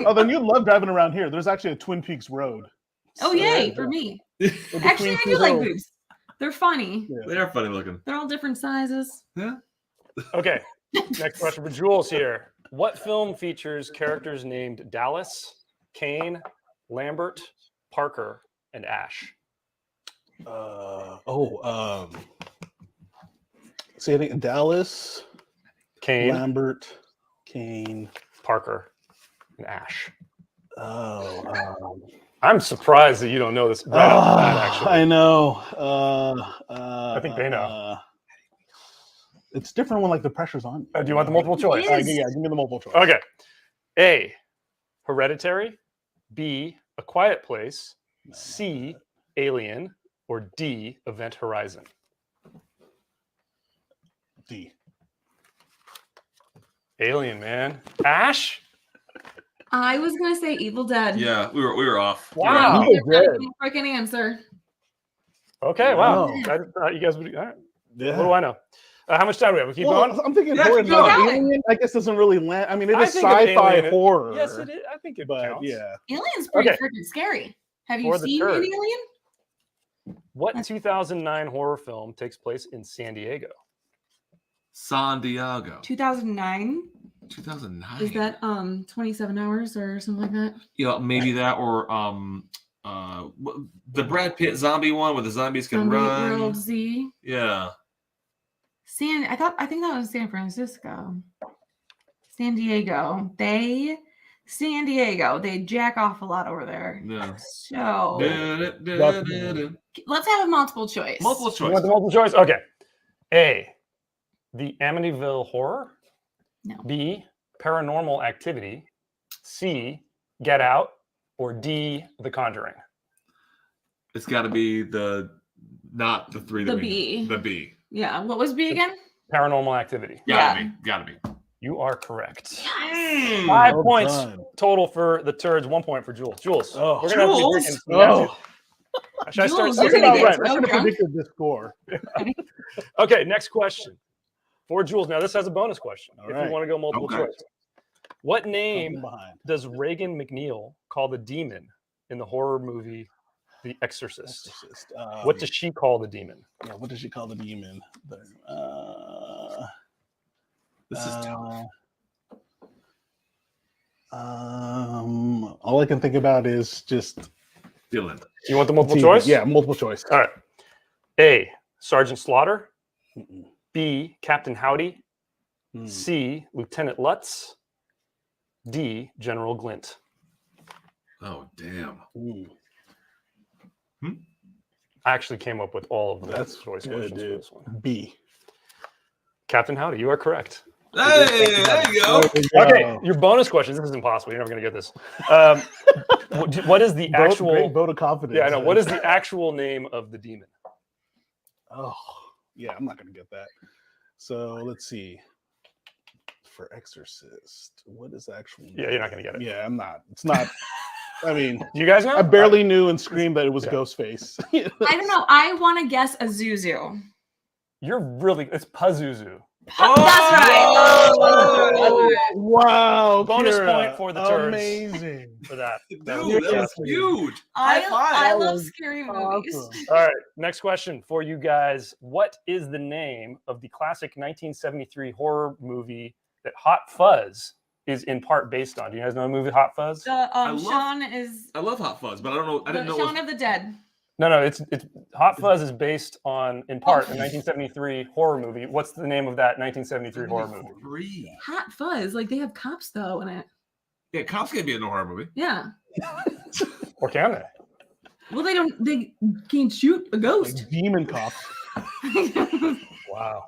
Oh, then you'd love driving around here. There's actually a Twin Peaks road. Oh yay, for me. Actually, I do like boobs. They're funny. Yeah. They are funny looking. They're all different sizes. Yeah. Okay. Next question for Jules here. What film features characters named Dallas, Kane, Lambert, Parker, and Ash? See, I think Dallas, Kane, Lambert, Kane, Parker, and Ash. Oh, I'm surprised that you don't know this. Actually, I know. I think they know. It's different when like the pressure's on. Do you want the multiple choice? Yeah, give me the multiple choice. Okay. A, Hereditary. B, A Quiet Place. C, Alien. Or D, Event Horizon. D. Alien, man. Ash? I was gonna say Evil Dead. Yeah, we were off. Wow. Freaking answer. Okay, wow. Wow. You guys would. All right. Yeah. What do I know? How much time do we have? We keep going? I'm thinking Yeah, horror. keep going. Alien, I guess, doesn't really land. I mean, it I is think of sci-fi Alien. horror. Yes, it is. I think it But counts. yeah. Alien's pretty Okay. freaking scary. Have you For the seen turd. an Alien? What 2009 horror film takes place in San Diego? San Diego. 2009. 2009. Is that 27 hours or something like that? Yeah, maybe that or the Brad Pitt zombie one where the zombies can Zombie run. World Z. Yeah. I think that was San Francisco. San Diego. San Diego. They jack off a lot over there. Yeah. So Da-da-da-da-da. let's have a multiple choice. Multiple You choice. want the multiple choice? Okay. A, The Amityville Horror. No. B, Paranormal Activity. C, Get Out. Or D, The Conjuring. It's got to be not the three. The that we B. The B. Yeah. What was B again? Paranormal Activity. Gotta be. You are correct. Yes. 5 Well points done. total for the turds. 1 point for Jules. Jules, Oh. we're gonna have to Jules? drink and Should I start? Jules, That's you're gonna about get right. so I should have drunk. predicted this score. Okay, next question for Jules. Now this has a bonus question. All if right. you want to go multiple Okay. choice. What Something name behind. does Reagan McNeil call the demon in the horror movie The Exorcist? Exorcist. What does she call the demon? Yeah, what does she call the demon? This is tough. All I can think about is just Dylan. You want the multiple TV. choice? Yeah, multiple choice. All right. A, Sergeant Slaughter. Mm-mm. B, Captain Howdy. Hmm. C, Lieutenant Lutz. D, General Glint. Oh damn. Ooh, I actually came up with all of the that's choice good, questions for dude. this one. B. Captain Howdy, you are correct. Hey, there you go. There we go. Okay, your bonus questions. This is impossible. You're never going to get this. What is the actual great vote of confidence? Yeah, I know. What is the actual name of the demon? Oh, yeah, I'm not gonna get that. So let's see. For Exorcist, what is the actual name? Yeah, you're not going to get it. Yeah, I'm not. It's not. I mean, You guys know? I barely knew and screamed that it was Yeah. Ghostface. I don't know. I want to guess a Zuzu. You're really. It's Pazuzu. That's right. Oh. Wow! Bonus Kira, point for the turds. Amazing. For that. Dude, that's huge. I love scary movies. Awesome. All right, next question for you guys. What is the name of the classic 1973 horror movie that Hot Fuzz is in part based on? Do you guys know the movie Hot Fuzz? Shaun is I love Hot Fuzz, but I don't know. I didn't know. Shaun of the Dead. No, it's Hot Fuzz is based on, in part, a 1973 horror movie. What's the name of that 1973 horror movie? Hot Fuzz. Like they have cops though in it. Yeah, cops can be in a horror movie. Yeah. Or can they? Well, they don't. They can't shoot a ghost. Like demon cop. Wow.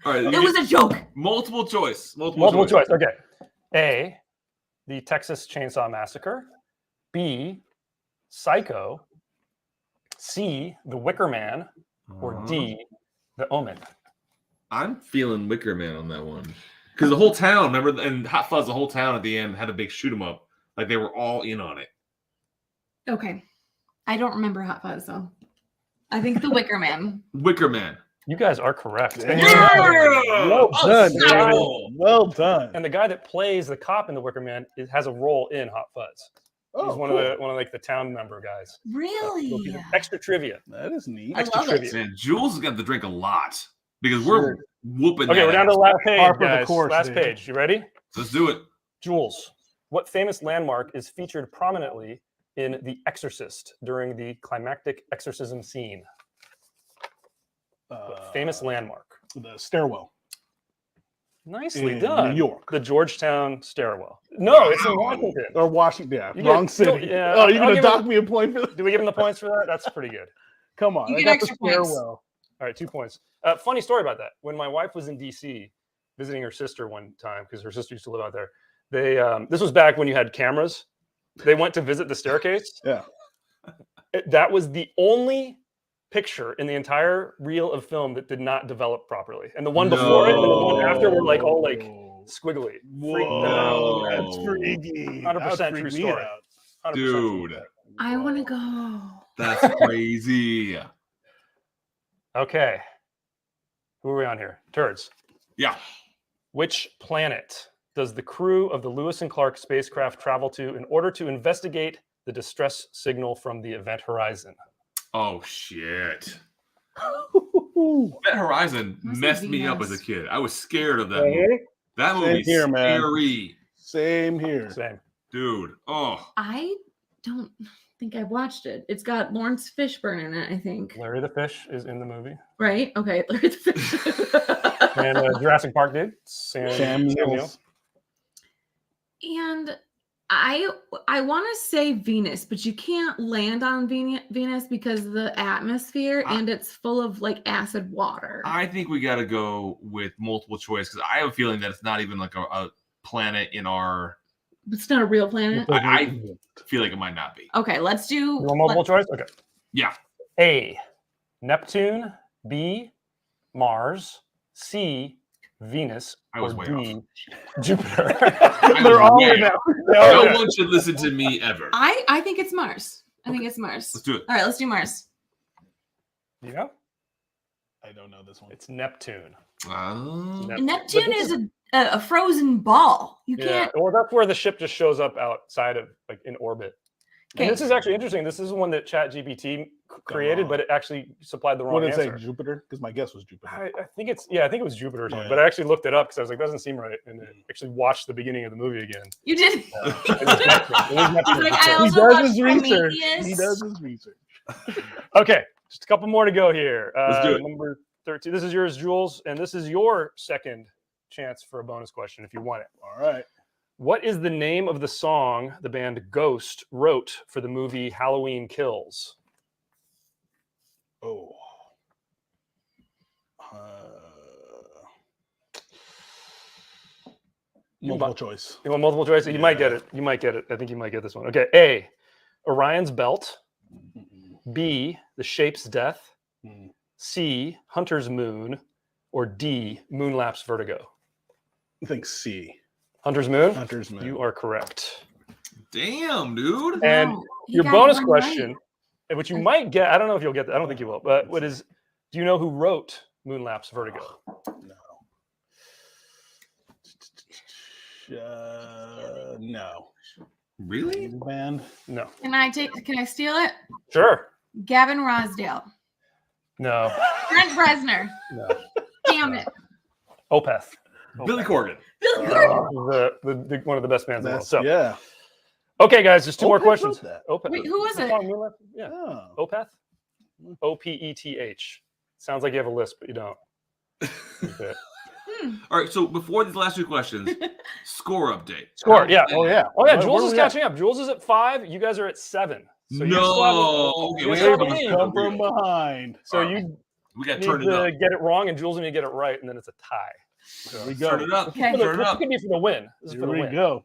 All right. It was a joke. Multiple choice. Multiple choice. Okay. A, the Texas Chainsaw Massacre. B, Psycho. C, The Wicker Man. Or D, The Omen. I'm feeling Wicker Man on that one. Because the whole town, remember, and Hot Fuzz, the whole town at the end had a big shoot 'em up. Like they were all in on it. Okay. I don't remember Hot Fuzz, though. I think The Wicker Man. Wicker Man. You guys are correct. Well done, David. Well done. And the guy that plays the cop in The Wicker Man has a role in Hot Fuzz. He's one of the town member guys. Really? Extra trivia. That is neat. Extra trivia. Man, Jules has got to drink a lot because we're whooping. Okay, that we're down to ass. the last page, Par for the guys. course, Last dude. page. You ready? Let's do it. Jules, what famous landmark is featured prominently in The Exorcist during the climactic exorcism scene? What famous landmark. The stairwell. Nicely in done. New York. The Georgetown stairwell. No, it's in Washington. Or Washington. Yeah, You wrong get- city. yeah, Oh, you're I'll going to give dock him- me a point for that? Do we give him the points for that? That's pretty good. Come on. You I get got extra the points. stairwell. All right, 2 points. Funny story about that. When my wife was in DC visiting her sister one time, because her sister used to live out there, they this was back when you had cameras. They went to visit the staircase. Yeah. That was the only picture in the entire reel of film that did not develop properly. And the one before it and the one after were like all like squiggly. Whoa, that's freaky. 100% true story. 100% true Dude, story. I want to go. that's crazy. Okay. Who are we on here? Turds. Yeah. Which planet does the crew of the Lewis and Clark spacecraft travel to in order to investigate the distress signal from the event horizon? Oh shit. That Horizon Must messed be me up Venus. as a kid. I was scared of that Mhm. movie. That Same movie's here, man. scary. Same here. Same. Dude. Oh. I don't think I've watched it. It's got Lawrence Fishburne in it, I think. Larry the Fish is in the movie. Right? Okay. Larry the Fish. And Jurassic Park dude. Sam Neill. Neill. And I want to say Venus, but you can't land on Venus because of the atmosphere and it's full of like acid water. I think we got to go with multiple choice because I have a feeling that it's not even like a planet in our. It's not a real planet. I feel like it might not be. Okay, let's do You want multiple choice? Okay. Yeah. A, Neptune. B, Mars. C, Venus. I was or way D, Jupiter. They're all way in that. off. No one should listen to me ever. I think it's Mars. I think it's Mars. Let's do it. All right, let's do Mars. Yeah. I don't know this one. It's Neptune. Oh. Neptune is a frozen ball. You Yeah, can't. well, that's where the ship just shows up outside of, like, in orbit. Okay. And this is actually interesting. This is one that ChatGPT created, but it actually supplied the wrong What did it answer. say? Jupiter? Because my guess was Jupiter. I think it's I think it was Jupiter or something. Yeah. But I actually looked it up because I was like, that doesn't seem right, and then actually watched the beginning of the movie again. You did. It was Neptune. It was Neptune. He's like, I He also does watched his research. Prometheus. He does his research. Okay, just a couple more to go here. Let's do it. Number 13. This is yours, Jules, and this is your second chance for a bonus question if you want it. All right. What is the name of the song the band Ghost wrote for the movie Halloween Kills? Oh. Multiple choice. You want multiple choice? You might get it. You might get it. I think you might get this one. Okay. A, Orion's Belt. B, The Shape's Death. C, Hunter's Moon. Or D, Moonlapse Vertigo. I think C. Hunter's Moon? Hunter's Moon. You are correct. Damn, dude. And Wow, you your got bonus one right. question, and which you might get, I don't know if you'll get that. I don't think you will. But what is, do you know who wrote Moonlapse Vertigo? No. Really? Band? No. Can I steal it? Sure. Gavin Rosdale. No. Brent Reznor. No. Damn it. Opeth. Billy Corgan. Billy Corgan. The one of the best bands in the world. That's, So, yeah. okay, guys, just two more Opeth questions. wrote that. Opeth. Wait, who was it? Yeah. Oh. Opeth. Opeth. Sounds like you have a list, but you don't. Okay. All right. So before these last two questions, score update. Score. Yeah. Oh, yeah. Oh yeah. Where Jules is we at? catching up. Jules is at 5. You guys are at 7. So you No. still have Okay, you we still have have a to lead. Come from behind. So We got to need turn it to up. get it wrong, and Jules need to get it right, and then it's a tie. So There we go. Turn it up. Okay. Turn it this up. could be for the win. This is Here for the we win. go.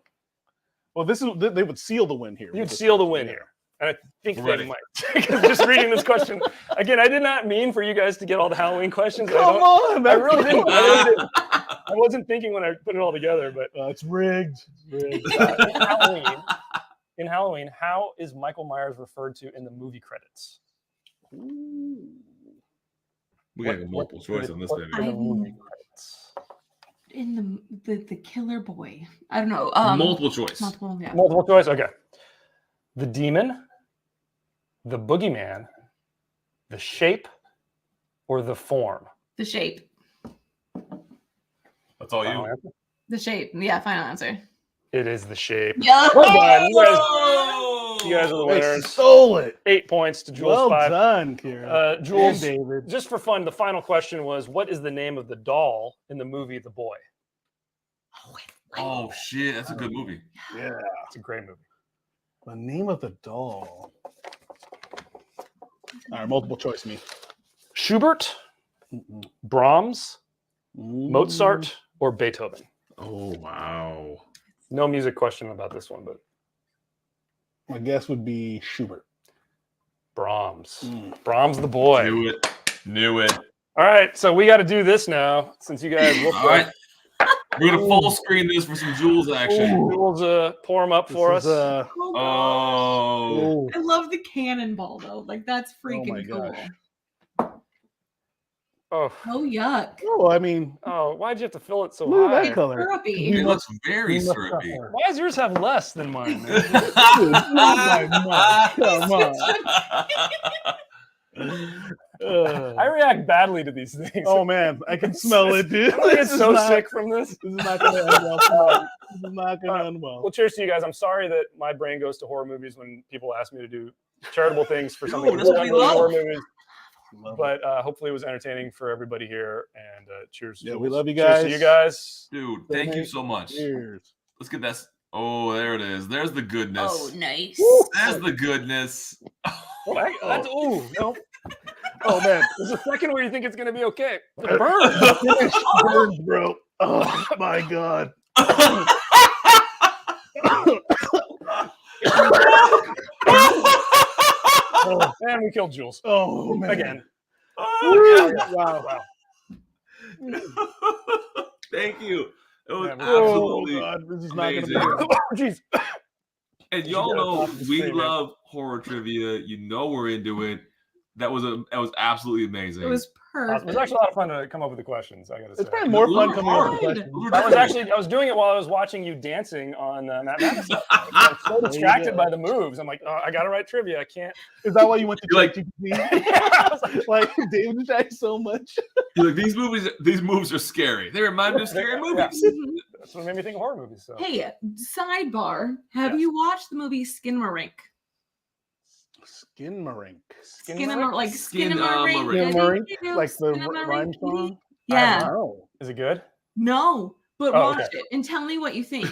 Well, this is they would seal the win here. You'd with this seal the question, win yeah. here. And I think We're they ready. might. Because just reading this question again, I did not mean for you guys to get all the Halloween questions. Come on, I man. really didn't. I really didn't. I wasn't thinking when I put it all together, but It's rigged. Rigged. in Halloween, how is Michael Myers referred to in the movie credits? We got multiple choice on this, baby. In the movie credits. In the killer boy. I don't know. Multiple choice. Multiple, yeah. Multiple choice. Okay. The demon, the boogeyman, the shape, or the form. The shape. That's all Final you. answer? The shape. Yeah, final answer. It is the shape. Yeah. Well done. You guys are the They winners. stole it. 8 points to Jules. Well 5. done, Kira. Jules, And David. just for fun, the final question was, what is the name of the doll in the movie The Boy? Oh shit, that's a good movie. Yeah. It's a great movie. The name of the doll. All right, multiple choice me. Schubert, Brahms, Mozart, or Beethoven? Oh wow. No music question about this one, but My guess would be Schubert. Brahms. Brahms the boy. Knew it. Knew it. All right, so we got to do this now since you guys look All right. We're gonna full screen this for some Jules action. Jules, pour them up for us. Oh. I love the cannonball though. Like that's freaking cool. gosh. Oh. Oh yuck. Oh, I mean, Oh, why'd you have to fill it so look high? at that color. Syrupy. It looks very syrupy. Why does yours have less than mine? Man? Dude, oh my God, come on. I react badly to these things. Oh man, I can smell it, dude. I get This is so not- sick from this. This is not going to end well. tonight. This is not going to end well. Well, cheers to you guys. I'm sorry that my brain goes to horror movies when people ask me to do charitable things for something that's what we love. horror movies. But hopefully it was entertaining for everybody here. And cheers. Yeah, Jules. we love you Cheers guys. to you guys. Dude, thank you so much. Cheers. Let's get that. Oh, there it is. There's the goodness. Oh, nice. There's the goodness. Ooh, no. Oh man, There's a second where you think it's going to be okay. It the burns. finish burns, bro. Oh my God. Oh, and we killed Jules. Oh man. Again. Oh, God. Wow. Thank you. It was Oh, absolutely God, this is not going to amazing. be. Jeez. And y'all know we love horror trivia. You know we're into it. That was absolutely amazing. It was It perfect. was actually a lot of fun to come up with the questions. I got to say. It's probably more fun Those coming are up with the hard. questions. Those are That was difficult. actually I was doing it while I was watching you dancing on Matt Madison. I was so distracted by the moves. I'm like, oh, I got to write trivia. I can't. Is that why you went to You're like- ChatGPT? Like David tried so much. You're like, these moves are scary. They remind me of scary movies. That's what made me think of horror movies. So. Hey, sidebar. Have you watched the movie Skinmarink? Skinmarink. Skinmarink, like Skin, Skinmarink. Skinmarink, like the Skinmarink. rhyme song. Yeah. Oh, Is it good? No, but Oh, watch okay. it and tell me what you think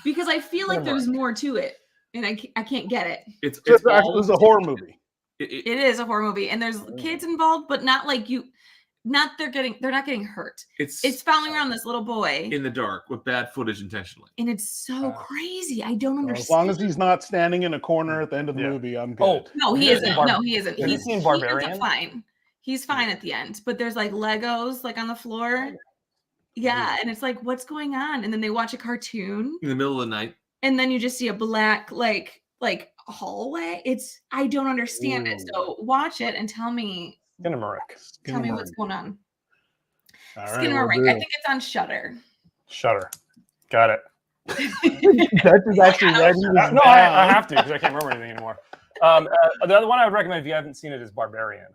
because I feel like there's more to it and I can't get it. It's this all- is a horror movie. it- It is a horror movie and there's kids involved, but not like you. Not they're not getting hurt. It's following around this little boy in the dark with bad footage intentionally. and it's so crazy. I don't understand. As long as he's not standing in a corner at the end of the movie, I'm good. Oh, No, he isn't. No, he isn't. Have you He's seen he ends Barbarian? up fine. He's fine at the end, but there's like Legos like on the floor. Yeah, and it's like, what's going on? And then they watch a cartoon, In the middle of the night. and then you just see a black like hallway. I don't understand it. So watch it and tell me Skinnamarink. what's going on. All Skinnamarink. we'll I do. think it's on Shutter. Shutter. Got it. That is actually writing this No, I down. have to because I can't remember anything anymore. The other one I would recommend if you haven't seen it is Barbarian.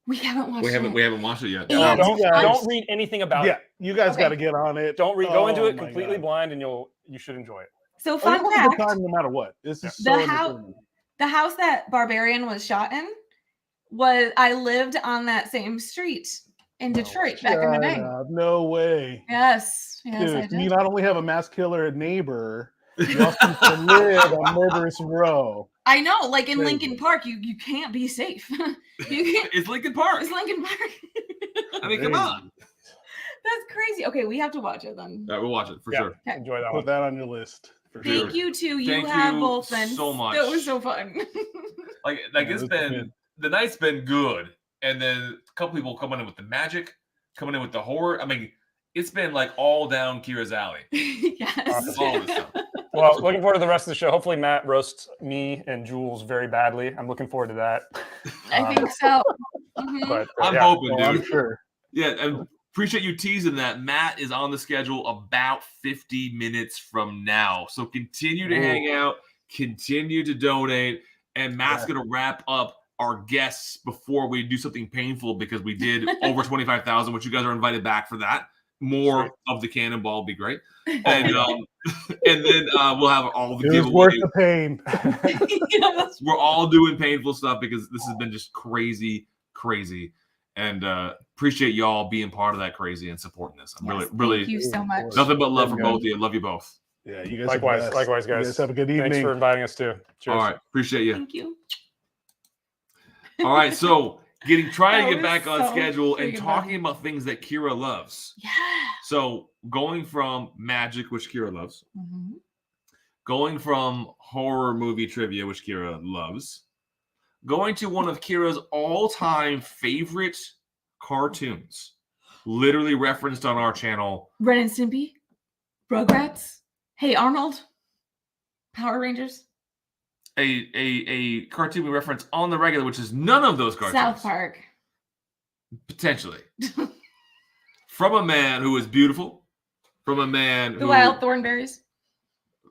We haven't watched We haven't it. watched it yet. Yeah. Don't read anything about Yeah, it. you guys Okay. got to get on it. Don't read. Go into Oh it my completely God. blind, and you should enjoy it. So Oh, fun you'll have a good fact: time no matter what. This is the so house, entertaining. the house that Barbarian was shot in was I lived on that same street in Detroit back in the Shut day. up. No way. Yes, I Dude, did. you not only have a mass killer neighbor, you also live on Murderous Row. I know, like in Lincoln Park, you can't be safe. You can't. It's Lincoln Park. It's Lincoln Park. I mean, come on. That's crazy. Okay, we have to watch it then. All right, we'll watch it for sure. Enjoy that Put that on your list. For Thank sure. you too. You Thank have you both been so much. That was so fun. Like Yeah, it's it's been good. the night's been good, and then a couple people coming in with the magic, coming in with the horror. I mean, it's been like all down Kira's alley. Yes. All this stuff. Well, looking forward to the rest of the show. Hopefully, Matt roasts me and Jules very badly. I'm looking forward to that. I think so. Mhm. But I'm yeah. hoping, dude. I'm sure. Yeah, I appreciate you teasing that. Matt is on the schedule about 50 minutes from now. So continue to hang out, continue to donate, and Matt's going to wrap up our guests before we do something painful because we did over 25,000, which you guys are invited back for that. More of the cannonball would be great. And and then we'll have all the It was worth the pain. We're all doing painful stuff because this has been just crazy. And appreciate y'all being part of that crazy and supporting this. I'm really Thank you so much. nothing but love for both of you. Love you both. Yeah, you guys. Likewise, are the best. likewise, guys. You guys have a good evening. Thanks for inviting us too. Cheers. All right, appreciate you. Thank you. All right, so trying to That get back was on so schedule and freaking talking about things that Kira loves. Yeah. So going from magic, which Kira loves, Mhm. going from horror movie trivia, which Kira loves, going to one of Kira's all-time favorite cartoons, literally referenced on our channel. Ren and Stimpy, Rugrats, Hey Arnold, Power Rangers, A cartoon we reference on the regular, which is none of those cartoons. South Park. Potentially. From a man who is beautiful, from a man The who Wild Thornberries.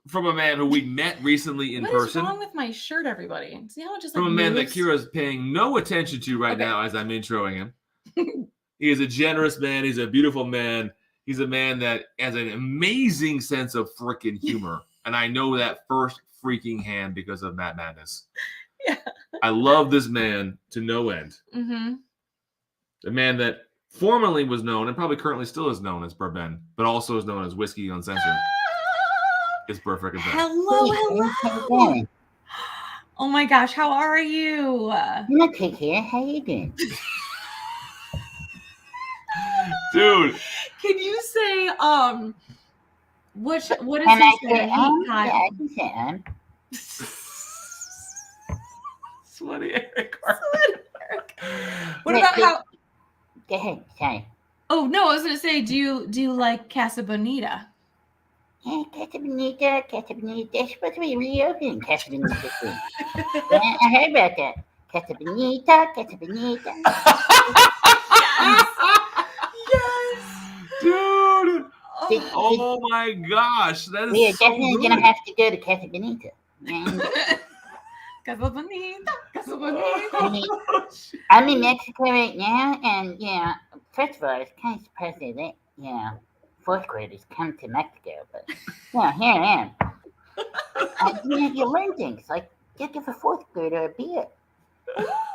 from a man who we met recently in What is person. wrong with my shirt, everybody? See how it just From like a man that moves? Kira's paying no attention to right now as I'm introing him. He is a generous man. He's a beautiful man. He's a man that has an amazing sense of freaking humor. And I know that first freaking hand because of Matt Madness. Yeah. I love this man to no end. Mm-hmm. The man that formerly was known and probably currently still is known as Bourbon, but also is known as Whiskey Uncensored. Is perfect. Hello. Oh my gosh, how are you? I'm okay here. How you doing? Dude. Can you say what is Can he I say saying? Hi. Yeah, I can say Sweaty Eric. What about how? Go ahead. Sorry. Oh no, I was gonna say, do you like Casa Bonita? Yeah, Casa Bonita. They're supposed to be reopening Casa Bonita soon. Yeah, I heard about that. Casa Bonita. Dude. See, Oh my gosh. That is we are so definitely good. gonna have to go to Casa Bonita. Man, Casa Bonita. Casa I Bonita. mean, I'm in Mexico right now, and first of all, I was kind of surprised they let fourth graders come to Mexico, but here I am. You learn things like you give a fourth grader a beer.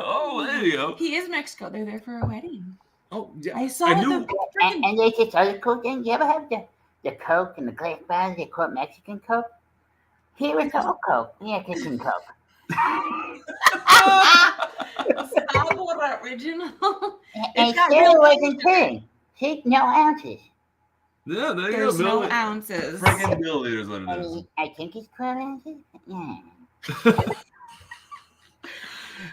Oh, there you go. He is Mexico. They're there for a wedding. Oh, yeah. I saw I it. knew- And there's this other cool thing. You ever have the Coke and the glass bottles? They call it Mexican Coke. Here it's all Coke. Mexican Coke. Sabor original. And It's got still real- wasn't clean. See, no ounces. Yeah, there you There's go. no ounces. Freaking milliliters is what I it is. mean, I think it's 12 ounces. Yeah.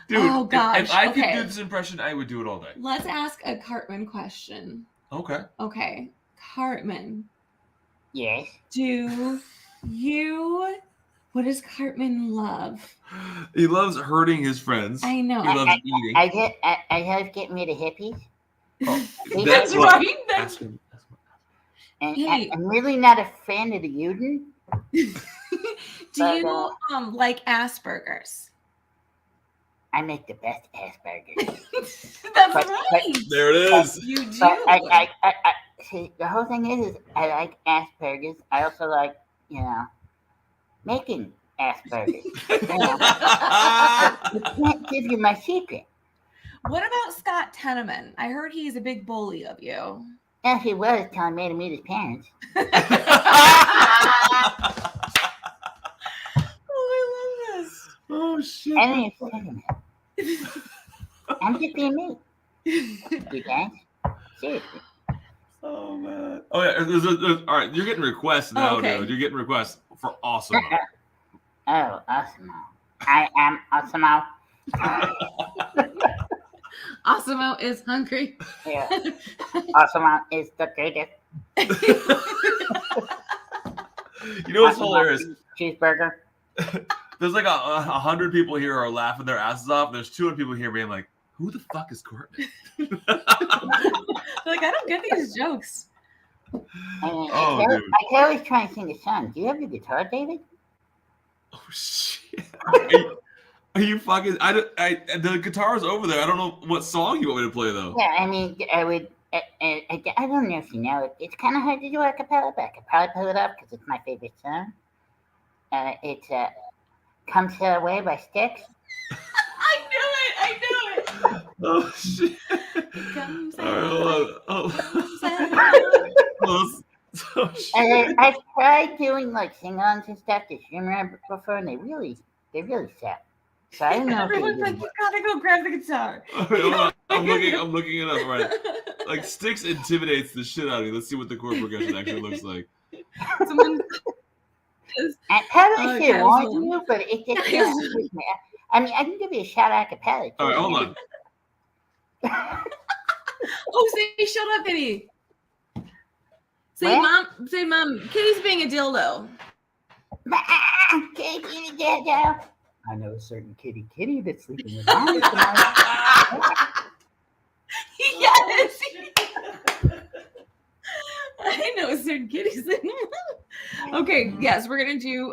Dude, Oh, if gosh, I could okay. do this impression, I would do it all day. Let's ask a Cartman question. Okay. Okay, Cartman. Yes. What does Cartman love? He loves hurting his friends. I know. He loves eating. I love getting rid of hippies. That's right. what. Ask him. And Hey. I'm really not a fan of the Uden. Do you like Asperger's? I make the best Asperger's. That's But- right. There it is. You do. But I see, the whole thing is I like Asperger's. I also like, making Asperger's. I can't give you my secret. What about Scott Tenorman? I heard he's a big bully of you. Yes, he was till I made him meet his parents. Oh, I love this. Oh Oh shit! I'm just being me. You guys, seriously. Oh man. Oh yeah. There's, all right, you're getting requests now, okay. dude. You're getting requests for awesome. Oh, Awesome. I am Awesome. Awesome is hungry. Yeah. Awesome is the greatest. You know what's hilarious? Cheeseburger. There's like 100 people here who are laughing their asses off. There's 200 people here being like, "Who the fuck is Courtney?" Like, I don't get these jokes. I Oh, can dude. always try and sing a song. Do you have your guitar, David? Oh shit! Are you fucking? The guitar is over there. I don't know what song you want me to play though. Yeah, I mean, I would. I don't know if you know it. It's kind of hard to do a cappella, but I could probably pull it up because it's my favorite song. It's "Come Sail Away" by Styx. I knew it. Oh shit! All right, And I've tried doing like sing-alongs and stuff to streamer before, and they really suck. So I don't know. If Everyone's like, you gotta go grab the guitar. Hold on. I'm looking it up. Right, like Styx intimidates the shit out of me. Let's see what the chord progression actually looks like. Someone. I probably should Kyle's warn home. you, but it just feels me. I mean, I can give you a shout out a cappella. All right, hold on. Oh, say shut up, Kitty. Say mom, Kitty's being a dildo. Kitty being a dildo. I know a certain kitty that's sleeping with mom tonight. Yes. I know a certain Kitty's thing. Okay, yes, we're gonna do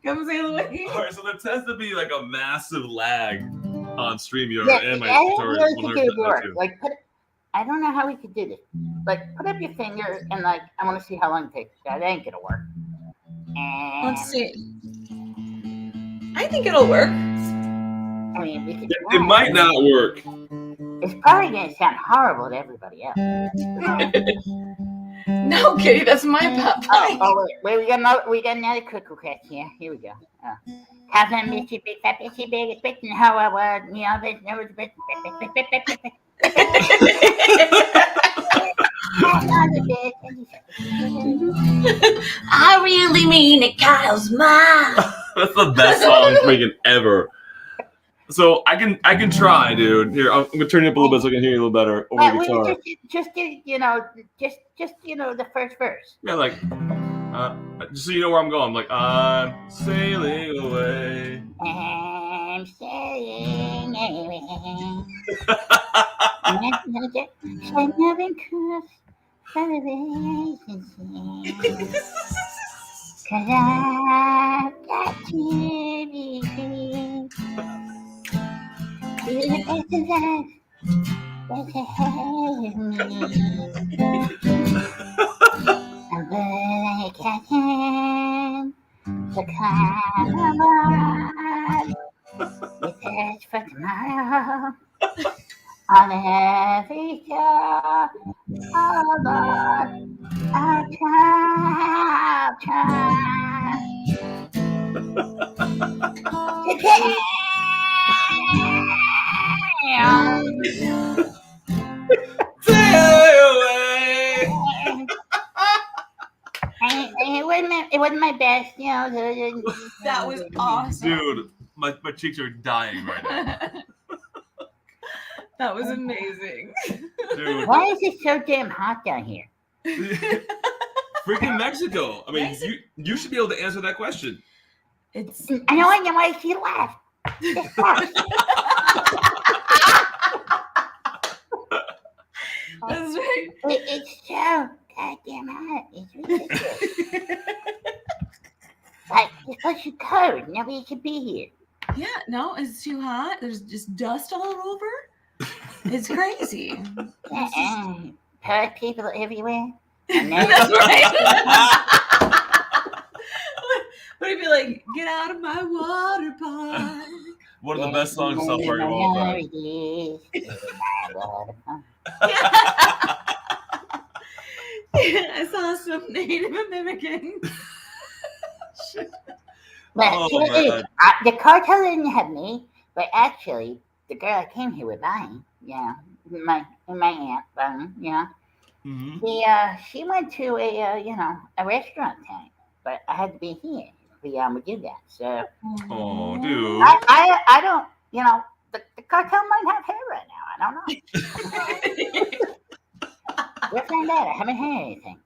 Come Sail Away. All right, so there tends to be like a massive lag on StreamYard Yeah, and my I don't guitar know is if you could 100% work. too. Like, I don't know how we could do this. Like, put up your finger and like, I want to see how long it takes. That ain't gonna work. And Let's see. I think it'll work. I mean, we could. It might not work. It's probably gonna sound horrible to everybody else. No, Kitty, that's my pop. Wait, we got another quick request here. Here we go. How's that, Mr. Big Fat Bitchy Big? Expecting how I was, you know, there's no I really mean it, Kyle's mine. That's the best song freaking ever. So I can try, dude. Here, I'm gonna turn it up a little bit so I can hear you a little better over the guitar. Just the first verse. Yeah, like, just so you know where I'm going. Like, I'm sailing away. I'm sailing away. Moving across cause I've got to be free. To the best of life that's ahead of me. But I can't to climb aboard with search for tomorrow. On every shore, oh Lord, I'll try. It wasn't my best, you know. That was awesome. Dude, my cheeks are dying right now. That was amazing. Dude. Why is it so damn hot down here? Freaking Mexico. I mean, you should be able to answer that question. I know why she laughed. That's right. It's so goddamn hot. It's ridiculous. Like, it's supposed to be cold. Nobody should be here. Yeah, no, it's too hot. There's just dust all over. It's crazy. Poor people everywhere. That's right. But it'd be like, get out of my water park. One of the best songs South Park of all time. I saw some Native American. But Oh, here it is. man. The cartel didn't have me, but actually, the girl I came here with, Bonnie, my aunt, Bonnie, she went to a restaurant time, but I had to be here. We do that. So. Oh, dude. I don't. The cartel might have hair right now. I don't know. We'll find out. I haven't heard anything.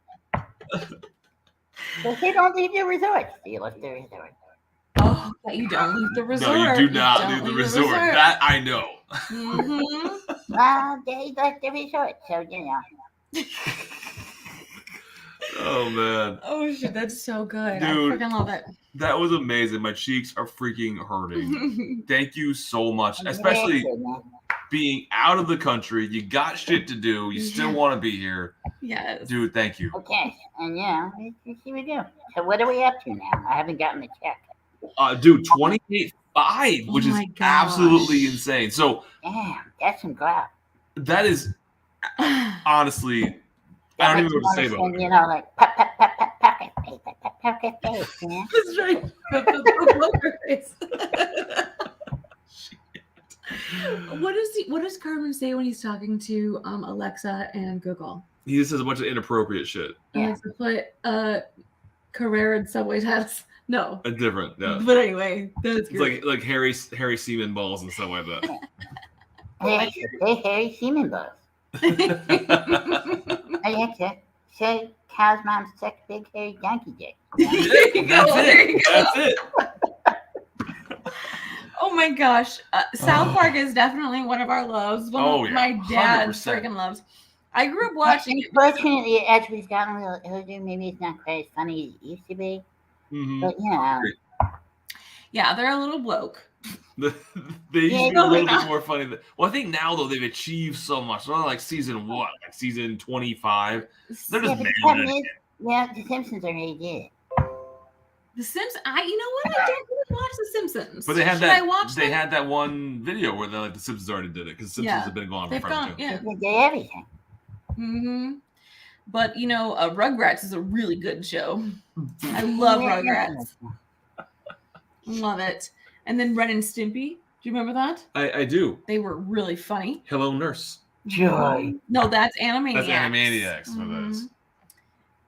But they don't leave your resort. You left the resort. Oh, but you don't leave the resort. No, you do not don't leave the resort. That I know. Well, they left the resort, so Oh man. Oh shit, that's so good. Dude, I freaking love it. That was amazing. My cheeks are freaking hurting. Thank you so much. Especially being out of the country. You got shit to do. You still want to be here. Yes. Dude, thank you. Okay, and let's see what we do. So what are we up to now? I haven't gotten the check. Dude, 28.5, which is absolutely insane. So damn, that's some crap. That is honestly, I don't even know what to say about it. Like poker face, man. That's right. Poker face. What does Carmen say when he's talking to Alexa and Google? He just says a bunch of inappropriate shit. He has to put Carrera and Subway hats. No. A different, yeah. But anyway, that's it's great. like Harry Seaman balls and stuff like that. Hey, Harry Seaman balls. Alexa, say cow's mom suck big hairy donkey dick. That's it. Oh my gosh. South Park is definitely one of our loves. One of my dad's 100%. freaking loves. I grew up watching it. Unfortunately, as we've gotten a little older, maybe it's not quite as funny as it used to be. But yeah, they're a little woke. They used to be a little bit more funny. Well, I think now though they've achieved so much. They're on like season what? Like season 25. They're just nailing it. The Simpsons already did. The Simpsons. You know what? I don't really watch The Simpsons. But they had Should I watch them? had that one video where the Simpsons already did it because Simpsons have been going on for forever too. Yeah. They did everything. Mm-hmm. But Rugrats is a really good show. I love Rugrats. Love it. And then Ren and Stimpy. Do you remember that? I do. They were really funny. Hello, Nurse. Joy. No, that's Animaniacs. That's Animaniacs. Mm-hmm.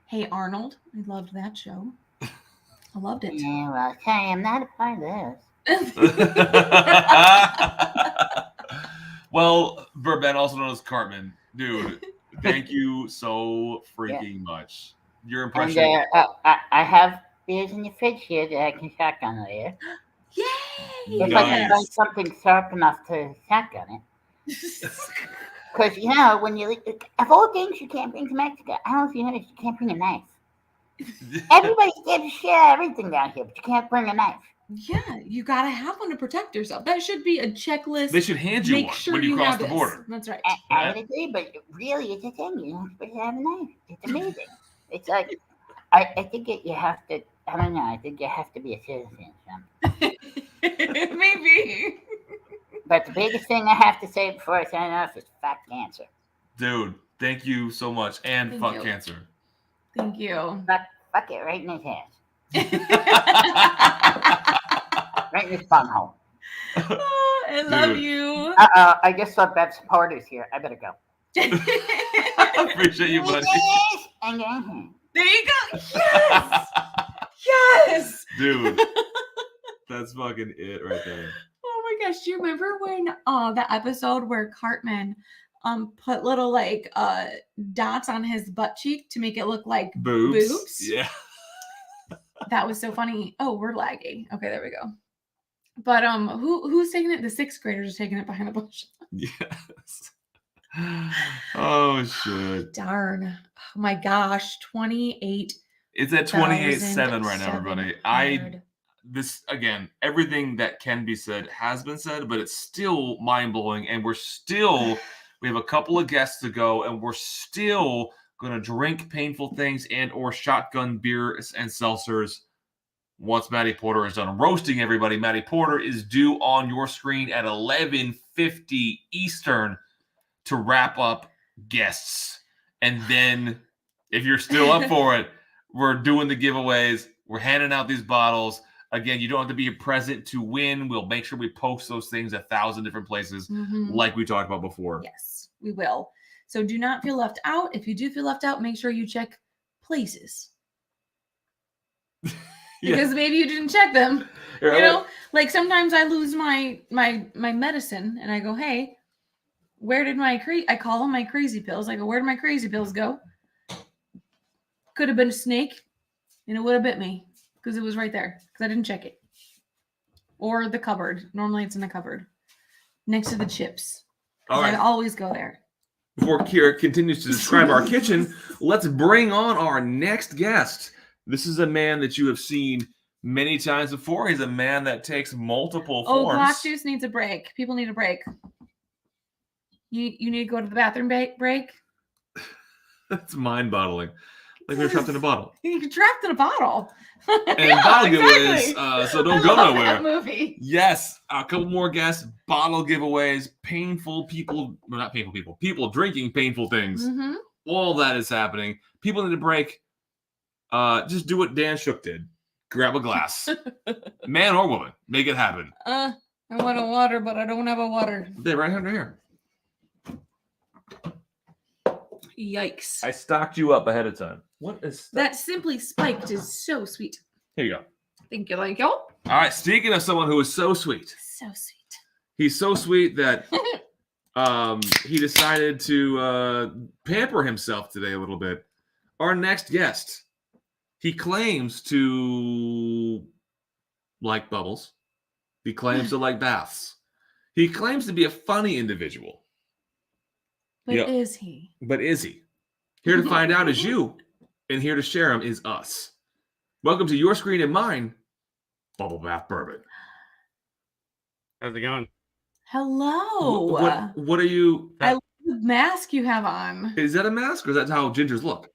Hey Arnold. I loved that show. I loved it. Yeah, well, sorry, I'm not a part of this. Well, Bourbon, also known as Cartman, dude, thank you so freaking much. Your impression. And, I have beers in the fridge here that I can shotgun later. Yay! If I can find something sharp enough to shotgun it. Because, when you of all things you can't bring to Mexico, I don't know if you noticed, you can't bring a knife. Everybody gives shit out of everything down here, but you can't bring a knife. Yeah, you gotta have one to protect yourself. That should be a checklist. They should hand you one when you cross the border. That's right. I would agree, but really, it's a thing. You don't supposed to have a knife. It's amazing. It's like, I think you have to. I don't know. I think you have to be a citizen. Maybe. But the biggest thing I have to say before I sign off is fuck cancer. Dude, thank you so much. And Thank fuck you. cancer. Thank you. Fuck it right in his ass. Right in his bumhole. I love you. I just saw Bev's supporters here. I better go. I appreciate you, buddy. There you go. Yes. Yes. Dude, that's fucking it right there. Oh my gosh. Do you remember when the episode where Cartman put little dots on his butt cheek to make it look like boobs? Yeah. That was so funny. Oh, we're laggy. Okay, there we go. But who's taking it? The sixth graders are taking it behind the bush. Yes. Oh shit. Darn. Oh my gosh. 28. It's at 28.7 right now, everybody. This again, everything that can be said has been said, but it's still mind-blowing, and we have a couple of guests to go, and we're still gonna drink painful things and or shotgun beers and seltzers once Maddie Porter is done roasting everybody. Maddie Porter is due on your screen at 11:50 Eastern to wrap up guests. And then if you're still up for it, we're doing the giveaways. We're handing out these bottles. Again, you don't have to be present to win. We'll make sure we post those things 1,000 different places, Mhm. like we talked about before. Yes, we will. So do not feel left out. If you do feel left out, make sure you check places. Because maybe you didn't check them. Yeah, You know, like sometimes I lose my medicine and I go, hey, where did my I call them my crazy pills. I go, where did my crazy pills go? Could have been a snake and it would have bit me because it was right there because I didn't check it. Or the cupboard. Normally it's in the cupboard next to the chips. All right. I always go there. Before Kira continues to describe our kitchen, let's bring on our next guest. This is a man that you have seen many times before. He's a man that takes multiple Oh, forms. Black Juice needs a break. People need a break. You need to go to the bathroom break. That's mind-boggling. Like they're trapped in a bottle. You're trapped in a bottle. And Yeah, bottle giveaways, exactly. so don't I go love nowhere. that movie. Yes, a couple more guests, bottle giveaways, painful people, well, not painful people, people drinking painful things. Mhm. All that is happening. People need a break. Just do what Dan Shook did. Grab a glass. Man or woman, make it happen. I want a water, but I don't have a water. They're right under here. Yikes. I stocked you up ahead of time. What is That Simply Spiked is so sweet. Here you go. Thank you, like y'all. All right, speaking of someone who is so sweet. So sweet. He's so sweet that he decided to pamper himself today a little bit. Our next guest, he claims to like bubbles. He claims to like baths. He claims to be a funny individual. But Yep. is he? But is he? Here to find out is you, and here to share him is us. Welcome to your screen and mine, Bubblebath Bourbon. How's it going? Hello. What are you? I love the mask you have on. Is that a mask, or is that how gingers look?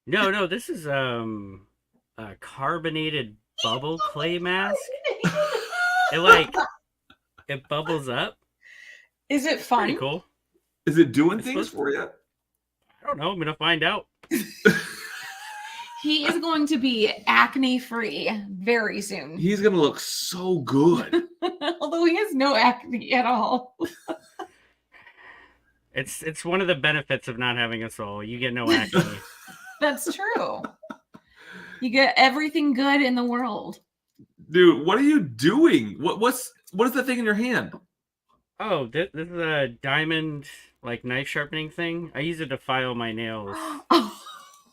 No, this is a carbonated bubble clay mask. It bubbles up. Is it fun? Pretty cool. Is it doing things for you? I don't know. I'm gonna find out. He is going to be acne free very soon. He's gonna look so good. Although he has no acne at all. It's one of the benefits of not having a soul. You get no acne. That's true. You get everything good in the world. Dude, what are you doing? What is that thing in your hand? Oh, this is a diamond knife sharpening thing. I use it to file my nails.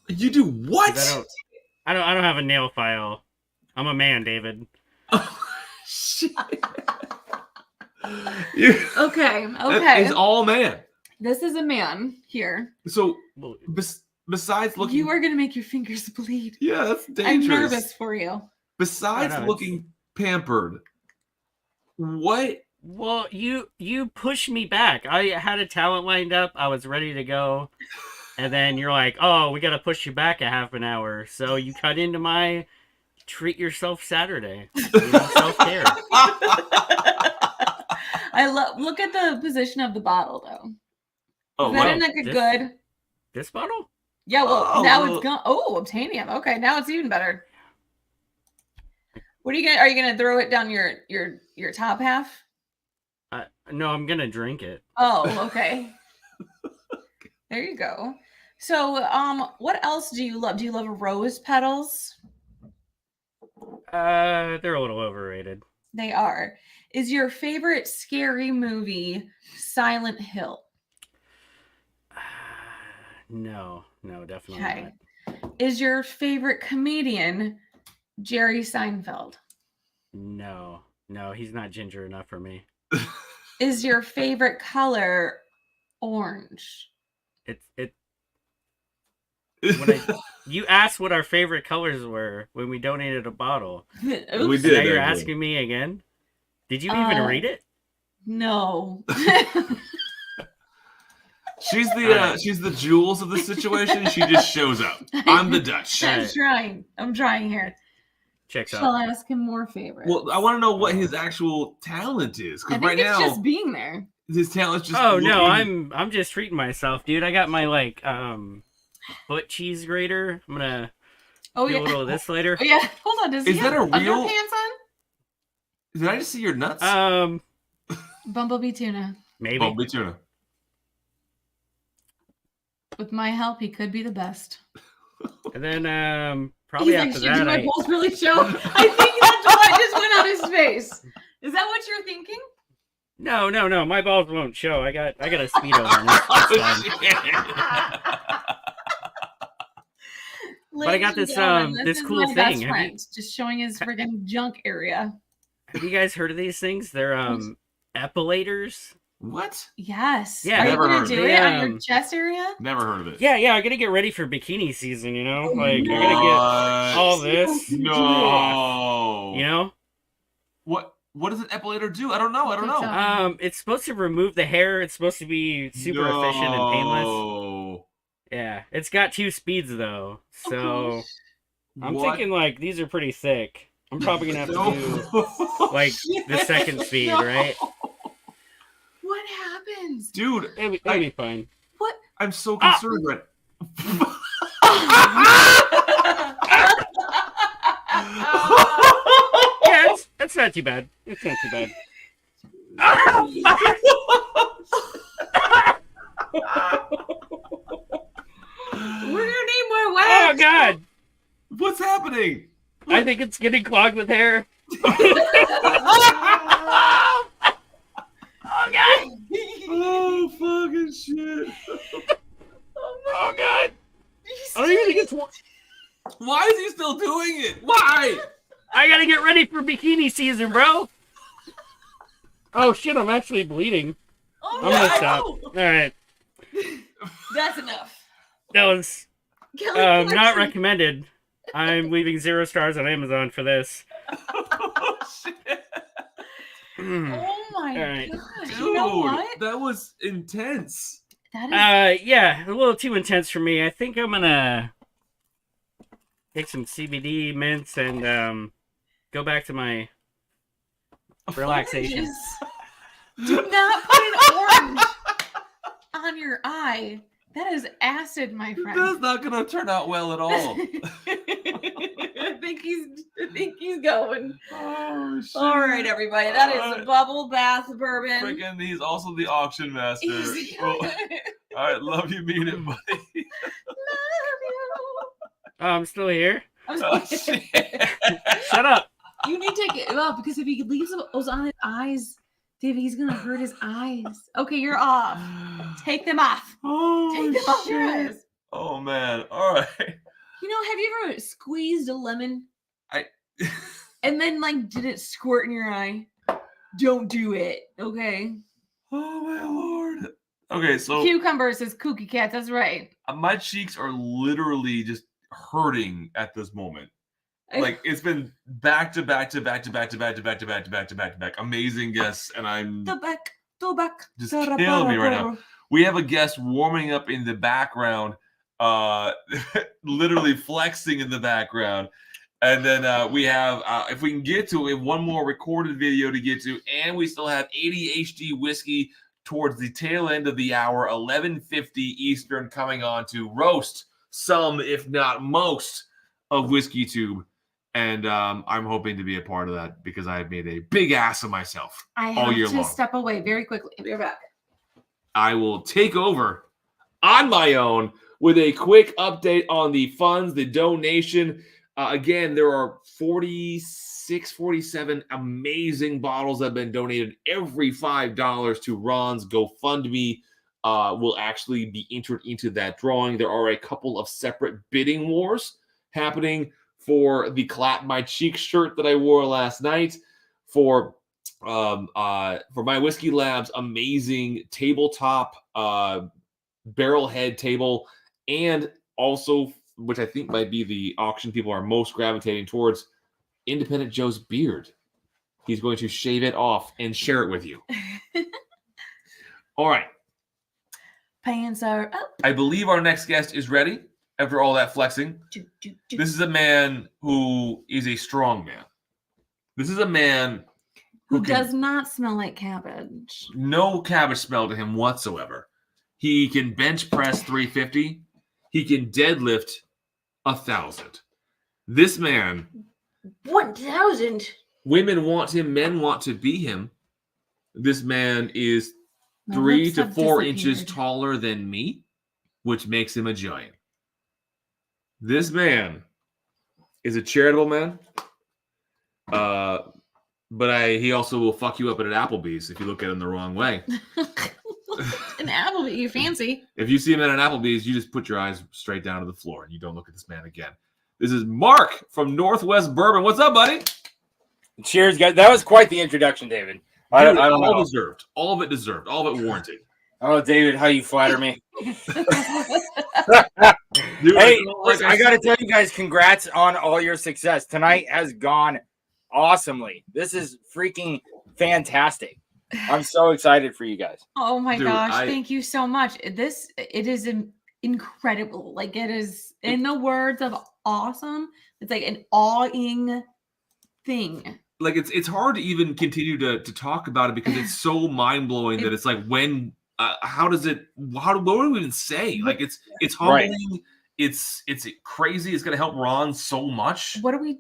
You do what? I don't have a nail file. I'm a man, David. Okay. It's all man. This is a man here. So besides looking, You are going to make your fingers bleed. yeah, that's I'm dangerous. nervous for you. Besides No, looking pampered, what? Well, you pushed me back. I had a talent lined up. I was ready to go. And then you're like, oh, we got to push you back a half an hour. So you cut into my treat yourself Saturday. Self-care. Look at the position of the bottle, though. Oh, Is that in like a good? This bottle? Yeah, well, Oh, now well- it's gone. Oh, obtainium. Okay, now it's even better. What are you gonna? Are you gonna throw it down your top half? No, I'm going to drink it. Oh, okay. There you go. So, what else do you love? Do you love rose petals? They're a little overrated. They are. Is your favorite scary movie Silent Hill? No, definitely Okay. not. Is your favorite comedian Jerry Seinfeld? No, he's not ginger enough for me. Is your favorite color orange? You asked what our favorite colors were when we donated a bottle. Oops. We did, Now you're actually. asking me again? Did you even read it? No. She's the Jules of the situation. She just shows up. I'm the Dutch. I'm trying here. Checks Shall I ask him more favorites? Well, I want to know what his actual talent is, I because think right it's now just being there. his talent is just. Oh no, looking- I'm just treating myself, dude. I got my foot cheese grater. I'm gonna Oh Do yeah. a little of this later. Oh, yeah. Hold on. Does Is he that have a real- underpants on? Did I just see your nuts? Bumblebee tuna. Maybe. Bumblebee tuna. With my help, he could be the best. And then probably He's after like, should that, my balls really show? I think that's what just went on his face. Is that what you're thinking? No. My balls won't show. I got a Speedo on. But I got Ladies this and gentlemen, this is cool my best thing. Have friend, just showing his friggin' junk area. you guys heard of these things? They're epilators. What? Yes. Yeah, Are you never gonna heard do of it it. on your chest area? Never heard of it. Yeah, I gotta get ready for bikini season. You know, Oh, like no. I gotta get all this. No. You know. What does an epilator do? I don't know. It's supposed to remove the hair. It's supposed to be super efficient and painless. No. Yeah, it's got 2 speeds though, so I'm What? thinking like these are pretty thick. I'm probably gonna have to No. do like the second speed, No. right? What happens? Dude, It'll be fine. What? I'm so concerned right Yeah, it's not too bad. It's not too bad. We're gonna need more wax. Oh God! What's happening? I think it's getting clogged with hair. Oh God! Oh fucking shit! Oh God! I don't even think it's. Why is he still doing it? Why? I gotta get ready for bikini season, bro. Oh shit! I'm actually bleeding. Oh, I'm gonna no. stop. All right, That's enough. that was Kelly not Clarkson. recommended. I'm leaving 0 stars on Amazon for this. Oh my All right. God! Dude, You know what? that was intense. That is. Yeah, a little too intense for me. I think I'm gonna take some CBD mints and go back to my relaxation. Do not put an orange on your eye. That is acid, my friend. That's not gonna turn out well at all. I think he's going. Oh shit! All right, everybody. That is a bubble bath bourbon. Freaking, he's also the auction master. Easy. Well, all right, love you, mean it, buddy. Oh, I'm still here. Oh, shit. Shut up. You need to take it off because if he leaves those on his eyes, David, he's gonna hurt his eyes. Okay, you're off. Take them off. Oh, Take them off your shit. eyes. Oh man! All right. You know, have you ever squeezed a lemon I. and then like did it squirt in your eye? Don't do it. Okay. Oh my lord. Okay, so Cucumber says kooky cat. That's right. my cheeks are literally just hurting at this moment. Like it's been back to back to back to back to back to back to back to back to back to back. Amazing guests, and I'm The back. just killing me right now. We have a guest warming up in the background, literally flexing in the background. And then we have, if we can get to it, one more recorded video to get to, and we still have ADHD whiskey towards the tail end of the hour, 11:50 Eastern, coming on to roast some, if not most, of Whiskeytube. And I'm hoping to be a part of that because I have made a big ass of myself I all have year to long. step away very quickly. Be right back. I will take over on my own with a quick update on the funds, the donation. Again, there are 47 amazing bottles that have been donated. Every $5 to Ron's GoFundMe will actually be entered into that drawing. There are a couple of separate bidding wars happening for the Clap My Cheek shirt that I wore last night, for My Whiskey Lab's amazing tabletop barrel head table, and also, which I think might be the auction people are most gravitating towards, Independent Joe's beard. He's going to shave it off and share it with you. All right. Pants are up. I believe our next guest is ready after all that flexing. This is a man who is a strong man. This is a man Who does not smell like cabbage. no cabbage smell to him whatsoever. He can bench press 350. He can deadlift 1,000. This man, 1,000. women want him, men want to be him. This man is My 3 lips to have 4 inches disappeared. taller than me, which makes him a giant. This man is a charitable man. But he also will fuck you up at an Applebee's if you look at him the wrong way. An Applebee, you fancy. If you see him at an Applebee's, you just put your eyes straight down to the floor and you don't look at this man again. This is Mark from Northwest Bourbon. What's up, buddy? Cheers, guys. That was quite the introduction, David. I don't all know. deserved. All of it deserved. All of it warranted. Oh, David, how you flatter me. Dude, Hey, like I got to tell you guys, congrats on all your success. Tonight has gone awesomely. This is freaking fantastic. I'm so excited for you guys. Oh my Dude, gosh, I- thank you so much. It is incredible. Like, it is, in the words of awesome, it's like an awing thing. Like it's hard to even continue to talk about it because it's so mind-blowing that it's like when what do we even say? Like it's Right. humbling, it's crazy, it's gonna help Ron so much. What are we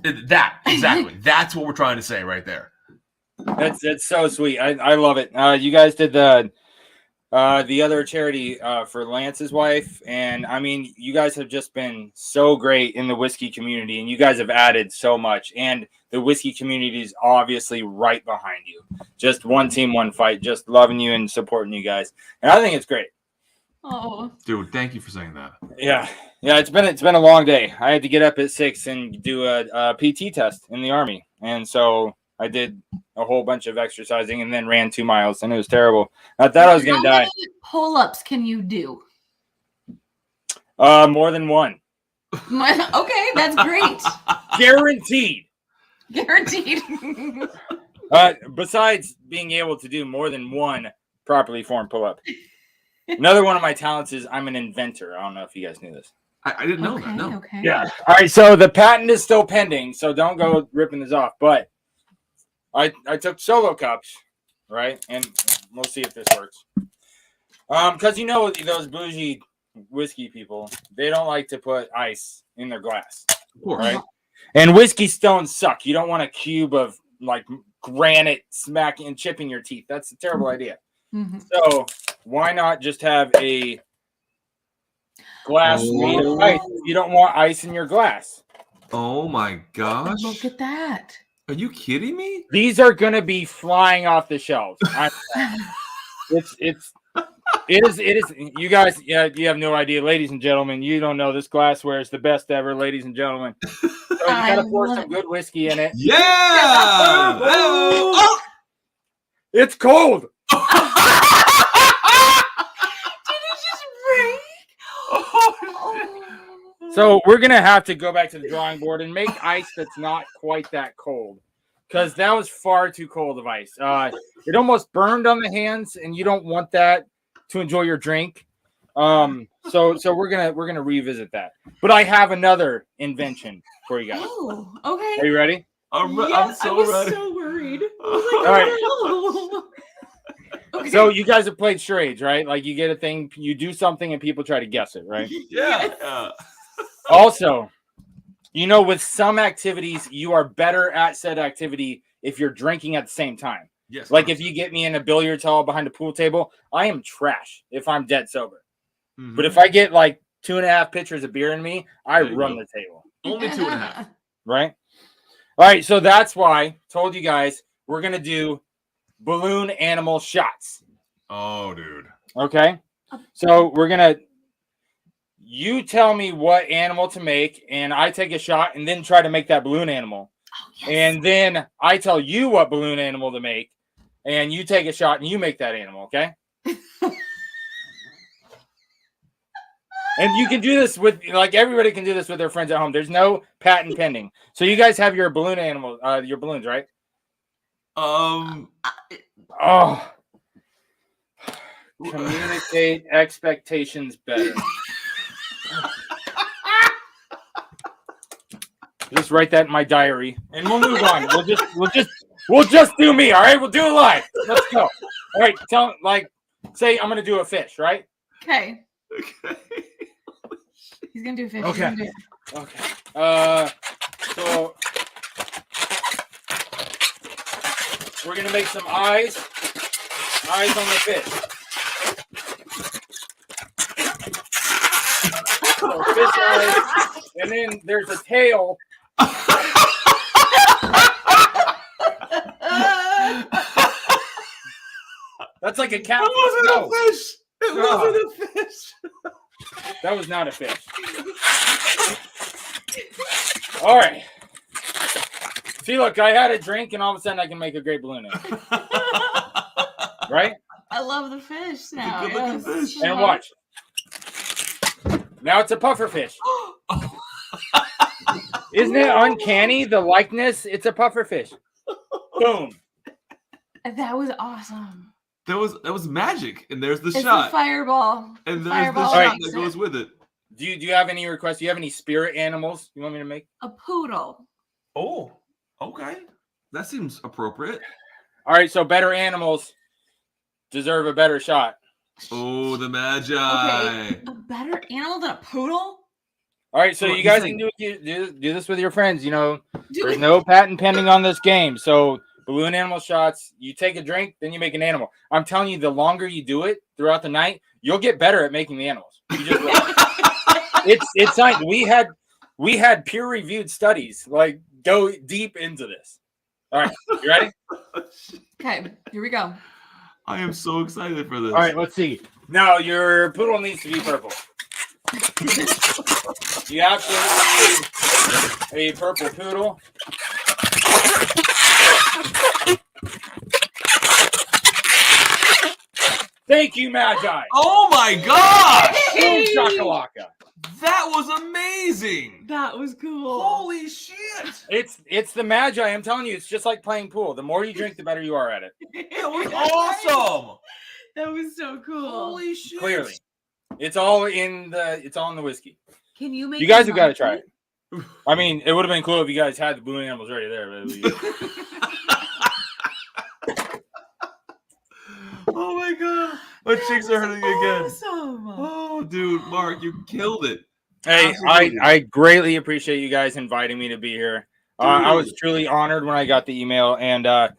That exactly. That's what we're trying to say right there. That's so sweet. I love it. You guys did the other charity for Lance's wife, and I mean, you guys have just been so great in the whiskey community, and you guys have added so much. And the whiskey community is obviously right behind you. Just one team, one fight. Just loving you and supporting you guys, and I think it's great. Oh, dude, thank you for saying that. Yeah. It's been a long day. I had to get up at 6 and do a PT test in the Army, and so I did a whole bunch of exercising and then ran 2 miles, and it was terrible. I thought I was gonna How die. many pull-ups can you do? More than one, Okay, that's great. guaranteed. Guaranteed. Besides being able to do more than one properly formed pull-up, another one of my talents is I'm an inventor. I don't know if you guys knew this. I didn't know that. No. Okay. Yeah. All right. So the patent is still pending. So don't go ripping this off. But I took solo cups, right? And we'll see if this works. Because you know those bougie whiskey people, they don't like to put ice in their glass, right? And whiskey stones suck. You don't want a cube of like granite smacking and chipping your teeth. That's a terrible idea. Mhm. So why not just have a glass made of ice? You don't want ice in your glass. Oh my gosh. Look at that. Are you kidding me? These are gonna be flying off the shelves. It is. You guys, yeah, you have no idea, ladies and gentlemen. You don't know this glassware is the best ever, ladies and gentlemen. So you gotta pour some good whiskey in it. Yeah. Oh! It's cold. So we're gonna have to go back to the drawing board and make ice that's not quite that cold, because that was far too cold of ice. It almost burned on the hands, and you don't want that to enjoy your drink. So we're gonna revisit that. But I have another invention for you guys. Oh, okay. Are you ready? I'm Yes, so I was ready. so worried. All right. Okay. So you guys have played charades, right? Like you get a thing, you do something, and people try to guess it, right? Yeah. Also, you know, with some activities, you are better at said activity if you're drinking at the same time. Yes. Like if you get me in a billiard hall behind a pool table, I am trash if I'm dead sober. Mm-hmm. But if I get like 2.5 pitchers of beer in me, I run the table. Only 2.5. Right? All right. So that's why I told you guys we're going to do balloon animal shots. Oh, dude. Okay. So we're going to, you tell me what animal to make, and I take a shot and then try to make that balloon animal. Oh, yes. And then I tell you what balloon animal to make, and you take a shot and you make that animal, okay? And you can do this with, like, everybody can do this with their friends at home. There's no patent pending. So you guys have your balloon animal, your balloons, right? Oh. Communicate expectations better. Just write that in my diary, and we'll move on. We'll just do me. All right, we'll do it live. Let's go. All right, say I'm gonna do a fish, right? Okay. He's gonna do fish. Okay. He's gonna do- Okay. So we're gonna make some eyes on the fish. So fish eyes, and then there's a tail. That's like a catfish. That wasn't a fish. It No. wasn't a fish. That was not a fish. All right. See, look, I had a drink, and all of a sudden I can make a great balloon. Right? I love the fish now. Good looking Yes. fish. And watch. Now it's a puffer fish. Isn't it uncanny, the likeness? It's a puffer fish. Boom. That was awesome. That was magic. And there's the It's shot. a fireball. And there's Fireball the shot makes that goes it. with it. Do you have any requests? Do you have any spirit animals you want me to make? A poodle. Oh, okay. That seems appropriate. All right, so better animals deserve a better shot. Oh, the magi. Okay, a better animal than a poodle? All right, so Well, you guys he's can do this with your friends. You know, Do there's it. no patent pending on this game. So balloon animal shots, you take a drink, then you make an animal. I'm telling you, the longer you do it throughout the night, you'll get better at making the animals. You just will. It's like we had peer-reviewed studies like go deep into this. All right, you ready? Okay, here we go. I am so excited for this. All right, let's see. Now your poodle needs to be purple. You absolutely need a purple poodle. Thank you, Magi. Oh my god! Boom shakalaka. That was amazing. That was cool. Holy shit! It's the Magi. I'm telling you, it's just like playing pool. The more you drink, the better you are at it. That was awesome. That was so cool. Holy shit! Clearly, it's all in the whiskey. Can you make You guys a have got to try monkey? it. I mean, it would have been cool if you guys had the balloon animals right there. Oh my god, my cheeks are hurting again. Awesome. Oh, dude, Mark, you killed it. Hey, Absolutely. I greatly appreciate you guys inviting me to be here. I was truly honored when I got the email, and if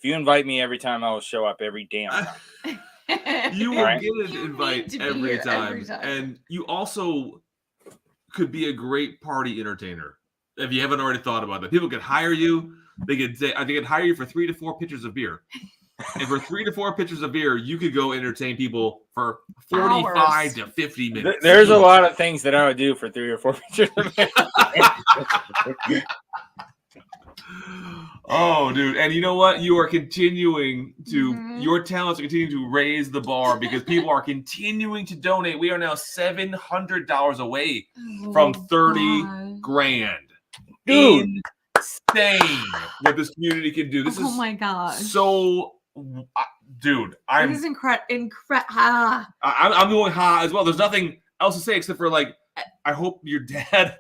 you invite me every time, I will show up every damn time. You will Alright. get an invite to be every here time. every time. And you also could be a great party entertainer if you haven't already thought about that. People could hire you. They could hire you for 3 to 4 pitchers of beer. And for 3 to 4 pitchers of beer, you could go entertain people for 45 Hours. to 50 minutes. There's a lot of things that I would do for 3 or 4 pictures. Oh, dude. And you know what? You are continuing to, Mhm. your talents are continuing to raise the bar because people are continuing to donate. We are now $700 away from 30 God. grand. Dude. Insane what this community can do. This Oh is my gosh. so, dude, This is incredible. I'm going ha as well. There's nothing else to say except for like, I hope your dad,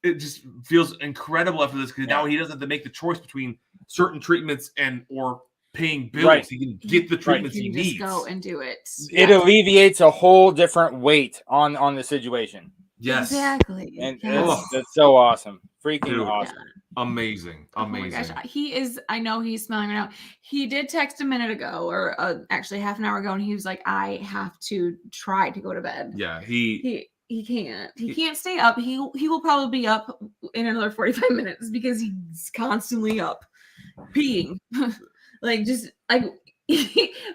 it just feels incredible after this because now he doesn't have to make the choice between certain treatments or paying bills. Right. He can get the treatments You he can just needs. go and do it. It Yeah. alleviates a whole different weight on the situation. Yes. Exactly. And Yes. that's so awesome. Freaking Dude. awesome. Amazing. Oh my Amazing. gosh, he is. I know he's smelling right now. He did text a minute ago, or actually half an hour ago, and he was like, "I have to try to go to bed." Yeah. He can't. He can't stay up. He will probably be up in another 45 minutes because he's constantly up, peeing. Like just like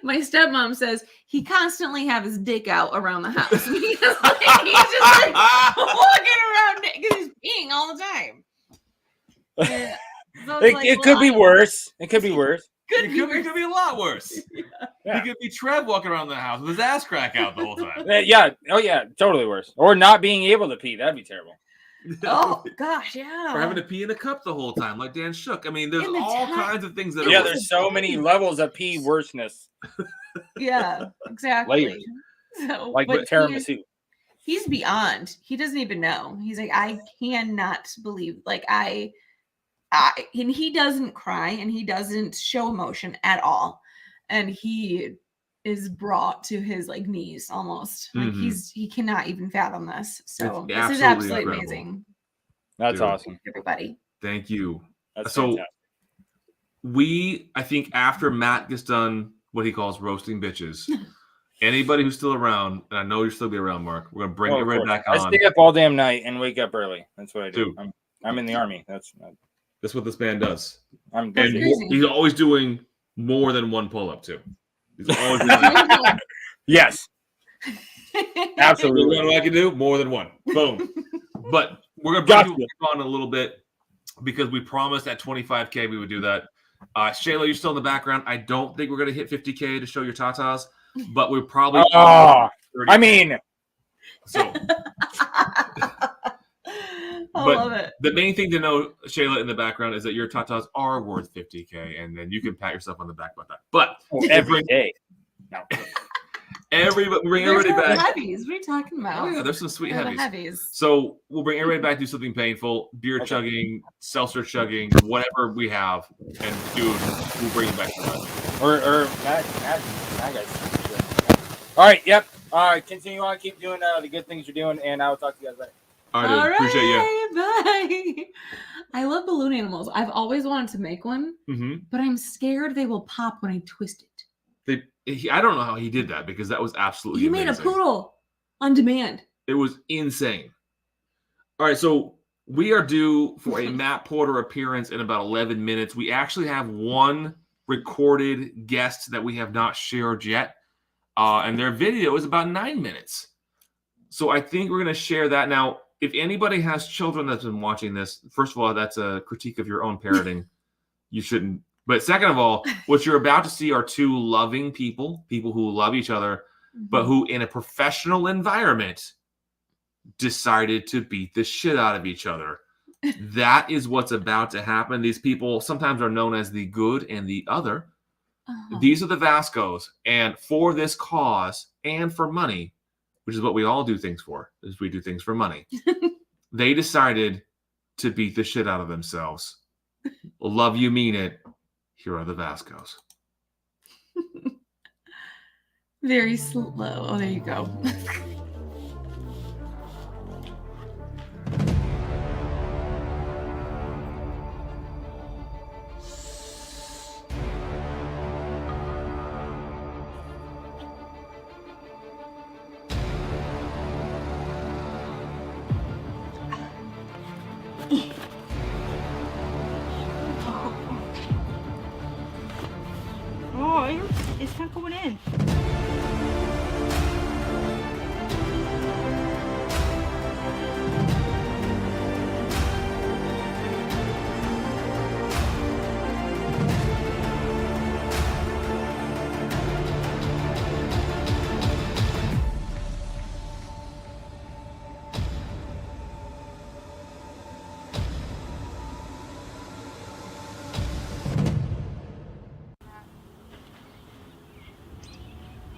my stepmom says, he constantly have his dick out around the house. Because, like, he's just like walking around because he's peeing all the time. Yeah. So it's like, It well, could be worse. It could be worse. It could be a lot worse. He could be Trev walking around the house with his ass crack out the whole time. Yeah. Oh yeah. Totally worse. Or not being able to pee. That'd be terrible. Oh gosh, yeah. Or having to pee in a cup the whole time, like Dan Shook. I mean, there's In the all time- kinds of things that are Yeah. worse. There's so many levels of pee worseness. Yeah, exactly. Layers. So, Like but with tiramisu. he's beyond. He doesn't even know. He's like, I cannot believe. Like I, and he doesn't cry and he doesn't show emotion at all. And he is brought to his like knees almost. Like Mhm. he cannot even fathom this. So It's this is absolutely absolutely incredible. amazing. That's Dude. awesome. Everybody. Thank you. That's so fantastic. I think after Matt gets done what he calls roasting bitches, anybody who's still around, and I know you'll still be around, Mark, we're gonna bring Oh, it of right course. back I on. stay up all damn night and wake up early. That's what I do. Dude. I'm in the army. That's what this man does. I'm And busy. he's always doing more than one pull-up too. He's always doing Yes. Absolutely. What do I can do? More than one. Boom. But we're gonna bring you on a little bit because we promised at 25K we would do that. Shayla, you're still in the background. I don't think we're gonna hit 50K to show your tatas, but we're probably. Oh, I mean, so. I But love it. the main thing to know, Shayla, in the background is that your tatas are worth 50K, and then you can pat yourself on the back about that. But every day. No. Bring There's everybody no back. heavies. What are you talking about? Oh, yeah, there's some sweet They're the heavies. heavies. So we'll bring everybody back, do something painful, beer chugging, seltzer chugging, whatever we have, and dude, we'll bring you back to that. Or Matt guys. All right. Yep. All right. Continue on. Keep doing the good things you're doing, and I will talk to you guys later. All right, dude. Appreciate you. Bye. I love balloon animals. I've always wanted to make one, Mm-hmm. but I'm scared they will pop when I twist it. I don't know how he did that because that was absolutely You made a amazing. poodle on demand. It was insane. All right, so we are due for a Matt Porter appearance in about 11 minutes. We actually have one recorded guest that we have not shared yet, and their video is about 9 minutes. So I think we're going to share that. Now, if anybody has children that's been watching this, first of all, that's a critique of your own parenting. You shouldn't. But second of all, what you're about to see are two loving people who love each other, but who in a professional environment decided to beat the shit out of each other. That is what's about to happen. These people sometimes are known as the good and the other. These are the Vascos. And for this cause and for money, which is what we all do things for, is we do things for money. They decided to beat the shit out of themselves. Love you, mean it. Here are the Vascos. Very slow. Oh, there you go. Oh, it's not going in.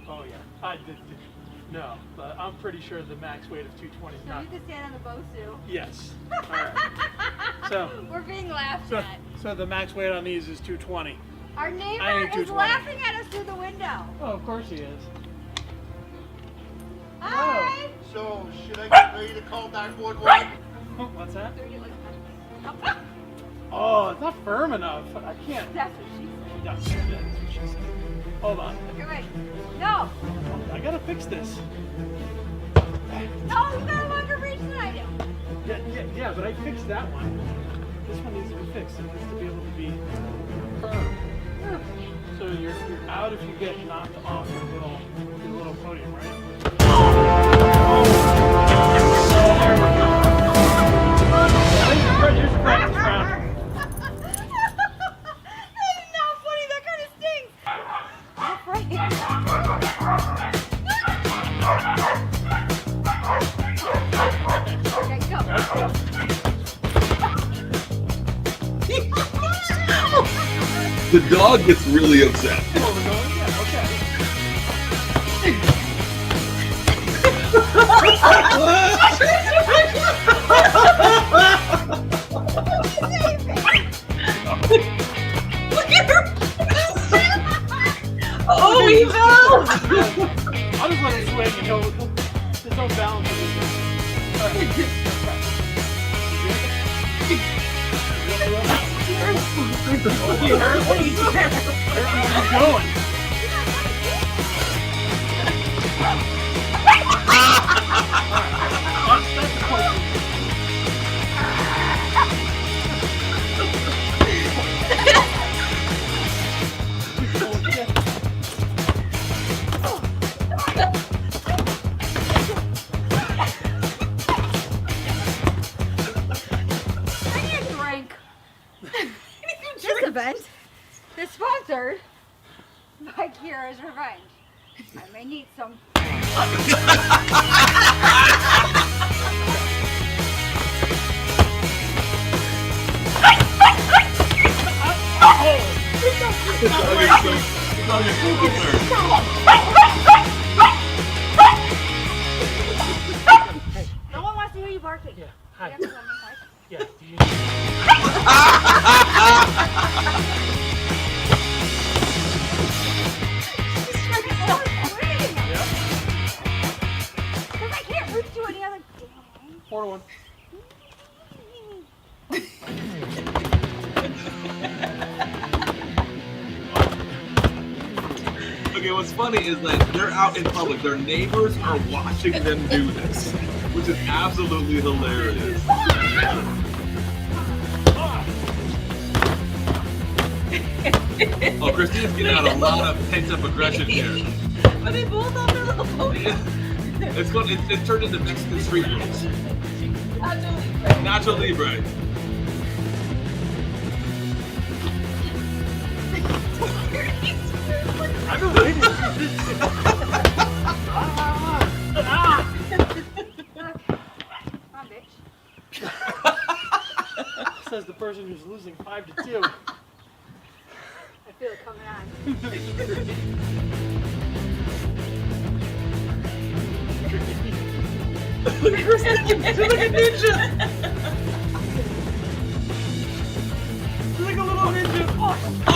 Oh yeah, I did. No, but I'm pretty sure the max weight of 220 is So not. you can stand on the Bosu. Yes. All right. So. We're being laughed So, at. so the max weight on these is 220. Our I neighbor ain't is 220. laughing at us through the window. Oh, of course he is. Hi. So should I get ready to call 911? What's that? Oh, it's not firm enough. I can't. That's what she said. That's what she said. Hold on. Okay, wait. No. I gotta fix this. No, you got a longer reach than I do. Yeah, but I fixed that one. This one needs to be fixed. It needs to be able to be firm. So you're out if you get knocked off your little podium, right? Here's your practice round. That is not funny. That kind of stinks. I'm afraid. The dog gets really upset. Oh Oh, he fell! I'll just let it swing and there's no balance. Going. This event is sponsored by Kira's Revenge. I may need some. No one wants to hear you barking. Yeah. Hi. Yeah. Because I can't reach you any other. 4-1. Okay, what's funny is that they're out in public. Their neighbors are watching them do this, which is absolutely hilarious. Oh, Christine's getting out a lot of pent-up aggression here. Are they both on their little podium? It's turned into Mexican street rules. Nacho Libre. I believe you. Come on, bitch. Says the person who's losing 5-2. I feel it coming on. She's like a ninja. She's like a little ninja. Oh!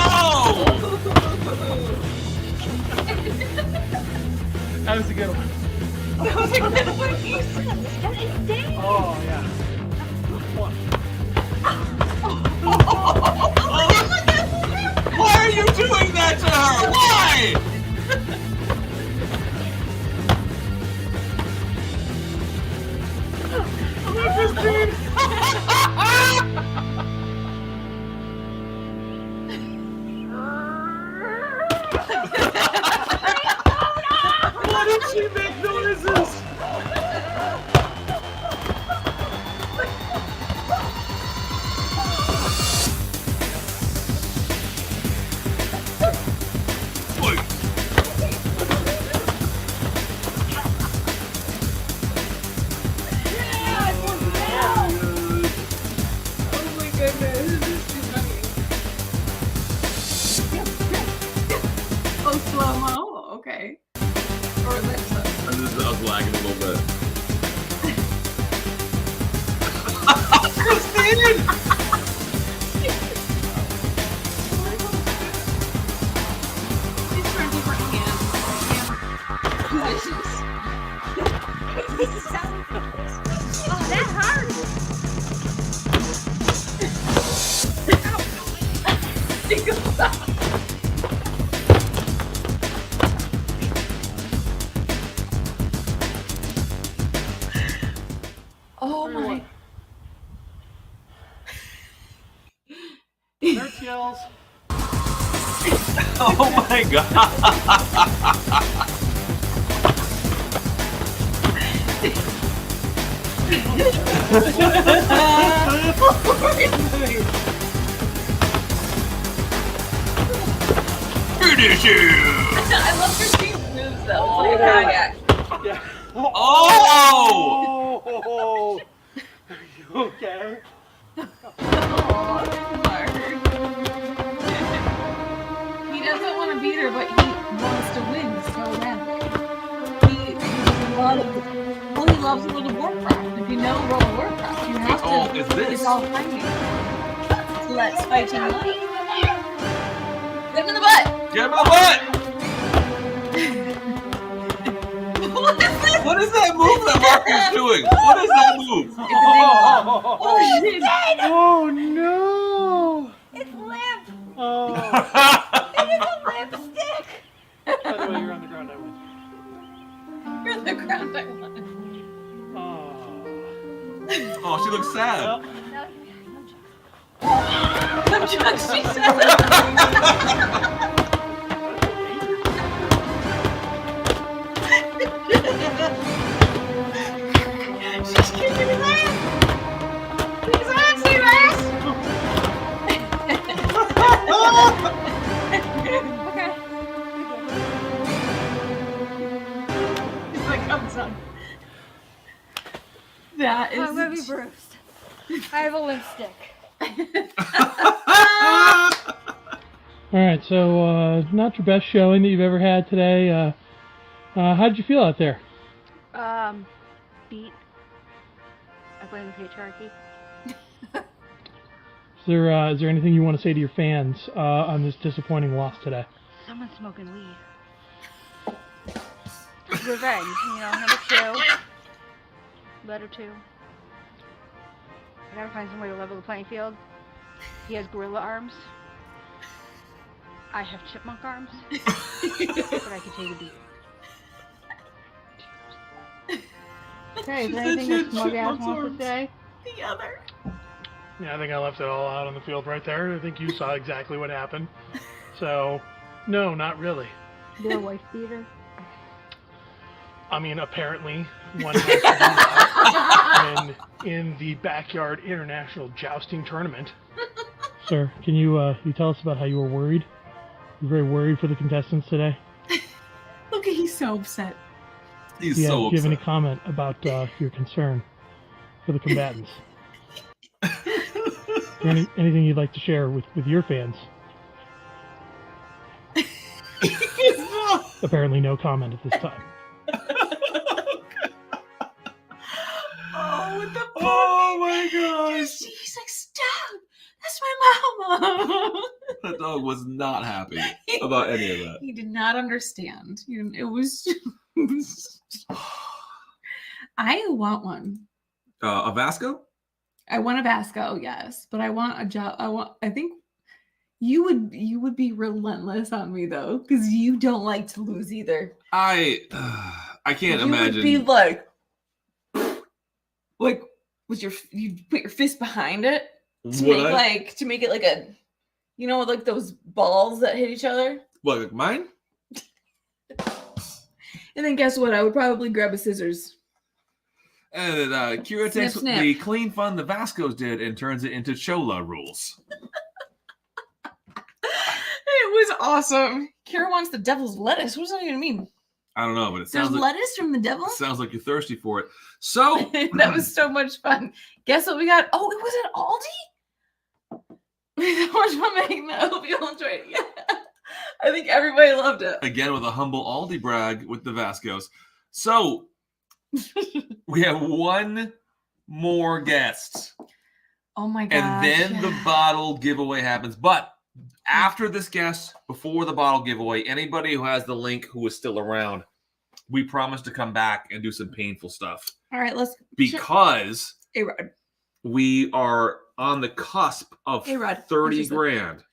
That was a good one. That was a good one. Oh, yeah. Why are you doing that to her? Why? Christine! Why did she make noises? Oh, slow-mo. Okay. Or is that slow? I was lagging a little bit. Christine! She's trying different hand positions. Oh, that hard. Oh my. Nurse yells. Oh my god. Finish him! I love Christine's moves though. It's like a kayak. Yeah. Oh! Oh! Are you okay? He doesn't want to beat her, but he wants to win so badly. He loves World of Warcraft. If you know World of Warcraft, you have to. Oh, is this? It's all fighting. Let's fight in life. Get him in the butt! Get him in the butt! is that move that Marco's doing? What is that move? It's a ding dong. Oh, shit. Oh no! It's limp. Oh. It is a lipstick. By the way, you're on the ground. I win. You're on the ground. I won. Oh, she looks sad. No jokes, she said. She's kicking his ass. Kick his ass, you ass. Okay. He's like, I'm done. That is. I'm gonna be bruised. I have a lipstick. All right, so not your best showing that you've ever had today. How did you feel out there? Beat. I blame the patriarchy. Is there anything you want to say to your fans on this disappointing loss today? Someone's smoking weed. Revenge, number 2. Letter 2. I gotta find some way to level the playing field. He has gorilla arms. I have chipmunk arms. But I can take a beat. Okay, is there anything that smug ass wants to say? The other. Yeah, I think I left it all out on the field right there. I think you saw exactly what happened. So, no, not really. Their wife beater. I mean, apparently, one has to do that in the backyard international jousting tournament. Sir, can you tell us about how you were worried? You're very worried for the contestants today. Look, he's so upset. He's Do you so have upset. any comment about your concern for the combatants? Is there anything you'd like to share with your fans? Apparently no comment at this time. Oh, with the puppy. Oh my gosh. He's like, stop. That's my mama. That dog was not happy about any of that. He did not understand. It was. I want one. A Vasco? I want a Vasco, yes, but I want a job. I think you would be relentless on me though, because you don't like to lose either. I can't imagine. You would be like with you put your fist behind it to Would make I? to make it like a, like those balls that hit each other. What, like mine? And then guess what? I would probably grab a scissors. And Kira Snip, takes snip. the clean fun the Vascos did and turns it into Chola rules. It was awesome. Kira wants the devil's lettuce. What does that even mean? I don't know, but it There's sounds like lettuce from the devil? sounds like you're thirsty for it. So That was so much fun. Guess what we got? Oh, it was at Aldi? We had so much fun making that. I hope you all enjoyed it. Yeah. I think everybody loved it. again with a humble Aldi brag with the Vascos. So we have one more guest. Oh my gosh. And then the bottle giveaway happens. But after this guest, before the bottle giveaway, anybody who has the link who is still around, we promise to come back and do some painful stuff. All right, let's. Because A-Rod. we are on the cusp of A-Rod, 30 just look. grand.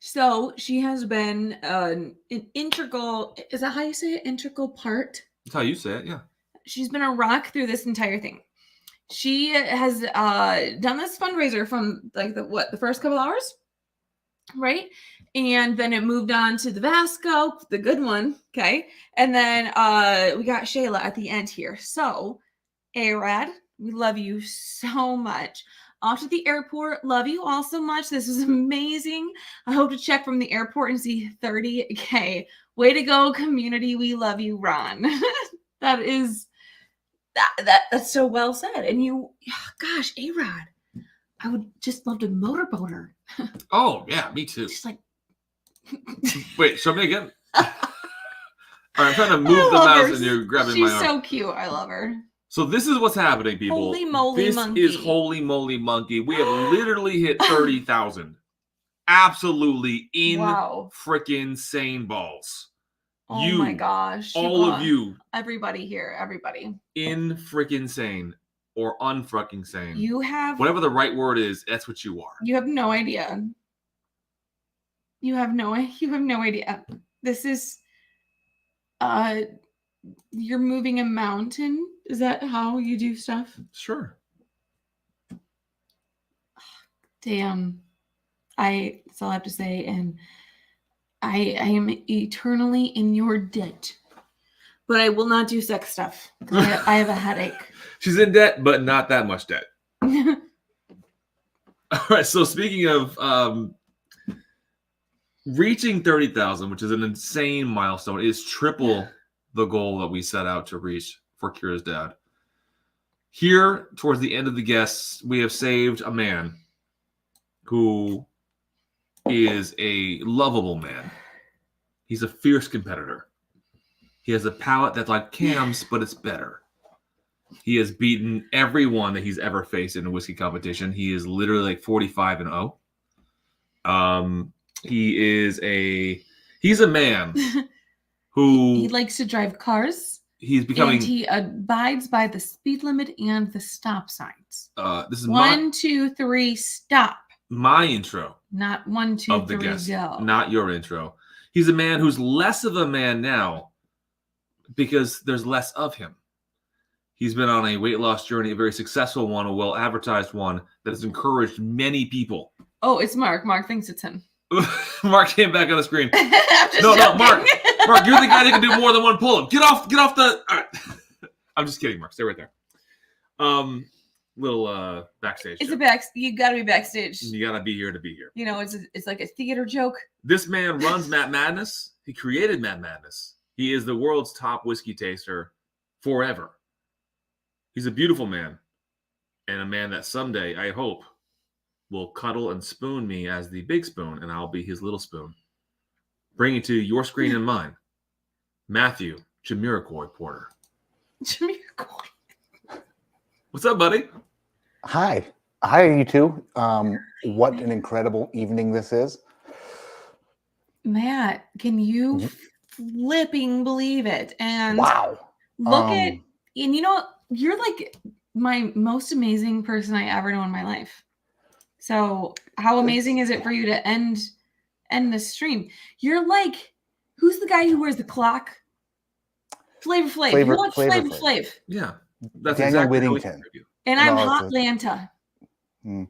So she has been an integral, is that how you say it? Integral part? That's how you say it, yeah. She's been a rock through this entire thing. She has done this fundraiser from the first couple hours, right? And then it moved on to the Vasco, the good one, okay? And then we got Shayla at the end here. So, A-Rad, we love you so much. Off to the airport, love you all so much. This is amazing. I hope to check from the airport and see 30K. Way to go, community. We love you, Ron. That's so well said. And you, gosh, A-Rod, I would just love to motorboat her. Oh, yeah, me too. Just like, wait, show me again. All right, I'm trying to move I the love mouse her. and you're grabbing She's my arm. so cute. I love her. So this is what's happening, people. Holy moly this monkey. is holy moly monkey. We have literally hit 30,000. Absolutely in Wow. freaking sane balls. Oh you, my gosh. all of you, everybody here, everybody. in freaking sane or unfreaking sane. You have whatever the right word is, that's what you are. You have no idea. You have no idea. This is you're moving a mountain. Is that how you do stuff? Sure. Damn. That's all I have to say. And I am eternally in your debt. But I will not do sex stuff. I have a headache. She's in debt, but not that much debt. All right. So speaking of reaching 30,000, which is an insane milestone, it is triple the goal that we set out to reach for Kira's dad. Here, towards the end of the guests, we have saved a man who is a lovable man. He's a fierce competitor. He has a palate that's like Cam's, but it's better. He has beaten everyone that he's ever faced in a whiskey competition. He is literally like 45-0. He's a man who he likes to drive cars. He's becoming. And he abides by the speed limit and the stop signs. This is 1, 2, 3, stop. My intro. Not 1, 2, of the 3, guest, go. not your intro. He's a man who's less of a man now because there's less of him. He's been on a weight loss journey, a very successful one, a well-advertised one that has encouraged many people. Oh, it's Mark. Mark thinks it's him. Mark came back on the screen. No, Mark, you're the guy that can do more than one pull-up. Get off the. All right. I'm just kidding, Mark. Stay right there. Little backstage. It's joke. You got to be backstage. You gotta be here to be here. You know, it's like a theater joke. This man runs Matt Madness. He created Matt Madness. He is the world's top whiskey taster forever. He's a beautiful man, and a man that someday, I hope, will cuddle and spoon me as the big spoon, and I'll be his little spoon. Bring it to your screen and mine. Matthew Jamiroquai Porter. Jamiroquai. What's up, buddy? Hi, you two. What an incredible evening this is. Matt, can you flipping believe it? And wow. Look at, and you know, you're like my most amazing person I ever know in my life. So how amazing is it for you to end the stream? You're like, who's the guy who wears the clock? Flavor Flav. You watch Flavor Flav. Yeah. That's Daniel exactly Whittington. And I'm No, Hot it's a- Lanta.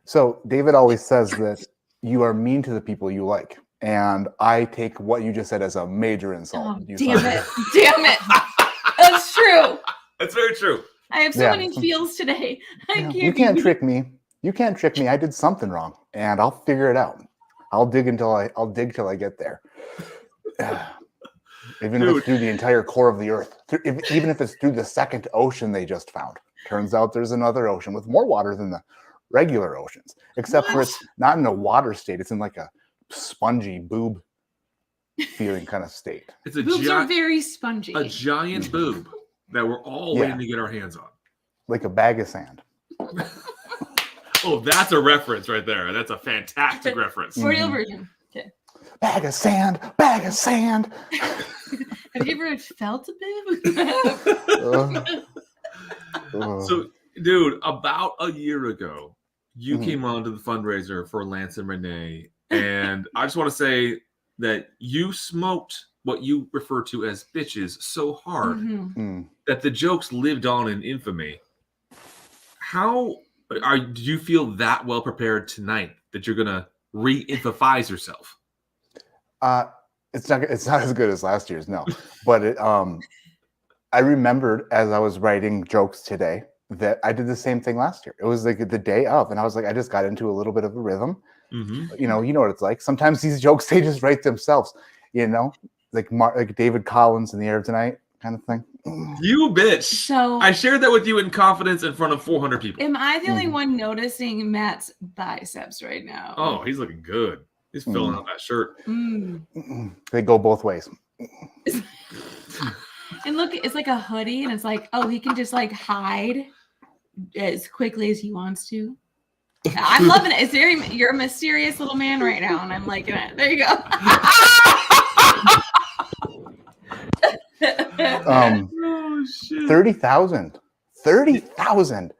So David always says that you are mean to the people you like. And I take what you just said as a major insult. Oh, You damn said- it. Damn it. That's true. That's very true. I have so Yeah. many feels today. I can't You can't be- trick me. You can't trick me. I did something wrong, and I'll figure it out. I'll dig till I get there. Even if it's through the entire core of the earth, even if it's through the second ocean they just found. Turns out there's another ocean with more water than the regular oceans, except for it's not in a water state. It's in like a spongy boob feeling kind of state. It's a Boobs are very spongy. a giant boob that we're all Yeah. waiting to get our hands on. Like a bag of sand. Oh, that's a reference right there. That's a fantastic reference. Audio version. Okay. Bag of sand, bag of sand. Have you ever felt a bit? So, dude, about a year ago, you Mhm. came on to the fundraiser for Lance and Renee. And I just want to say that you smoked what you refer to as bitches so hard Mhm. that the jokes lived on in infamy. How do you feel that well prepared tonight that you're gonna re-emphasize yourself? It's not as good as last year's, no. But I remembered as I was writing jokes today that I did the same thing last year. It was like the day of, and I was like, I just got into a little bit of a rhythm. Mm-hmm. You know what it's like. Sometimes these jokes they just write themselves. You know, like David Collins in the air tonight kind of thing. You bitch. So I shared that with you in confidence in front of 400 people. Am I the only one noticing Matt's biceps right now? Oh, he's looking good. He's filling out that shirt. Mm. They go both ways. And look, it's like a hoodie, and it's like, oh, he can just like hide as quickly as he wants to. I'm loving it. You're a mysterious little man right now, and I'm liking it. There you go. Oh, shit. 30,000. 30,000.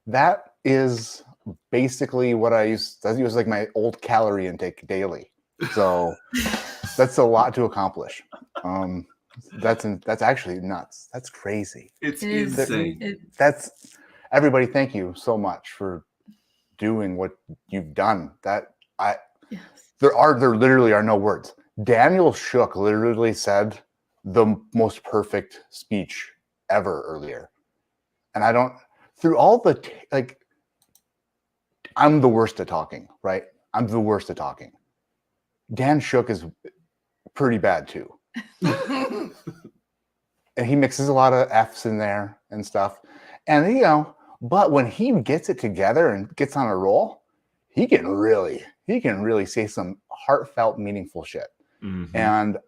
That is basically what I used. That was like my old calorie intake daily. So that's a lot to accomplish. That's actually nuts. That's crazy. It's insane. That's everybody. Thank you so much for doing what you've done. There literally are no words. Daniel Shook literally said the most perfect speech ever earlier, and I don't. Through all the I'm the worst at talking, right? I'm the worst at talking. Dan Shook is pretty bad too. And he mixes a lot of F's in there and stuff. And but when he gets it together and gets on a roll, he can really say some heartfelt, meaningful shit. Mm-hmm. And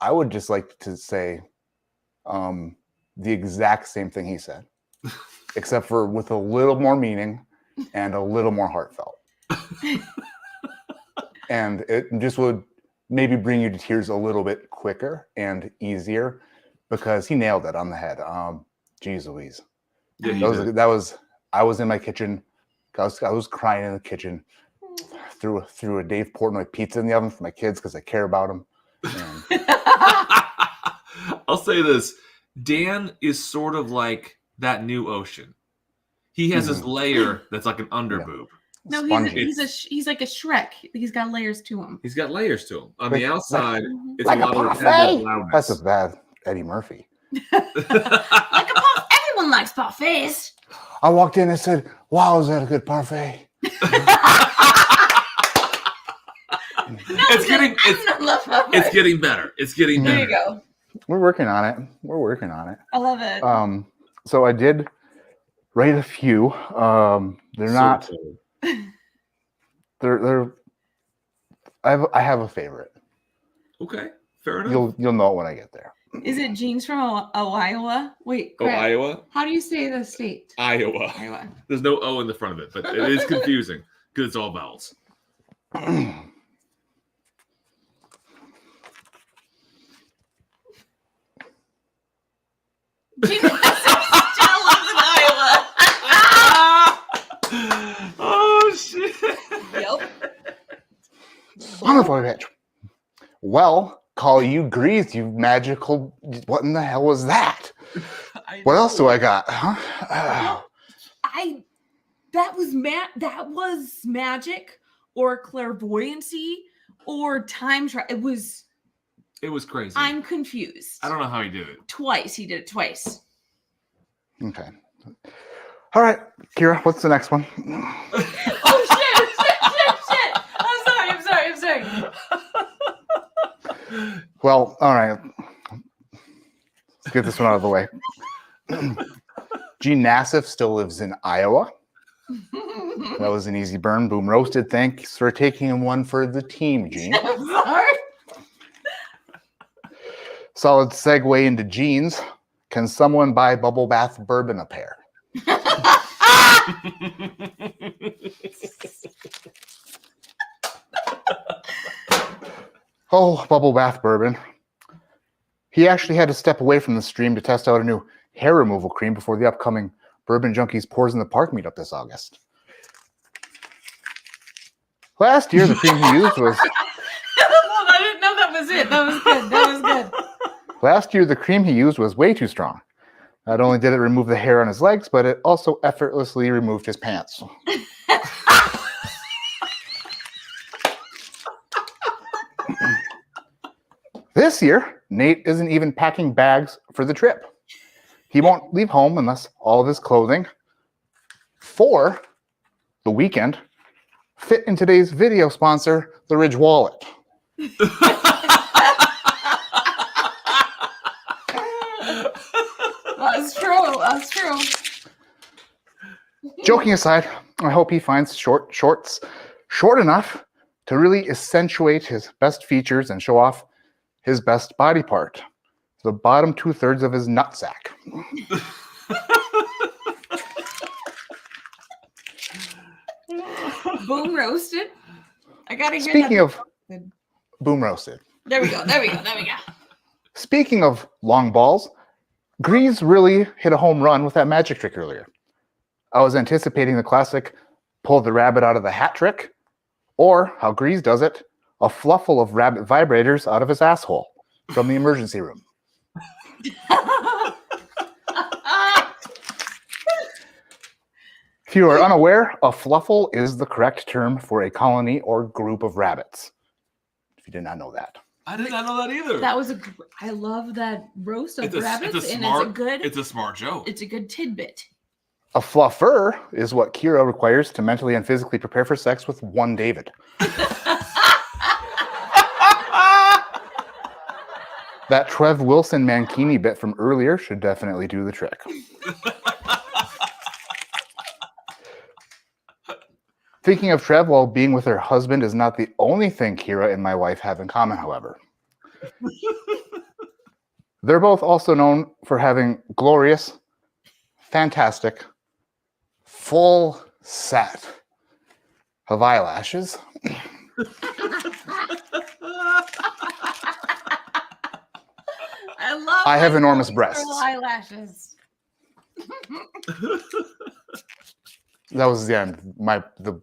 I would just like to say the exact same thing he said, except for with a little more meaning and a little more heartfelt. And it just would maybe bring you to tears a little bit quicker and easier because he nailed it on the head. Geez Louise. Yeah, I was in my kitchen. I was crying in the kitchen. Threw a Dave Portnoy pizza in the oven for my kids because I care about them. I'll say this. Dan is sort of like that new Ocean. He has this layer that's like an underboob. No, he's like a Shrek. He's got layers to him. He's got layers to him. On the outside, it's like a lot of parfait. loudness. That's a bad Eddie Murphy. Everyone likes parfaits. I walked in and said, "Wow, is that a good parfait?" It's getting better. It's getting better. There you go. We're working on it. I love it. So I did write a few. They're not. They're. I have a favorite. Okay, fair enough. You'll know it when I get there. Is it Jeans from Iowa? Wait, Oh, crap. Iowa? How do you say the state? Iowa. There's no O in the front of it, but it is confusing because it's all vowels. Oh shit! Yep. Son of a bitch. Well, call you Greeze, you magical. What in the hell was that? What else do I got? Huh? That was magic or clairvoyancy or time travel. It was crazy. I'm confused. I don't know how he did it. He did it twice. Okay. All right, Kira, what's the next one? Oh shit! I'm sorry. Well, all right. Let's get this one out of the way. Gene Nassif still lives in Iowa. That was an easy burn. Boom roasted. Thanks for taking one for the team, Gene. I'm sorry. Solid segue into jeans. Can someone buy Bubblebath bourbon a pair? Oh, Bubblebath bourbon. He actually had to step away from the stream to test out a new hair removal cream before the upcoming Bourbon Junkies Pours in the Park meetup this August. Last year, the cream he used was... I didn't know that was it. That was good. Last year, the cream he used was way too strong. Not only did it remove the hair on his legs, but it also effortlessly removed his pants. This year, Nate isn't even packing bags for the trip. He won't leave home unless all of his clothing for the weekend fit in today's video sponsor, the Ridge Wallet. That's true. Joking aside, I hope he finds shorts short enough to really accentuate his best features and show off his best body part, the bottom 2/3 of his nutsack. Boom roasted. I gotta hear Speaking that. of boom roasted. There we go. Speaking of long balls, Greeze really hit a home run with that magic trick earlier. I was anticipating the classic pull the rabbit out of the hat trick, or how Greeze does it, a fluffle of rabbit vibrators out of his asshole from the emergency room. If you are unaware, a fluffle is the correct term for a colony or group of rabbits. If you did not know that. I did not know that either. That was I love that roast of rabbits, It's a smart joke. It's a good tidbit. A fluffer is what Kira requires to mentally and physically prepare for sex with one David. That Trev Wilson Mankini bit from earlier should definitely do the trick. Thinking of Trev while being with her husband is not the only thing Kira and my wife have in common, however. They're both also known for having glorious, fantastic, full set of eyelashes. I have enormous breasts. Eyelashes. That was the end.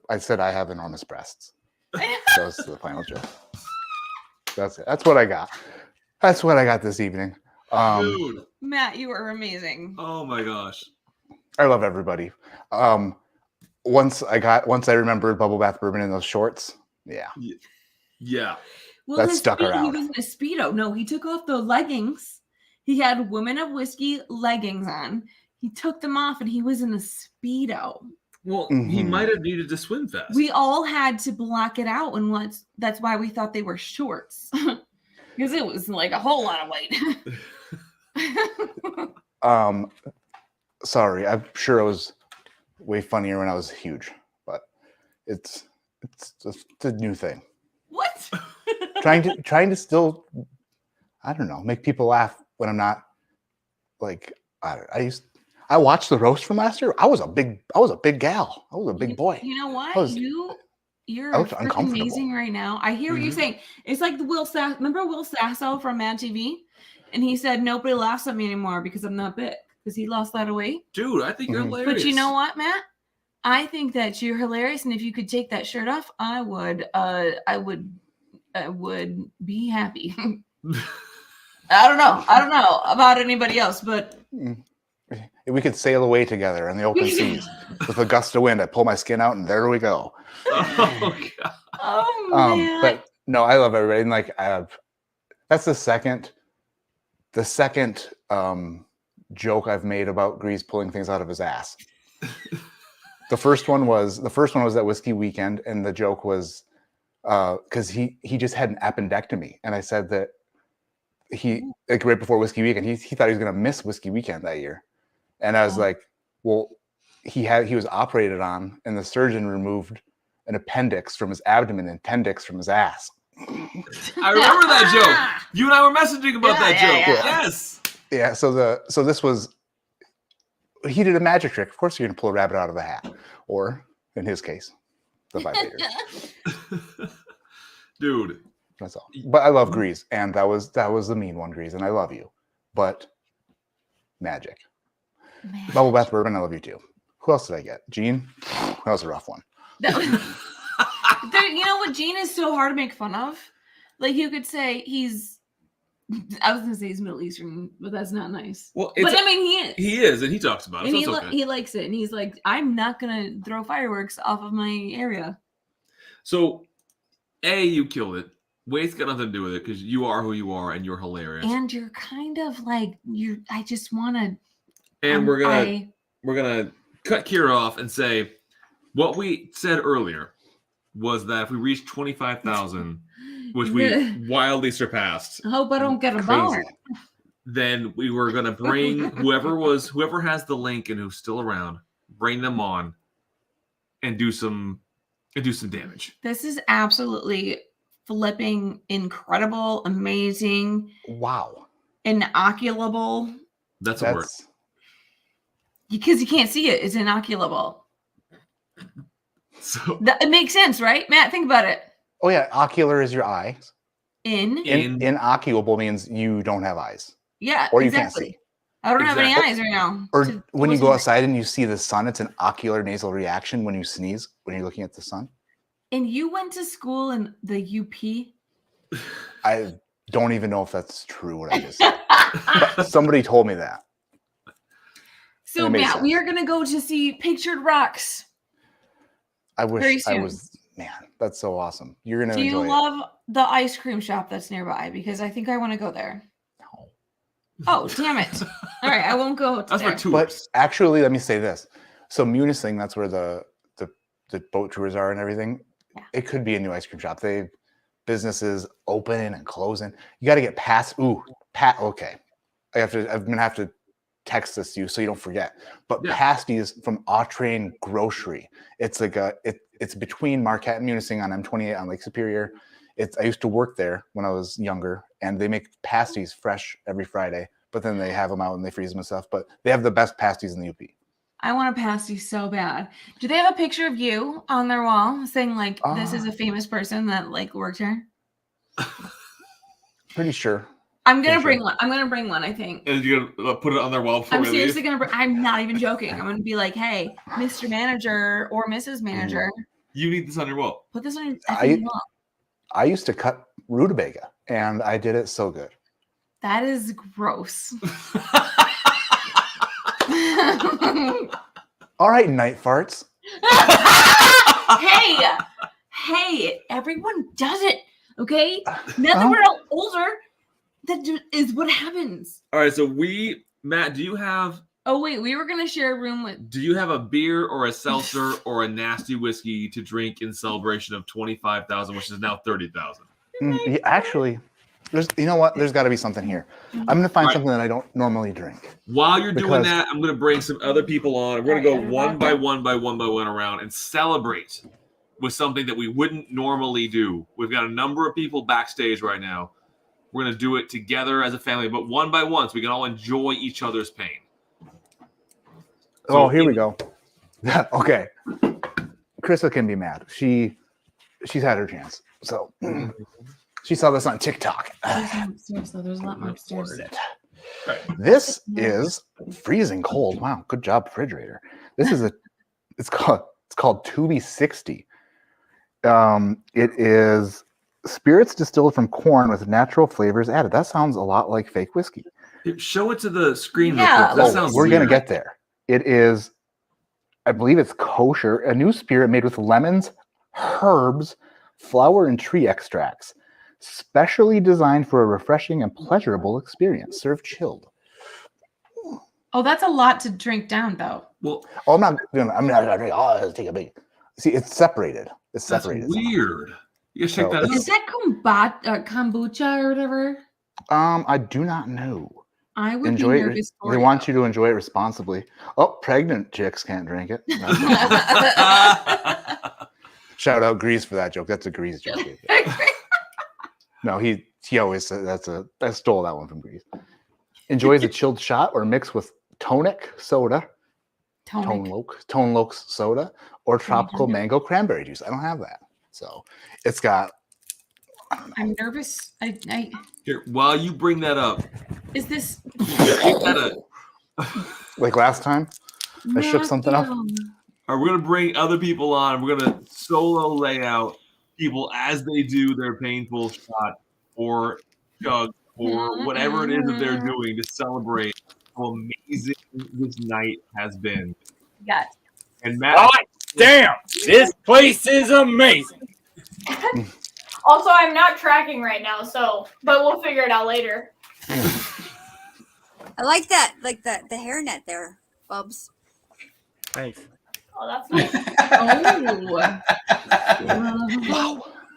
I said I have enormous breasts. That was the final joke. That's it. That's what I got. That's what I got this evening. Dude. Matt, you are amazing. Oh my gosh. I love everybody. Once I remembered Bubblebath Bourbon in those shorts. Yeah. Yeah. Well, that stuck around. He was in a Speedo. No, he took off the leggings. He had Women of Whiskey leggings on. He took them off and he was in a Speedo. Well, he might have needed to swim fast. We all had to block it out, and that's why we thought they were shorts. Because it was like a whole lot of weight. Sorry, I'm sure it was way funnier when I was huge, but it's a new thing. What? trying to still, I don't know, make people laugh when I'm not like I watched the roast from last year. I was a big gal. I was a big boy. You know what? You're I looked freaking uncomfortable. amazing right now. I hear what you're saying. It's like the remember Will Sasso from Mad TV? And he said, nobody laughs at me anymore because I'm not big. Because he lost that weight. Dude, I think you're hilarious. But you know what, Matt? I think that you're hilarious. And if you could take that shirt off, I would be happy. I don't know about anybody else, but we could sail away together in the open seas with a gust of wind. I pull my skin out, and there we go. Oh God! Oh man! But no, I love everybody. And like, that's the second joke I've made about Greeze pulling things out of his ass. The first one was that whiskey weekend, and the joke was because he just had an appendectomy, and I said that he like right before whiskey weekend he thought he was gonna miss whiskey weekend that year. And I was like, well, he was operated on, and the surgeon removed an appendix from his abdomen and appendix from his ass. I remember that joke. You and I were messaging about that joke. Yeah. Yes. Yeah. So this was, he did a magic trick. Of course, you're gonna pull a rabbit out of a hat, or in his case, the vibrators. Dude. That's all. But I love Greeze, and that was the mean one, Greeze, and I love you. But magic. Bubblebath Bourbon, I love you too. Who else did I get? Gene? That was a rough one. You know what? Gene is so hard to make fun of. Like you could say I was gonna say he's Middle Eastern, but that's not nice. Well, but I mean he is. He is, and he talks about it. And So he likes it, and he's like, I'm not gonna throw fireworks off of my area. So, you killed it. Weight's got nothing to do with it because you are who you are, and you're hilarious. And you're kind of like I just want to. And we're gonna cut Kira off and say what we said earlier was that if we reach 25,000, which we wildly surpassed. I hope I don't get a boner. Then we were gonna bring whoever has the link and who's still around, bring them on and do some damage. This is absolutely flipping incredible, amazing. Wow. Inoculable. That's a word. Because you can't see it. It's inoculable. So it makes sense, right? Matt, think about it. Oh yeah, ocular is your eyes. Inoculable means you don't have eyes. Yeah, or you exactly. can't see. I don't have any Exactly. eyes right now. Or to when you listen go to it. outside and you see the sun, it's an ocular nasal reaction when you sneeze, when you're looking at the sun. And you went to school in the UP? I don't even know if that's true what I just said. But somebody told me that. So it makes Matt, sense. we are gonna go to see Pictured Rocks. I very wish I soon. was, man, that's so awesome. You're going to Do you enjoy it. love the ice cream shop that's nearby? Because I think I want to go there. No. Oh, damn it. All right, I won't go to there. But actually, let me say this. So Munising, that's where the boat tours are and everything. Yeah. It could be a new ice cream shop. They businesses open and closing. You got to get past. Okay. I'm gonna have to text this to you so you don't forget. But pasties from Autrain Grocery. It's like it's between Marquette and Munising on M28 on Lake Superior. I used to work there when I was younger, and they make pasties fresh every Friday. But then they have them out and they freeze them and stuff. But they have the best pasties in the UP. I want a pasty so bad. Do they have a picture of you on their wall saying like this is a famous person that like worked here? Pretty sure. I'm gonna bring one. I'm gonna bring one. I think. And you're gonna put it on their wall before I'm we seriously leave? gonna. I'm not even joking. I'm gonna be like, hey, Mr. Manager or Mrs. Manager, You need this on your wall. put this on your effing wall. I used to cut rutabaga, and I did it so good. That is gross. All right, night farts. hey, everyone does it. Okay, now that we're all older, that is what happens. All right, so Matt, do you have Oh wait, we were gonna share a room with. Do you have a beer or a seltzer or a nasty whiskey to drink in celebration of 25,000, which is now 30,000? Yeah, actually, you know what? There's got to be something here. I'm going to find something that I don't normally drink. While you're doing Because- that, I'm going to bring some other people on. We're going to go one by one around and celebrate with something that we wouldn't normally do. We've got a number of people backstage right now. We're going to do it together as a family, but one by one, so we can all enjoy each other's pain. Oh, here we go. Okay. Krista can be mad. She's had her chance. So she saw this on TikTok. Upstairs, though. There's a lot more upstairs. This is freezing cold. Wow, good job, refrigerator. This is it's called Tubi 60. It is spirits distilled from corn with natural flavors added. That sounds a lot like fake whiskey. Show it to the screen. Yeah, real quick. That sounds We're gonna weird. get there. It is, I believe it's kosher, a new spirit made with lemons, herbs, flower, and tree extracts, specially designed for a refreshing and pleasurable experience, served chilled. Oh, that's a lot to drink down, though. Well, I'm not gonna drink. Oh, let's take a big. See, it's separated. It's That's separated. weird. You gotta check So that Is out. that kombucha or whatever? I do not know. I would Enjoy be it. nervous for They you. want you to enjoy it responsibly. Oh, pregnant chicks can't drink it. Shout out Greeze for that joke. That's a Greeze joke. No, he always said I stole that one from Greeze. Enjoy as a chilled shot or mix with tonic soda, Tone Lokes soda, or tropical mango cranberry juice. I don't have that, so it's got. I'm nervous. I Here, while you bring that up, is this Like last time, I shook something up. All right, we're gonna bring other people on. We're gonna solo lay out people as they do their painful shot or chug or whatever it is that they're doing to celebrate how amazing this night has been. got And Matt, God damn, this place is amazing. Also, I'm not tracking right now, but we'll figure it out later. I like that, the hairnet there, Bubs. Thanks. Oh, that's nice.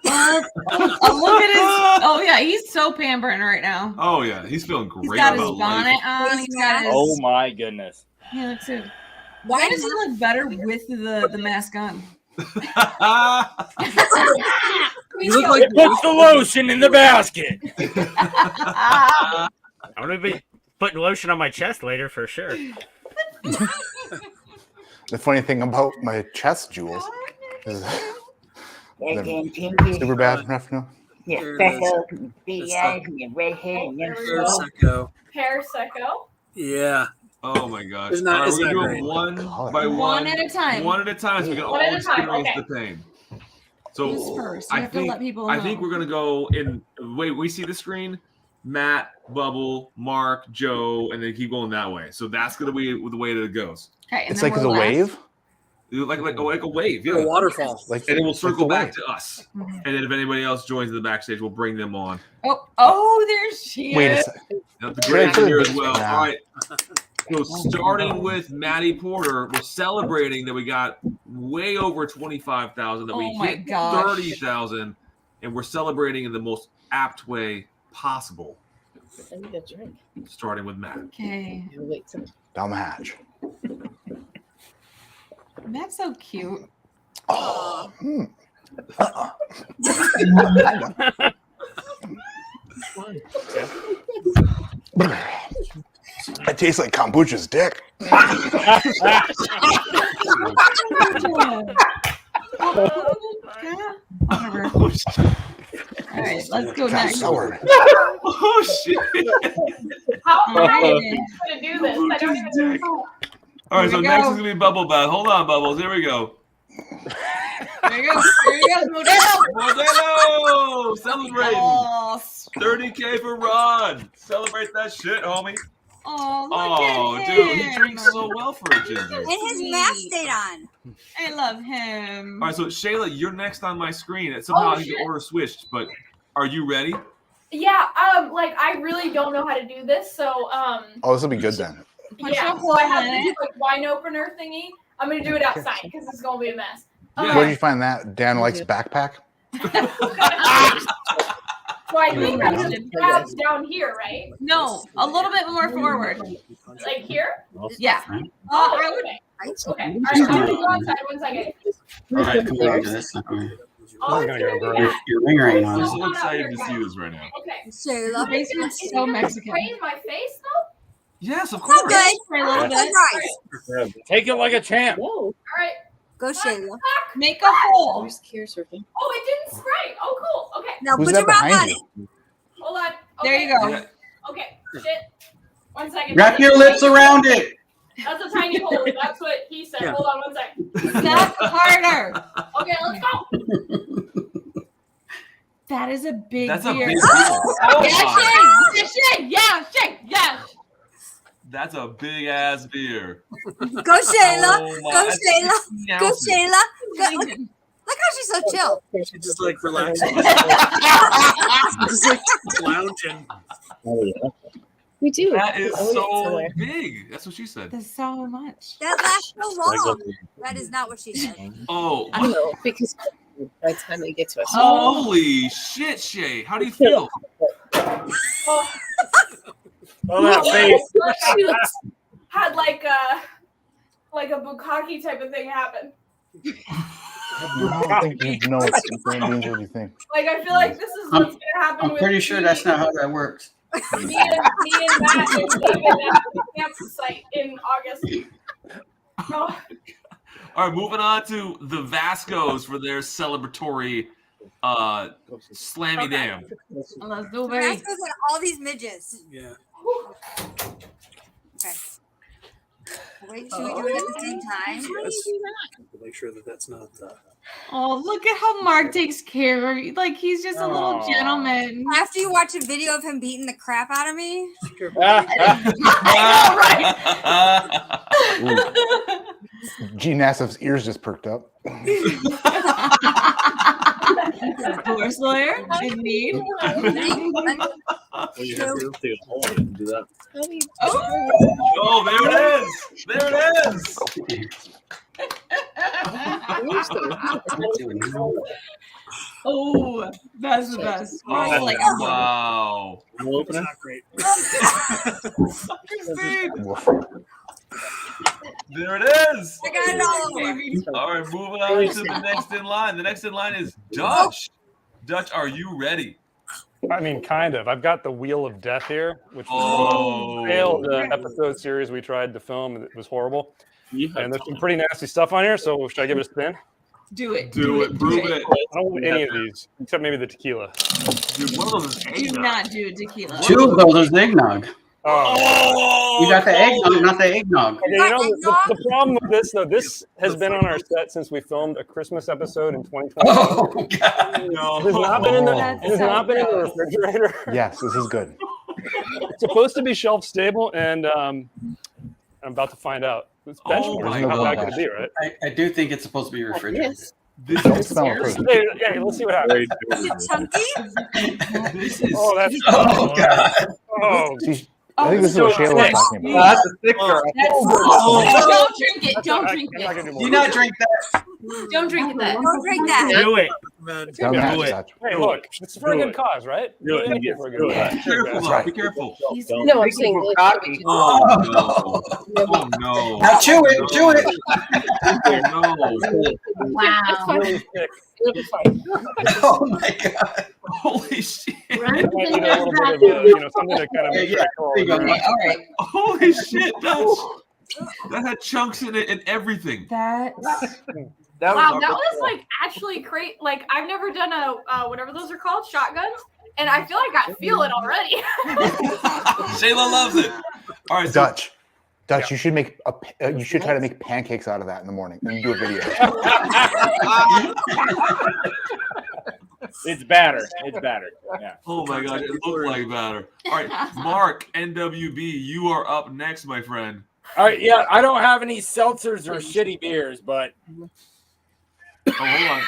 Look at his. Oh yeah, he's so pampering right now. oh yeah, he's feeling He's great got his about life. bonnet on. He's got his. Oh my goodness. He looks good. Why does he look better with the mask on? You look like puts the lotion in the basket. I'm gonna be putting lotion on my chest later for sure. The funny thing about my chest jewels is they're super bad. Raffle. Yeah, freckles, big eyes, and your red hair, and your Pear secco. Yeah. Oh my gosh! It's not- All right, it's we're gonna not do them great. one by One at a time. One at a time, so we can all One at a time, experience okay. the pain. So Who's first? You I have to think let people I think know. we're gonna go in. Wait, we see the screen. Matt, Bubble, Mark, Joe, and then keep going that way. So that's gonna be the way that it goes. Okay, and It's then like we're the last. wave. Like a wave, yeah. A waterfall. Like And then we'll like circle the back wave. to us. And then if anybody else joins the backstage, we'll bring them on. Oh, there she Wait a is. second. Now, the Graves are here as well. Nah. All right. So starting with Maddie Porter, we're celebrating that we got way over 25,000, that we Oh my hit gosh. 30,000, and we're celebrating in the most apt way possible. I need a drink. Starting with Matt. Okay. Down the hatch. Matt's so cute. Oh. It tastes like kombucha's dick. Whatever. All right, let's go next. Oh shit! How am I Alright. going to do this? I don't even know. All right, Here so we next go. is gonna be Bubblebath. Hold on, Bubbles. Here we go. There you go. There you go. Modelo. Modelo! Celebrating! Oh, 30K for Ron! Celebrate that shit, homie. oh, Oh, look at dude, he him. drinks so well for a ginger. And his mask stayed on. I love him. All right, so Shayla, you're next on my screen. It's somehow I need to order switched, but are you ready? Yeah, like I really don't know how to do this, so Oh, this will be good then. yeah. your So I have phone to in do it. like wine opener thingy. I'm gonna do it outside because it's gonna be a mess. Where did you find that? Dan likes backpack. So I think I Yeah. just grab down here, right? No, a little bit more forward. Like here? Yeah. Oh, I would. okay. Okay. All right, I'm gonna go outside 1 second. All right, Oh, This is gonna go it's great. gonna Your ringer ain't I'm on. so excited to see this right now. Okay. Shayla. Face looks so Mexican. Spray in my face though? Yes, of Not course. good. Spray a little Not bit. right. Take it like a champ. All right. Go Shayla. Make a hole. Where's Kier surfing? Oh, it didn't spray. Oh, cool. Okay. Now Who's put that your mouth on behind it. you? Hold on. There Okay. you go. Yeah. Okay. Shit. 1 second. Wrap your lips around it. That's a tiny hole. That's what he said. Yeah. Hold on 1 second. Step harder. Okay, let's go. That is a big That's a beer. big beer. Oh Yeah, my. shake. Yeah, shake. Yeah. That's a big ass beer. Go Shayla. Oh my. Go That's Shayla. 16 Go ounces. Shayla. Look how she's so chill. She's just like relaxing. Just like lounging. We do. That is Own it so somewhere. big. That's what she said. That's so much. That lasts so long. That is not what she said. Oh, I don't know because by the time they get to us, holy shit, Shay. How do you feel? Oh, Oh, that face. she had like a bukkake type of thing happen. I don't think you know it's beans. What do you think? Like I feel like this is what's gonna happen. I'm pretty sure that's not how that works. me and Matt and David at the campsite in August. Oh, All right, moving on to the Vascos for their celebratory slammy dam. Let's do it. Vascos and all these midgets. Yeah. Okay. Wait, should we do it at the same time? To make sure that that's not. Oh, look at how Mark takes care of you. Like he's just a little gentleman. After you watch a video of him beating the crap out of me, G. Nassif's ears just perked up. Horse lawyer, indeed. Well, you have to do that. Oh, there it is. There it is. Oh, that's the best. Oh, Like, wow. We'll open it. Not great. There it is. I got it all over. All right, moving on to the next in line. The next in line is Dutch. Dutch, are you ready? I mean, kind of. I've got the Wheel of Death here, which Oh. was a failed episode series we tried to film. And it was horrible. And there's some pretty nasty stuff on here. So should I give it a spin? do it. Do it. Prove it. I don't want any of these, except maybe the tequila. Dude, one of those is Do eggnog. not do tequila. 2 of those is eggnog. Oh, You got the eggnog, not the eggnog. Okay, you know the problem with this though. This has been on our set since we filmed a Christmas episode in 2020. Oh God! It has not been in the. It has not been in the refrigerator. Yes, this is good. It's supposed to be shelf stable, and I'm about to find out. It's benchmark. How bad could it be, right? I do think it's supposed to be refrigerated. Yes. Don't smell it first. Hey, let's see what happens. This is. Oh, that's. Oh God! Oh, I think this is what Shayla was talking about. That's a thick girl. Don't drink it. Don't drink I'm not gonna it. do more. Do not drink that. Don't drink that. Don't drink that. Do it. Tell me Do how it. to Hey, look, it's for a good cause, right? Do it. Yeah, for a good cause. Be careful, Sure, though. Be careful. No, I'm saying this. Oh no! Oh no! Now chew it. Chew it. Oh no! Wow. really thick. Oh my God! Holy shit! I might need a little bit of something to kind of make sure I go There you go. over it. All right. Holy shit! That had chunks in it and everything. That Wow, that was like actually great. Like I've never done a whatever those are called, shotguns, and I feel like I feel it already. Shayla loves it. All right, so Dutch, you should make you should try to make pancakes out of that in the morning and do a video. It's batter. It's batter. Yeah. oh my god, it looked like batter. All right, Mark NWB, you are up next, my friend. All right. Yeah, I don't have any seltzers or shitty beers, but Oh, hold on.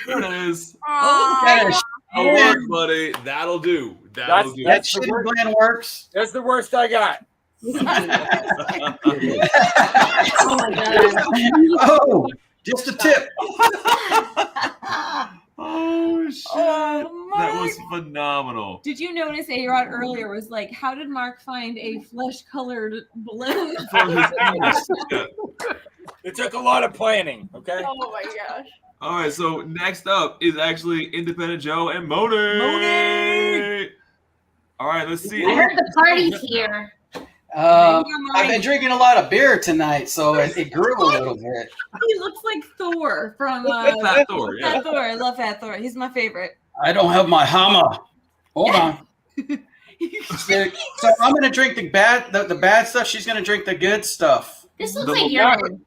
There it is. That That'll work, buddy. That'll do. That'll do. that shit blend works. that's the worst I got. Oh my god. Oh, just a tip. Oh shit! Oh, that Mark. was phenomenal. Did you notice A-Rod earlier was like, how did Mark find a flesh-colored balloon? It took a lot of planning. Okay. Oh my gosh. All right, so next up is actually Independent Joe and Moni. Moni! All right, let's see. I heard the party's here. I've been drinking a lot of beer tonight, so it grew a little bit. He looks like Thor from Fat Thor. Yeah. Fat Thor. I love Fat Thor. He's my favorite. I don't have my hammer. Hold on. So I'm gonna drink the bad stuff. She's gonna drink the good stuff. This looks like urine.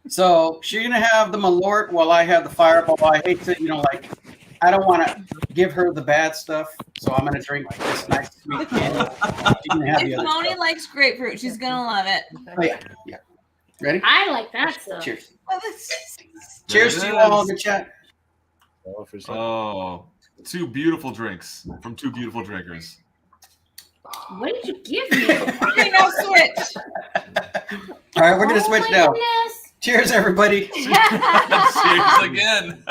So she's gonna have the Malort while I have the Fireball. I hate to, I don't want to give her the bad stuff, so I'm gonna drink this nice sweet candy. She can have the If other Moni stuff. likes grapefruit, she's gonna love it. Oh, yeah. Ready? I like that stuff. Cheers. Oh, that's- Cheers to you all in the chat. Oh, two beautiful drinks from two beautiful drinkers. What did you give me? Okay, now switch. All right, we're gonna switch my now. goodness. Cheers, everybody. Cheers again.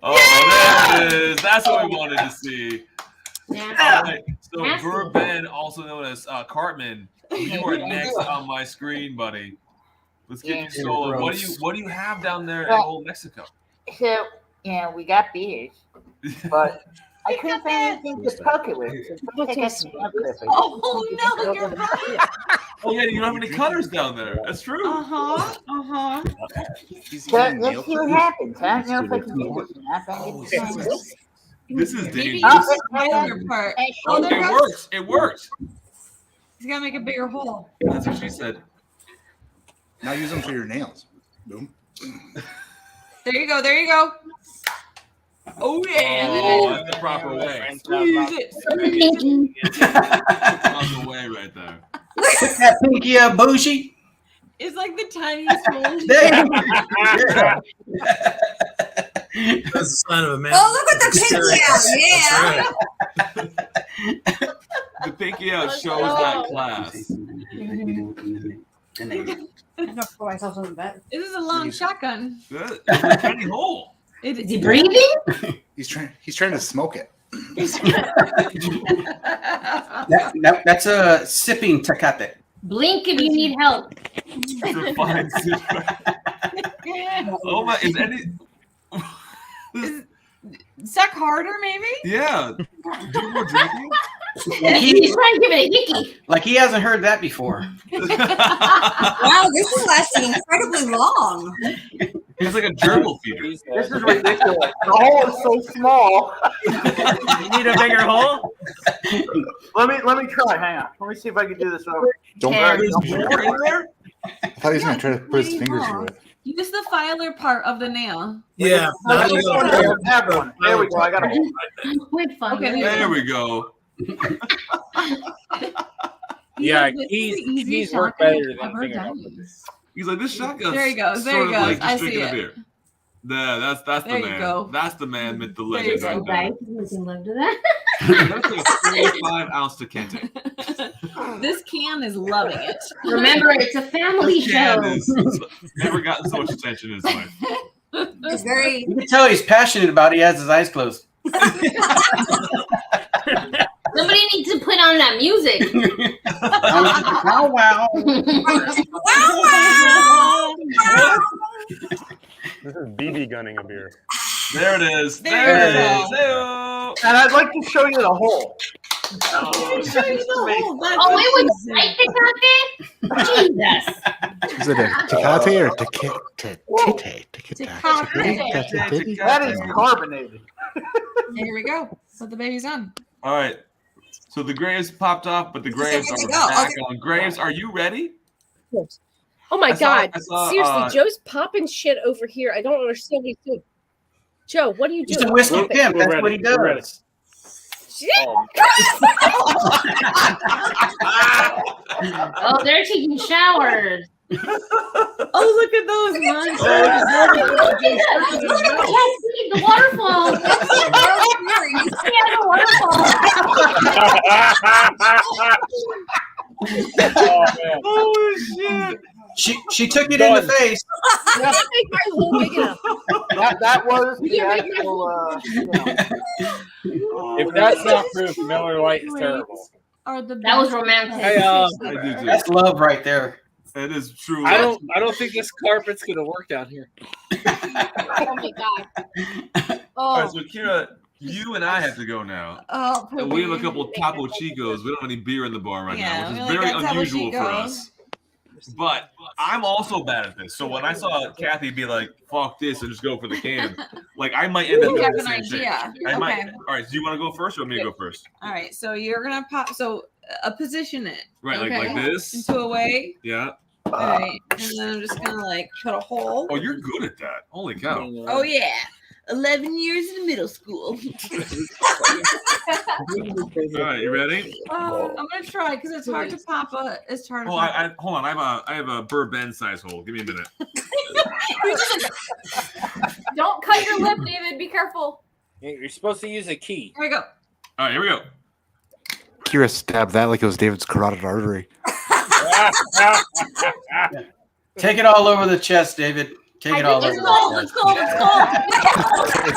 Oh, there it is. That's what we wanted to see. All right, so Bourbon, also known as Cartman, you are next on my screen, buddy. Let's get you solo. What do you have down there in old Mexico? So, we got beers, but I couldn't find anything to poke it with. So I got some blood clippings. Oh no, you're right. Oh yeah, you don't have any cutters down there. That's true. Uh-huh. So let's see what happens. I don't know if I can do this. I find it This is Maybe dangerous. use the other part. Oh, there it goes. works. It works. He's gotta make a bigger hole. That's what she said. Now use them for your nails. Boom. There you go. There you go. Oh yeah. Oh, that's the proper way. Squeeze it. Proper way right there. Put that pinky up, bougie. It's like the tiniest hole. There. That's a sign of a man. Oh, look at the pinky out. Yeah. The pinky out shows that class. I'm gonna pour myself in the bed. This is a long shotgun. It's a tiny hole. Is he breathing? He's trying to smoke it. That's a sipping Tecate. Blink if you need help. It's a fine Oh my! Is any? Suck harder, maybe? Yeah. Do more drinking. He's trying to give it a hickey. Like he hasn't heard that before. Wow, this is lasting incredibly long. It's like a gerbil feeder. This is ridiculous. The hole is so small. You need a bigger hole? Let me try. Hang on. Let me see if I can do this over. Don't Alright, there's don't- finger in there? I thought he was gonna try to put his fingers through it. Use the filer part of the nail. Yeah. Now you go. Have one. There we go. I got a hold. Okay, There we go. Yeah, This is the keys easiest work shotgun better I've than ever done. He's like, this shotgun. There he goes, there Sort he of like goes, I just see drinking a it. beer. That's There the you man. go. That's the man, myth, the There you legend. go. Right there. That's a 45-ounce decanter. This can is loving it. Remember, it's a family This can show. is never gotten so much attention in his life. It's very. You can tell he's passionate about it. He has his eyes closed. Somebody needs to put on that music. Wow, wow. This is BB gunning a beer. There it is. There There it you is. go. Hey-o. And I'd like to show you the hole. Oh, it was right there. Jesus. Is it a Tecate or Tecate? That is carbonated. Here we go. Put the babies on. All right. So the Graves popped off, but the Graves are back on. Graves, are you ready? Oh my I saw- God! I saw, Seriously, Joe's popping shit over here. I don't understand what he's doing. Joe, what are you He's doing? a whiskey Stop it. pimp. That's what he does. Oh, they're taking showers. Oh, look at those monsters. The waterfall. Oh shit! She took it in the face. That was the actual. If that's not proof, Miller Lite is terrible. That was romantic. Hey, I do too. That's love right there. That is true. I don't think this carpet's gonna work down here. Oh my God. All right, Oh. so Kira, you and I have to go now. Oh, And we have a couple Topo Chicos. We don't have any beer in the bar right Yeah, now, we which is only very got Topo unusual for Chicos. us. But I'm also bad at this. So when I saw Kathy be like, fuck this and just go for the can, like I might end up You doing have the an same thing. idea. I might. Okay. All right, so you want to go first or want me to go first? All right, so you're gonna pop. So position it. Right, like this? Into a way. Yeah. All right, and then I'm just gonna like put a hole. Oh, you're good at that. Holy cow. Oh yeah, 11 years in middle school. All right, you ready? I'm gonna try because it's hard to pop a. It's hard to Oh, pop. hold on. I have a Bourbon size hole. Give me a minute. Don't cut your lip, David. Be careful. You're supposed to use a key. Here we go. All right, here we go. Kira stabbed that like it was David's carotid artery. Take it all over the chest, David. Take it all over It's cold. the It's chest. cold.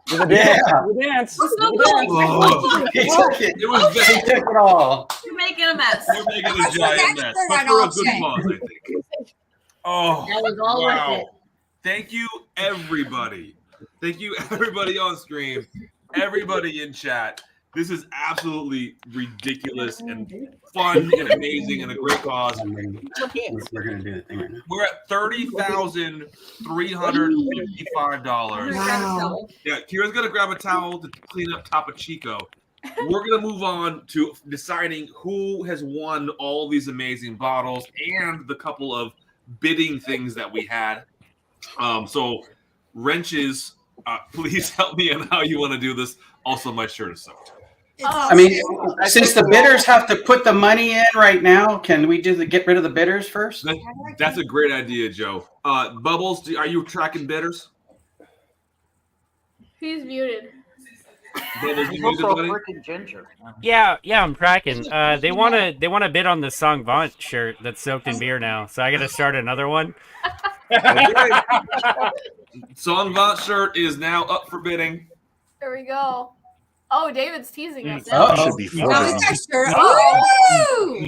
Do the Yeah. dance. Do the dance. It's Do so the dance. cold. He took it. It was He took it all. You're making a mess. We're making a giant mess. But for a good cause, I think. Oh, That was all worth wow. it. Thank you, everybody. Thank you, everybody on stream, everybody in chat. This is absolutely ridiculous and fun and amazing and a great cause. We're gonna do the thing right now. We're at $30,355. Wow. Yeah, Kira's gonna grab a towel to clean up Topo Chico. We're gonna move on to deciding who has won all these amazing bottles and the couple of bidding things that we had. So wrenches, please help me on how you want to do this. Also, my shirt is soaked. I mean, since the bidders have to put the money in right now, can we get rid of the bidders first? That's a great idea, Joe. Bubbles, are you tracking bidders? He's muted. Bubbles, He's you muted, also a buddy? freaking ginger. Yeah, I'm cracking. They wanna bid on the Song Vaunt shirt that's soaked in beer now, so I gotta start another one. Song Vaunt shirt is now up for bidding. There we go. Oh, David's teasing us. Should be four Now rounds. it's our shirt. Woo!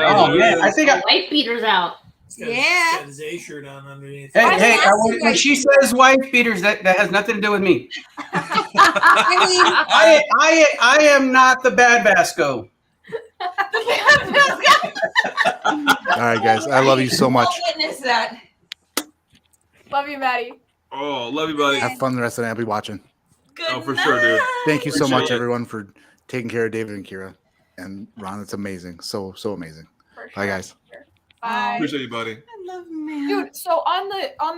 Oh man, I think White beaters out. Yeah. Got his A shirt on underneath. Hey, when she says wife beaters, that has nothing to do with me. I am not the bad Vasco. All right, guys. I love you so much. Witness that. Love you, Maddie. Oh, love you, buddy. Have fun the rest of the night. I'll be watching. Oh, for sure, dude. Thank you so Appreciate much, it. everyone, for taking care of David and Kira. And Ron, it's amazing. So amazing. Bye, guys. Bye. Appreciate you, buddy. I love man. Dude, so on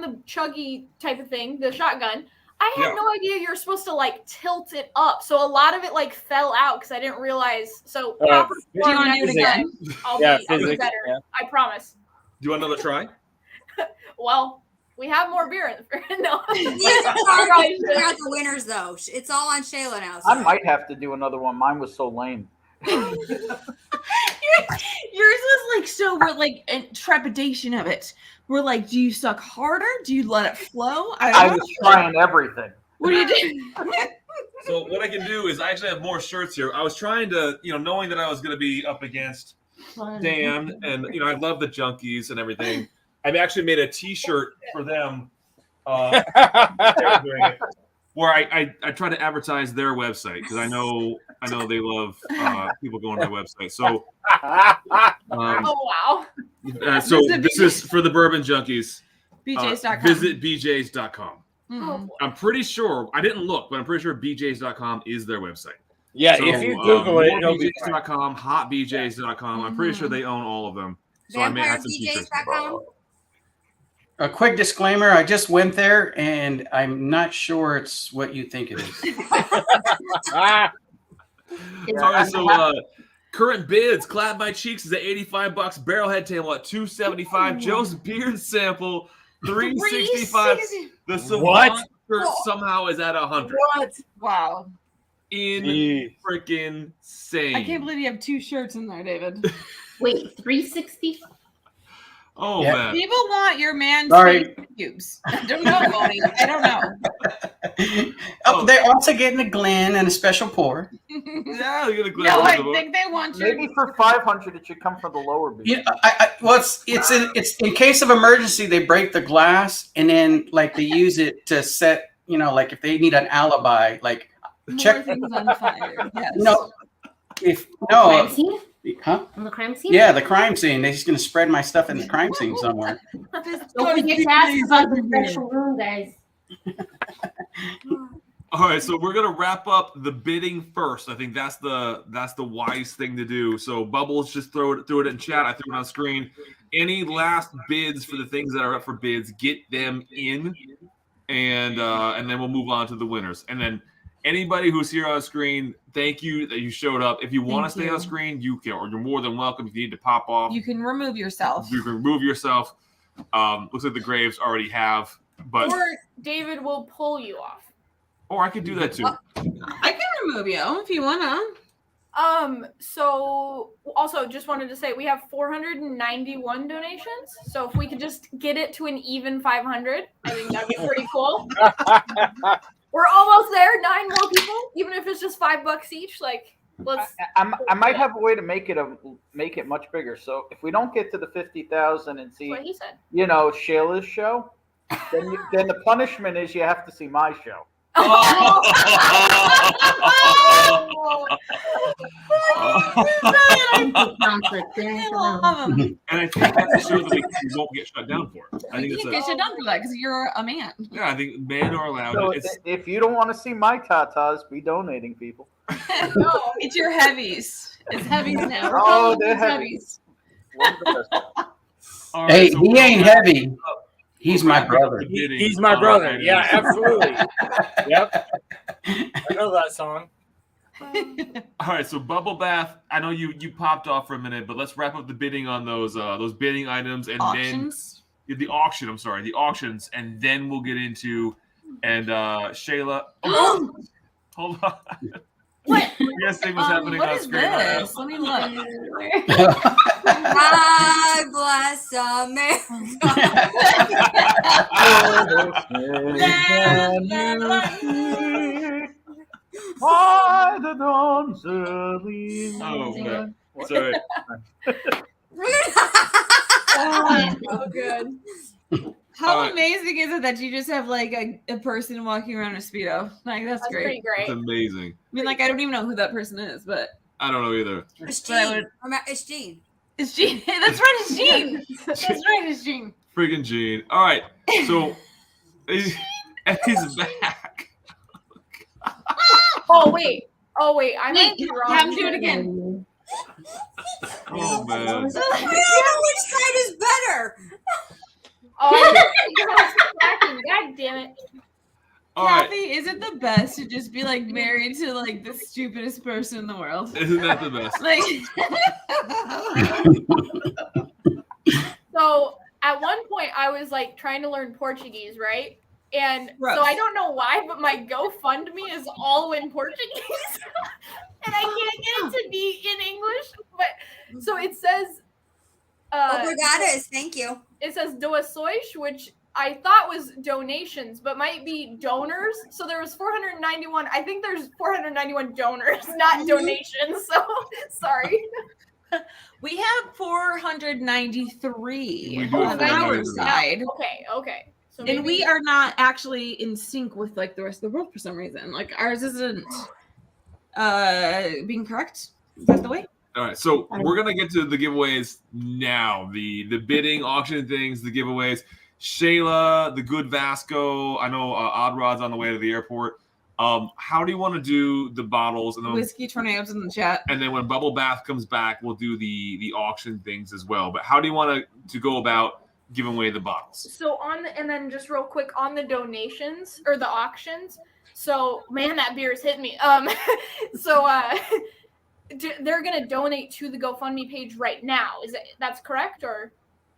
the chuggy type of thing, the shotgun, I had Yeah. no idea you're supposed to like tilt it up. So a lot of it like fell out because I didn't realize. So proper do you form wanna do it next again? time, I'll Yeah, be physics, better. yeah. I promise. Do you want another try? Well, we have more beer in the no. You already figured out the winners though. It's all on Shayla now. I might have to do another one. Mine was so lame. Yours was like so we're like in trepidation of it. We're like, do you suck harder? Do you let it flow? I don't know. was trying everything. What do you do? So what I can do is I actually have more shirts here. I was trying to, knowing that I was going to be up against Dan, and I love the Junkies and everything. I've actually made a T-shirt for them, where I try to advertise their website because I know they love people going to their website. So, oh wow! So this is for the Bourbon Junkies. BJs.com. Visit BJs.com. Mhm. I'm pretty sure, I didn't look, but I'm pretty sure BJs.com is their website. Yeah, if you Google it, it'll be BJs.com, hotbjs.com. I'm pretty sure they own all of them. So I may have some t-shirts. A quick disclaimer: I just went there, and I'm not sure it's what you think it is. All right, so current bids: Clap My Cheeks is at $85, Barrelhead Table at $275, Joe's Beard Sample $365. The Savant shirt somehow is at $100. What? Wow. Freaking insane. I can't believe you have two shirts in there, David. Wait, 360? Oh Yeah. man. People want your man Sorry. cubes. I don't know, Bonnie. I don't know. Oh, they're also getting a Glen and a special pour. Yeah, you're gonna No, I think they want your. Maybe for 500, it should come from the lower beat. Yeah, it's in case of emergency, they break the glass and then like they use it to set, like if they need an alibi, like check. Things on fire. Yes. Crime scene? Huh? On the crime scene? Yeah, the crime scene. They're just gonna spread my stuff in the crime scene somewhere. Don't forget to ask about the special room, guys. All right, so we're gonna wrap up the bidding first. I think that's the wise thing to do. So Bubbles, just threw it in chat. I threw it on screen. Any last bids for the things that are up for bids, get them in, and then we'll move on to the winners. And then anybody who's here on screen, thank you that you showed up. If you want to stay on screen, you can, or you're more than welcome. If you need to pop off, You can remove yourself. you can remove yourself. Looks like the Graves already have, but Or David will pull you off. or I could do that too. I can remove you if you wanna. So also just wanted to say we have 491 donations. So if we could just get it to an even 500, I think that'd be pretty cool. We're almost there. 9 more people, even if it's just $5 each. Like, let's. I might have a way to make it much bigger. So if we don't get to the 50,000 and see, That's what he said. Shayla's show, then the punishment is you have to see my show. And I think that's a show that we won't get shut down for. I think You it's can't get shit done for that because you're a man. yeah. I think men are allowed. So It's if you don't want to see my tatas, be donating, people. No, it's your heavies. It's heavies now. Oh, they're It's heavies. all Hey, so he we're ain't gonna heavy. He's my brother. bidding He's my on brother. items. Yeah, absolutely. Yep. I know that song. All right, so Bubblebath. I know you popped off for a minute, but let's wrap up the bidding on those bidding items and Auctions? then the auction. I'm sorry, the auctions, and then we'll get into Shayla. Oh, hold on. What? You guys think what's happening what on is screen? this? Let me look. God bless America. By the dawn's early Oh, morning. okay. Sorry. Oh, good. How amazing is it that you just have like a person walking around a Speedo? Like that's great. Pretty great. It's amazing. I mean, like I don't even know who that person is, but I don't know either. It's But I Gene. would- It's Gene. it's Gene. That's right, it's Gene. That's right, it's Gene. Freaking Gene. All right, so at his back. Oh wait. I might be wrong. Have him do it again. Oh man. Which side is better? Oh, God damn it. All right. Kathy, is it the best to just be like married to like the stupidest person in the world? Isn't that the best? Like, So at one point I was like trying to learn Portuguese, right? And Gross. so I don't know why, but my GoFundMe is all in Portuguese. And I can't get it to be in English. But so it says Obrigadas, thank you. It says doações, which I thought was donations, but might be donors. So there was 491. I think there's 491 donors, not donations. So sorry. we have 493 We do on have our 493. side. Okay. So And we are not actually in sync with like the rest of the world for some reason. Like ours isn't being correct. Is that the way? All right, so we're gonna get to the giveaways now. The bidding, auction things, the giveaways. Shayla, the good Vasco. I know Odd Rod's on the way to the airport. How do you want to do the bottles? And then, Whiskey tornadoes in the chat. and then when Bubblebath comes back, we'll do the auction things as well. But how do you want to go about giving away the bottles? So and then just real quick on the donations or the auctions. So man, that beer is hitting me. They're gonna donate to the GoFundMe page right now. That's correct or?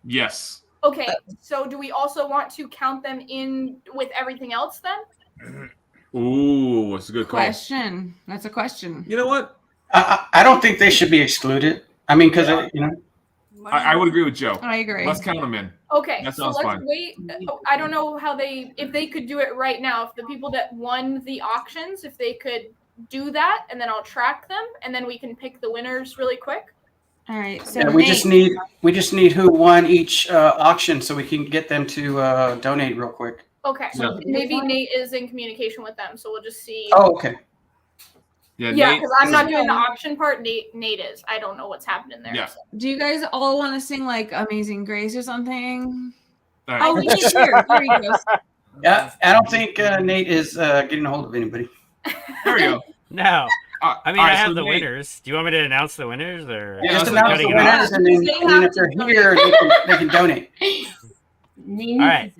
Yes. Okay. So do we also want to count them in with everything else then? Ooh, that's a good call. Question. That's a question. You know what? I don't think they should be excluded. I mean, because I would agree with Joe. I agree. Let's count them in. Okay, That so sounds let's fine. wait. I don't know if they could do it right now. If the people that won the auctions, if they could do that, and then I'll track them, and then we can pick the winners really quick. All right. So Yeah, we just need who won each auction so we can get them to donate real quick. Okay, Yeah. maybe Nate is in communication with them, so we'll just see. Oh, okay. Yeah, Yeah, Nate- because I'm not doing the auction part. Nate is. I don't know what's happening there. Yeah. so. Do you guys all want to sing like Amazing Grace or something? All right. Oh, we need here. There you go. Yeah, I don't think Nate is getting a hold of anybody. There we go. No. I mean, all right, I have so the Nate- winners. Do you want me to announce the winners, or Yeah, just are we announce cutting the it off? winners, and then if they're here, they can donate. All right.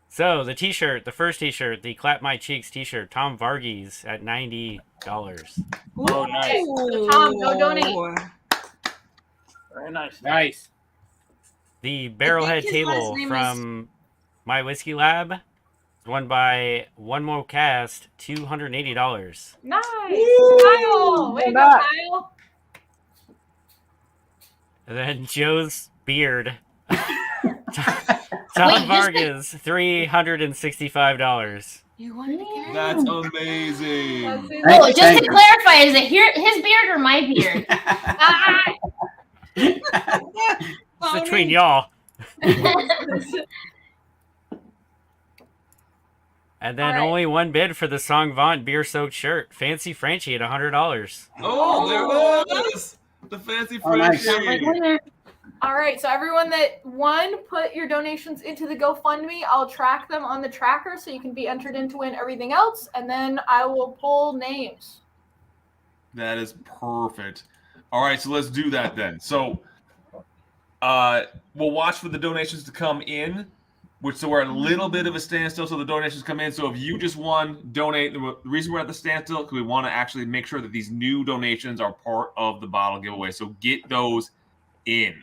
So the T-shirt, the first T-shirt, the Clap My Cheeks T-shirt, Tom Varghese at $90. Oh, nice. Tom, go donate. Very nice. Nice. The Barrelhead his Table last name from My Whiskey Lab, won by One More Cast, $280. Nice. Kyle. Way to go, Kyle. And then Joe's beard. Wait, Tom just Vargas, $365. You wanted to get That's amazing. Oh, just to clarify, is it his beard or my beard? It's between y'all. And then only one bid for the Song Vaunt beer-soaked shirt. Fancy Frenchie at $100. Oh, there it was. The fancy Frenchie. All right, so everyone that won, put your donations into the GoFundMe. I'll track them on the tracker so you can be entered in to win everything else, and then I will pull names. That is perfect. All right, so let's do that then. So we'll watch for the donations to come in, so we're at a little bit of a standstill so the donations come in. So if you just won, donate. The reason we're at the standstill because we want to actually make sure that these new donations are part of the bottle giveaway. So get those in.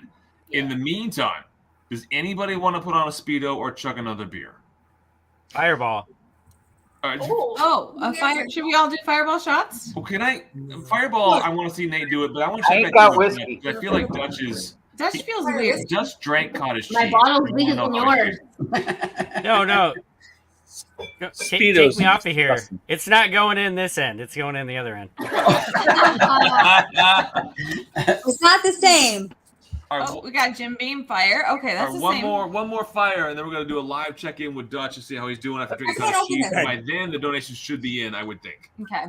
In the meantime, does anybody want to put on a Speedo or chug another beer? Fireball. Oh, a fire. Should we all do fireball shots? Well, can I? Fireball, I want to see Nate do it, but I want to I check ain't back got in with whiskey. Dutch. I feel like Dutch is. Dutch feels weird. Dutch drank cottage cheese. My bottle's I bigger don't than know how it yours. No. Take Speedos me off of here. disgusting. It's not going in this end. It's going in the other end. It's not the same. All right, Oh, we got Jim Beam fire. Okay, that's all the right, same. one more fire, and then we're gonna do a live check-in with Dutch to see how he's doing after drinking Okay, cottage cheese. okay. By then, the donations should be in, I would think. Okay.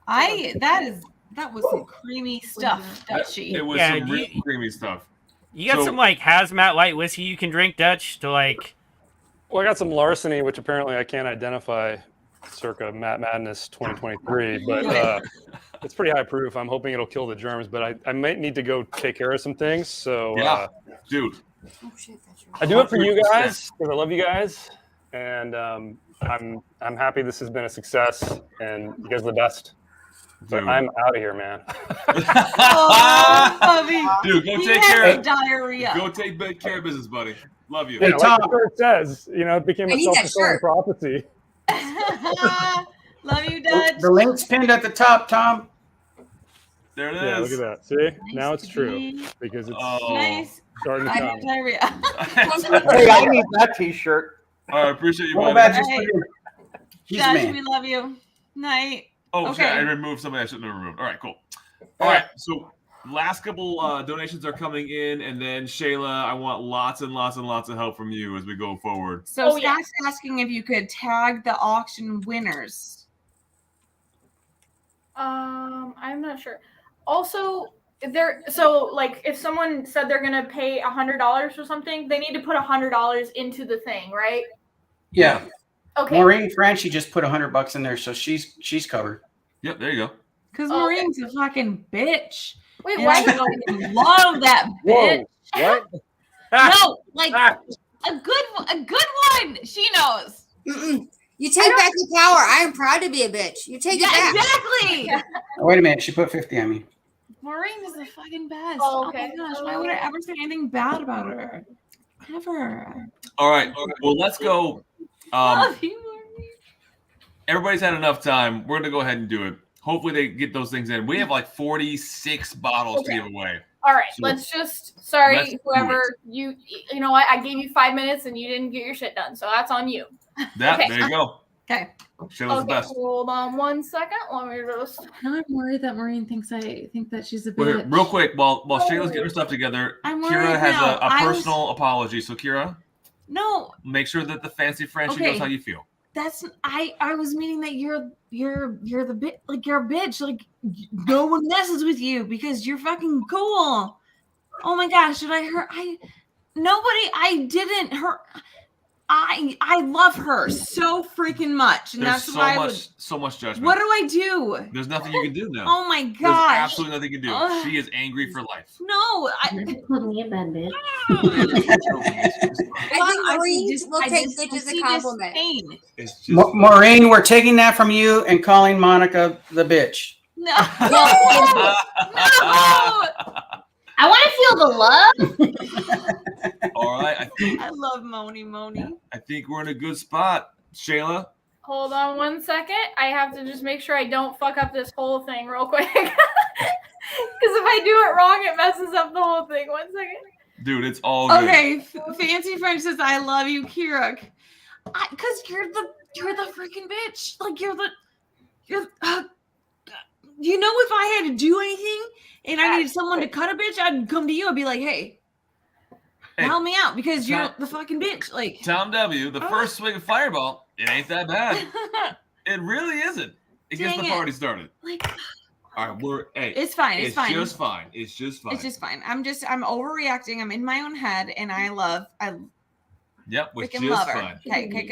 That was some creamy stuff, Dutchy. It was Yeah, some real creamy stuff. You got So- some like hazmat light whiskey you can drink, Dutch, to like Well, I got some larceny, which apparently I can't identify circa Matt Madness 2023, but it's pretty high proof. I'm hoping it'll kill the germs, but I might need to go take care of some things. So, dude, I do it for you guys because I love you guys, and I'm happy this has been a success, and you guys are the best. But I'm out of here, man. Dude, go He take has care of diarrhea. Go take care of business, buddy. Love you. Yeah, like the shirt says, it became I a need that self-fulfilling shirt. prophecy. Love you, Dutch. The link's pinned at the top, Tom. There it is. Yeah, look at that. See? Now it's true because it's Nice. starting to I come. have diarrhea. Hey, I need that T-shirt. All right, appreciate you, Well, buddy. that's just Hey. He's Dutch, man. we love you. Night. Oh, Okay. shit, I removed something I shouldn't have removed. All right, cool. All right, so last couple donations are coming in, and then Shayla, I want lots and lots and lots of help from you as we go forward. So Scott's asking if you could tag the auction winners. I'm not sure. Also, if someone said they're gonna pay $100 for something, they need to put $100 into the thing, right? Yeah. Okay. Maureen Franchi just put $100 in there, so she's covered. Yep, there you go. Because Maureen's a fucking bitch. Wait, And why? I fucking love that bitch. What? No, like a good one. She knows. You take back your power. I am proud to be a bitch. You take it back. Exactly. Oh, wait a minute, she put 50 on me. Maureen is the fucking best. Oh, okay. Oh my gosh, why would I ever say anything bad about her? Never. All right, well, let's go. Love you, Maureen. Everybody's had enough time. We're going to go ahead and do it. Hopefully they get those things in. We have like 46 bottles to give away. All right, So let's let's do whoever you know what, I gave you 5 minutes and you didn't get your shit done, so that's on you. That, Okay. there you go. Okay. Shayla's the best. Hold on 1 second. Let me just. Now I'm worried that Maureen thinks that she's a Wait, bitch. real quick, while Shayla's getting her stuff together, I'm Kira worried has now. a I was- personal apology. So, Kira, No, make sure that the fancy Frenchie Okay. knows how you feel. that's I was meaning that you're the bit like you're a bitch. Like no one messes with you because you're fucking cool. Oh my gosh, did I hurt? I didn't hurt. I love her so freaking much, and There's that's why so much judgment. What do I do? There's nothing you can do now. Oh my There's gosh. absolutely nothing you can do. Ugh. She is angry for life. No, Put me in bed, bitch. I think Maureen will take bitch as a compliment. It's just Maureen, we're taking that from you and calling Monica the bitch. No. I want to feel the love. all right. I love Moni. I think we're in a good spot, Shayla. Hold on 1 second. I have to just make sure I don't fuck up this whole thing real quick. Because if I do it wrong, it messes up the whole thing. 1 second. Dude, it's all good. Okay, Fancy French says I love you, Kira. Because you're the freaking bitch. Like you're you know, if I had to do anything and I needed someone to cut a bitch, I'd come to you. I'd be like, hey, help me out because you're the fucking bitch. Like Tom W, the first swing of Fireball, it ain't that bad. It really isn't. It gets Dang the it. party started. Like all right, It's fine. It's fine. Just fine. It's just fine. It's just fine. I'm overreacting. I'm in my own head, and I Yep, which freaking is love her. fine. Okay,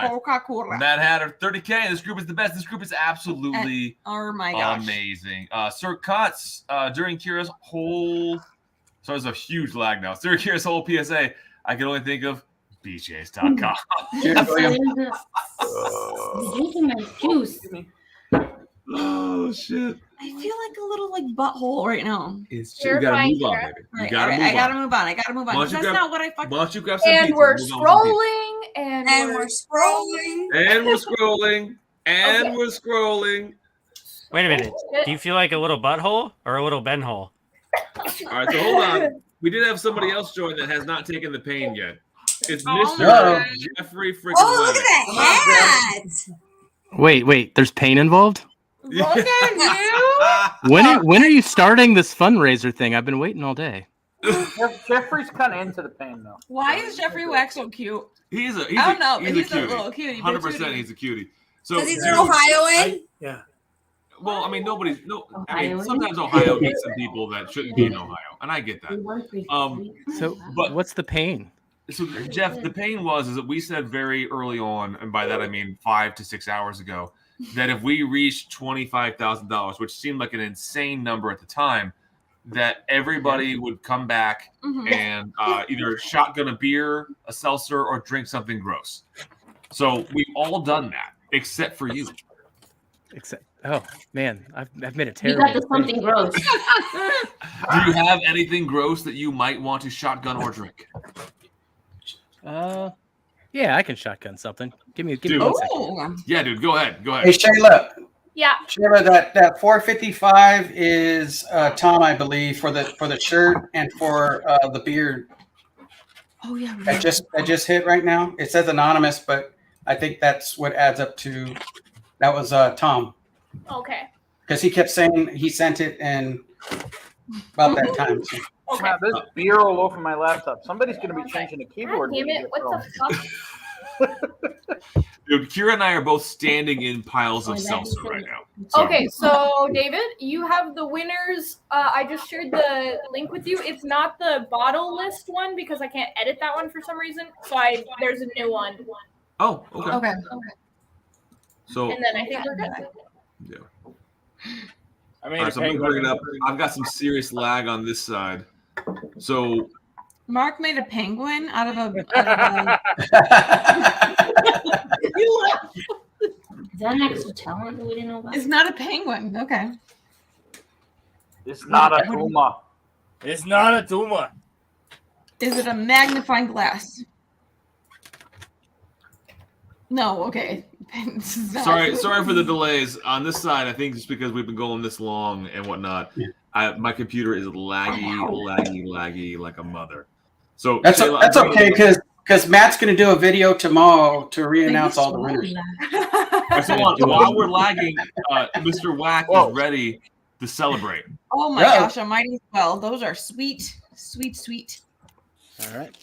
Coca-Cola. Matt Hatter, 30K. This group is the best. This group is absolutely Oh my gosh. amazing. Sir Cuts, during Kira's whole, so there's a huge lag now. During Kira's whole PSA, I can only think of BJ's.com. Drinking my juice. Oh shit! I feel like a little like butthole right now. It's just, you gotta move on, baby. You gotta move on. I gotta move on. I gotta move on. Why 'cause don't That's you grab- not what I fucking. Why don't you grab some And pizza? we're Move on with pizza. scrolling, and we're scrolling. And we're scrolling. And we're scrolling. Wait a minute. Do you feel like a little butthole or a little benhole? All right, so hold on. We did have somebody else join that has not taken the pain yet. It's Mr. Jeffrey freaking Oh, look at that hat! Wait. There's pain involved? Look at you. When are you starting this fundraiser thing? I've been waiting all day. Jeffrey's kind of into the pain though. Why is Jeffrey Wax so cute? He's a I don't know, but he's he's a a cutie. little cutie, but a 100% cutie. he's a cutie. So Because he's an Ohioan. Yeah. well, I mean, I mean, sometimes Ohio gets some people that shouldn't be in Ohio, and I get that. So, but what's the pain? So Jeff, the pain is that we said very early on, and by that I mean 5 to 6 hours ago, that if we reached $25,000, which seemed like an insane number at the time, that everybody would come back and either shotgun a beer, a seltzer, or drink something gross. So we've all done that, except for you. Oh man, I've made a You terrible. got to something gross. Do you have anything gross that you might want to shotgun or drink? Yeah, I can shotgun something. Give me 1 second. Yeah, dude, go ahead. Hey, Shayla. Yeah. Shayla, that 455 is Tom, I believe, for the shirt and for the beard. Oh yeah. That just hit right now. It says anonymous, but I think that's what adds up to. That was Tom. Okay. Because he kept saying he sent it and about that time. So. Wow, there's beer all over my laptop. Somebody's going to be changing the keyboard. Damn it! What the fuck? Dude, Kira and I are both standing in piles of seltzer right now. Okay, so David, you have the winners. I just shared the link with you. It's not the bottle list one because I can't edit that one for some reason. So there's a new one. Oh, okay. Okay. So, And then I think we're good. yeah. I mean, All right, so I'm gonna bring it up. I've got some serious lag on this side. So Mark made a penguin out of a. Is that an extra talent that we didn't know about? It's not a penguin. Okay. It's not a Puma. It's not a tumor. Is it a magnifying glass? No. Okay. This is not- sorry for the delays on this side. I think just because we've been going this long and whatnot, my computer is laggy like a mother. So That's Shayla, that's okay because Matt's going to do a video tomorrow to re-announce all the winners. So while we're lagging, Mr. Whack is ready to celebrate. Oh my gosh, I might as well. Those are sweet. All right.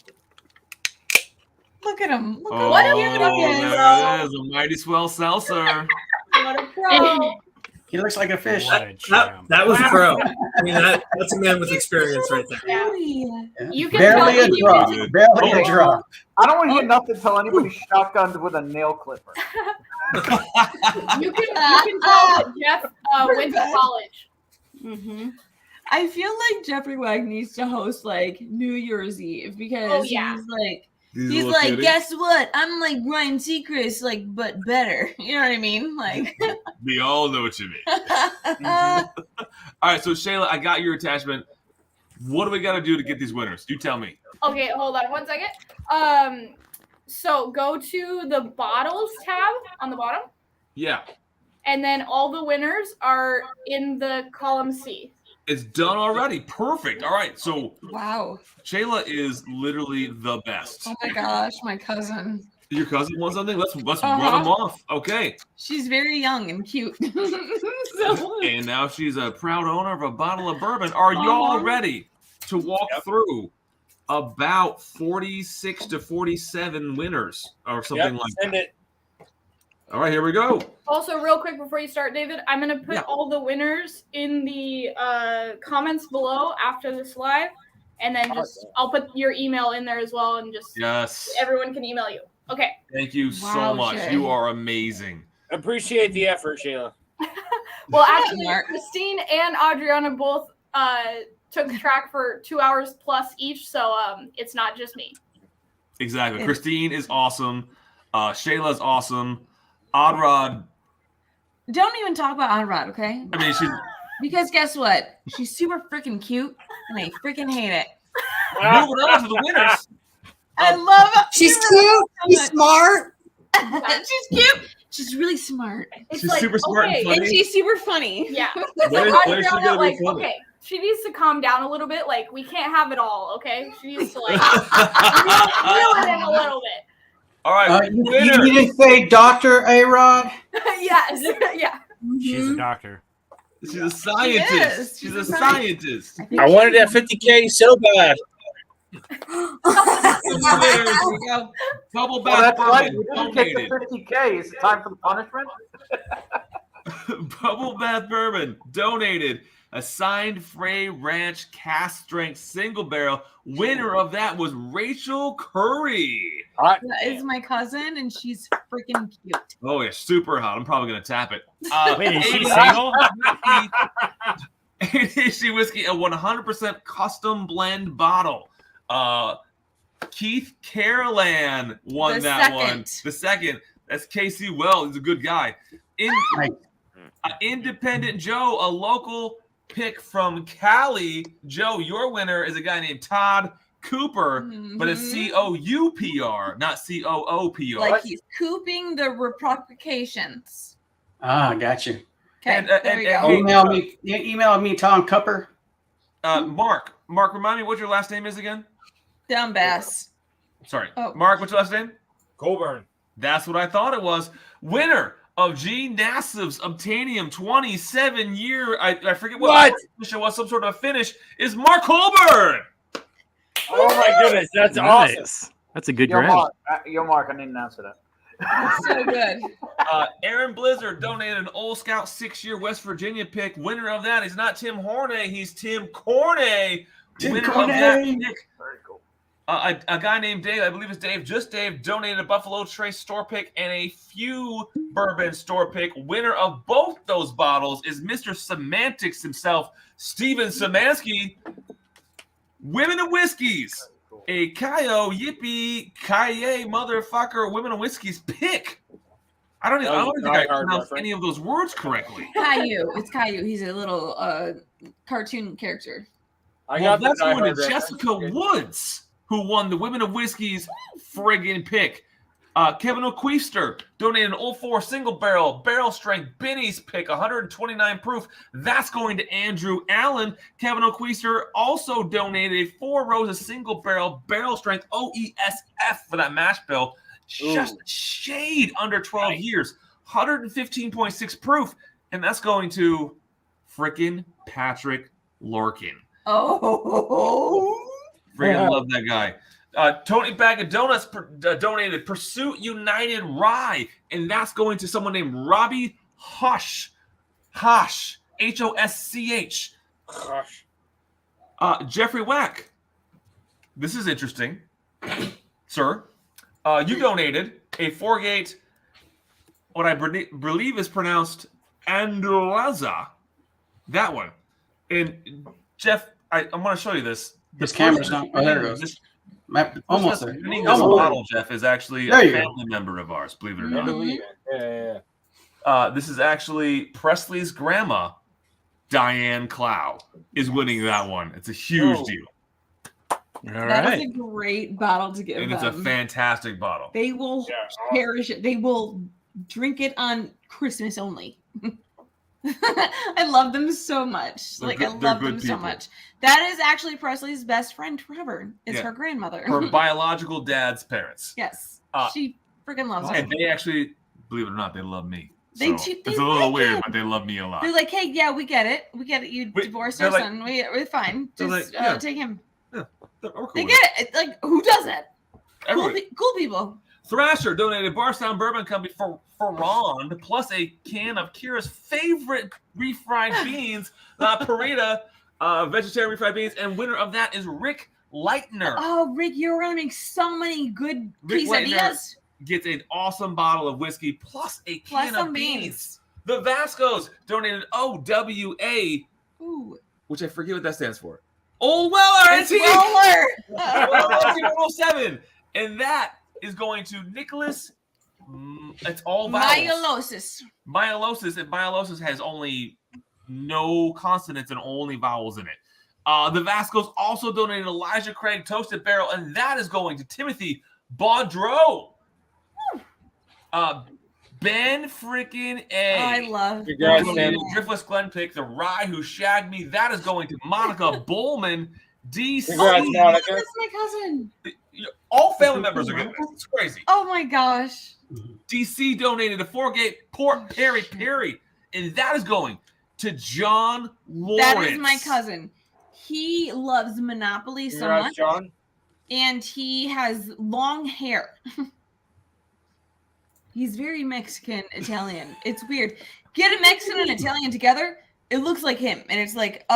Look at him. Look Oh, what a there it is, a mighty swell seltzer. What a pro. He looks like a fish. That was pro. I mean, that's a man with experience right there. You can Barely tell a me drop. Barely a drop. I don't want to hear nothing until anybody shotgunned with a nail clipper. you can tell that Jeff went to college. Mm-hmm. I feel like Jeffrey Wag needs to host like New Year's Eve because he's like, guess what? I'm like Ryan Seacrest, like, but better. You know what I mean? Like, We all know what you mean. All right, so Shayla, I got your attachment. What do we got to do to get these winners? You tell me. Okay, hold on 1 second. So go to the bottles tab on the bottom, Yeah, and then all the winners are in the column C. it's done already. Perfect. All right, so wow. Shayla is literally the best. Oh my gosh, my cousin. Your cousin wants something? Let's run them off. Okay. She's very young and cute. And now she's a proud owner of a bottle of bourbon. Are y'all ready to walk through about 46 to 47 winners or something like that? Send it. All right, here we go. Also, real quick before you start, David, I'm going to put all the winners in the comments below after this live. And then I'll put your email in there as well. And just everyone can email you. Okay. Thank you so much. Shay. You are amazing. Appreciate the effort, Shayla. Well, actually, Christine and Adriana both took track for 2 hours plus each. So it's not just me. Exactly. Christine is awesome. Shayla's awesome. Oddrod. Don't even talk about Oddrod, okay? I mean, she's. Because guess what? She's super freaking cute, and I freaking hate it. Moving on to the winners. I love her. She's cute. She's smart. She's cute. She's really smart. It's She's super smart and funny. And she's super funny. Yeah. When Like, is she Adriana, gonna be like, funny? okay, she needs to calm down a little bit. Like, we can't have it all, okay? She needs to, like, reel it in a little bit. All right, you didn't say Dr. A-Rod? Yes. Yeah. She's a doctor. She's a scientist. She's a scientist. I wanted that 50K so bad. Bubblebath that's right. bourbon We didn't take the donated. 50K. Is it time for the punishment? Bubblebath bourbon donated Assigned Frey Ranch cast strength single barrel. Winner of that was Rachel Curry. That is my cousin, and she's freaking cute. Oh yeah, super hot. I'm probably gonna tap it. Wait, is she ADHD whiskey, a 100% custom blend bottle. Keith Carolan won The that second. one. The second. That's KC Well. He's a good guy. Independent Joe, a local pick from Cali. Joe, your winner is a guy named Todd Cooper, but it's COUPR, not COOPR. Like he's cooping the replications. Ah, got you. Okay, there you go. Email me, Tom Cupper. Mark, remind me what your last name is again? Down bass. Sorry. Oh. Mark, what's your last name? Colburn. That's what I thought it was. Winner of G. Nassif's Obtanium 27-year, I forget what finish it was, some sort of finish, is Mark Colburn. Oh my goodness, that's Nice. awesome. That's a good Yo, grab. Mark, I need an answer to that. So good. Aaron Blizzard donated an Old Scout 6-year West Virginia pick. Winner of that is not Tim Horney, he's Tim Corney. Winner of that pick. Very cool. A guy named Dave, I believe it's Dave, just Dave, donated a Buffalo Trace store pick and a few bourbon store pick. Winner of both those bottles is Mr. Semantics himself, Steven Samansky. Women of Whiskeys. A Kayo Yippee Kaye motherfucker Women of Whiskeys pick. I don't think I pronounced any of those words correctly. Caillou. It's Caillou. He's a little cartoon character. That's going to Jessica Woods, who won the Women of Whiskeys friggin' pick. Kevin O'Queester donated an 04 single barrel strength Benny's pick, 129 proof. That's going to Andrew Allen. Kevin O'Queester also donated a 4 Roses single barrel strength OESF for that mash bill. Just a shade under 12 years, 115.6 proof. And that's going to frickin' Patrick Lorkin. Oh. Freaking love that guy. Tony Bag of Donuts donated Pursuit United Rye, and that's going to someone named Robbie Hosch. Hosch. Hosch. Jeffrey Wack. This is interesting. Sir, you donated a 4-gate, what I believe is pronounced Andalaza. That one. And Jeff, I'm going to show you this. This camera's not. Oh, there it goes. Almost there. This bottle, Jeff, is actually a family member of ours, believe it or not. This is actually Presley's grandma, Diane Clow, is winning that one. It's a huge deal. That is a great bottle to give And it's a fantastic bottle. They will cherish it. They will drink it on Christmas only. I love them so much. I love them so much. That is actually Presley's best friend, Trevor. Is her grandmother. Her biological dad's parents. Yes. She freaking loves her. And they actually, believe it or not, they love me. They So do- they it's a little like weird, it. but they love me a lot. They're like, hey, yeah, we get it. We get it. You divorced our they're son. We're fine. they're Just like, yeah. take him. We're cool They with get it. It's like, who does that? Everybody. Cool people. Thrasher donated Barstown Bourbon Company for Ferrand, plus a can of Kira's favorite refried beans, Parita, vegetarian refried beans, and winner of that is Rick Leitner. Oh, Rick, you're running so many good Rick Leitner quesadillas. gets an awesome bottle of whiskey plus a can Plus of some beans. The Vascos donated OWA, Ooh. which I forget what that stands for. Old Weller, It's Weller. 107, and that is going to Nicholas. It's all vowels. Myelosis. And myelosis has only no consonants and only vowels in it. The Vascos also donated Elijah Craig Toasted Barrel, and that is going to Timothy Baudreau. Ben freaking A. I love Driftless Glen pick, the Rye Who Shagged Me. That is going to Monica Bowman, DC. Congrats, Monica. That's my cousin. All family members are getting this. It's crazy. Oh my gosh. DC donated a 4-gate Port Perry, and that is going to John Lawrence. That is my cousin. He loves Monopoly so much. John. And he has long hair. He's very Mexican Italian. It's weird. Get a Mexican and Italian together, It looks like him, and it's like,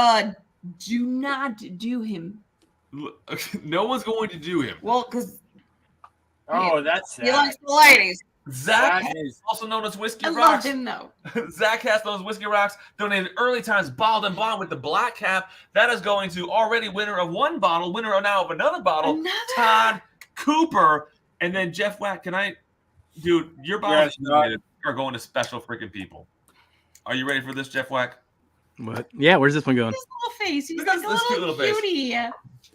do not do him. No one's going to do him. Well, because that's he likes the ladies. Zach is also known as Whiskey I Rocks. love him though. Zach has those Whiskey Rocks donated early times, bottled and bond with the black cap. That is going to already winner of one bottle, winner now of another bottle, Todd Cooper, and then Jeff Wack. Can I, dude? Your bottles are going to special freaking people. Are you ready for this, Jeff Wack? What? Yeah, where's this one going? His little face. He's Look like at a this cute little little face. cutie.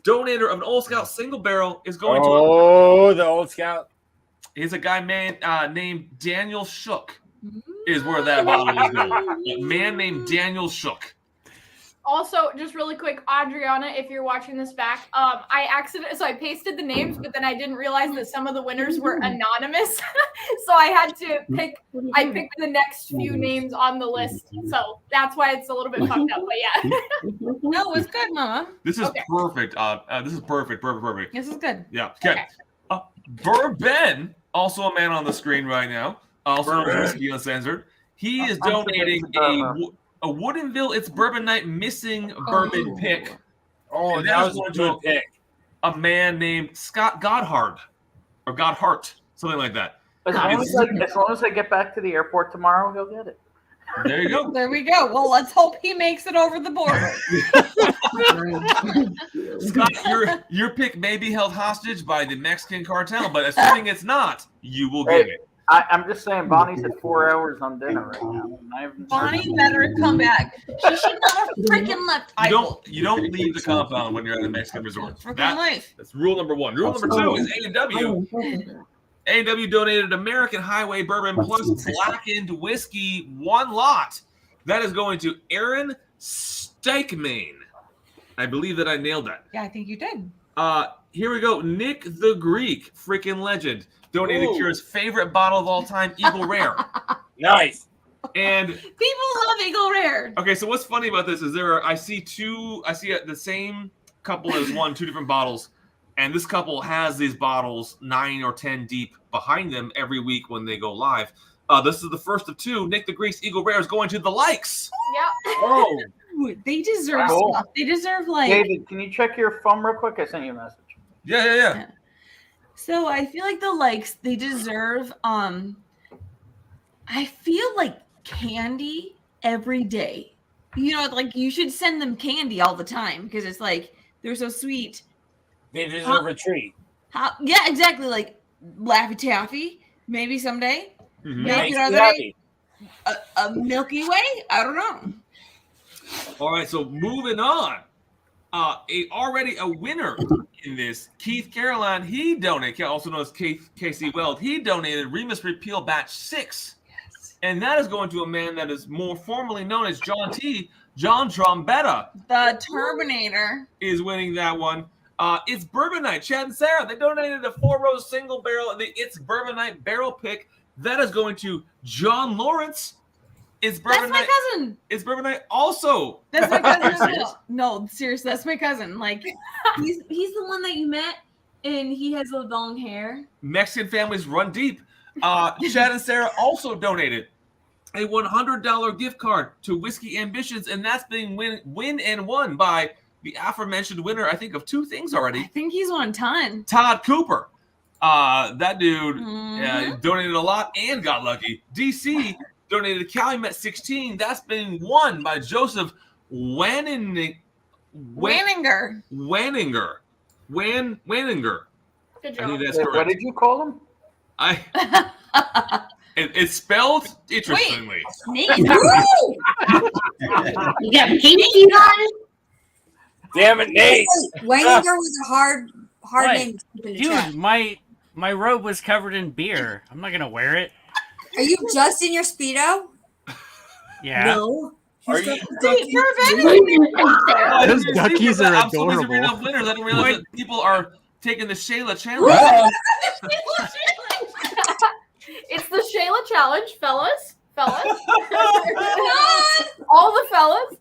Donator of an Old Scout single barrel is going to. Oh, the Old Scout. Is a guy named Daniel Shook. Is where that bottle is going. A man named Daniel Shook. Also, just really quick, Adriana, if you're watching this back, I pasted the names, but then I didn't realize that some of the winners were anonymous. So I had to picked the next few names on the list. So that's why it's a little bit fucked up. But yeah. No, it's good, Mama. This is perfect. This is perfect. This is good. Yeah. Okay. Bourbon, also a man on the screen right now, also Whiskey Uncensored. He is donating a Woodinville It's Bourbon Night missing bourbon pick. Oh, And that was going a good pick. A man named Scott Godhard or Godhart, something like that. As long as I get back to the airport tomorrow, he'll get it. There you go. There we go. Well, let's hope he makes it over the border. Scott, your pick may be held hostage by the Mexican cartel, but assuming it's not, you will get it. I'm just saying, Bonnie's at 4 hours on dinner right now. Bonnie better come back. She should not have freaking left. You don't leave the compound when you're at a Mexican resort. Life. That's rule number one. Rule number two is A&W. A&W donated American Highway Bourbon plus blackened whiskey, one lot. That is going to Aaron Steikmane. I believe that I nailed that. Yeah, I think you did. Here we go. Nick the Greek, freaking legend, donated Kira's favorite bottle of all time, Eagle Rare. Nice. People And love Eagle Rare. okay, so what's funny about this is I see the same couple as two different bottles, and this couple has these bottles 9 or 10 deep behind them every week when they go live. This is the first of two. Nick the Greek's Eagle Rare is going to the likes. Yep. Oh, they deserve Cool. stuff. They deserve like. David, can you check your phone real quick? I sent you a message. Yeah. So I feel like the likes they deserve. I feel like candy every day. You know, like you should send them candy all the time because it's like they're so sweet. They deserve a treat. Yeah, exactly. Like Laffy Taffy, maybe someday. Mm-hmm. Maybe another day. A Milky Way. I don't know. All right, so moving on. Already a winner in this, Keith Caroline. He donated, also known as KC Weld. He donated Remus Repeal Batch 6. Yes. And that is going to a man that is more formally known as John T. John Trombetta. The Terminator is winning that one. It's Bourbon Night. Chad and Sarah, they donated a 4-rose single barrel of the It's Bourbon Night barrel pick. That is going to John Lawrence. It's Bourbon Night. That's my cousin. It's Bourbon Night also. That's my cousin. No, seriously, that's my cousin. Like, he's the one that you met, and he has the long hair. Mexican families run deep. Chad and Sarah also donated a $100 gift card to Whiskey Ambitions, and that's being win and won by the aforementioned winner, I think, of 2 things already. I think he's won a ton. Todd Cooper. That dude donated a lot and got lucky. DC donated Calumet 16. That's been won by Joseph Wanninger. Wanninger. Good job. I think that's correct. What did you call him? It's spelled interestingly. You got pinky on it? Damn it, Nate. Wanninger was a hard What? name to keep in the chat. Dude, my robe was covered in beer. I'm not gonna wear it. Are you just in your Speedo? Yeah. No. Are you? Those duckies are I'm so busy adorable. reading off winners. I didn't realize that people are taking the Shayla challenge. It's the Shayla challenge, fellas. All the fellas.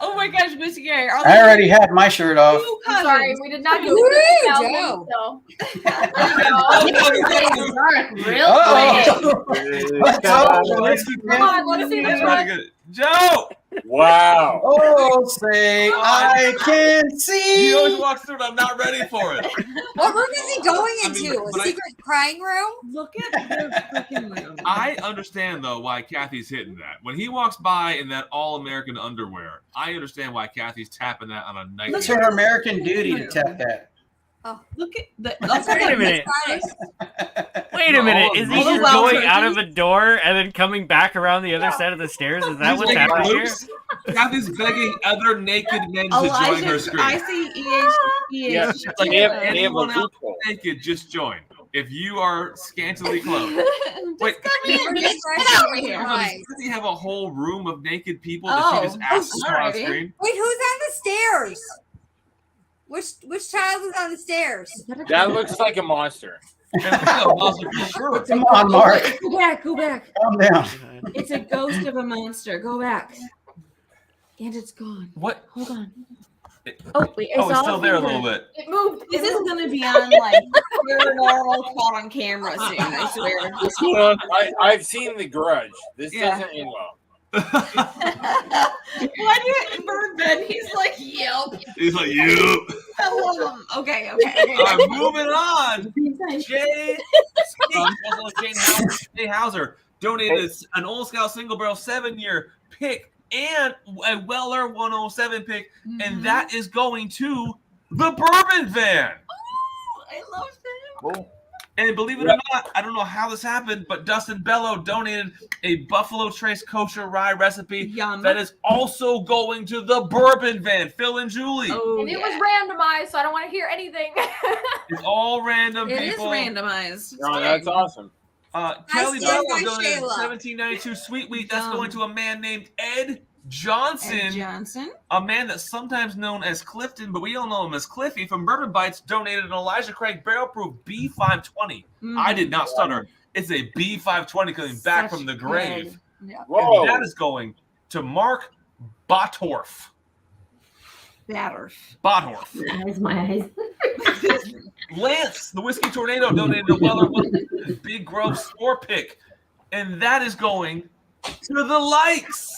Oh my gosh, Whiskey. I already had my shirt off. I'm sorry, we did not do Woo, it. Joe. So. Come on, let us see this one. Joe! Wow. Oh, say I can see. He always walks through and I'm not ready for it. What room is he going into? but A secret crying room? Look at the freaking room. I understand, though, why Kathy's hitting that. When he walks by in that all-American underwear, I understand why Kathy's tapping that on a night. It's her American duty to tap that. Oh, look at the. Wait a minute. Wait a minute. Is he just going out of a door and then coming back around the other side of the stairs? Is that what's happening here? Kathy's begging other naked men to join her screen. I see EH. Yeah, it's like they have a loophole. Naked, just join. If you are scantily clothed. Wait, does he have a whole room of naked people that she just asks for on screen? Wait, who's on the stairs? Which child is on the stairs? That looks like a monster. Come on, Mark. Go back. Go back. Calm down. It's a ghost of a monster. Go back. And it's gone. What? Hold on. Oh, wait. I Oh, it's saw still there a little bit. It moved. This is going to be on like paranormal caught on camera soon, I swear. I've seen The Grudge. This doesn't end well. Why do you bird Ben? He's like, yep. He's like, yep. I love him. Okay. All right, moving on. Jay Hauser donated an Old Scout single barrel 7-year pick and a Weller 107 pick, and that is going to the Bourbon Van. Oh, I love that. Cool. And believe it or not, I don't know how this happened, but Dustin Bello donated a Buffalo Trace kosher rye recipe that is also going to the Bourbon Van. Phil and Julie. Oh, and it was randomized, so I don't want to hear anything. It's all random It people. is randomized. Oh, that's awesome. Kelly stand Bello by donated Shayla. 1792 Sweet Wheat. That's going to a man named Ed Johnson. A man that's sometimes known as Clifton, but we all know him as Cliffy from Bourbon Bites, donated an Elijah Craig barrel proof B520. I did not stutter. It's a B520 coming back from the grave. Whoa. And that is going to Mark Botorf. Botorf. Eyes, my eyes. Lance, the Whiskey Tornado, donated a Weller Big Grove store pick. And that is going to the likes.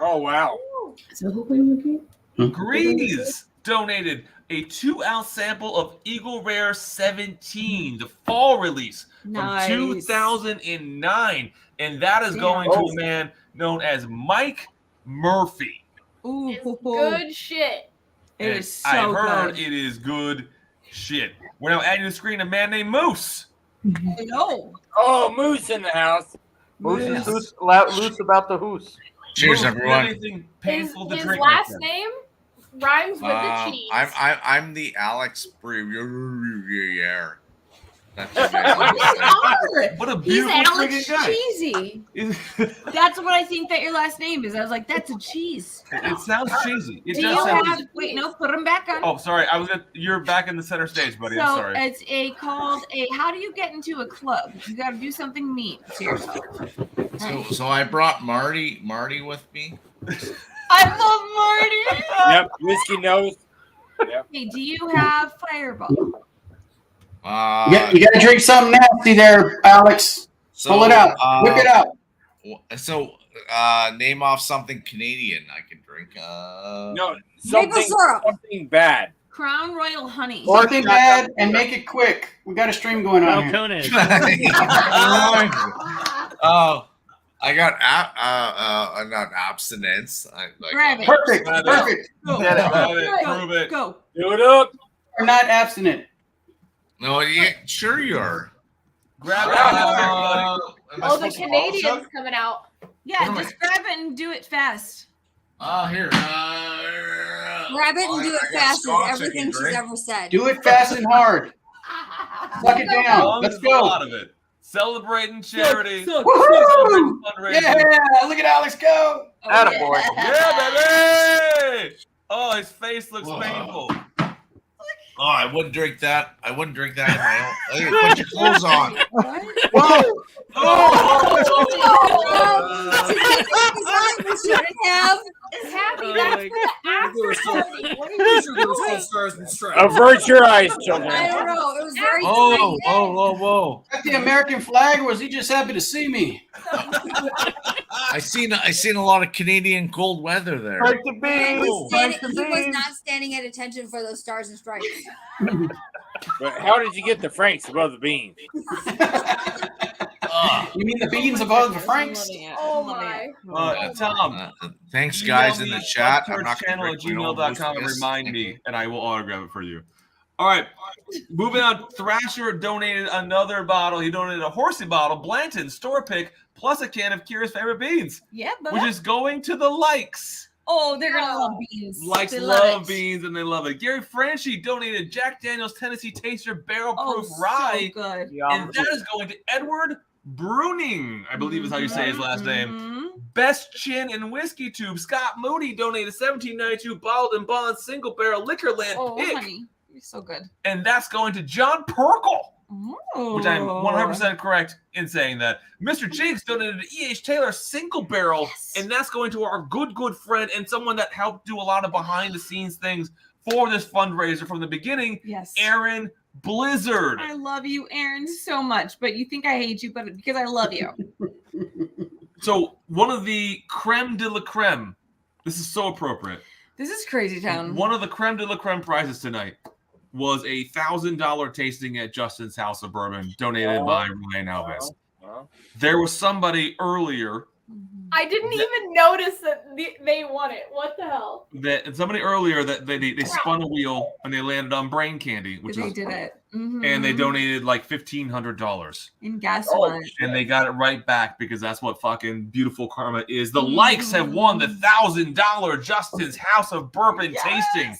Oh, wow. So hoping Greeze donated a 2-ounce sample of Eagle Rare 17, the fall release from 2009. And that is going to a man known as Mike Murphy. Ooh, it's good shit. It is so I heard good. it is good shit. We're now adding to the screen a man named Moose. No. Oh, Moose in the house. Moose is loose about the hoose. Cheers, Moose, everyone. anything painful to His drink last right name rhymes with the cheese. I'm the Alex Brewer. That's What a He's beautiful Alex friggin' guy. Cheesy. That's what I think that your last name is. I was like, that's a cheese. It sounds cheesy. It Do does you sound have? Wait, no, put them back on. Oh, sorry. You're back in the center stage, buddy. I'm So sorry. it's called a. How do you get into a club? You got to do something mean. Seriously. So I brought Marty with me. I love Marty. Yep, whiskey nose. Yep. Hey, do you have Fireball? Yeah, you got to drink something nasty there, Alex. Pull it out. Whip it out. So name off something Canadian I can drink. No, something bad. Crown Royal Honey. Something bad and make it quick. We got a stream going on here. Oh, I got not abstinence. Grab it. Perfect. Grab it. Perfect. Go. Prove it. Go. Do it up. We're not abstinent. No, yeah, sure you are. Grab it. Oh, the Canadian's coming out. Yeah, just grab it and do it fast. Here. Grab it and do it fast is everything she's ever said. Do it fast and hard. Suck it down. Let's go. Out of it. Celebrating charity. Woohoo! Fundraising. Yeah, look at Alex go. Attaboy. Yeah, baby. Oh, his face looks painful. Oh, I wouldn't drink that. I wouldn't drink that in my own. Hey, put your clothes on. Whoa. It's happy. That's for the after party. What are you Stars and stripes. Avert your eyes, children. I don't know. It was very Whoa. Got the American flag, or was he just happy to see me? I seen a lot of Canadian cold weather there. He was not standing at attention for those stars and stripes. But how did you get the Franks above the beans? You mean the beans above the Franks? Oh my. Tom. Thanks, guys, in the chat. I'm not channel going at to break my own gmail.com and business. remind me, and I will autograph it for you. All right, moving on. Thrasher donated another bottle. He donated a horsey bottle, Blanton store pick, plus a can of Kira's favorite beans. Yeah, but which is going to the likes. Oh, they're gonna love beans. Likes They love it. beans and they love it. Gary Franchi donated Jack Daniel's Tennessee Taster Barrel Proof so Rye, good. and that is going to Edward Bruning, I believe is how you say his last name. Best Chin and Whiskeytube. Scott Moody donated 1792 bottled and bond single barrel Liquorland Oh, pick, honey, you're so good. and that's going to John Perkle. Which I'm Oh. 100% correct in saying that. Mr. Jinx donated an E.H. Taylor single barrel, and that's going to our good friend and someone that helped do a lot of behind the scenes things for this fundraiser from the beginning. Yes. Aaron Blizzard. I love you, Aaron, so much, but you think I hate you, but because I love you. So one of the creme de la creme. This is so appropriate. This is crazy town. One of the creme de la creme prizes tonight was a $1,000 tasting at Justin's House of Bourbon, donated by Ryan Alves. There was somebody earlier I didn't even notice that they won it. What the hell? that they spun a wheel and they landed on brain candy, which They was, did it. and they donated like $1,500. And guess what? And they got it right back because that's what fucking beautiful karma is. The likes have won the $1,000 Justin's House of Bourbon tasting.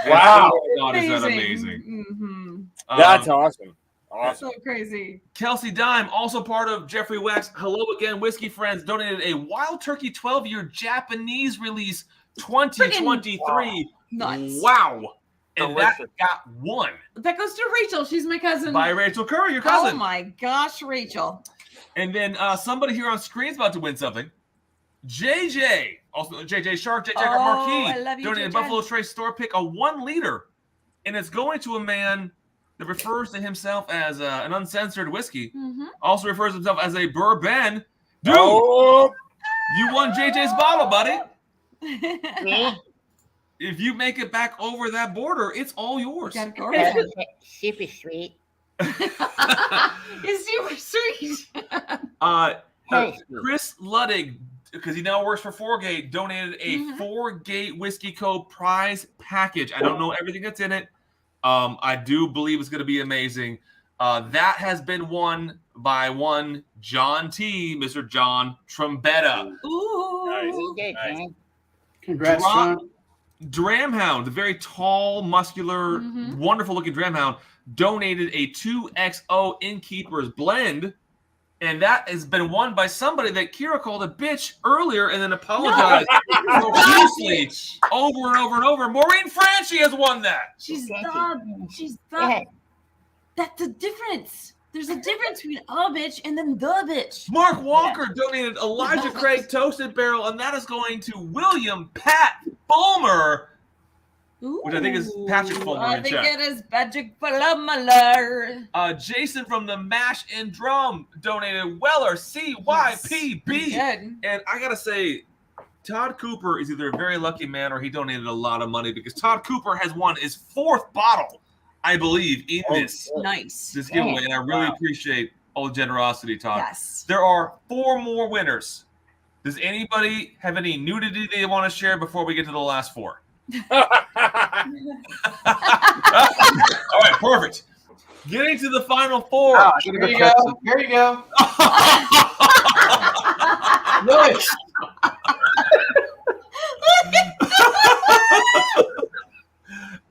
Wow. Oh my God, is that amazing? That's awesome. So crazy. Kelsey Dime, also part of Jeffrey Wax. Hello again, whiskey friends. Donated a Wild Turkey 12-year Japanese release 2023. Nuts. Wow. And that got one. That goes to Rachel. She's my cousin. By Rachel Curry, your cousin. Oh my gosh, Rachel. And then somebody here on screen is about to win something. JJ, also JJ Shark, JJ Marquis, I love you, donated JJ. Buffalo Trace store pick, a 1 liter. And it's going to a man that refers to himself as an uncensored whiskey. Also refers to himself as a bourbon. Dude, you won JJ's bottle, buddy. If you make it back over that border, it's all yours. Super sweet. It's super sweet. Chris Luddig, because he now works for 4Gate, donated a 4Gate Whiskey Co. prize package. I don't know everything that's in it. I do believe it's going to be amazing. That has been won by one John T, Mr. John Trombetta. Ooh. Nice. Congrats, John. Dramhound, the very tall, muscular, wonderful-looking Dramhound, donated a 2XO Innkeeper's blend, and that has been won by somebody that Kira called a bitch earlier and then apologized profusely over and over and over. Maureen Franchi has won that. She's the. That's the difference. There's a difference between a bitch and then the bitch. Mark Walker donated Elijah Craig Toasted Barrel, and that is going to William Pat Fulmer, which I think is Patrick Fulmer I in think chat. it is Patrick Fulmer. Jason from the Mash and Drum donated Weller CYPB. And I gotta say, Todd Cooper is either a very lucky man or he donated a lot of money because Todd Cooper has won his 4th bottle, I believe, in this giveaway. And I really appreciate all the generosity, Todd. Yes. There are 4 more winners. Does anybody have any nudity they want to share before we get to the last 4? All right, perfect. Getting to the final 4. There you go. There you go. Nice.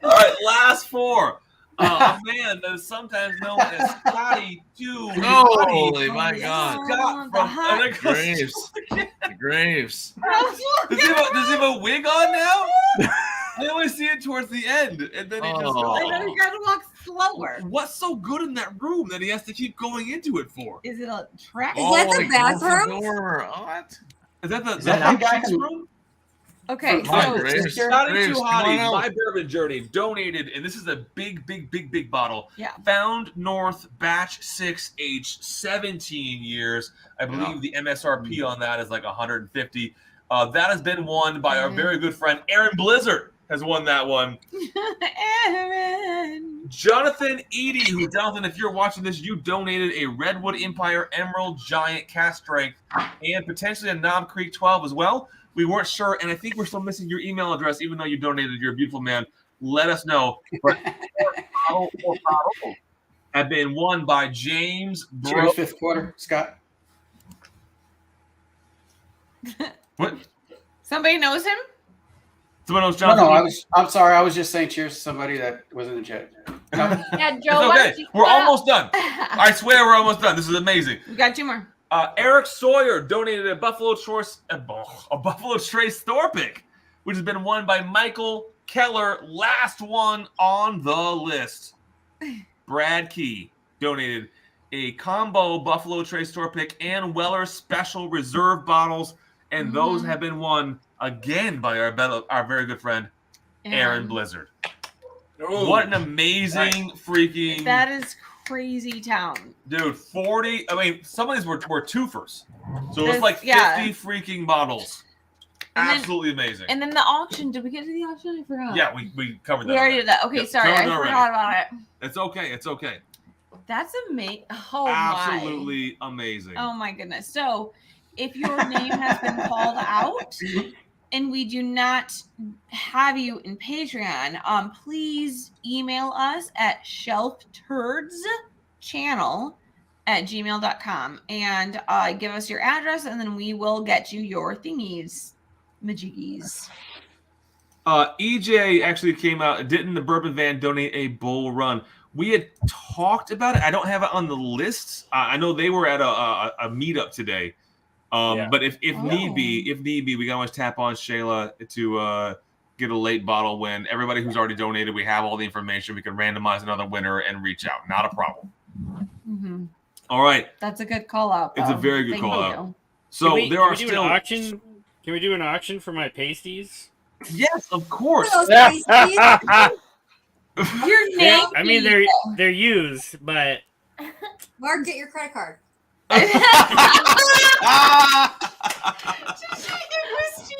All right, last 4. A man that is sometimes known as Scotty 2. Holy my God. Scott from Graves. Graves. Does he have a wig on now? I always see it towards the end, and then he just goes. And then you gotta walk slower. What's so good in that room that he has to keep going into it for? Is it a track? Is that the bathroom? What? Is that the that guy chicks can- room? Okay, Scotty Grace, Too come on Hottie, out. My Bourbon Journey donated, and this is a big bottle. Yeah. Found North Batch 6, aged 17 years. I believe the MSRP on that is like 150. That has been won by our very good friend Aaron Blizzard. Has won that one. Aaron. Jonathan Eady, who, Jonathan, if you're watching this, you donated a Redwood Empire Emerald Giant Cast Strength and potentially a Knob Creek 12 as well. We weren't sure, and I think we're still missing your email address, even though you donated. You're a beautiful man. Let us know. But four bottles have been won by James Cheers, fifth quarter, Scott. What? Somebody knows him? Someone knows No, Jonathan? I'm sorry. I was just saying cheers to somebody that was in the chat. Yeah, It's Joe. why okay. don't you We're cut out? almost done. I swear we're almost done. This is amazing. We got 2 more. Eric Sawyer donated a Buffalo Trace Thorpic, which has been won by Michael Keller. Last one on the list. Brad Key donated a combo Buffalo Trace Thorpic and Weller Special Reserve bottles, and those have been won again by our very good friend Aaron Blizzard. Ooh. What an amazing freaking That is crazy town. dude! 40. I mean, some of these were twofers, so it's There's- like 50 yeah. freaking bottles. And then- Absolutely amazing. And then the auction. Did we get to the auction? I forgot. Yeah, we covered that. We already already. did that. Okay, Yep, sorry. I covered it forgot already. about it. It's okay. It's okay. That's amazing. Oh, my. Absolutely amazing. Oh, my goodness. So, if your name has been called out and we do not have you in Patreon, please email us at shelfturdschannel@gmail.com and give us your address, and then we will get you your thingies, majiggies. EJ actually came out. Didn't the Bourbon Van donate a bull run? We had talked about it. I don't have it on the list. I know they were at a meetup today. But if need be, we can always tap on Shayla to get a late bottle win. Everybody who's already donated, we have all the information. We can randomize another winner and reach out. Not a problem. Mm-hmm. All right. That's a good call out. It's a though. very good Thank call you. out. So there are still an auction. Can we do an auction for my pasties? Yes, of course. Your name. I mean, they're used, but Mark, get your credit card. Christine,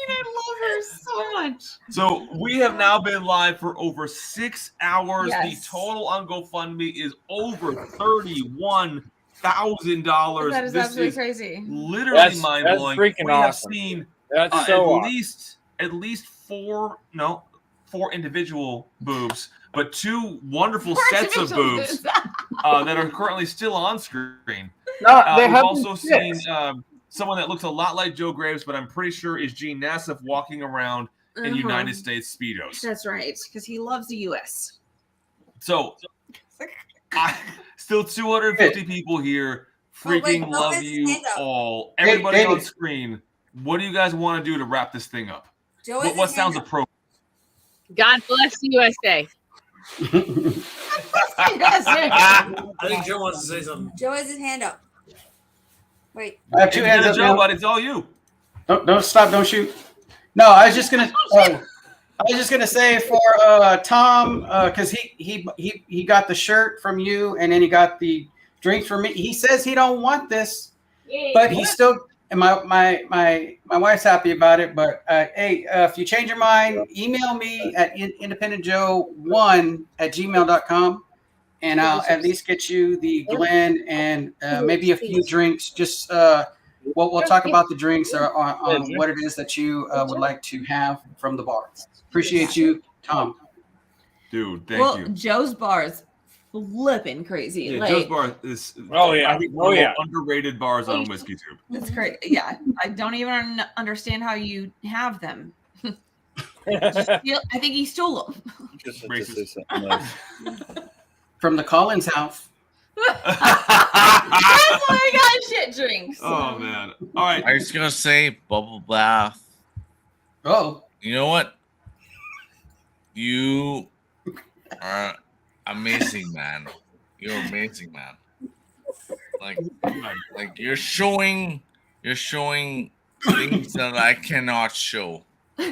I love her so much. So we have now been live for over 6 hours. Yes. The total on GoFundMe is over $31,000. That is This absolutely is crazy. literally That's mind-blowing. freaking We have awesome. seen That's so awesome. at least four individual boobs, but 2 wonderful sets of boobs that are currently still on screen. No, they We've haven't also seen fixed. someone that looks a lot like Joe Graves, but I'm pretty sure is Gene Nassif walking around in United States Speedos. That's right, because he loves the U.S. So, still 250 people here. Freaking Joe love has his you hand up. all. Everybody on David. screen, what do you guys want to do to wrap this thing up? Joe has What his sounds hand up. appropriate? God bless the USA. I think Joe wants to say something. Joe has his hand up. Wait. I have 2 hands up Joe, now. but it's all you. Don't stop. Don't shoot. No, I was just gonna. Say for Tom, because he got the shirt from you, and then he got the drinks from me. He says he don't want this, but he still. And my wife's happy about it. But hey, if you change your mind, email me at independentjoe1@gmail.com, and I'll at least get you the Glen and maybe a few drinks. Just we'll talk about the drinks on what it is that you would like to have from the bar. Appreciate you, Tom. Dude, thank you. Joe's bar is flipping crazy. Yeah, like, Joe's bar is yeah. I think one of the underrated bars on Whiskeytube. It's great. Yeah, I don't even understand how you have them. I think he stole them. From the Collins house. That's why I got shit drinks. Oh man! All right, I was gonna say Bubblebath. Oh, you know what? You are amazing, man. You're amazing, man. Like you're showing things that I cannot show. Are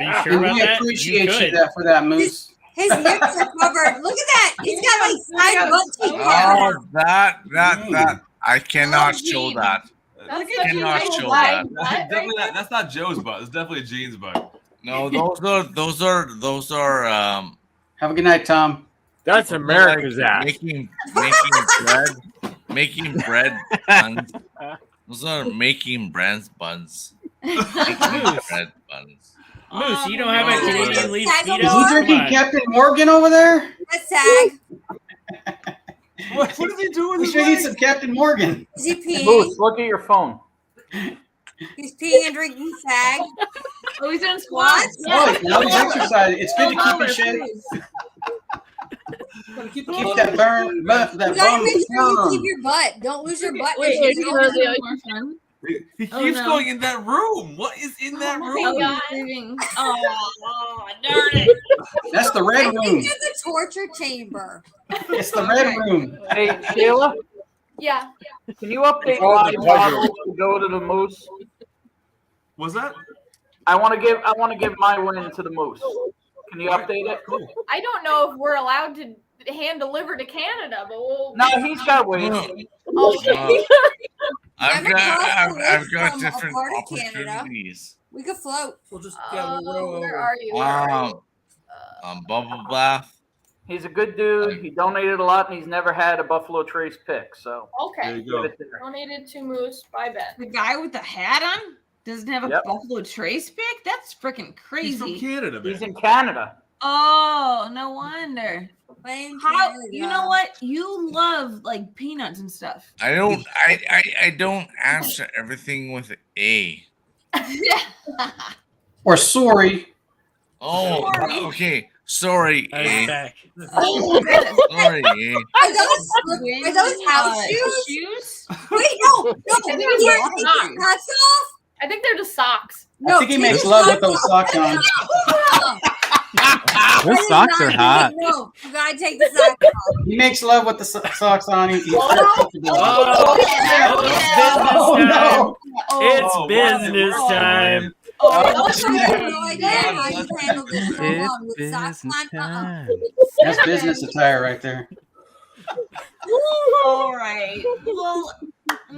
you sure And about we that? appreciate you could. that for that, Moose. His nips are covered. Look at that. He's got like side butt cheek Oh, hair. that I cannot show that. Look I cannot show that. That's not Joe's butt. It's definitely Gene's butt. No, those are Have a good night, Tom. That's America's ass. Making bread buns. Those are making bread buns. Making bread buns. Moose, you don't have a Canadian leaf speedo? Is he drinking Captain Morgan over there? That's Sag. What is he doing? He's drinking some Captain Morgan. Is he peeing? Moose, look at your phone. He's peeing and drinking Sag. Oh, he's doing squats. Oh, now he's exercising. It's good to keep in shape. Keep that burn, that You gotta bone make sure you firm. keep your butt. Don't lose your butt. Wait, You're you doing know it. More fun. He Oh, keeps no. going in that room. What is in that room? Oh, God. leaving. Oh, darn it. That's the I red think room. it's a torture chamber. It's the red room. Hey, Sheila, Yeah. can you update all my the model to go to the Moose? What's that? I want to give my win to the Moose. Can you update it? I don't know if we're allowed to hand deliver to Canada, but we'll. No, he's got to wait. Okay. I've Never crossed the got list from a different part of Canada. opportunities. We could float. We'll just Where are you? Bubblebath. He's a good dude. He donated a lot, and he's never had a Buffalo Trace pick. So Okay. There you go. give it there. Donated to Moose by Ben. The guy with the hat on doesn't have a Yep. Buffalo Trace pick? That's freaking He's from crazy. Canada, man. He's in Canada. Oh, no wonder. In How Canada. you know what? You love like peanuts and stuff. I don't answer everything with A. Or sorry. Oh, okay. Sorry, I was A. back. Oh, goodness. Sorry, A. Are those house shoes? Shoes? Wait, no. I think Take they're your socks. socks off. I think they're just socks. No, I think he take makes your love with those off. socks on. Those socks are hot. No, you gotta take the socks off. He makes love with the socks on. He's Oh, Oh, it's business time. Oh, I have no idea how you handle this so long with It's socks business on. time. That's business attire right there. all right. Well,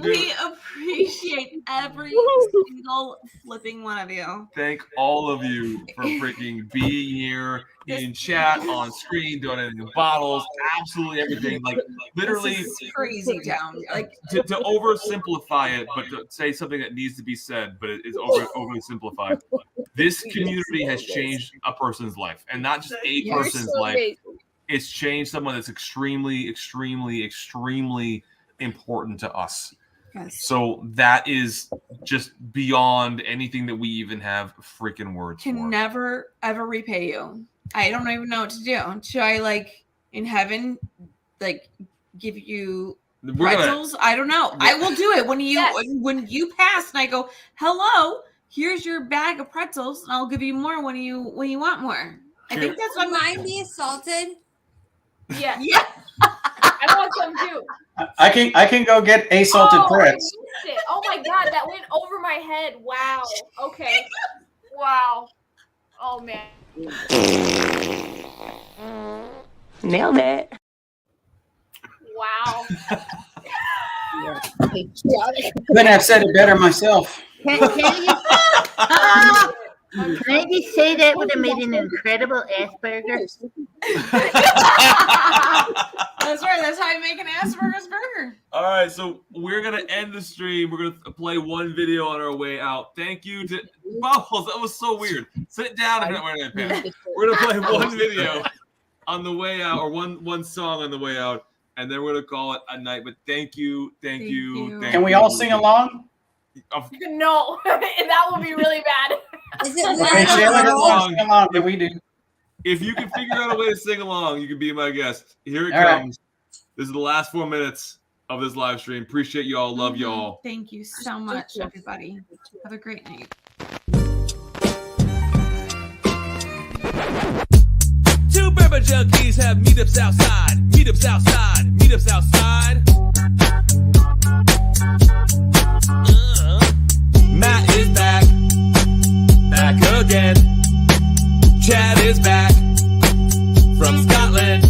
we appreciate every single flipping one of you. Thank all of you for freaking being here in chat, on screen, donating bottles, absolutely everything. Like literally This is crazy town. Like to oversimplify it, but to say something that needs to be said, but it is overly simplified. This community has changed a person's life, and not just a You're person's so life. amazing. It's changed someone that's extremely, extremely, extremely important to us. Yes. So that is just beyond anything that we even have freaking words Can for. never ever repay you. I don't even know what to do. Should I like in heaven like give you We're gonna- pretzels? I don't know. I will do it when you pass and I go, hello, here's your bag of pretzels, and I'll give you more when you want more. I think that's what Mind me assaulted. Yeah. Yeah. I want some too. I can go get a salted I Pritz. missed it. Oh my god, that went over my head. Wow. Okay. Wow. Oh man. Nailed it. Wow. Couldn't have said it better myself. Can I just say that would have made an incredible Asperger? That's right. That's how you make an Asperger's burger. All right, so we're gonna end the stream. We're gonna play one video on our way out. Thank you to Bubbles. That was so weird. Sit down if you're not wearing that pants. We're gonna play one video on the way out, or one song on the way out, and then we're gonna call it a night. But thank you. Can we all sing along? No, that would be really bad. Is it Okay, Shayla doesn't want to sing along, but we do. If you can figure out a way to sing along, you can be my guest. Here it All right. comes. This is the last 4 minutes of this live stream. Appreciate y'all. Love y'all. Thank you so much, everybody. Have a great night. Two bourbon junkies have meetups outside. Meetups outside. Meetups outside. Matt is back. Back again. Chad is back. From Scotland.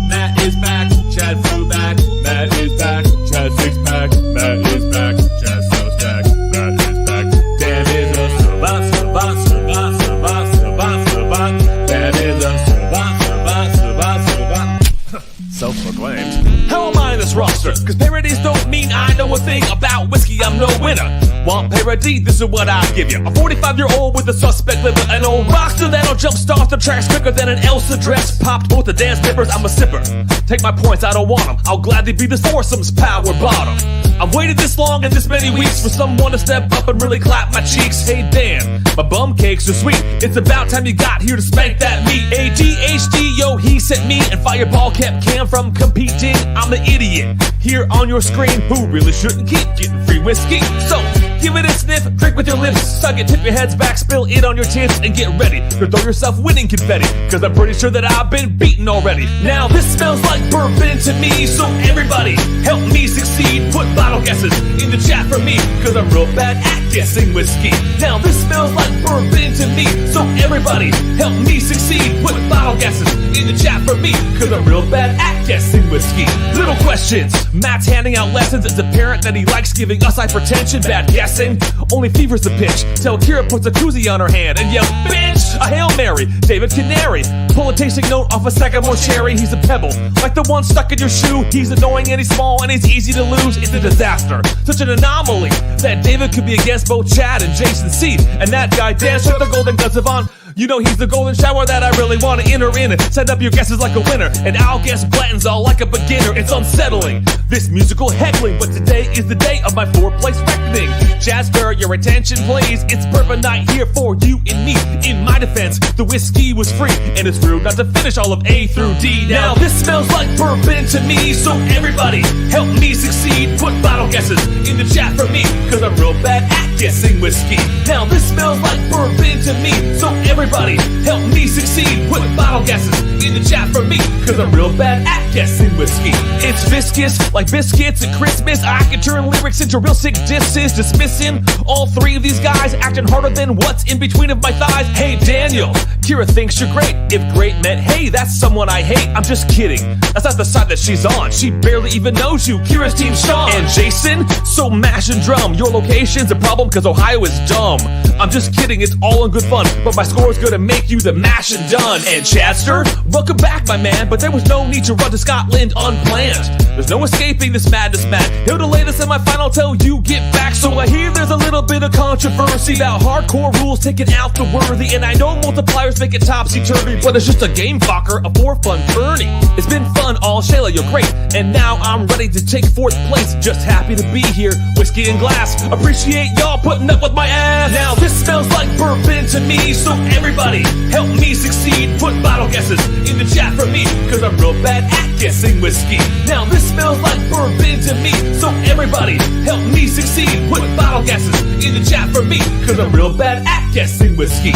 Matt is back. Chad flew back. Matt is back. Chad six pack. Matt is back. Chad so stack. Matt is back. Dan is a savant, savant, savant, savant, savant, savant. Dan is a savant, savant, savant, savant. Self-proclaimed. How am I in this roster? Cause parodies don't mean I know a thing about whiskey, I'm no winner. Want parody? This is what I give you. A 45-year-old with a suspect liver. An old roster that'll jumpstart the tracks quicker than an Elsa dress. Popped both the dance nippers, I'm a sipper. Take my points, I don't want them. I'll gladly be this foursome's power bottom. I've waited this long and this many weeks for someone to step up and really clap my cheeks. Hey Dan, my bum cakes are sweet. It's about time you got here to spank that meat. ADHD, yo, he sent me, and Fireball kept Cam from competing. I'm the idiot here on your screen who really shouldn't keep getting free whiskey. So give it a sniff, drink with your lips, suck it, tip your heads back, spill it on your tits, and get ready to throw yourself winning confetti, cause I'm pretty sure that I've been beaten already. Now this smells like bourbon to me, so everybody help me succeed. Put bottle guesses in the chat for me, cause I'm real bad at guessing whiskey. Now this smells like bourbon to me, so everybody help me succeed. Put bottle guesses in the chat for me, cause I'm real bad at guessing whiskey. Little questions, Matt's handing out lessons. It's apparent that he likes giving us hypertension. Bad guessing, only fever's the pitch. Till Kira puts a koozie on her hand and yell, bitch! A Hail Mary, David Canary. Pull a tasting note off a second more cherry. He's a pebble, like the one stuck in your shoe. He's annoying and he's small and he's easy to lose. It's a disaster, such an anomaly that David could be against both Chad and Jason C. And that guy Dan shut the golden guts of on. You know he's the golden shower that I really want to enter in. Set up your guesses like a winner, and I'll guess Blanton's all like a beginner. It's unsettling, this musical heckling, but today is the day of my four-place reckoning. Jasper, your attention please. It's bourbon night here for you and me. In my defense, the whiskey was free, and it's rude not to finish all of A through D. Now this smells like bourbon to me, so everybody help me succeed. Put bottle guesses in the chat for me, cause I'm real bad at guessing whiskey. Now this smells like bourbon to me, so everybody help me succeed. Put bottle guesses in the chat for me, cause I'm real bad at guessing whiskey. It's viscous like biscuits at Christmas. I can turn lyrics into real sick disses. Dismissing all three of these guys, acting harder than what's in between of my thighs. Hey Daniel, Kira thinks you're great. If great meant hey, that's someone I hate. I'm just kidding, that's not the side that she's on. She barely even knows you. Kira's team Sean. And Jason, so mash and drum. Your location's a problem cause Ohio is dumb. I'm just kidding, it's all in good fun, but my score is gonna make you the mash and done. And Chadster, welcome back my man, but there was no need to run to Scotland unplanned. There's no escaping this madness, Matt. He'll delay the semi-final till you get back. So I hear there's a little bit of controversy about hardcore rules taking out the worthy, and I know multipliers make it topsy-turvy, but it's just a game fucker, a for fun tourney. It's been fun, all Shayla, you're great, and now I'm ready to take fourth place. Just happy to be here, whiskey and glass. Appreciate y'all putting up with my ass. Now this smells like bourbon to me, so everybody help me succeed. Put bottle guesses in the chat for me, cause I'm real bad at guessing whiskey. Now this smells like bourbon to me, so everybody help me succeed. Put bottle guesses in the chat for me, cause I'm real bad at guessing whiskey.